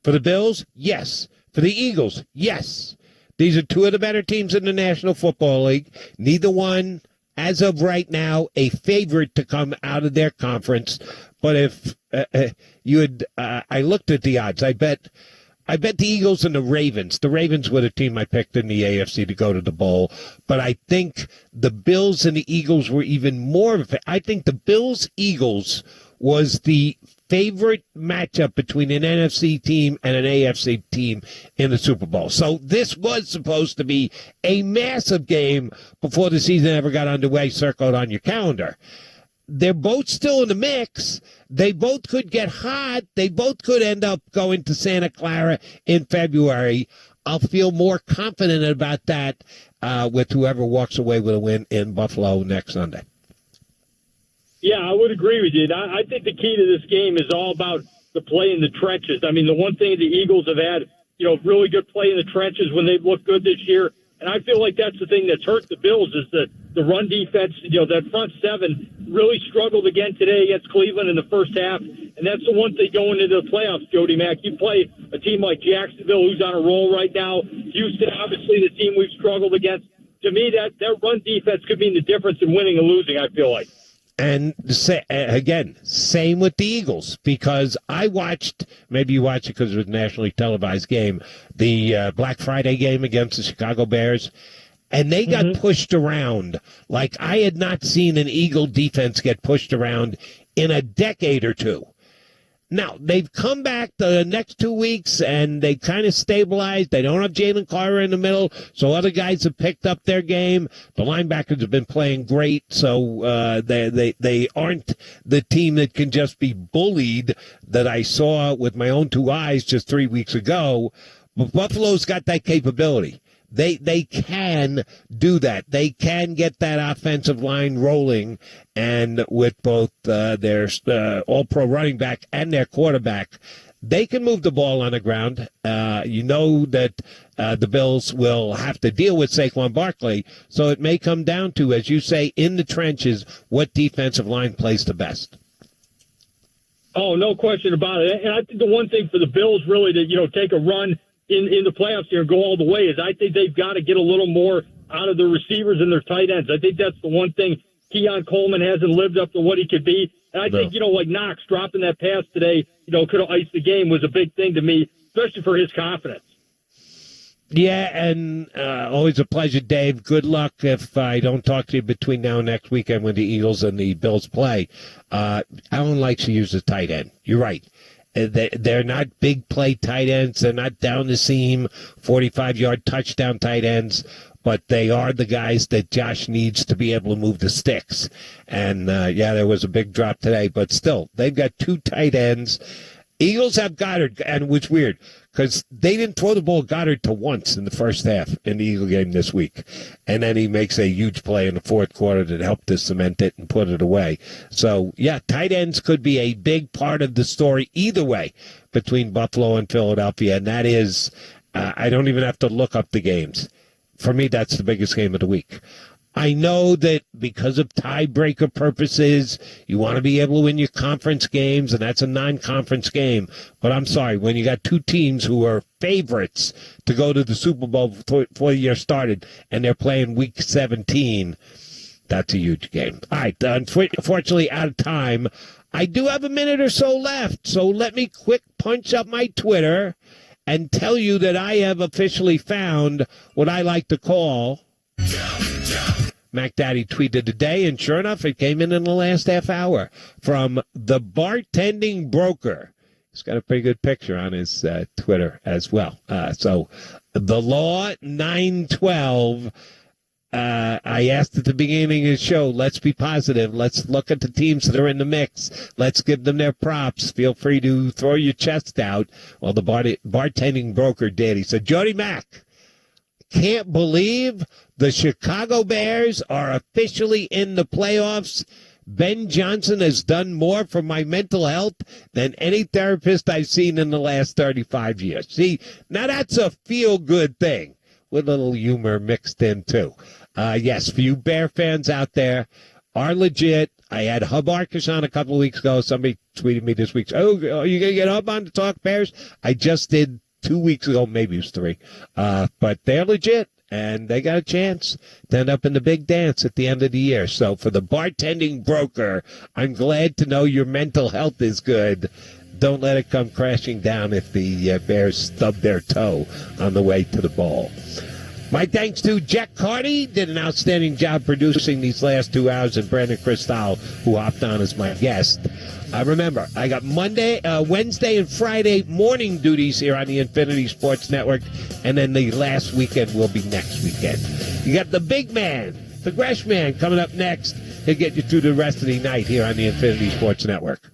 S14: For the Bills, yes. For the Eagles, yes. These are two of the better teams in the National Football League. Neither one, as of right now, a favorite to come out of their conference. But if you had, I looked at the odds. I bet the Eagles and the Ravens. The Ravens were the team I picked in the AFC to go to the bowl. But I think the Bills and the Eagles were even more of it. I think the Bills-Eagles was the favorite matchup between an NFC team and an AFC team in the Super Bowl. So this was supposed to be a massive game before the season ever got underway, circled on your calendar. They're both still in the mix. They both could get hot. They both could end up going to Santa Clara in February. I'll feel more confident about that with whoever walks away with a win in Buffalo next Sunday.
S21: Yeah, I would agree with you. I think the key to this game is all about the play in the trenches. I mean, the one thing the Eagles have had, really good play in the trenches when they've looked good this year. And I feel like that's the thing that's hurt the Bills is the run defense. That front seven really struggled again today against Cleveland in the first half. And that's the one thing going into the playoffs, Jody Mack. You play a team like Jacksonville, who's on a roll right now. Houston, obviously, the team we've struggled against. To me, that run defense could mean the difference in winning and losing, I feel like.
S14: And again, same with the Eagles, because I watched, maybe you watched it because it was a nationally televised game, the Black Friday game against the Chicago Bears, and they got pushed around like I had not seen an Eagle defense get pushed around in a decade or two. Now, they've come back the next 2 weeks, and they kind of stabilized. They don't have Jalen Carter in the middle, so other guys have picked up their game. The linebackers have been playing great, so they aren't the team that can just be bullied that I saw with my own two eyes just 3 weeks ago. But Buffalo's got that capability. They can do that. They can get that offensive line rolling, and with both their all-pro running back and their quarterback, they can move the ball on the ground. You know that the Bills will have to deal with Saquon Barkley, so it may come down to, as you say, in the trenches, what defensive line plays the best.
S21: Oh, no question about it. And I think the one thing for the Bills really to, take a run in the playoffs here and go all the way is I think they've got to get a little more out of the receivers and their tight ends. I think that's the one thing Keon Coleman hasn't lived up to what he could be. And I think, like Knox dropping that pass today, could have iced the game was a big thing to me, especially for his confidence.
S14: Yeah, and always a pleasure, Dave. Good luck if I don't talk to you between now and next weekend when the Eagles and the Bills play. Alan likes to use the tight end. You're right. They're not big play tight ends. They're not down the seam, 45-yard touchdown tight ends, but they are the guys that Josh needs to be able to move the sticks. And, there was a big drop today, but still, they've got two tight ends. Eagles have Goddard, and it was weird because they didn't throw the ball Goddard to once in the first half in the Eagle game this week. And then he makes a huge play in the fourth quarter that helped to cement it and put it away. So, tight ends could be a big part of the story either way between Buffalo and Philadelphia. And that is, I don't even have to look up the games. For me, that's the biggest game of the week. I know that because of tiebreaker purposes, you want to be able to win your conference games, and that's a non-conference game. But I'm sorry, when you got two teams who are favorites to go to the Super Bowl before the year started, and they're playing Week 17, that's a huge game. All right, unfortunately, out of time. I do have a minute or so left, so let me quick punch up my Twitter and tell you that I have officially found what I like to call Mac Daddy tweeted today, and sure enough, it came in the last half hour from the bartending broker. He's got a pretty good picture on his Twitter as well. So the Law 912, I asked at the beginning of the show, let's be positive. Let's look at the teams that are in the mix. Let's give them their props. Feel free to throw your chest out. Well, the bartending broker did. He said, Jody Mack, can't believe the Chicago Bears are officially in the playoffs. Ben Johnson has done more for my mental health than any therapist I've seen in the last 35 years. See, now that's a feel-good thing with a little humor mixed in, too. Yes, for you Bear fans out there, are legit. I had Hub Arkush on a couple of weeks ago. Somebody tweeted me this week, are you going to get Hub on to talk Bears? I just did 2 weeks ago, maybe it was 3. But they're legit. and they got a chance to end up in the big dance at the end of the year. So for the bartending broker, I'm glad to know your mental health is good. Don't let it come crashing down if the Bears stub their toe on the way to the ball. My thanks to Jack Carty, did an outstanding job producing these last 2 hours, and Brandon Cristal, who hopped on as my guest. Remember, I got Wednesday and Friday morning duties here on the Infinity Sports Network, and then the last weekend will be next weekend. You got the big man, the Gresh man, coming up next. He'll get you through the rest of the night here on the Infinity Sports Network.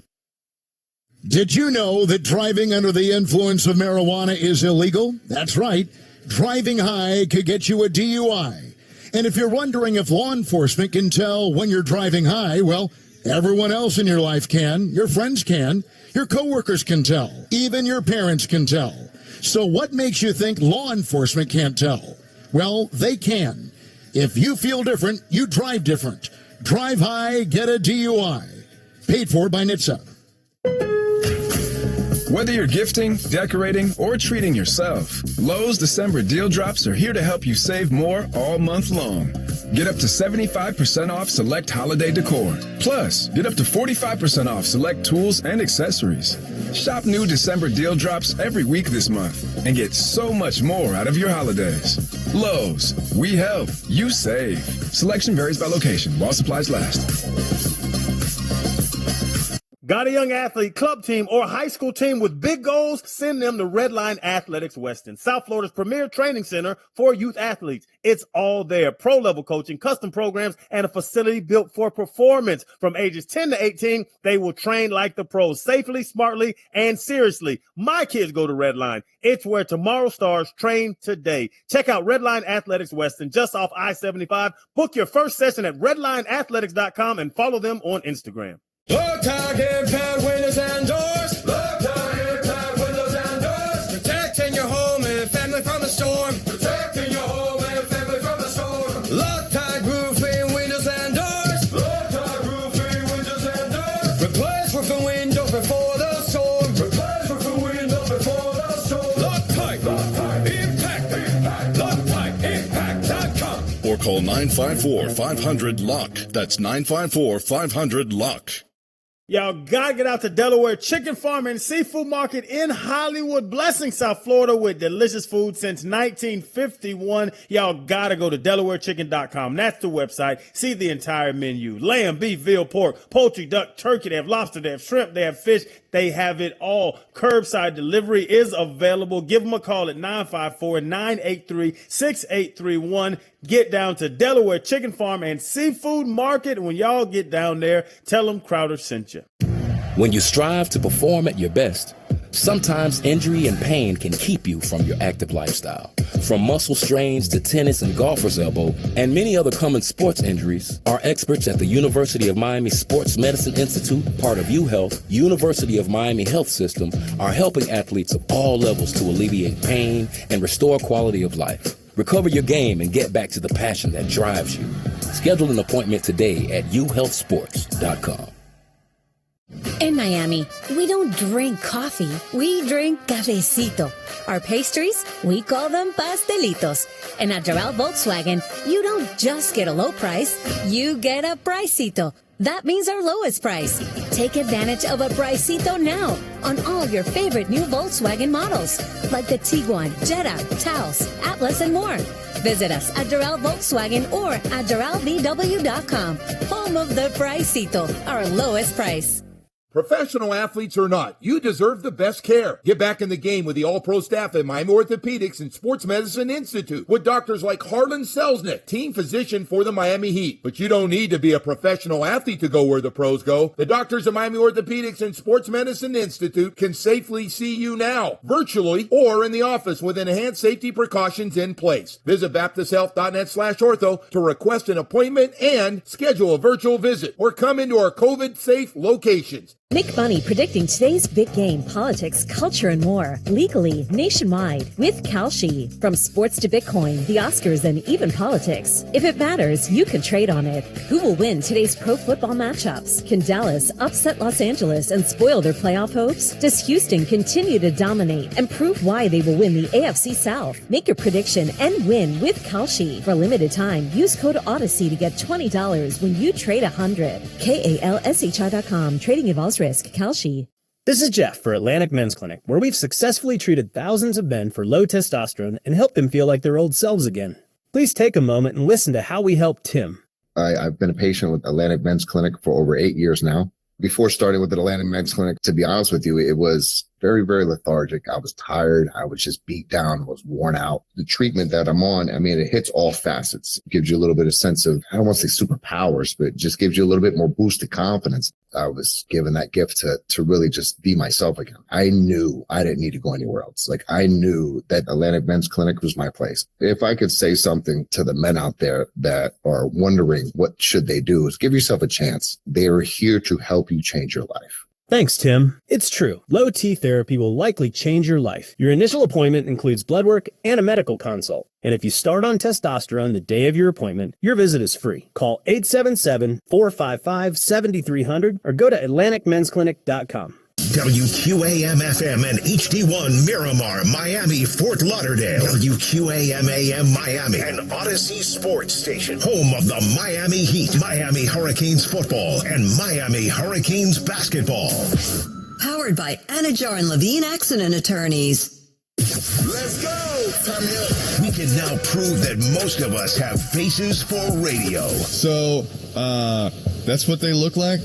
S1: Did you know that driving under the influence of marijuana is illegal? That's right. Driving high could get you a DUI. And if you're wondering if law enforcement can tell when you're driving high, well, everyone else in your life can. Your friends can. Your coworkers can tell. Even your parents can tell. So what makes you think law enforcement can't tell? Well, they can. If you feel different, you drive different. Drive high, get a DUI. Paid for by NHTSA.
S5: Whether you're gifting, decorating, or treating yourself, Lowe's December deal drops are here to help you save more all month long. Get up to 75% off select holiday decor. Plus, get up to 45% off select tools and accessories. Shop new December deal drops every week this month and get so much more out of your holidays. Lowe's, we help, you save. Selection varies by location while supplies last.
S8: Got a young athlete, club team, or high school team with big goals? Send them to Redline Athletics Weston, South Florida's premier training center for youth athletes. It's all there. Pro-level coaching, custom programs, and a facility built for performance. From ages 10 to 18, they will train like the pros, safely, smartly, and seriously. My kids go to Redline. It's where tomorrow stars train today. Check out Redline Athletics Weston, just off I-75. Book your first session at redlineathletics.com and follow them on Instagram.
S17: Low tide impact windows and doors. Low tide impact windows and doors. Protecting your home and family from the storm. Protecting your home and family from the storm. Low tide roofing windows and doors. Low tide roofing windows and doors. Replace roofing windows before the storm. Replace roofing windows before the storm. Low tide impact. Low tide impact.com.
S11: Or call 954-500-LOCK. That's 954-500-LOCK.
S8: Y'all gotta get out to Delaware Chicken Farm and Seafood Market in Hollywood, blessing South Florida with delicious food since 1951. Y'all gotta go to DelawareChicken.com. That's the website. See the entire menu. Lamb, beef, veal, pork, poultry, duck, turkey. They have lobster, they have shrimp, they have fish. They have it all. Curbside delivery is available. Give them a call at 954-983-6831. Get down to Delaware Chicken Farm and Seafood Market. When y'all get down there, tell them Crowder sent you.
S16: When you strive to perform at your best, sometimes injury and pain can keep you from your active lifestyle. From muscle strains to tennis and golfer's elbow, and many other common sports injuries, our experts at the University of Miami Sports Medicine Institute, part of UHealth, University of Miami Health System, are helping athletes of all levels to alleviate pain and restore quality of life. Recover your game and get back to the passion that drives you. Schedule an appointment today at uhealthsports.com.
S20: In Miami, we don't drink coffee, we drink cafecito. Our pastries, we call them pastelitos. And at Doral Volkswagen, you don't just get a low price, you get a pricito. That means our lowest price. Take advantage of a pricito now on all your favorite new Volkswagen models, like the Tiguan, Jetta, Taos, Atlas, and more. Visit us at Doral Volkswagen or at DoralVW.com. Home of the pricito, our lowest price.
S4: Professional athletes or not, you deserve the best care. Get back in the game with the all-pro staff at Miami Orthopedics and Sports Medicine Institute with doctors like Harlan Selznick, team physician for the Miami Heat. But you don't need to be a professional athlete to go where the pros go. The doctors at Miami Orthopedics and Sports Medicine Institute can safely see you now, virtually or in the office with enhanced safety precautions in place. Visit BaptistHealth.net/ortho to request an appointment and schedule a virtual visit or come into our COVID-safe locations.
S20: Make money predicting today's big game, politics, culture, and more, legally, nationwide, with Kalshi. From sports to Bitcoin, the Oscars, and even politics. If it matters, you can trade on it. Who will win today's pro football matchups? Can Dallas upset Los Angeles and spoil their playoff hopes? Does Houston continue to dominate and prove why they will win the AFC South? Make your prediction and win with Kalshi. For a limited time, use code Odyssey to get $20 when you trade 100. KALSHI.com. Trading involves risk. Kalshi.
S9: This is Jeff for Atlantic Men's Clinic, where we've successfully treated thousands of men for low testosterone and helped them feel like their old selves again. Please take a moment and listen to how we helped Tim.
S3: I've been a patient with Atlantic Men's Clinic for over 8 years now. Before starting with the Atlantic Men's Clinic, to be honest with you, it was very, very lethargic. I was tired. I was just beat down, was worn out. The treatment that I'm on, I mean, it hits all facets. It gives you a little bit of sense of, I don't want to say superpowers, but it just gives you a little bit more boost of confidence. I was given that gift to really just be myself again. I knew I didn't need to go anywhere else. Like, I knew that Atlantic Men's Clinic was my place. If I could say something to the men out there that are wondering what should they do, is give yourself a chance. They are here to help you change your life.
S9: Thanks, Tim. It's true. Low T therapy will likely change your life. Your initial appointment includes blood work and a medical consult. And if you start on testosterone the day of your appointment, your visit is free. Call 877-455-7300 or go to AtlanticMen'sClinic.com.
S23: WQAM-FM and HD1 Miramar, Miami, Fort Lauderdale. WQAM-AM Miami, an Odyssey sports station. Home of the Miami Heat, Miami Hurricanes football, and Miami Hurricanes basketball.
S13: Powered by Anajar and Levine Accident Attorneys.
S23: Let's go! We can now prove that most of us have faces for radio.
S6: So, that's what they look like?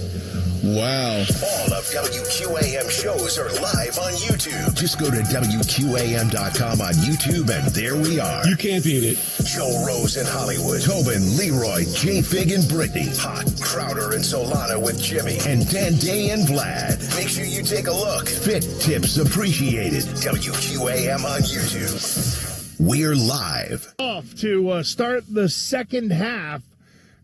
S6: Wow.
S23: All of WQAM shows are live on YouTube. Just go to WQAM.com on YouTube, and there we are.
S6: You can't beat it.
S23: Joe Rose in Hollywood, Tobin, Leroy, J. Fig and Brittany, Hot, Crowder and Solana with Jimmy, and Dan Day and Vlad. Make sure you take a look. Fit tips appreciated. WQAM on YouTube. We're live.
S7: Off to start the second half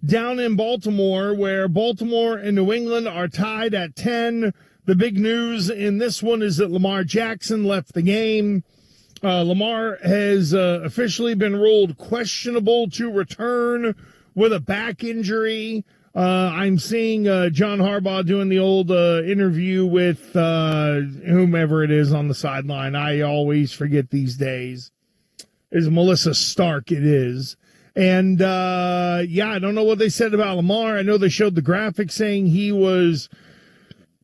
S7: down in Baltimore, where Baltimore and New England are tied at 10. The big news in this one is that Lamar Jackson left the game. Lamar has officially been ruled questionable to return with a back injury. I'm seeing John Harbaugh doing the old interview with whomever it is on the sideline. I always forget these days. Is Melissa Stark, it is. And, I don't know what they said about Lamar. I know they showed the graphic saying he was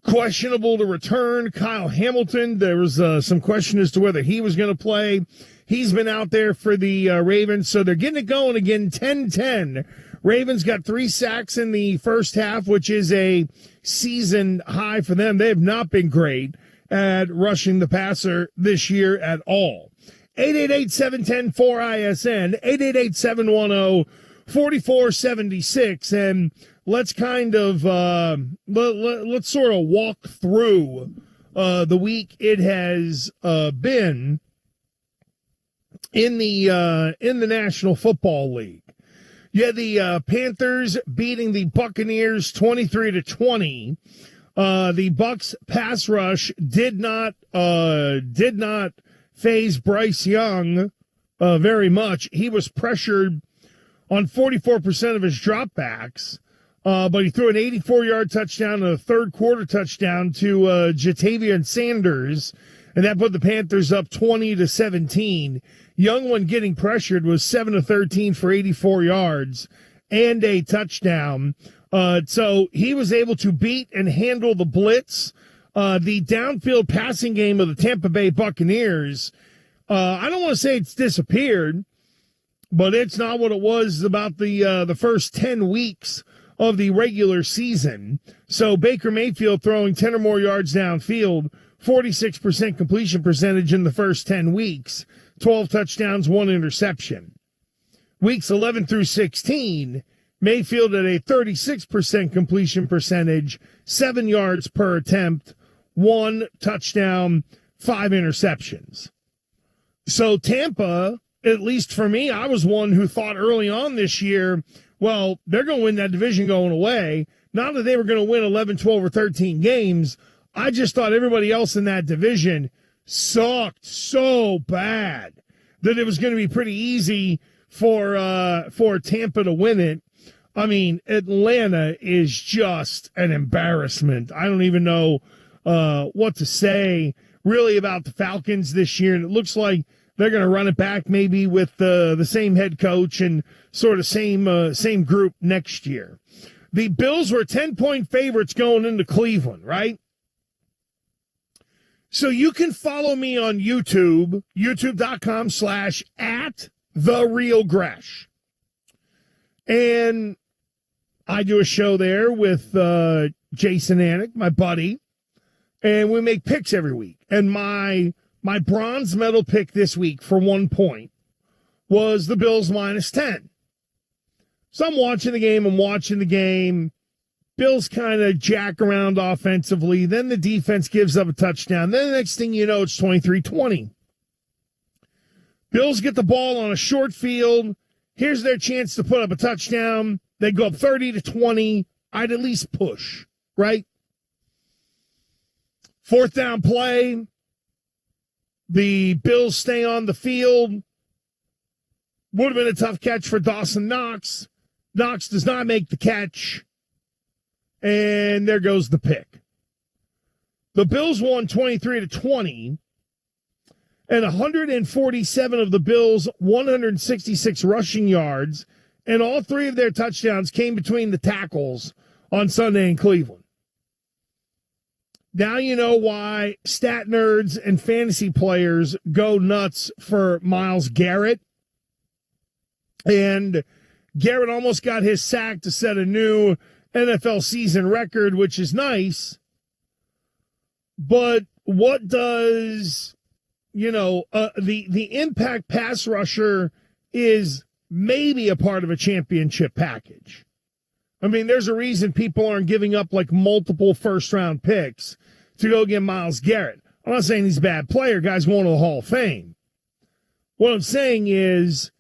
S7: questionable to return. Kyle Hamilton, there was some question as to whether he was going to play. He's been out there for the Ravens, so they're getting it going again, 10-10. Ravens got 3 sacks in the first half, which is a season high for them. They have not been great at rushing the passer this year at all. 888-710-4ISN, 888-710-4476. And let's kind of, let's sort of walk through the week it has been in the National Football League. Yeah, the Panthers beating the Buccaneers 23-20. The Bucs pass rush did not phase Bryce Young very much. He was pressured on 44% of his dropbacks, but he threw an 84-yard touchdown and a third-quarter touchdown to Jatavian Sanders, and that put the Panthers up 20-17. Young, when getting pressured, was 7-13 for 84 yards and a touchdown. So he was able to beat and handle the blitz. The downfield passing game of the Tampa Bay Buccaneers, I don't want to say it's disappeared, but it's not what it was about the first 10 weeks of the regular season. So Baker Mayfield throwing 10 or more yards downfield, 46% completion percentage in the first 10 weeks, 12 touchdowns, 1 interception. Weeks 11 through 16, Mayfield at a 36% completion percentage, 7 yards per attempt, 1 touchdown, 5 interceptions. So Tampa, at least for me, I was one who thought early on this year, well, they're going to win that division going away. Not that they were going to win 11, 12, or 13 games. I just thought everybody else in that division sucked so bad that it was going to be pretty easy for Tampa to win it. I mean, Atlanta is just an embarrassment. I don't even know what to say really about the Falcons this year. And it looks like they're going to run it back maybe with the same head coach and sort of same group next year. The Bills were 10-point favorites going into Cleveland, right? So you can follow me on YouTube, youtube.com/@TheRealGresh. And I do a show there with Jason Anik, my buddy, and we make picks every week. And my bronze medal pick this week for 1 point was the Bills -10. So I'm watching the game. Bills kind of jack around offensively. Then the defense gives up a touchdown. Then the next thing you know, it's 23-20. Bills get the ball on a short field. Here's their chance to put up a touchdown. They go up 30-20. I'd at least push, right? 4th down play. The Bills stay on the field. Would have been a tough catch for Dawson Knox. Knox does not make the catch. And there goes the pick. The Bills won 23-20. And 147 of the Bills' 166 rushing yards, and all 3 of their touchdowns came between the tackles on Sunday in Cleveland. Now you know why stat nerds and fantasy players go nuts for Myles Garrett. And Garrett almost got his sack to set a new NFL season record, which is nice. But what does, the impact pass rusher is maybe a part of a championship package. I mean, there's a reason people aren't giving up like multiple first-round picks to go get Myles Garrett. I'm not saying he's a bad player. Guy's going to the Hall of Fame. What I'm saying is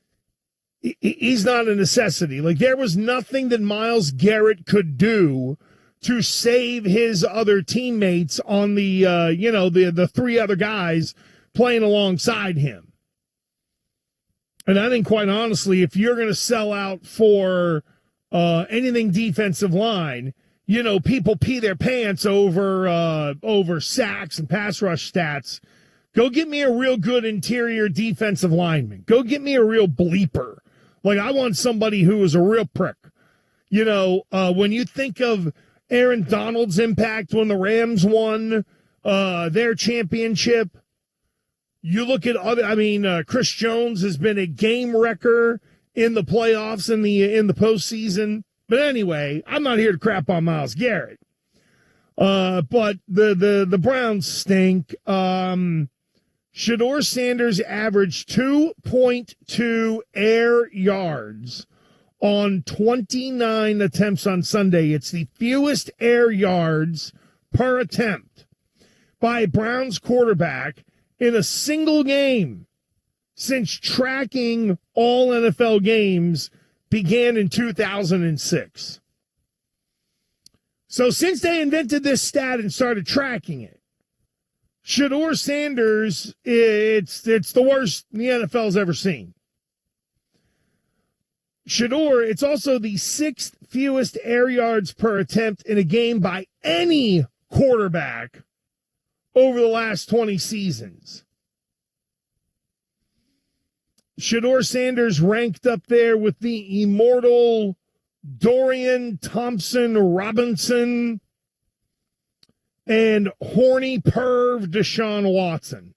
S7: he's not a necessity. Like, there was nothing that Myles Garrett could do to save his other teammates on the 3 other guys playing alongside him. And I think, quite honestly, if you're going to sell out for anything defensive line, people pee their pants over sacks and pass rush stats. Go get me a real good interior defensive lineman. Go get me a real bleeper. Like, I want somebody who is a real prick. When you think of Aaron Donald's impact when the Rams won their championship, you look at Chris Jones has been a game wrecker in the playoffs in the postseason. But anyway, I'm not here to crap on Myles Garrett. But the Browns stink. Shedeur Sanders averaged 2.2 air yards on 29 attempts on Sunday. It's the fewest air yards per attempt by a Browns quarterback in a single game since tracking all NFL games began in 2006. So since they invented this stat and started tracking it, Shedeur Sanders, it's the worst the NFL's ever seen. Shedeur, it's also the 6th fewest air yards per attempt in a game by any quarterback over the last 20 seasons. Shedeur Sanders ranked up there with the immortal Dorian Thompson-Robinson and horny perv Deshaun Watson.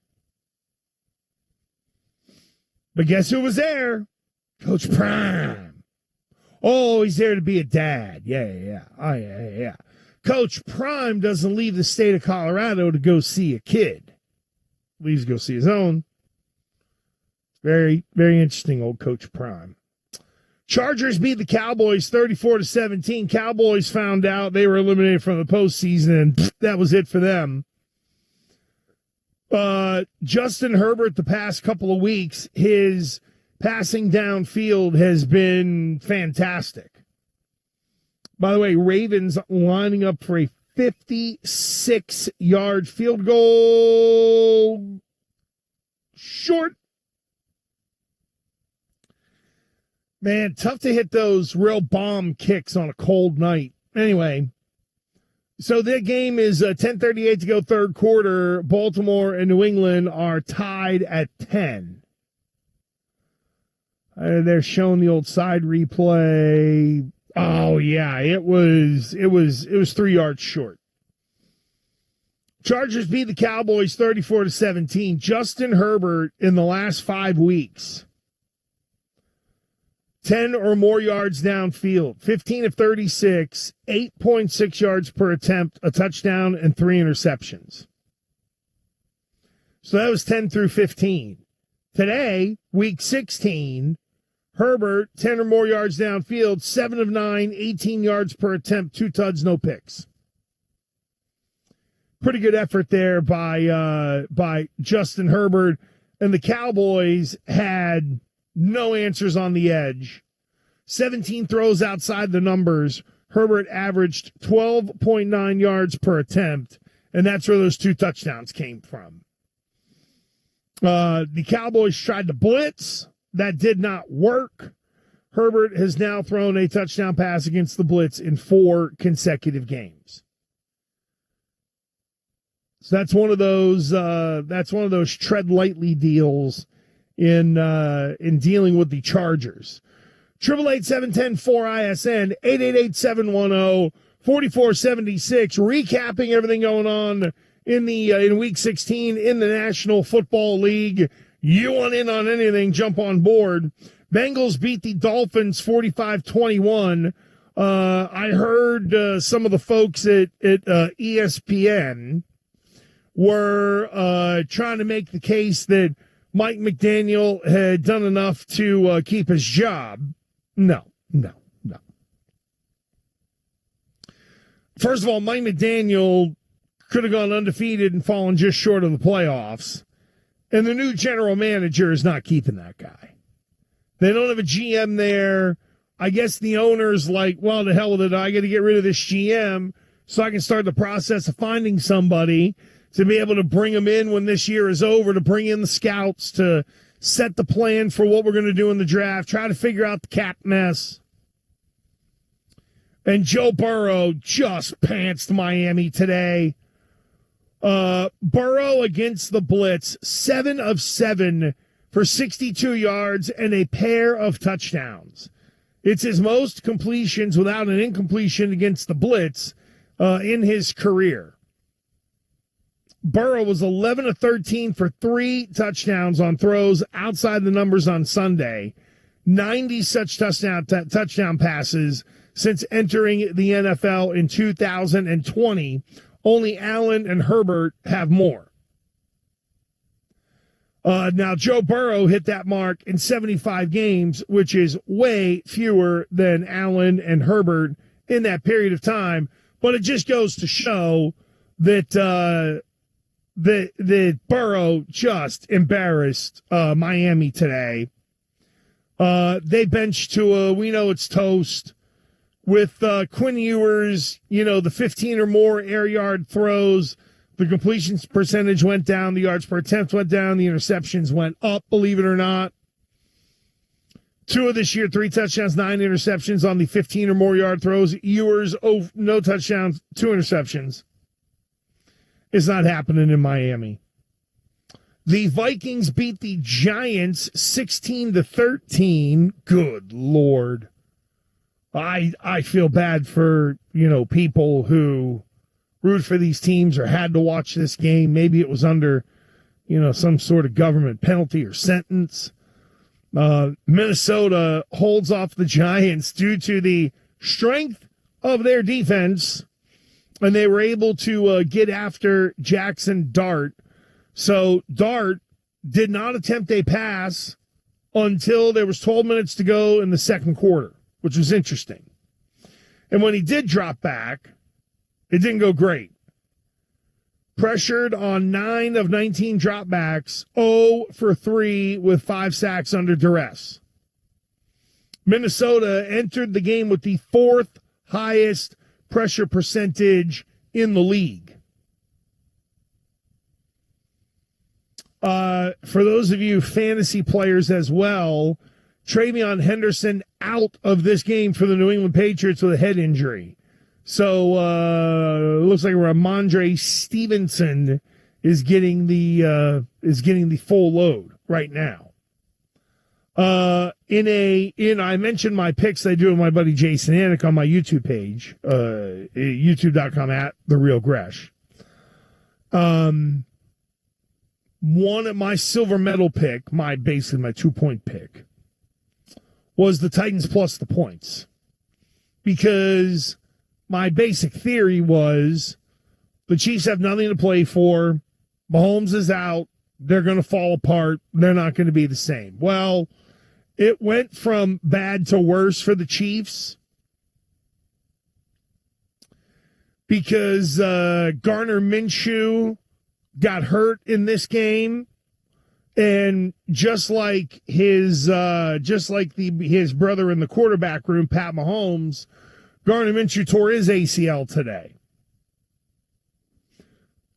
S7: But guess who was there? Coach Prime. Oh, he's there to be a dad. Yeah. Oh, yeah. Coach Prime doesn't leave the state of Colorado to go see a kid. Leaves to go see his own. Very, very interesting, old Coach Prime. Chargers beat the Cowboys 34-17. Cowboys found out they were eliminated from the postseason, and that was it for them. Justin Herbert, the past couple of weeks, his passing downfield has been fantastic. By the way, Ravens lining up for a 56-yard field goal. Short. Man, tough to hit those real bomb kicks on a cold night. Anyway, so the game is 10:38 to go, third quarter. Baltimore and New England are tied at 10. They're showing the old side replay. Oh yeah, it was 3 yards short. Chargers beat the Cowboys 34-17. Justin Herbert in the last 5 weeks, 10 or more yards downfield, 15 of 36, 8.6 yards per attempt, a touchdown, and 3 interceptions. So that was 10 through 15. Today, week 16, Herbert, 10 or more yards downfield, 7 of 9, 18 yards per attempt, 2 tuds, no picks. Pretty good effort there by Justin Herbert. And the Cowboys had no answers on the edge. 17 throws outside the numbers. Herbert averaged 12.9 yards per attempt, and that's where those 2 touchdowns came from. The Cowboys tried to blitz. That did not work. Herbert has now thrown a touchdown pass against the blitz in 4 consecutive games. So that's one of those tread lightly deals in dealing with the Chargers. 888-710-4ISN, 888-710-4476, recapping everything going on in Week 16 in the National Football League. You want in on anything, jump on board. Bengals beat the Dolphins 45-21. I heard some of the folks at ESPN were trying to make the case that Mike McDaniel had done enough to keep his job. No. First of all, Mike McDaniel could have gone undefeated and fallen just short of the playoffs. And the new general manager is not keeping that guy. They don't have a GM there. I guess the owner's like, well, to hell with it. I got to get rid of this GM so I can start the process of finding somebody to be able to bring him in when this year is over, to bring in the scouts, to set the plan for what we're going to do in the draft, try to figure out the cap mess. And Joe Burrow just pantsed Miami today. Burrow against the blitz, 7 of 7 for 62 yards and a pair of touchdowns. It's his most completions without an incompletion against the blitz in his career. Burrow was 11 of 13 for 3 touchdowns on throws outside the numbers on Sunday. 90 such touchdown passes since entering the NFL in 2020. Only Allen and Herbert have more. Now, Joe Burrow hit that mark in 75 games, which is way fewer than Allen and Herbert in that period of time. But it just goes to show that that Burrow just embarrassed Miami today. They benched Tua. We know it's toast. With Quinn Ewers, the 15 or more air yard throws, the completions percentage went down, the yards per attempt went down, the interceptions went up, believe it or not. Tua this year, 3 touchdowns, 9 interceptions on the 15 or more yard throws. Ewers, no touchdowns, 2 interceptions. It's not happening in Miami. The Vikings beat the Giants 16-13. Good Lord. I feel bad for, people who root for these teams or had to watch this game. Maybe it was under, some sort of government penalty or sentence. Minnesota holds off the Giants due to the strength of their defense, and they were able to get after Jackson Dart. So Dart did not attempt a pass until there was 12 minutes to go in the second quarter, which was interesting. And when he did drop back, it didn't go great. Pressured on 9 of 19 dropbacks, 0 for 3 with 5 sacks under duress. Minnesota entered the game with the 4th highest pressure percentage in the league. For those of you fantasy players as well, Travion Henderson out of this game for the New England Patriots with a head injury. So it looks like Ramondre Stevenson is getting the full load right now. I mentioned my picks I do with my buddy Jason Anik on my YouTube page, youtube.com/TheRealGresh. One of my silver medal pick, basically my 2-point pick, was the Titans plus the points. Because my basic theory was the Chiefs have nothing to play for. Mahomes is out. They're going to fall apart. They're not going to be the same. Well, it went from bad to worse for the Chiefs because Gardner Minshew got hurt in this game, and just like his brother in the quarterback room, Pat Mahomes, Gardner Minshew tore his ACL today.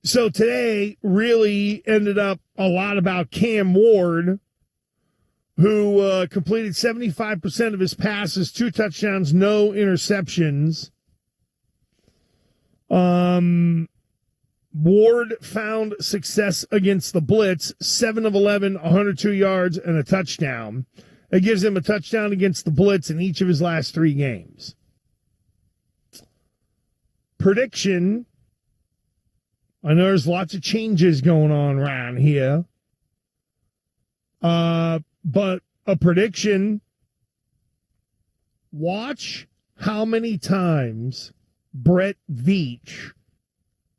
S7: So today really ended up a lot about Cam Ward, who completed 75% of his passes, 2 touchdowns, no interceptions. Ward found success against the blitz, 7 of 11, 102 yards, and a touchdown. It gives him a touchdown against the blitz in each of his last 3 games. Prediction. I know there's lots of changes going on around here. But a prediction. Watch how many times Brett Veach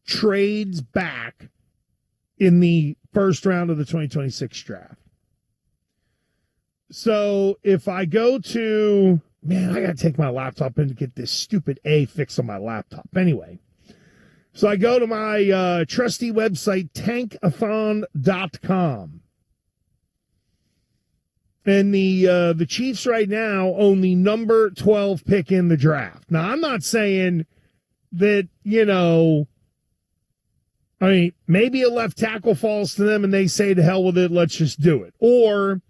S7: trades back in the first round of the 2026 draft. So if I go to, I got to take my laptop in to get this stupid A fixed on my laptop. Anyway, so I go to my trusty website, tankathon.com. And the Chiefs right now own the number 12 pick in the draft. Now, I'm not saying that, maybe a left tackle falls to them and they say to hell with it, let's just do it. Or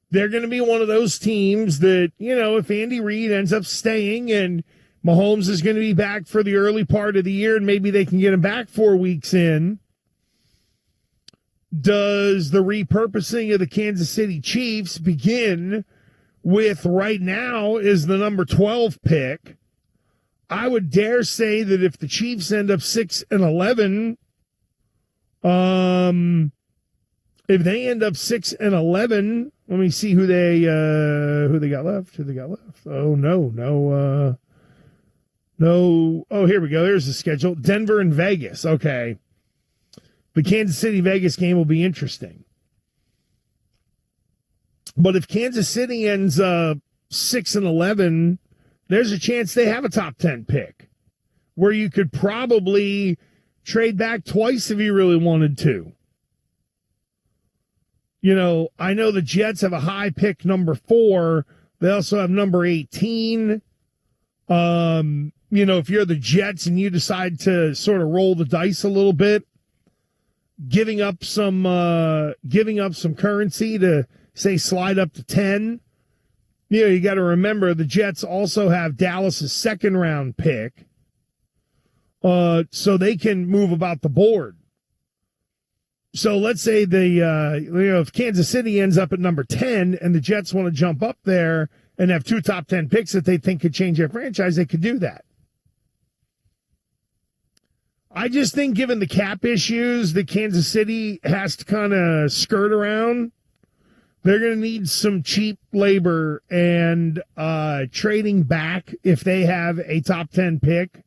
S7: they're going to be one of those teams that, if Andy Reid ends up staying and Mahomes is going to be back for the early part of the year and maybe they can get him back 4 weeks in, does the repurposing of the Kansas City Chiefs begin with right now is the number 12 pick? I would dare say that if the Chiefs end up 6-11, if they end up 6-11, let me see who they got left. Oh no. Oh, here we go. There's the schedule. Denver and Vegas. Okay. The Kansas City Vegas game will be interesting. But if Kansas City ends up 6-11, there's a chance they have a top 10 pick where you could probably trade back twice if you really wanted to. I know the Jets have a high pick, number 4. They also have number 18. If you're the Jets and you decide to sort of roll the dice a little bit, giving up some currency to say slide up to 10. You got to remember the Jets also have Dallas's 2nd round pick, so they can move about the board. So let's say if Kansas City ends up at number 10 and the Jets want to jump up there and have 2 top 10 picks that they think could change their franchise, they could do that. I just think given the cap issues that Kansas City has to kind of skirt around, they're going to need some cheap labor, and trading back if they have a top 10 pick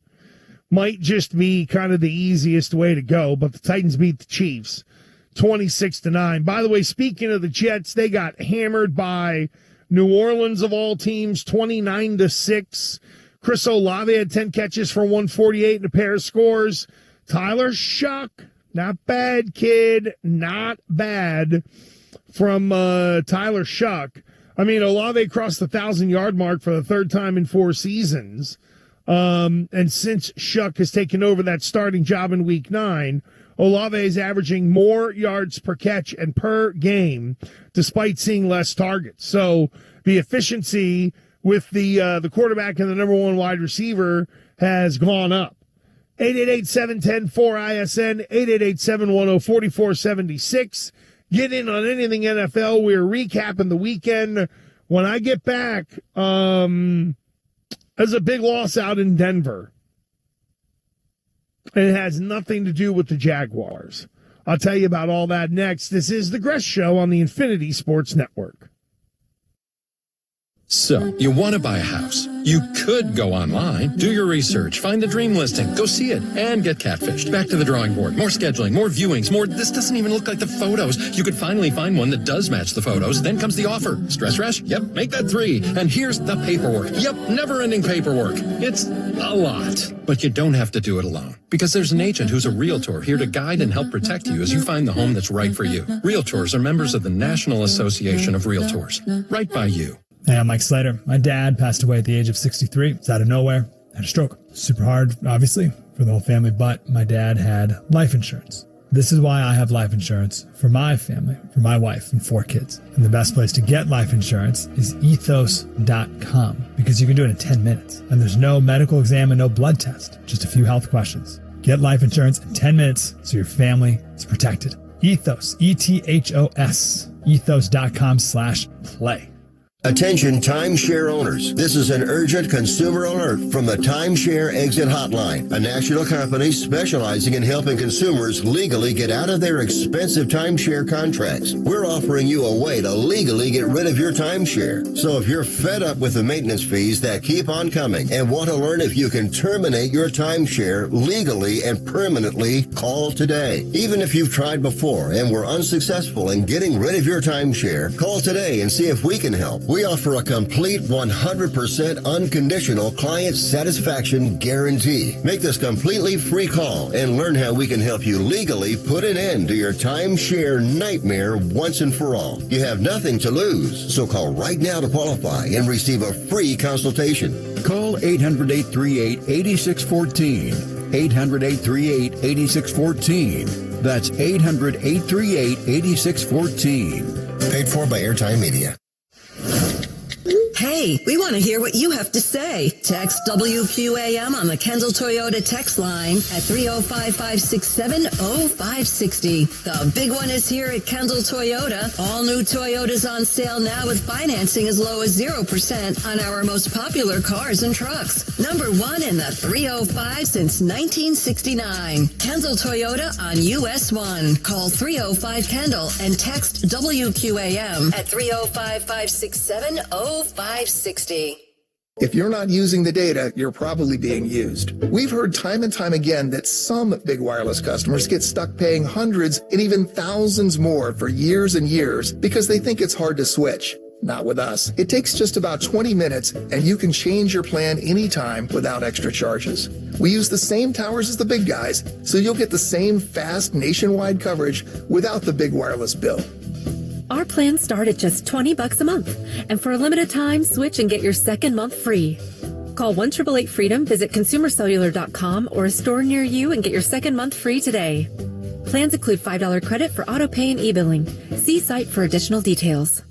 S7: might just be kind of the easiest way to go. But the Titans beat the Chiefs 26-9. By the way, speaking of the Jets, they got hammered by New Orleans of all teams, 29-6. Chris Olave had 10 catches for 148 and a pair of scores. Tyler Shuck, not bad, kid, not bad from Tyler Shuck. Olave crossed the 1,000-yard mark for the 3rd time in 4 seasons. And since Shuck has taken over that starting job in Week 9, Olave is averaging more yards per catch and per game, despite seeing less targets. So the efficiency with the quarterback and the number one wide receiver has gone up. 888-710-4ISN, 888-710-4476. Get in on anything NFL. We're recapping the weekend. When I get back, there's a big loss out in Denver. And it has nothing to do with the Jaguars. I'll tell you about all that next. This is The Gress Show on the Infinity Sports Network.
S2: So, you want to buy a house. You could go online, do your research, find the dream listing, go see it, and get catfished. Back to the drawing board. More scheduling, more viewings, more, this doesn't even look like the photos. You could finally find one that does match the photos. Then comes the offer. Stress rash? Yep, make that 3. And here's the paperwork. Yep, never-ending paperwork. It's a lot. But you don't have to do it alone. Because there's an agent who's a realtor here to guide and help protect you as you find the home that's right for you. Realtors are members of the National Association of Realtors. Right by you.
S15: Hey, I'm Mike Slater. My dad passed away at the age of 63. It's out of nowhere. Had a stroke. Super hard, obviously, for the whole family, but my dad had life insurance. This is why I have life insurance for my family, for my wife and 4 kids. And the best place to get life insurance is ethos.com, because you can do it in 10 minutes. And there's no medical exam and no blood test, just a few health questions. Get life insurance in 10 minutes so your family is protected. Ethos, ETHOS, ethos.com/play.
S18: Attention timeshare owners. This is an urgent consumer alert from the Timeshare Exit Hotline, a national company specializing in helping consumers legally get out of their expensive timeshare contracts. We're offering you a way to legally get rid of your timeshare. So if you're fed up with the maintenance fees that keep on coming and want to learn if you can terminate your timeshare legally and permanently, call today. Even if you've tried before and were unsuccessful in getting rid of your timeshare, call today and see if we can help. We offer a complete 100% unconditional client satisfaction guarantee. Make this completely free call and learn how we can help you legally put an end to your timeshare nightmare once and for all. You have nothing to lose, so call right now to qualify and receive a free consultation.
S22: Call 800-838-8614. 800-838-8614. That's 800-838-8614.
S18: Paid for by Airtime Media.
S13: Hey, we want to hear what you have to say. Text WQAM on the Kendall Toyota text line at 305-567-0560. The big one is here at Kendall Toyota. All new Toyotas on sale now with financing as low as 0% on our most popular cars and trucks. Number 1 in the 305 since 1969. Kendall Toyota on US 1. Call 305-KENDALL and text WQAM at 305-567-0560.
S25: If you're not using the data, you're probably being used. We've heard time and time again that some big wireless customers get stuck paying hundreds and even thousands more for years and years because they think it's hard to switch. Not with us. It takes just about 20 minutes and you can change your plan anytime without extra charges. We use the same towers as the big guys, so you'll get the same fast nationwide coverage without the big wireless bill.
S20: Our plans start at just $20 a month. And for a limited time, switch and get your second month free. Call 1-888-FREEDOM, visit consumercellular.com or a store near you and get your second month free today. Plans include $5 credit for auto pay and e-billing. See site for additional details.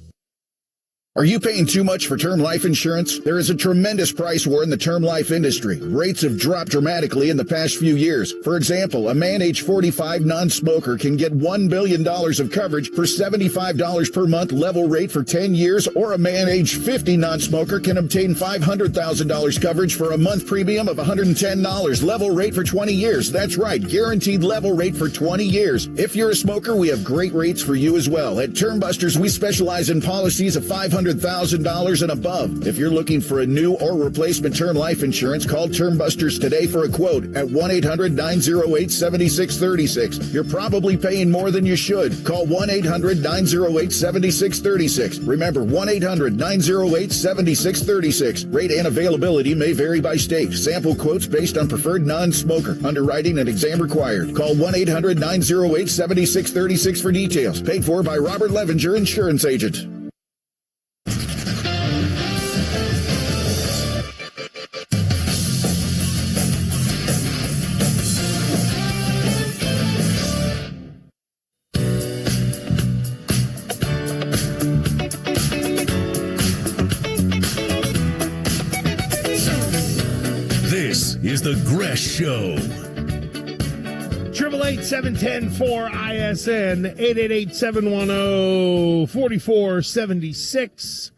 S26: Are you paying too much for term life insurance? There is a tremendous price war in the term life industry. Rates have dropped dramatically in the past few years. For example, a man age 45 non-smoker can get $1 billion of coverage for $75 per month level rate for 10 years, or a man age 50 non-smoker can obtain $500,000 coverage for a month premium of $110 level rate for 20 years. That's right, guaranteed level rate for 20 years. If you're a smoker, we have great rates for you as well. At Term Busters, we specialize in policies of $500,000 and above. If you're looking for a new or replacement term life insurance, call Term Busters today for a quote at 1-800-908-7636. You're probably paying more than you should. Call 1-800-908-7636. Remember, 1-800-908-7636. Rate and availability may vary by state. Sample quotes based on preferred non-smoker. Underwriting and exam required. Call 1-800-908-7636 for details. Paid for by Robert Levenger, Insurance Agent.
S10: is the Gresh Show.
S7: 888-710-4ISN, 888-710-4476.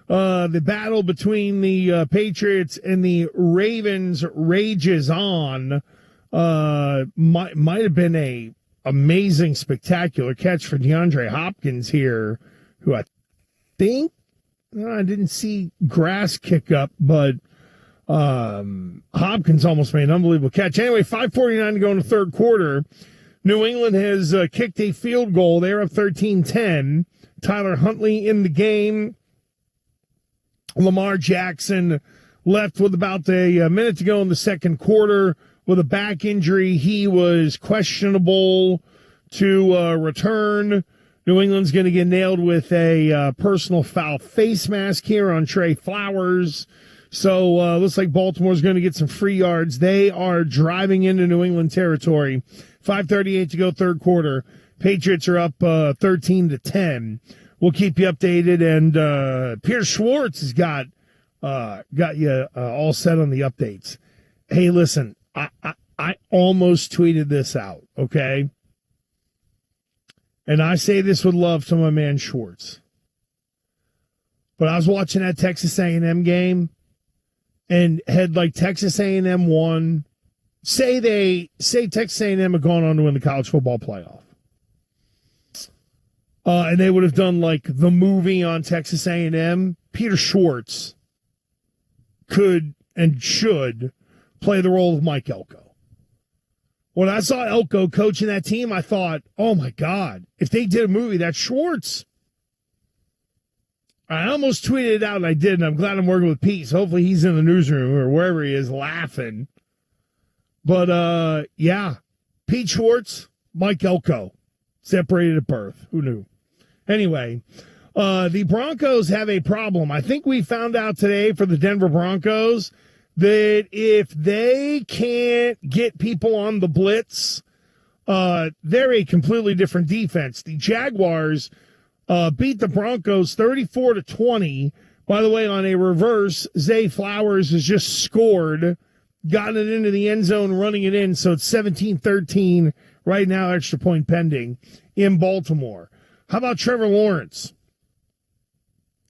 S7: The battle between the Patriots and the Ravens rages on. Might have been a amazing, spectacular catch for DeAndre Hopkins here, who I think I didn't see grass kick up, but Hopkins almost made an unbelievable catch. Anyway, 5:49 to go in the third quarter. New England has kicked a field goal. They're up 13-10. Tyler Huntley in the game. Lamar Jackson left with about a minute to go in the second quarter with a back injury. He was questionable to return. New England's going to get nailed with a personal foul face mask here on Trey Flowers. So looks like Baltimore's going to get some free yards. They are driving into New England territory. 5:38 to go, third quarter. Patriots are up 13-10. We'll keep you updated, and Pierce Schwartz has got you all set on the updates. Hey, listen, I almost tweeted this out, okay? And I say this with love to my man Schwartz. But I was watching that Texas A&M game, and had like Texas A&M won. Say Texas A&M had gone on to win the college football playoff. And they would have done like the movie on Texas A&M. Peter Schwartz could and should play the role of Mike Elko. When I saw Elko coaching that team, I thought, oh my God, if they did a movie, that's Schwartz. I almost tweeted it out, and I did, and I'm glad I'm working with Pete. So hopefully he's in the newsroom or wherever he is laughing. But, yeah, Pete Schwartz, Mike Elko, separated at birth. Who knew? Anyway, the Broncos have a problem. I think we found out today for the Denver Broncos that if they can't get people on the blitz, they're a completely different defense. The Jaguars beat the Broncos 34-20. By the way, on a reverse, Zay Flowers has just scored, gotten it into the end zone, running it in, so it's 17-13 right now, extra point pending in Baltimore. How about Trevor Lawrence?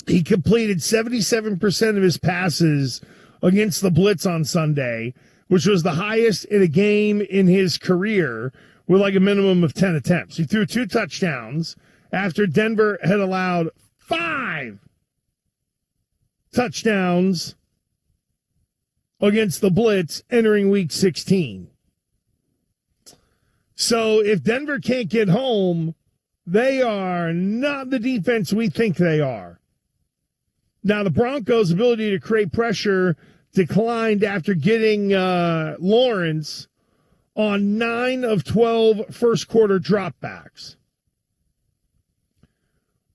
S7: He completed 77% of his passes against the blitz on Sunday, which was the highest in a game in his career with like a minimum of 10 attempts. He threw 2 touchdowns after Denver had allowed 5 touchdowns against the blitz entering week 16. So if Denver can't get home, they are not the defense we think they are. Now, the Broncos' ability to create pressure declined after getting Lawrence on 9 of 12 first-quarter dropbacks.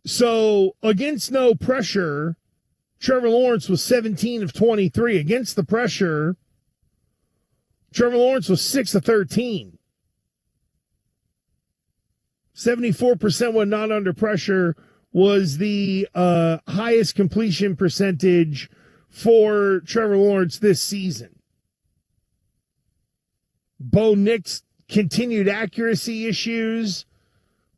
S7: So, against no pressure, Trevor Lawrence was 17 of 23. Against the pressure, Trevor Lawrence was 6 of 13. 74% when not under pressure was the highest completion percentage for Trevor Lawrence this season. Bo Nix continued accuracy issues.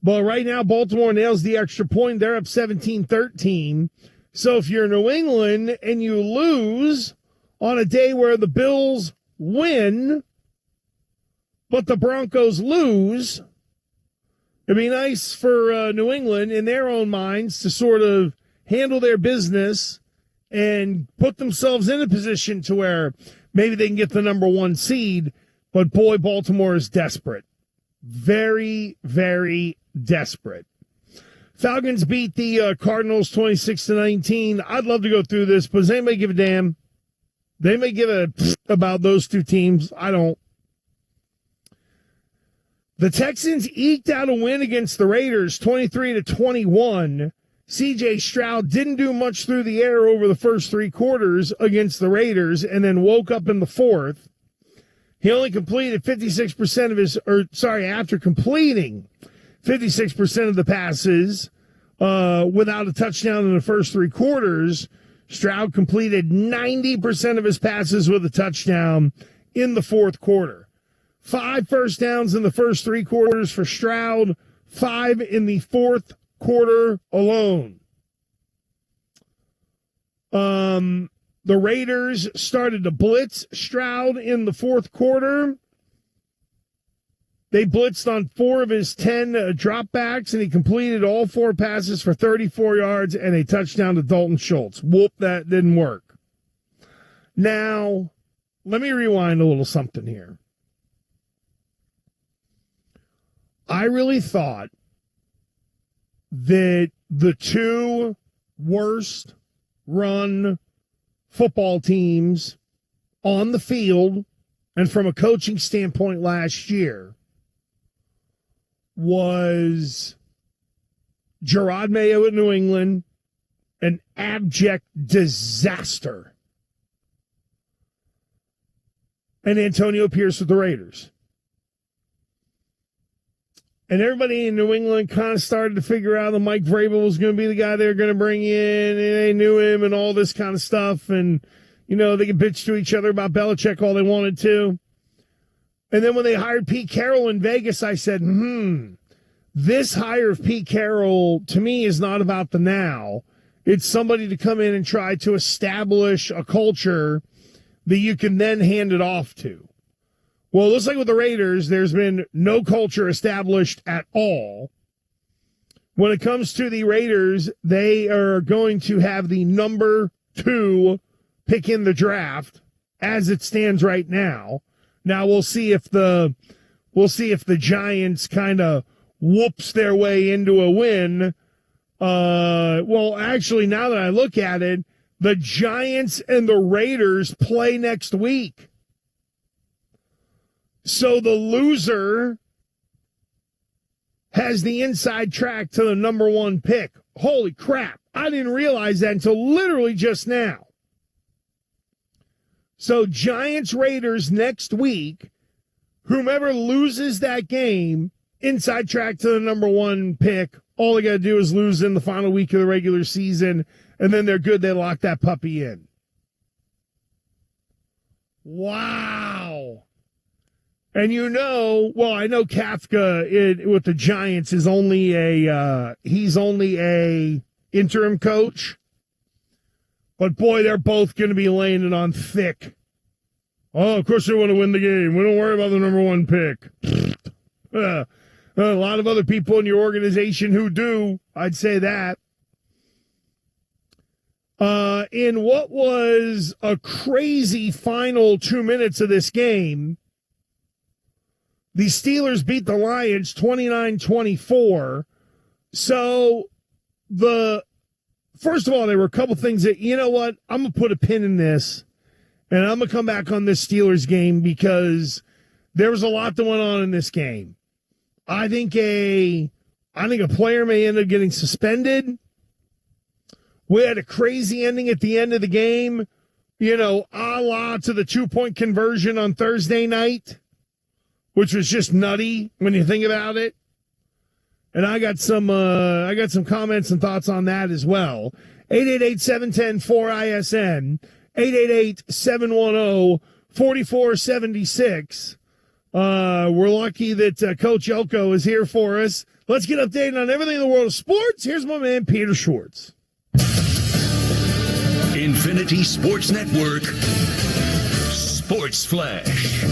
S7: But right now, Baltimore nails the extra point. They're up 17-13. So if you're New England and you lose on a day where the Bills win, but the Broncos lose, it'd be nice for New England in their own minds to sort of handle their business and put themselves in a position to where maybe they can get the number 1 seed. But boy, Baltimore is desperate. Very, very desperate. Falcons beat the Cardinals 26-19. I'd love to go through this, but does anybody give a damn? They may give a about those two teams. I don't. The Texans eked out a win against the Raiders 23-21. C.J. Stroud didn't do much through the air over the first 3 quarters against the Raiders and then woke up in the fourth. He only completed 56% of his, after completing 56% of the passes without a touchdown in the first 3 quarters. Stroud completed 90% of his passes with a touchdown in the fourth quarter. 5 first downs in the first 3 quarters for Stroud, 5 in the fourth quarter alone. The Raiders started to blitz Stroud in the fourth quarter. They blitzed on 4 of his 10 dropbacks, and he completed all 4 passes for 34 yards and a touchdown to Dalton Schultz. Whoop, that didn't work. Now, let me rewind a little something here. I really thought that the 2 worst run football teams on the field and from a coaching standpoint last year was Gerard Mayo at New England, an abject disaster, and Antonio Pierce with the Raiders. And everybody in New England kind of started to figure out that Mike Vrabel was going to be the guy they were going to bring in, and they knew him and all this kind of stuff. And, you know, they could bitch to each other about Belichick all they wanted to. And then when they hired Pete Carroll in Vegas, I said, this hire of Pete Carroll, to me, is not about the now. It's somebody to come in and try to establish a culture that you can then hand it off to. Well, it looks like with the Raiders, there's been no culture established at all. When it comes to the Raiders, they are going to have the number 2 pick in the draft as it stands right now. Now we'll see if the Giants kind of whoops their way into a win. Well, actually, now that I look at it, the Giants and the Raiders play next week. So the loser has the inside track to the number 1 pick. Holy crap. I didn't realize that until literally just now. So Giants Raiders next week, whomever loses that game, inside track to the number 1 pick. All they got to do is lose in the final week of the regular season, and then they're good. They lock that puppy in. Wow. And I know Kafka with the Giants is only he's only a interim coach. But boy, they're both going to be laying it on thick. Oh, of course they want to win the game. We don't worry about the number 1 pick. A lot of other people in your organization who do, I'd say that. In what was a crazy final 2 minutes of this game, the Steelers beat the Lions 29-24. So, first of all, there were a couple things that, you know what, I'm going to put a pin in this, and I'm going to come back on this Steelers game because there was a lot that went on in this game. I think a player may end up getting suspended. We had a crazy ending at the end of the game, you know, a la to the 2-point conversion on Thursday night, which was just nutty when you think about it. And I got some comments and thoughts on that as well. 888-710-4ISN, 888-710-4476. We're lucky that Coach Elko is here for us. Let's get updated on everything in the world of sports. Here's my man, Peter Schwartz.
S23: Infinity Sports Network, Sports Flash.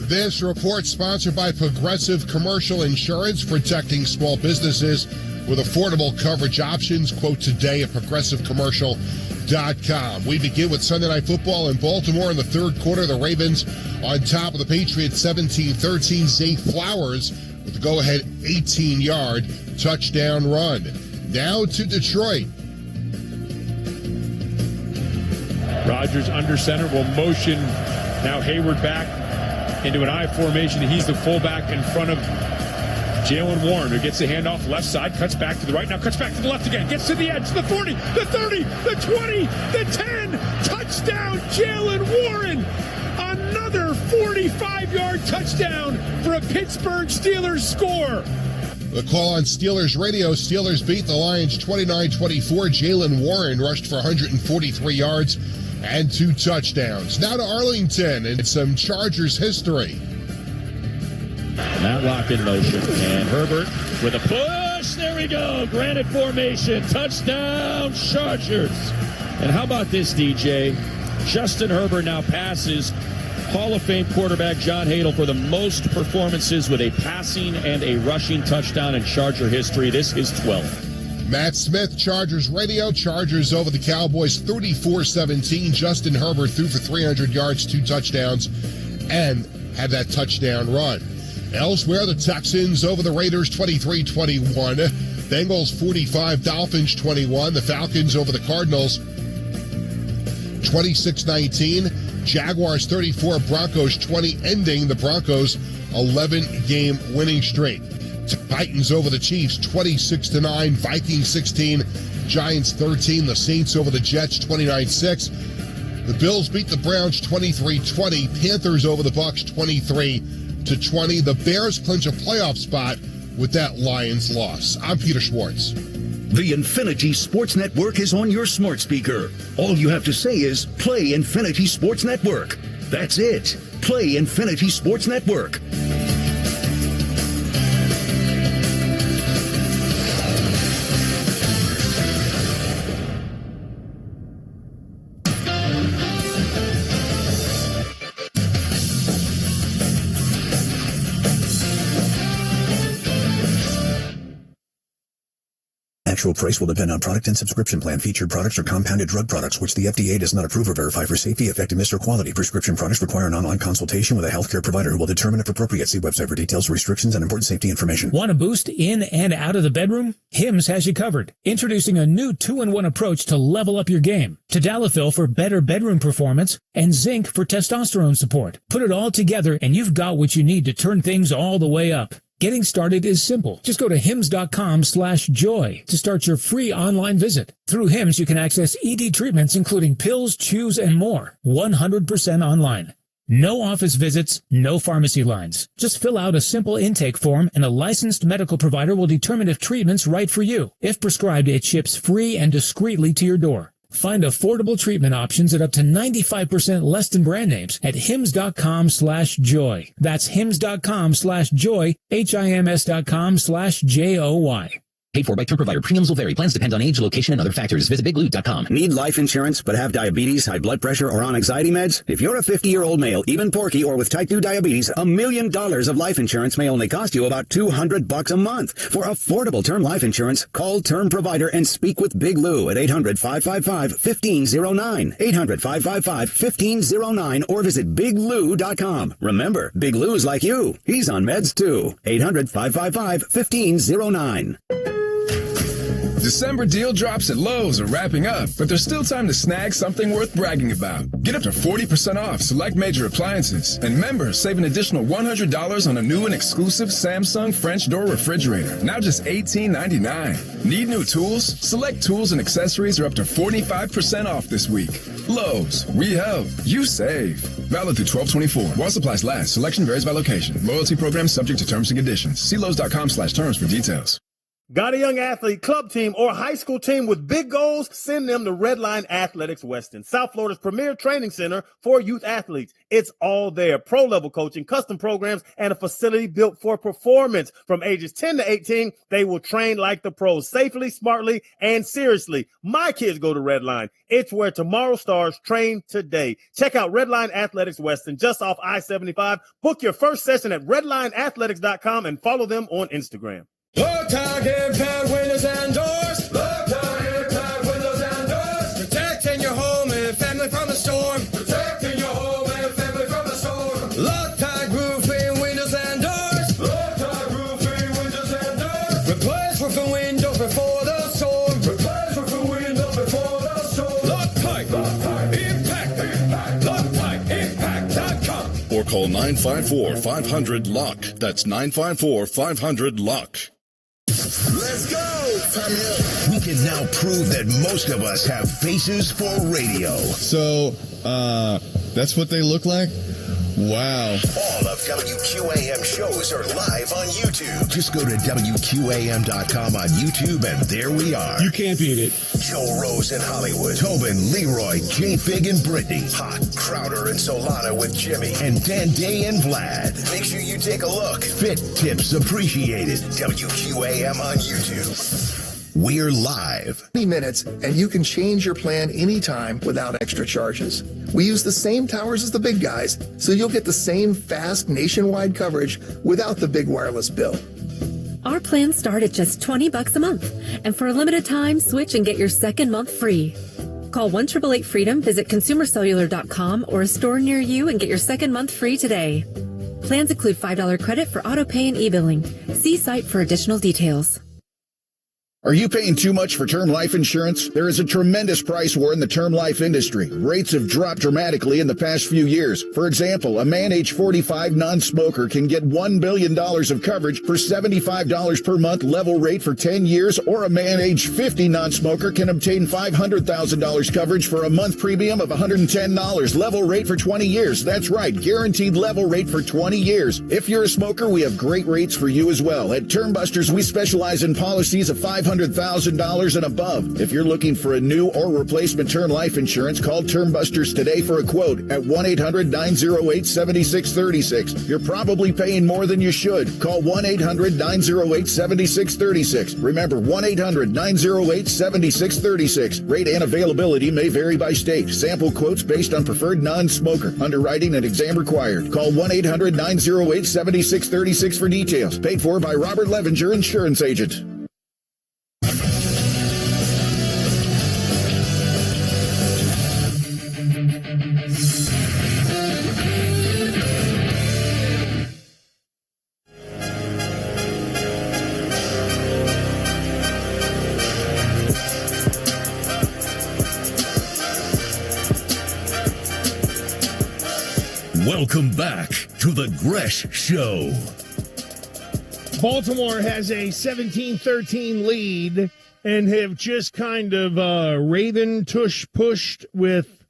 S10: This report sponsored by Progressive Commercial Insurance, protecting small businesses with affordable coverage options. Quote today at progressivecommercial.com. We begin with Sunday Night Football in Baltimore in the third quarter. The Ravens on top of the Patriots 17-13. Zay Flowers with the go-ahead 18-yard touchdown run. Now to Detroit.
S12: Rodgers under center will motion now Hayward back into an I formation. He's the fullback in front of Jaylen Warren, who gets the handoff left side, cuts back to the right, now cuts back to the left again, gets to the edge, the 40, the 30, the 20, the 10, touchdown Jaylen Warren! Another 45-yard touchdown for a Pittsburgh Steelers score.
S10: The call on Steelers radio. Steelers beat the Lions 29-24. Jaylen Warren rushed for 143 yards, and 2 touchdowns. Now to Arlington and some Chargers history.
S12: Matlock in motion, and Herbert with a push. There we go. Granite formation. Touchdown, Chargers. And how about this, DJ? Justin Herbert now passes Hall of Fame quarterback John Hadl for the most performances with a passing and a rushing touchdown in Charger history. This is 12.
S10: Matt Smith, Chargers radio. Chargers over the Cowboys 34-17. Justin Herbert threw for 300 yards, 2 touchdowns, and had that touchdown run. Elsewhere, the Texans over the Raiders 23-21. Bengals 45, Dolphins 21. The Falcons over the Cardinals 26-19. Jaguars 34, Broncos 20, ending the Broncos' 11-game winning streak. Titans over the Chiefs 26-9. Vikings 16, Giants 13. The Saints over the Jets 29-6. The Bills beat the Browns 23-20. Panthers over the Bucks 23-20. The Bears clinch a playoff spot with that Lions loss. I'm Peter Schwartz.
S1: The Infinity Sports Network is on your smart speaker. All you have to say is, play Infinity Sports Network. That's it. Play Infinity Sports Network.
S5: Actual price will depend on product and subscription plan. Featured products are compounded drug products, which the FDA does not approve or verify for safety, effectiveness, or quality. Prescription products require an online consultation with a healthcare provider who will determine if appropriate. See website for details, restrictions, and important safety information.
S14: Want a boost in and out of the bedroom? Hims has you covered. Introducing a new 2-in-1 approach to level up your game. Tadalafil for better bedroom performance and zinc for testosterone support. Put it all together and you've got what you need to turn things all the way up. Getting started is simple. Just go to hims.com/joy to start your free online visit. Through Hims, you can access ED treatments, including pills, chews, and more. 100% online. No office visits, no pharmacy lines. Just fill out a simple intake form and a licensed medical provider will determine if treatment's right for you. If prescribed, it ships free and discreetly to your door. Find affordable treatment options at up to 95% less than brand names at hims.com/joy. That's hims.com/joy, hims.com/joy.
S19: Paid for by term provider. Premiums will vary. Plans depend on age, location, and other factors. Visit biglou.com.
S21: Need life insurance but have diabetes, high blood pressure, or on anxiety meds? If you're a 50-year-old male, even porky, or with type 2 diabetes, $1 million of life insurance may only cost you about $200 a month. For affordable term life insurance, call Term Provider and speak with Big Lou at 800-555-1509. 800-555-1509 or visit biglou.com. Remember, Big Lou's like you. He's on meds too. 800-555-1509.
S24: December deal drops at Lowe's are wrapping up, but there's still time to snag something worth bragging about. Get up to 40% off select major appliances, and members save an additional $100 on a new and exclusive Samsung French door refrigerator, now just $18.99. Need new tools? Select tools and accessories are up to 45% off this week. Lowe's, we help, you save. Valid through 12/24. While supplies last, selection varies by location. Loyalty program subject to terms and conditions. See Lowe's.com/terms for details.
S8: Got a young athlete, club team, or high school team with big goals? Send them to Redline Athletics Weston, South Florida's premier training center for youth athletes. It's all there. Pro-level coaching, custom programs, and a facility built for performance. From ages 10 to 18, they will train like the pros, safely, smartly, and seriously. My kids go to Redline. It's where tomorrow stars train today. Check out Redline Athletics Weston, just off I-75. Book your first session at redlineathletics.com and follow them on Instagram.
S17: Look, Target Pad Windows and Doors. Look, Target Pad Windows and Doors. Protecting your home and family from the storm. Protecting your home and family from the storm. Loctite Roofing Windows and Doors. Loctite Roofing Windows and Doors. Replace roofing windows before the storm. Replace roofing windows before the storm. Loctite Impact. LoctiteImpact.com.
S11: Or call 954-500-LOCK. That's 954-500-LOCK.
S1: Let's go! We can now prove that most of us have faces for radio.
S6: So, that's what they look like? Wow.
S23: All of WQAM shows are live on YouTube. Just go to WQAM.com on YouTube, and there we are.
S12: You can't beat it.
S23: Joe Rose in Hollywood. Tobin, Leroy, Jay Big and Brittany. Hot, Crowder and Solana with Jimmy. And Dan Day and Vlad. Make sure you take a look. Fit tips appreciated. WQAM on YouTube. We're live.
S25: 20 minutes, and you can change your plan anytime without extra charges. We use the same towers as the big guys, so you'll get the same fast nationwide coverage without the big wireless bill.
S20: Our plans start at just $20 a month, and for a limited time, switch and get your second month free. Call 1-888-FREEDOM, visit consumercellular.com or a store near you and get your second month free today. Plans include $5 credit for auto pay and e-billing. See site for additional details.
S26: Are you paying too much for term life insurance? There is a tremendous price war in the term life industry. Rates have dropped dramatically in the past few years. For example, a man age 45 non-smoker can get $1 billion of coverage for $75 per month level rate for 10 years, or a man age 50 non-smoker can obtain $500,000 coverage for a month premium of $110 level rate for 20 years. That's right, guaranteed level rate for 20 years. If you're a smoker, we have great rates for you as well. At Term Busters, we specialize in policies of $500,000 and above. If you're looking for a new or replacement term life insurance, call Term Busters today for a quote at 1-800-908-7636. You're probably paying more than you should. Call 1-800-908-7636. Remember, 1-800-908-7636. Rate and availability may vary by state. Sample quotes based on preferred non-smoker. Underwriting and exam required. Call 1-800-908-7636 for details. Paid for by Robert Levinger, insurance agent.
S1: Welcome back to the Gresh Show.
S7: Baltimore has a 17-13 lead and have just kind of Raven tush pushed with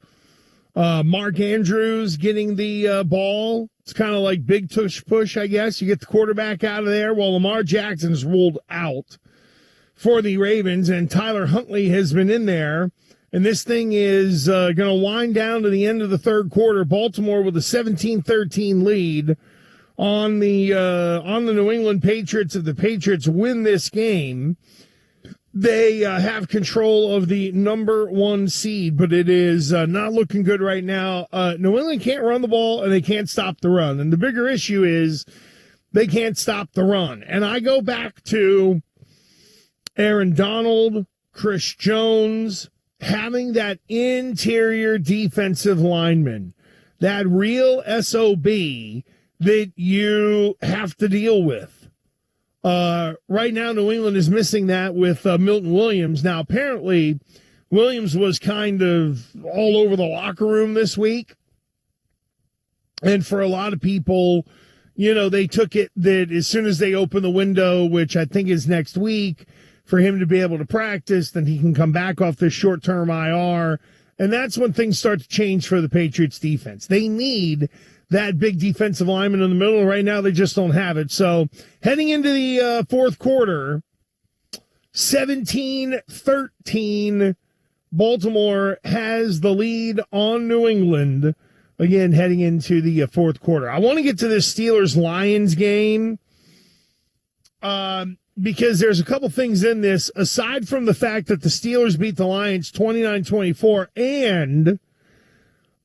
S7: Mark Andrews getting the ball. It's kind of like big tush push, I guess. You get the quarterback out of there while Lamar Jackson's ruled out for the Ravens, and Tyler Huntley has been in there. And this thing is going to wind down to the end of the third quarter. Baltimore with a 17-13 lead on the New England Patriots. If the Patriots win this game, they have control of the number one seed, but it is not looking good right now. New England can't run the ball, and they can't stop the run. And the bigger issue is they can't stop the run. And I go back to Aaron Donald, Chris Jones, having that interior defensive lineman, that real SOB that you have to deal with. Right now, New England is missing that with Milton Williams. Now, apparently, Williams was kind of all over the locker room this week. And for a lot of people, you know, they took it that as soon as they open the window, which I think is next week, for him to be able to practice, then he can come back off this short-term IR. And that's when things start to change for the Patriots defense. They need that big defensive lineman in the middle. Right now, they just don't have it. So heading into the fourth quarter, 17-13, Baltimore has the lead on New England, again, heading into the fourth quarter. I want to get to this Steelers-Lions game. Because there's a couple things in this, aside from the fact that the Steelers beat the Lions 29-24, and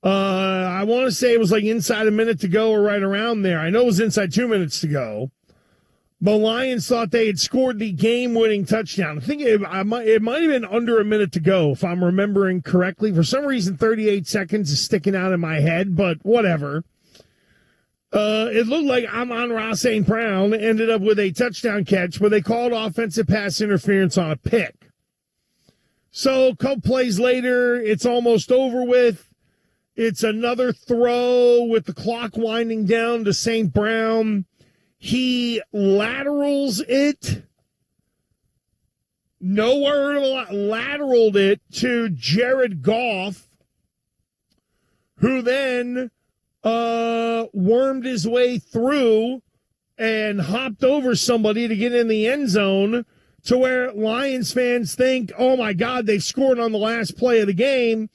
S7: I want to say it was like inside a minute to go or right around there. I know it was inside 2 minutes to go. The Lions thought they had scored the game-winning touchdown. I think it might have been under a minute to go, if I'm remembering correctly. For some reason, 38 seconds is sticking out in my head, but whatever. It looked like Amon-Ra St. Brown ended up with a touchdown catch, but they called offensive pass interference on a pick. So a couple plays later, it's almost over with. It's another throw with the clock winding down to St. Brown. He laterals it. No word of a lot. Lateraled it to Jared Goff, who then wormed his way through and hopped over somebody to get in the end zone to where Lions fans think, oh, my God, they scored on the last play of the game.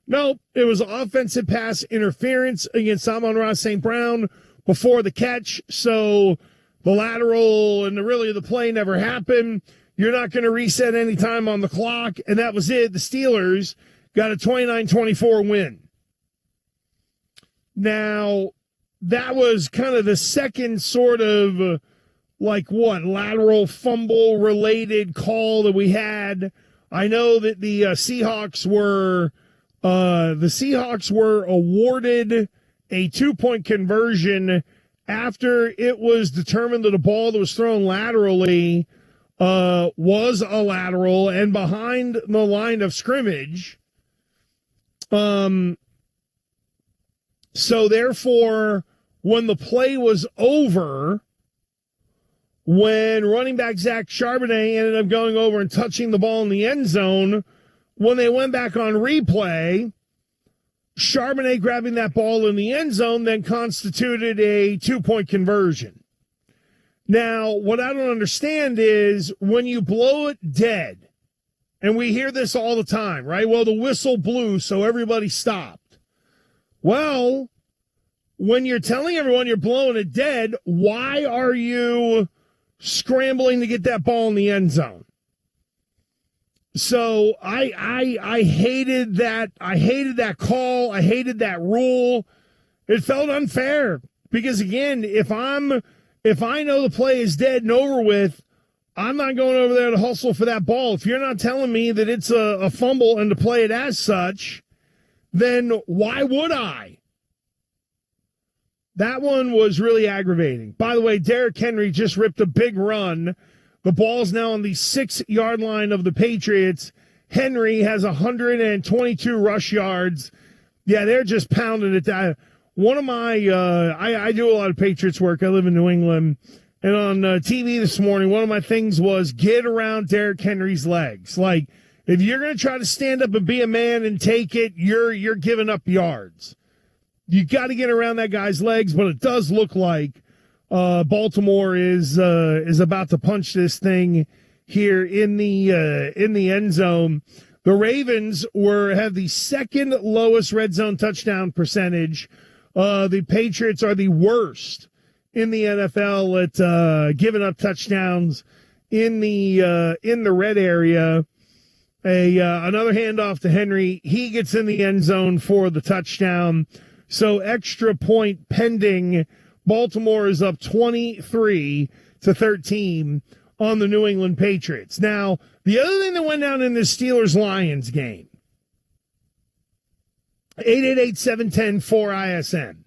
S7: Nope, it was offensive pass interference against Amon-Ra St. Brown before the catch. So the lateral and the play never happened. You're not going to reset any time on the clock. And that was it. The Steelers got a 29-24 win. Now, that was kind of the second sort of lateral fumble related call that we had. I know that the Seahawks were awarded a 2-point conversion after it was determined that a ball that was thrown laterally was a lateral and behind the line of scrimmage. So therefore, when the play was over, when running back Zach Charbonnet ended up going over and touching the ball in the end zone, when they went back on replay, Charbonnet grabbing that ball in the end zone then constituted a 2-point conversion. Now, what I don't understand is when you blow it dead, and we hear this all the time, right? Well, the whistle blew, so everybody stopped. Well, when you're telling everyone you're blowing it dead, why are you scrambling to get that ball in the end zone? So I hated that. I hated that call. I hated that rule. It felt unfair because, again, if I know the play is dead and over with, I'm not going over there to hustle for that ball. If you're not telling me that it's a fumble and to play it as such, then why would I? That one was really aggravating. By the way, Derrick Henry just ripped a big run. The ball's now on the 6-yard line of the Patriots. Henry has 122 rush yards. Yeah, they're just pounding it down. One of my, I do a lot of Patriots work. I live in New England. And on TV this morning, one of my things was get around Derrick Henry's legs. Like, if you're going to try to stand up and be a man and take it, you're giving up yards. You got to get around that guy's legs, but it does look like Baltimore is about to punch this thing here in the end zone. The Ravens have the second lowest red zone touchdown percentage. The Patriots are the worst in the NFL at giving up touchdowns in the red area. Another handoff to Henry. He gets in the end zone for the touchdown. So extra point pending. Baltimore is up 23-13 on the New England Patriots. Now, the other thing that went down in this Steelers-Lions game, 888-710-4ISN,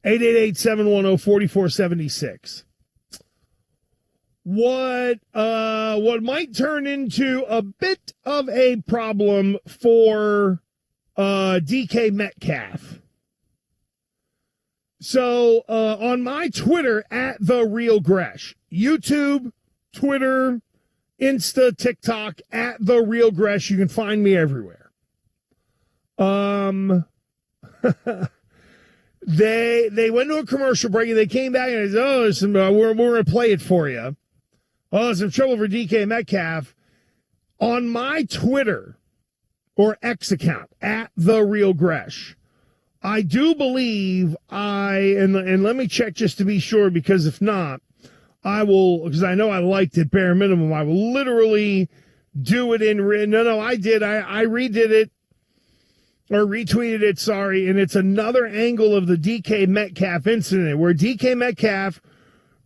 S7: 888-710-4476. What might turn into a bit of a problem for DK Metcalf. So on my Twitter, @TheRealGresh, YouTube, Twitter, Insta, TikTok, @TheRealGresh, you can find me everywhere. They went to a commercial break and they came back and they said, we're going to play it for you. Oh, some trouble for DK Metcalf. On my Twitter or X account, @TheRealGresh, I do believe and let me check just to be sure, because if not, I will, because I know I liked it, bare minimum, I will literally do it in, I did, I redid it, or retweeted it, sorry, and it's another angle of the DK Metcalf incident, where DK Metcalf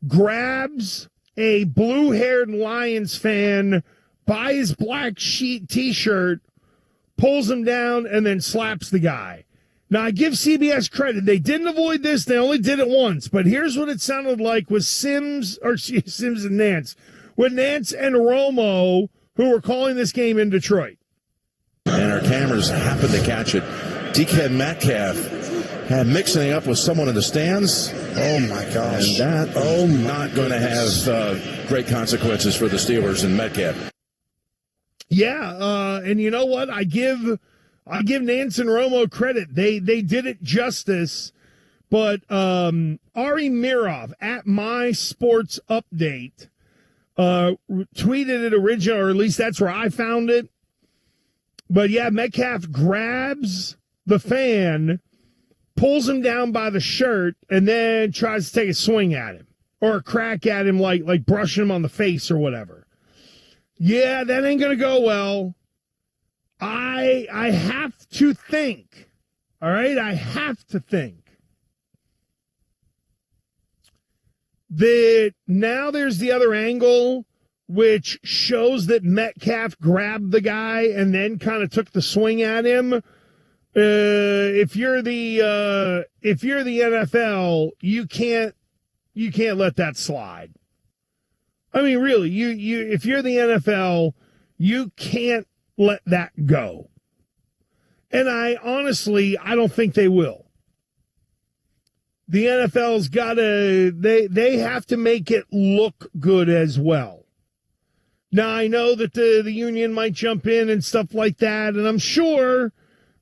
S7: grabs a blue-haired Lions fan by his black sheet T-shirt, pulls him down, and then slaps the guy. Now, I give CBS credit. They didn't avoid this. They only did it once. But here's what it sounded like with Sims and Nance. With Nance and Romo, who were calling this game in Detroit.
S2: And our cameras happened to catch it. DK Metcalf had mixing up with someone in the stands. Oh, my gosh. And that not going to have great consequences for the Steelers and Metcalf.
S7: Yeah, and you know what? I give I give Nance and Romo credit. They did it justice. But Ari Mirov at My Sports Update tweeted it original, or at least that's where I found it. But yeah, Metcalf grabs the fan, pulls him down by the shirt, and then tries to take a swing at him or a crack at him, like brushing him on the face or whatever. Yeah, that ain't gonna go well. I have to think. All right, I have to think that now there's the other angle, which shows that Metcalf grabbed the guy and then kind of took the swing at him. If you're the NFL, you can't let that slide. I mean, really, you if you're the NFL, you can't let that go. And I don't think they will. The NFL's got to, they have to make it look good as well. Now, I know that the union might jump in and stuff like that, and I'm sure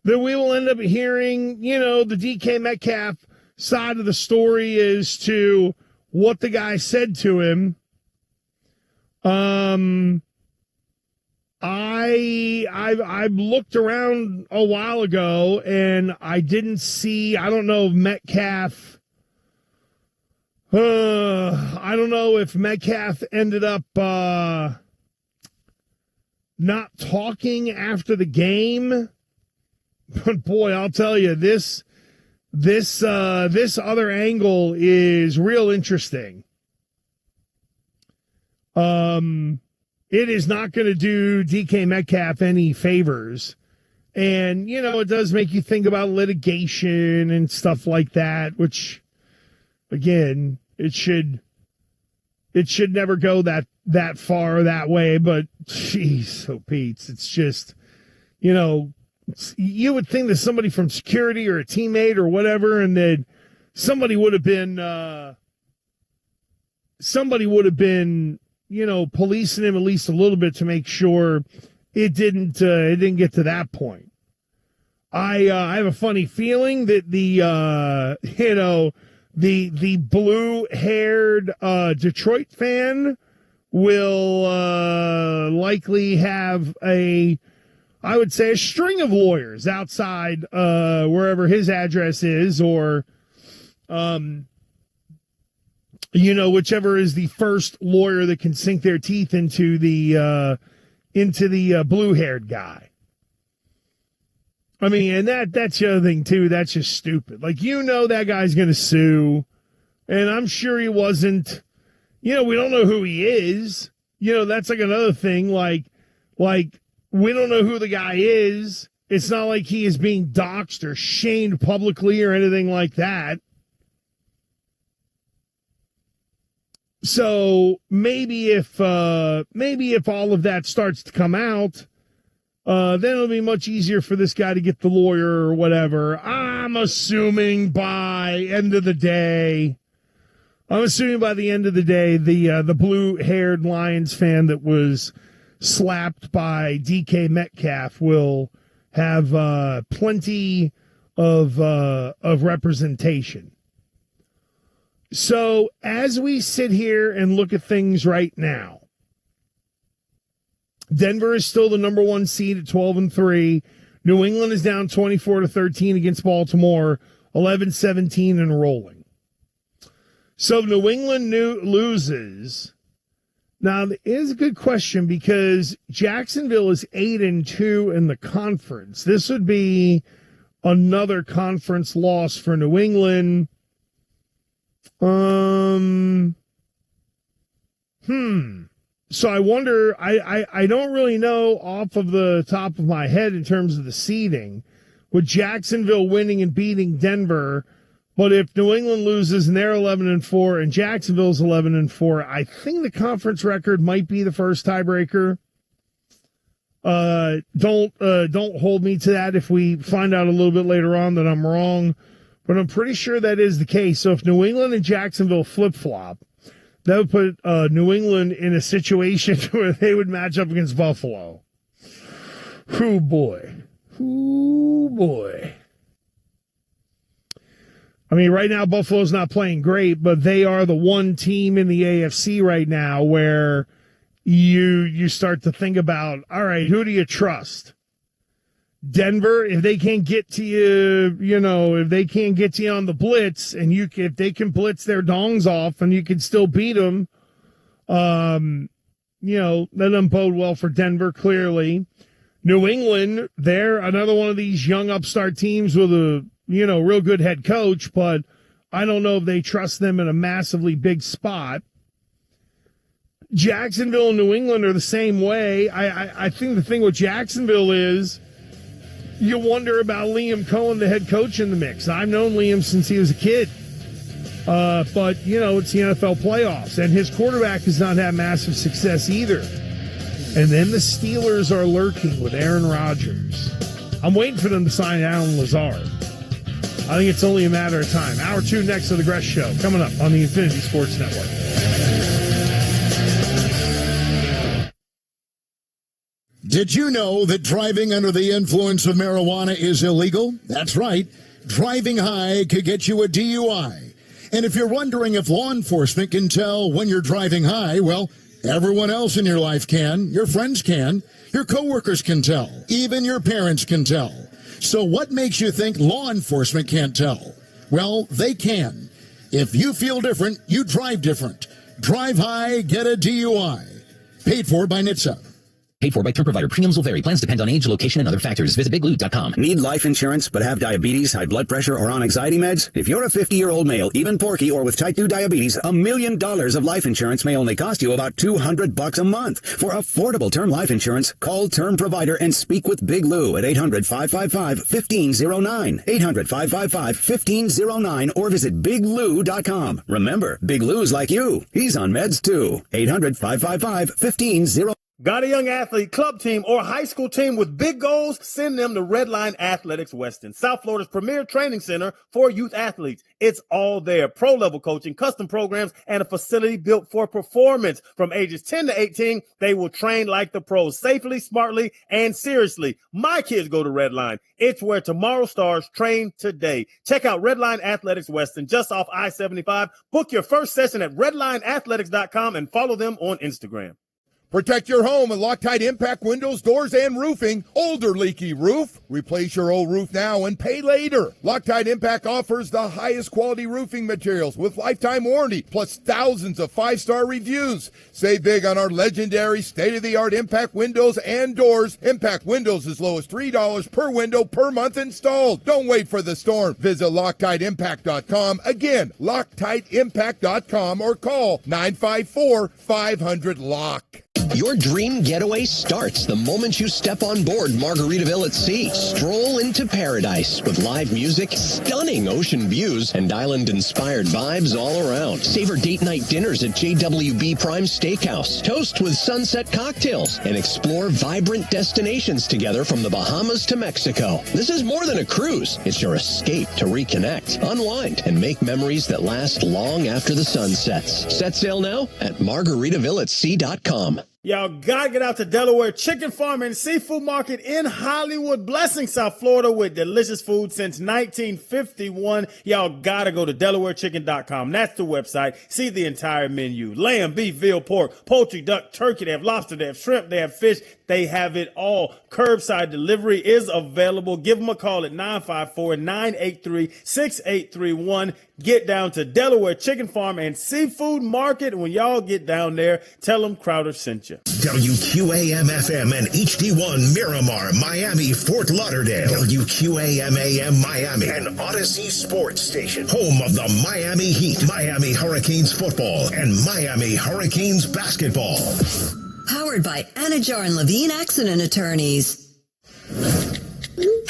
S7: that we will end up hearing, the DK Metcalf side of the story as to what the guy said to him. I looked around a while ago and I didn't see, I don't know if Metcalf ended up not talking after the game. But boy, I'll tell you, this other angle is real interesting. It is not going to do DK Metcalf any favors. And, it does make you think about litigation and stuff like that, which, again, it should never go that far that way. But, geez, Pete's, it's just, you would think that somebody from security or a teammate or whatever, and that somebody would have been, policing him at least a little bit to make sure it didn't get to that point. I have a funny feeling that the blue-haired Detroit fan will likely have a string of lawyers outside wherever his address is, or whichever is the first lawyer that can sink their teeth into the blue-haired guy. I mean, and that's the other thing too. That's just stupid. Like, that guy's going to sue, and I'm sure he wasn't. We don't know who he is. That's like another thing. Like we don't know who the guy is. It's not like he is being doxxed or shamed publicly or anything like that. So maybe if all of that starts to come out, then it'll be much easier for this guy to get the lawyer or whatever. I'm assuming by the end of the day, the blue-haired Lions fan that was slapped by DK Metcalf will have plenty of representation. So as we sit here and look at things right now, Denver is still the number one seed at 12-3. New England is down 24-13 against Baltimore, 11-17 and rolling. So if New England loses. Now, it is a good question because Jacksonville is 8-2 in the conference. This would be another conference loss for New England. So I wonder, I don't really know off of the top of my head in terms of the seeding, with Jacksonville winning and beating Denver. But if New England loses and they're 11-4 and Jacksonville's 11-4, I think the conference record might be the first tiebreaker. Don't hold me to that if we find out a little bit later on that I'm wrong, but I'm pretty sure that is the case. So if New England and Jacksonville flip-flop, that would put New England in a situation where they would match up against Buffalo. Oh, boy. Ooh, boy. I mean, right now, Buffalo's not playing great, but they are the one team in the AFC right now where you start to think about, all right, who do you trust? Denver, if they can't get to you, if they can't get to you on the blitz, and if they can blitz their dongs off and you can still beat them, that doesn't bode well for Denver, clearly. New England, they're another one of these young upstart teams with a, real good head coach, but I don't know if they trust them in a massively big spot. Jacksonville and New England are the same way. I think the thing with Jacksonville is you wonder about Liam Cohen, the head coach, in the mix. I've known Liam since he was a kid. But, it's the NFL playoffs, and his quarterback has not had massive success either. And then the Steelers are lurking with Aaron Rodgers. I'm waiting for them to sign Alan Lazard. I think it's only a matter of time. Hour 2 next to the Gresh Show, coming up on the Infinity Sports Network.
S3: Did you know that driving under the influence of marijuana is illegal? That's right. Driving high could get you a DUI. And if you're wondering if law enforcement can tell when you're driving high, well, everyone else in your life can. Your friends can. Your coworkers can tell. Even your parents can tell. So what makes you think law enforcement can't tell? Well, they can. If you feel different, you drive different. Drive high, get a DUI. Paid for by NHTSA.
S19: Paid for by term provider. Premiums will vary. Plans depend on age, location, and other factors. Visit biglou.com.
S21: Need life insurance but have diabetes, high blood pressure, or on anxiety meds? If you're a 50-year-old male, even porky, or with type 2 diabetes, $1 million of life insurance may only cost you about $200 a month. For affordable term life insurance, call Term Provider and speak with Big Lou at 800-555-1509. 800-555-1509 or visit biglou.com. Remember, Big Lou's like you. He's on meds too. 800-555-1509.
S8: Got a young athlete, club team, or high school team with big goals? Send them to Redline Athletics Weston, South Florida's premier training center for youth athletes. It's all there. Pro-level coaching, custom programs, and a facility built for performance. From ages 10 to 18, they will train like the pros, safely, smartly, and seriously. My kids go to Redline. It's where tomorrow stars train today. Check out Redline Athletics Weston, just off I-75. Book your first session at redlineathletics.com and follow them on Instagram.
S4: Protect your home with Loctite Impact Windows, Doors, and Roofing. Older leaky roof? Replace your old roof now and pay later. Loctite Impact offers the highest quality roofing materials with lifetime warranty, plus thousands of 5-star reviews. Save big on our legendary state-of-the-art Impact Windows and Doors. Impact Windows as low as $3 per window per month installed. Don't wait for the storm. Visit LoctiteImpact.com. Again, LoctiteImpact.com or call 954-500-LOCK.
S9: Your dream getaway starts the moment you step on board Margaritaville at Sea. Stroll into paradise with live music, stunning ocean views, and island-inspired vibes all around. Savor date night dinners at JWB Prime Steakhouse. Toast with sunset cocktails and explore vibrant destinations together from the Bahamas to Mexico. This is more than a cruise. It's your escape to reconnect, unwind, and make memories that last long after the sun sets. Set sail now at margaritavillatSea.com.
S8: Y'all gotta get out to Delaware Chicken Farm and Seafood Market in Hollywood, blessing South Florida with delicious food since 1951. Y'all gotta go to DelawareChicken.com. That's the website. See the entire menu. Lamb, beef, veal, pork, poultry, duck, turkey. They have lobster, they have shrimp, they have fish. They have it all. Curbside delivery is available. Give them a call at 954-983-6831. Get down to Delaware Chicken Farm and Seafood Market. When y'all get down there, tell them Crowder sent you.
S23: WQAM-FM and HD1 Miramar, Miami, Fort Lauderdale. WQAM-AM Miami, an Odyssey sports station. Home of the Miami Heat, Miami Hurricanes football, and Miami Hurricanes basketball.
S13: Powered by Anajar and Levine Accident Attorneys.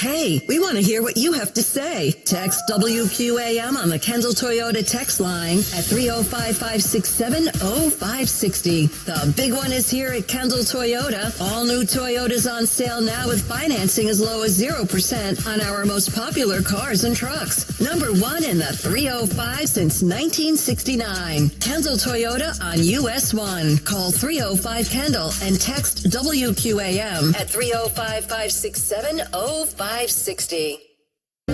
S13: Hey, we want to hear what you have to say. Text WQAM on the Kendall Toyota text line at 305-567-0560. The big one is here at Kendall Toyota. All new Toyotas on sale now with financing as low as 0% on our most popular cars and trucks. Number one in the 305 since 1969. Kendall Toyota on US 1. Call 305-KENDALL and text WQAM at 305-567-0560.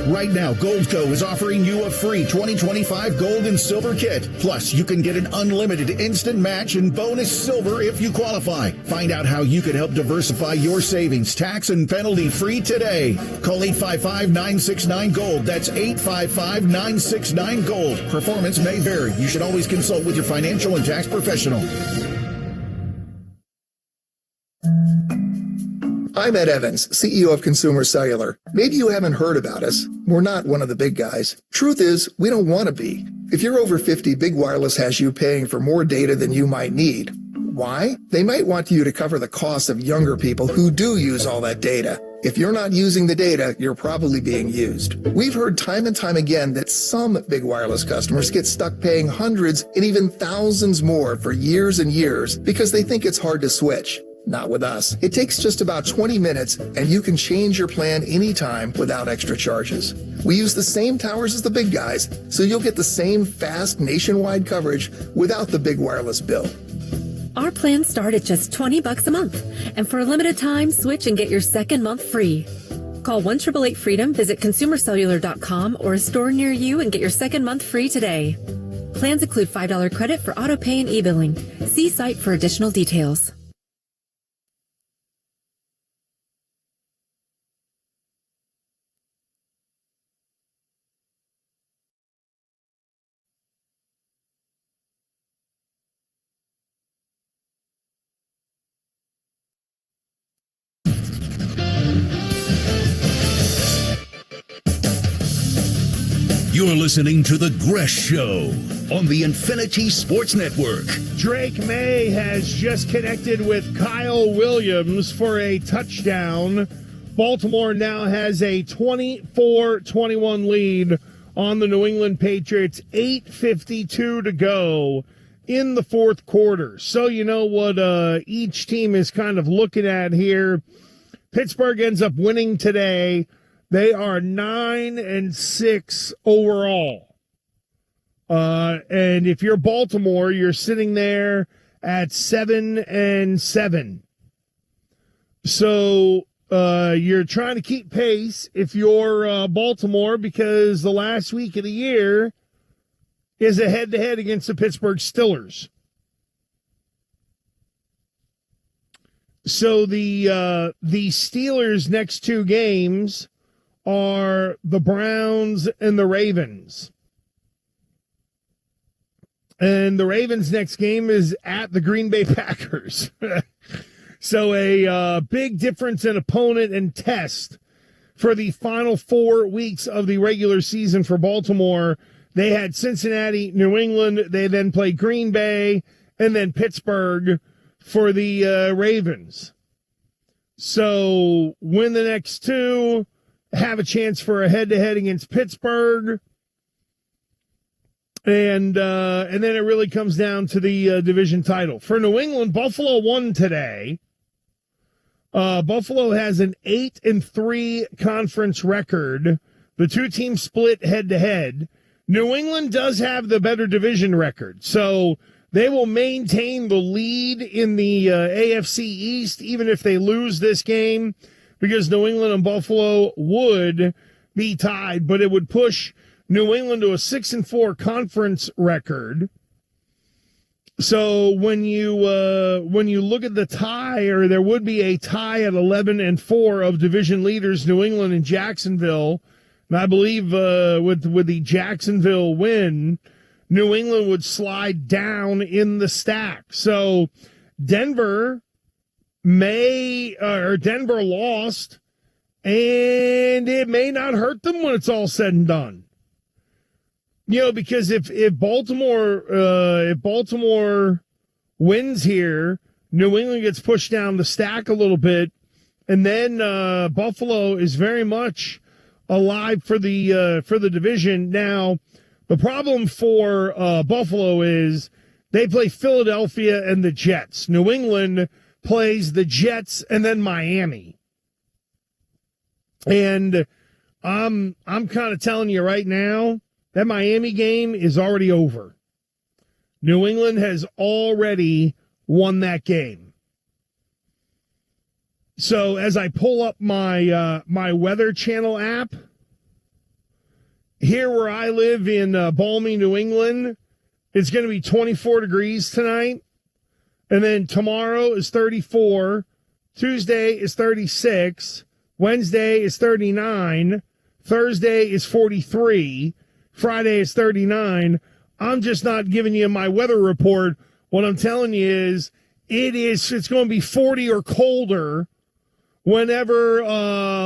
S26: Right now, Goldco is offering you a free 2025 gold and silver kit. Plus, you can get an unlimited instant match and bonus silver if you qualify. Find out how you can help diversify your savings, tax and penalty free today. Call 855-969-GOLD. That's 855-969-GOLD. Performance may vary. You should always consult with your financial and tax professional.
S25: I'm Ed Evans, CEO of Consumer Cellular. Maybe you haven't heard about us. We're not one of the big guys. Truth is, we don't want to be. If you're over 50, Big Wireless has you paying for more data than you might need. Why? They might want you to cover the costs of younger people who do use all that data. If you're not using the data, you're probably being used. We've heard time and time again that some Big Wireless customers get stuck paying hundreds and even thousands more for years and years because they think it's hard to switch. Not with us. It takes just about 20 minutes and you can change your plan anytime without extra charges. We use the same towers as the big guys, so you'll get the same fast nationwide coverage without the Big Wireless bill.
S20: Our plans start at just $20 a month, and for a limited time, switch and get your second month free. Call 1-888-FREEDOM, visit consumercellular.com or a store near you and get your second month free today. Plans include $5 credit for auto pay and e-billing. See site for additional details.
S1: You're listening to The Gresh Show on the Infinity Sports Network.
S7: Drake May has just connected with Kyle Williams for a touchdown. Baltimore now has a 24-21 lead on the New England Patriots. 8:52 to go in the fourth quarter. So you know what each team is kind of looking at here. Pittsburgh ends up winning today. They are 9-6 overall. And if you're Baltimore, you're sitting there at 7-7. So you're trying to keep pace if you're Baltimore, because the last week of the year is a head-to-head against the Pittsburgh Steelers. So the Steelers' next two games are the Browns and the Ravens. And the Ravens' next game is at the Green Bay Packers. So a big difference in opponent and test for the final 4 weeks of the regular season for Baltimore. They had Cincinnati, New England. They then played Green Bay and then Pittsburgh for the Ravens. So win the next two, have a chance for a head-to-head against Pittsburgh, and then it really comes down to the division title. For New England, Buffalo won today. Buffalo has an 8-3 conference record. The two teams split head-to-head. New England does have the better division record, so they will maintain the lead in the AFC East even if they lose this game, because New England and Buffalo would be tied, but it would push New England to a 6-4 conference record. So when you look at the tie, or there would be a tie at 11-4 of division leaders, New England and Jacksonville, and I believe with the Jacksonville win, New England would slide down in the stack. So Denver lost, and it may not hurt them when it's all said and done. You know, because if Baltimore wins here, New England gets pushed down the stack a little bit, And then Buffalo is very much alive for the division. Now, the problem for Buffalo is they play Philadelphia and the Jets. New England plays the Jets and then Miami. And I'm kind of telling you right now, that Miami game is already over. New England has already won that game. So as I pull up my my Weather Channel app, here where I live in balmy New England, it's going to be 24 degrees tonight. And then tomorrow is 34. Tuesday is 36. Wednesday is 39. Thursday is 43. Friday is 39. I'm just not giving you my weather report. What I'm telling you is it's going to be 40 or colder whenever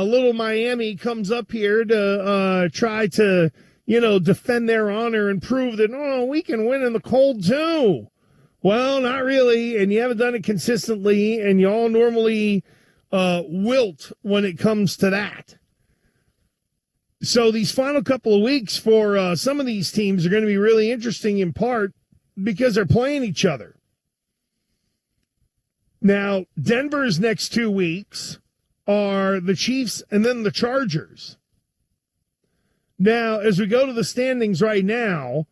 S7: little Miami comes up here to try to, defend their honor and prove that, we can win in the cold too. Well, not really, and you haven't done it consistently, and you all normally wilt when it comes to that. So these final couple of weeks for some of these teams are going to be really interesting in part because they're playing each other. Now, Denver's next 2 weeks are the Chiefs and then the Chargers. Now, as we go to the standings right now,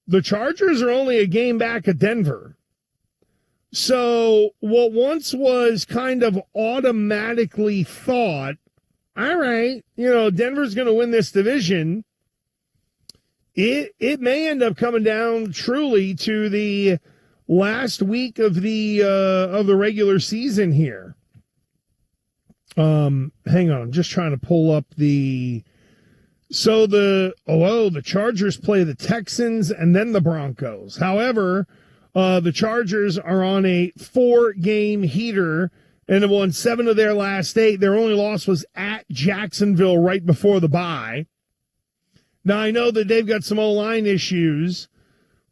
S7: the Chargers are only a game back of Denver. So what once was kind of automatically thought, all right, Denver's going to win this division, it may end up coming down truly to the last week of the regular season here. Hang on, I'm just trying to pull up the Chargers play the Texans and then the Broncos. However, the Chargers are on a 4-game heater and have won 7 of their last 8. Their only loss was at Jacksonville right before the bye. Now, I know that they've got some O-line issues,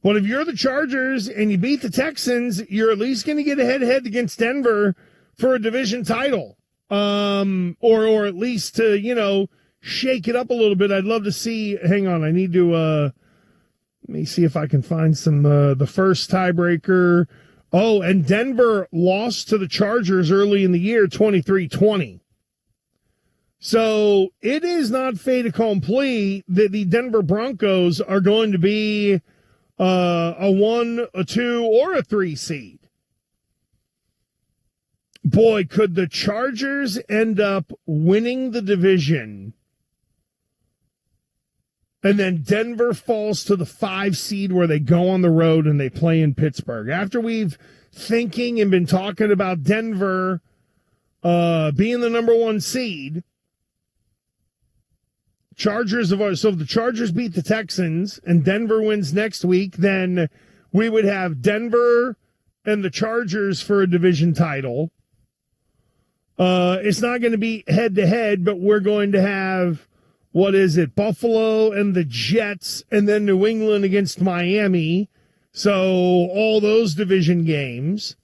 S7: but if you're the Chargers and you beat the Texans, you're at least going to get a head-to-head against Denver for a division title, or at least to, shake it up a little bit. I'd love to see. Hang on, I need to let me see if I can find some the first tiebreaker. Oh, and Denver lost to the Chargers early in the year, 23-20. So it is not fait accompli that the Denver Broncos are going to be a 1, a 2, or a 3 seed. Boy, could the Chargers end up winning the division, and then Denver falls to the 5 seed where they go on the road and they play in Pittsburgh. After we've thinking and been talking about Denver being the number 1 seed, so if the Chargers beat the Texans and Denver wins next week, then we would have Denver and the Chargers for a division title. It's not going to be head-to-head, but we're going to have, Buffalo and the Jets, and then New England against Miami. So all those division games.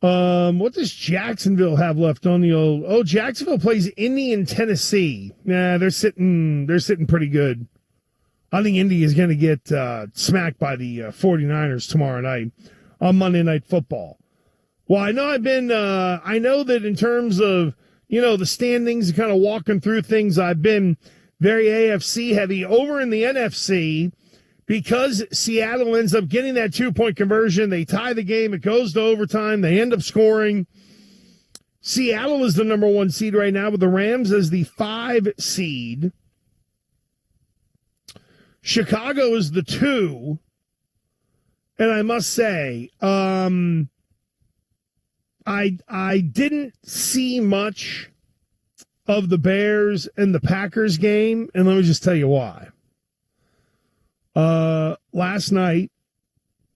S7: What does Jacksonville have left on the old? Oh, Jacksonville plays Indy and Tennessee. Nah, they're sitting pretty good. I think Indy is going to get smacked by the 49ers tomorrow night on Monday Night Football. Well, I know I know that in terms of, the standings and kind of walking through things, I've been very AFC heavy. Over in the NFC, because Seattle ends up getting that 2-point conversion, they tie the game, it goes to overtime, they end up scoring. Seattle is the number 1 seed right now, with the Rams as the 5 seed. Chicago is the 2. And I must say, I didn't see much of the Bears and the Packers game, and let me just tell you why. Last night,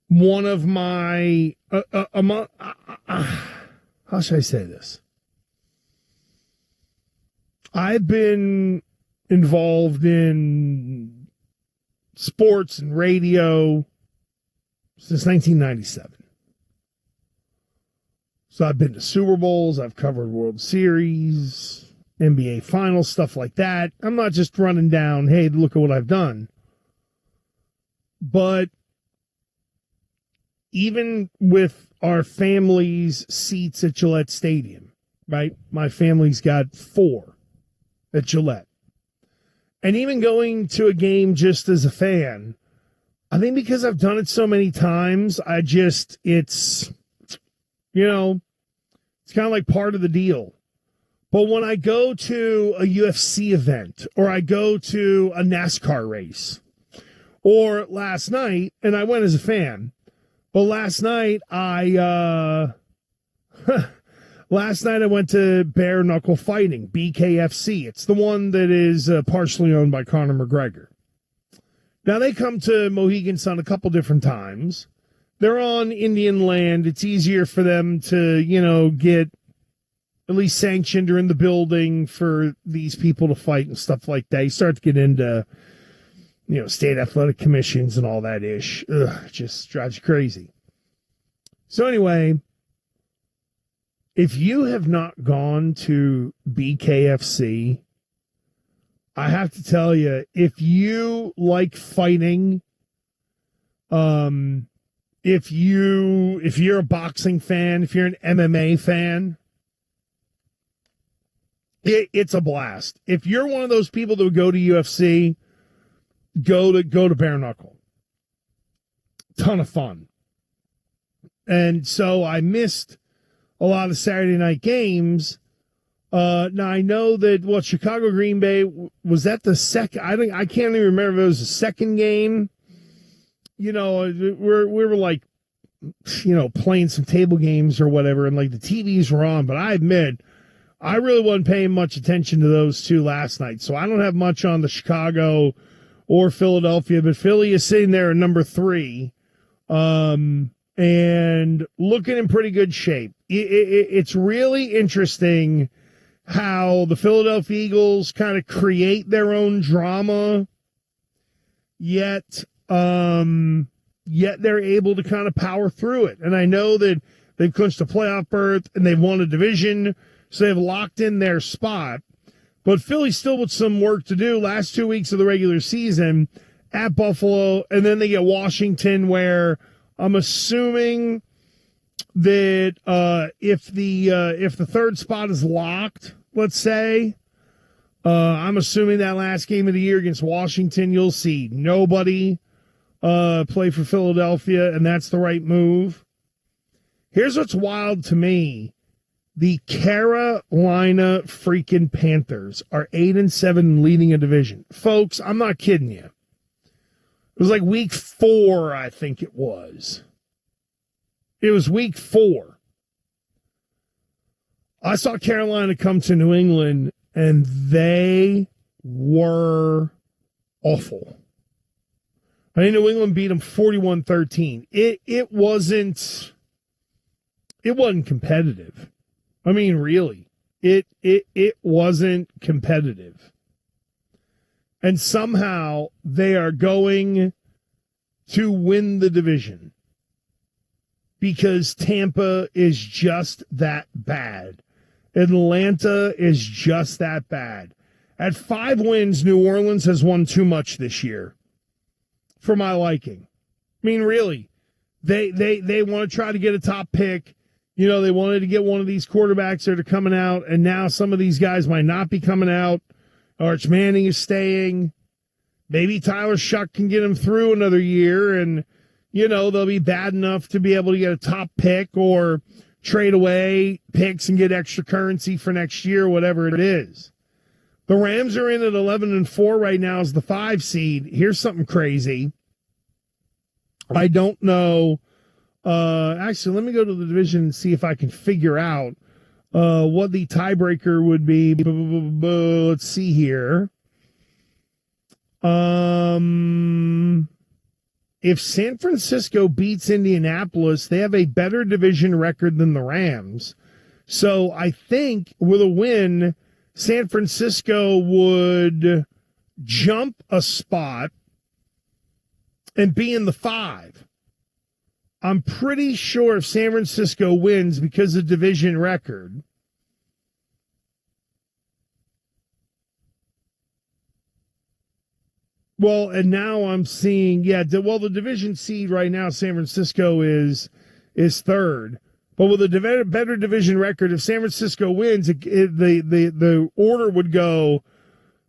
S7: one of my how should I say this? I've been involved in sports and radio since 1997. So I've been to Super Bowls, I've covered World Series, NBA Finals, stuff like that. I'm not just running down, hey, look at what I've done. But even with our family's seats at Gillette Stadium, right? My family's got 4 at Gillette. And even going to a game just as a fan, I think because I've done it so many times, it's kind of like part of the deal. But when I go to a UFC event or I go to a NASCAR race, or last night, and I went as a fan, but last night I went to Bare Knuckle Fighting, BKFC. It's the one that is partially owned by Conor McGregor. Now, they come to Mohegan Sun a couple different times. They're on Indian land. It's easier for them to, get at least sanctioned or in the building for these people to fight and stuff like that. You start to get into, state athletic commissions and all that ish. Ugh, it just drives you crazy. So anyway, if you have not gone to BKFC, I have to tell you, if you like fighting, if you're a boxing fan, if you're an MMA fan, it's a blast. If you're one of those people that would go to UFC, go to Bare Knuckle. Ton of fun. And so I missed a lot of Saturday night games. Now I know that Chicago Green Bay, was that the second? I can't even remember if it was the second game. We were like, playing some table games or whatever, and like the TVs were on. But I admit, I really wasn't paying much attention to those two last night. So I don't have much on the Chicago or Philadelphia, but Philly is sitting there at number 3, and looking in pretty good shape. It's really interesting how the Philadelphia Eagles kind of create their own drama, yet they're able to kind of power through it. And I know that they've clinched a playoff berth and they've won a division, so they've locked in their spot. But Philly's still with some work to do. Last 2 weeks of the regular season at Buffalo, and then they get Washington, where I'm assuming that if the third spot is locked, let's say, I'm assuming that last game of the year against Washington, you'll see nobody play for Philadelphia, and that's the right move. Here's what's wild to me. The Carolina freaking Panthers are 8-7 leading a division. Folks, I'm not kidding you. It was like week 4, I think it was. It was week 4. I saw Carolina come to New England, and they were awful. I think New England beat them 41-13. It wasn't competitive. I mean, really, it wasn't competitive. And somehow they are going to win the division because Tampa is just that bad. Atlanta is just that bad. At 5 wins, New Orleans has won too much this year for my liking. I mean, really, they want to try to get a top pick. They wanted to get one of these quarterbacks that are coming out, and now some of these guys might not be coming out. Arch Manning is staying. Maybe Tyler Shuck can get him through another year, and, they'll be bad enough to be able to get a top pick or trade away picks and get extra currency for next year, whatever it is. The Rams are in at 11-4 right now as the 5 seed. Here's something crazy. I don't know. Actually, let me go to the division and see if I can figure out what the tiebreaker would be. Let's see here. If San Francisco beats Indianapolis, they have a better division record than the Rams. So I think with a win, San Francisco would jump a spot and be in the 5. I'm pretty sure if San Francisco wins because of division record, well, and now I'm seeing, the division seed right now, San Francisco is third. But with a better division record, if San Francisco wins, the order would go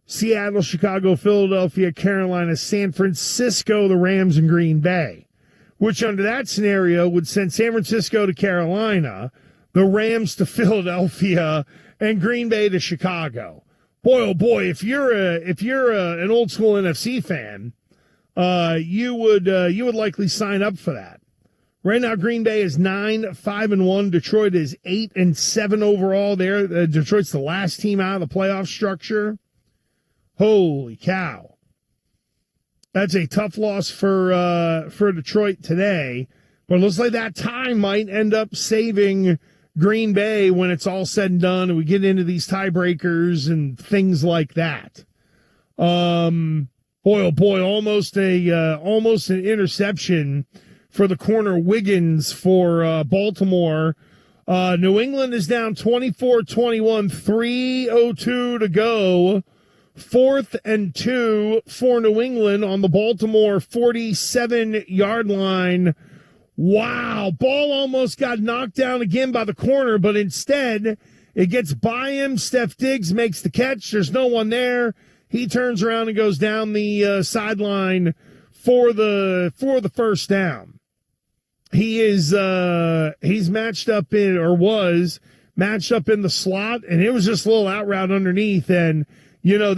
S7: Seattle, Chicago, Philadelphia, Carolina, San Francisco, the Rams, and Green Bay, which under that scenario would send San Francisco to Carolina, the Rams to Philadelphia, and Green Bay to Chicago. Boy, oh boy, if you're an old school NFC fan, you would likely sign up for that. Right now, Green Bay is 9-5-1. Detroit is 8-7 overall. There, Detroit's the last team out of the playoff structure. Holy cow! That's a tough loss for Detroit today. But it looks like that tie might end up saving Green Bay when it's all said and done, and we get into these tiebreakers and things like that. Boy, oh boy, almost an interception for the corner Wiggins for Baltimore. New England is down 24-21, 3:02 to go. 4th and 2 for New England on the Baltimore 47-yard line. Wow, ball almost got knocked down again by the corner, but instead it gets by him. Steph Diggs makes the catch. There's no one there. He turns around and goes down the sideline for the first down. He is he's matched up in, or was matched up in the slot, and it was just a little out route underneath. And you know,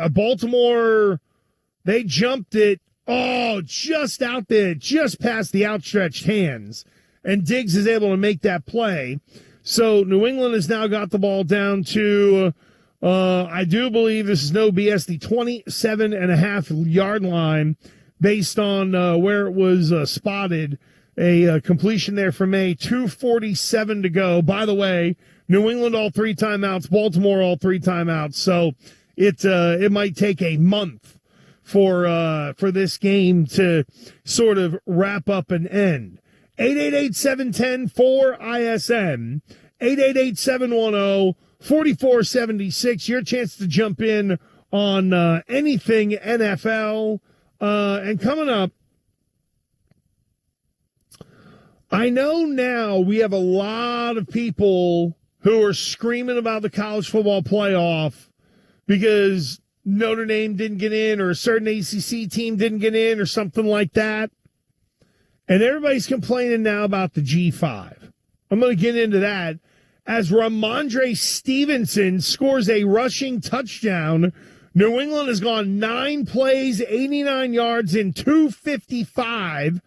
S7: Baltimore, they jumped it. Oh, just out there, just past the outstretched hands. And Diggs is able to make that play. So New England has now got the ball down to, I do believe this is no BS, the 27.5-yard line based on where it was spotted. A completion there for May, 2:47 to go. By the way, New England all 3 timeouts, Baltimore all 3 timeouts. So it might take a month for this game to sort of wrap up and end. 888-710-4ISM, 888-710-4476. Your chance to jump in on anything NFL. And coming up, I know now we have a lot of people who are screaming about the college football playoff because Notre Dame didn't get in, or a certain ACC team didn't get in, or something like that. And everybody's complaining now about the G5. I'm going to get into that as Ramondre Stevenson scores a rushing touchdown. New England has gone 9 plays, 89 yards, and 255.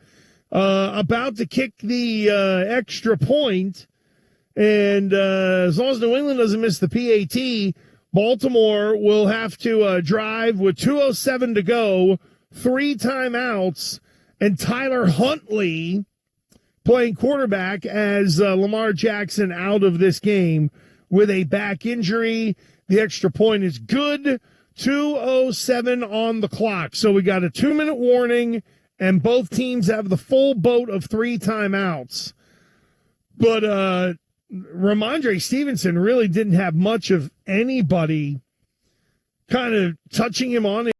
S7: About to kick the extra point. And as long as New England doesn't miss the PAT, Baltimore will have to drive with 2:07 to go, 3 timeouts, and Tyler Huntley playing quarterback as Lamar Jackson out of this game with a back injury. The extra point is good. 2:07 on the clock. So we got a 2-minute warning, and both teams have the full boat of 3 timeouts. But Ramondre Stevenson really didn't have much of anybody kind of touching him on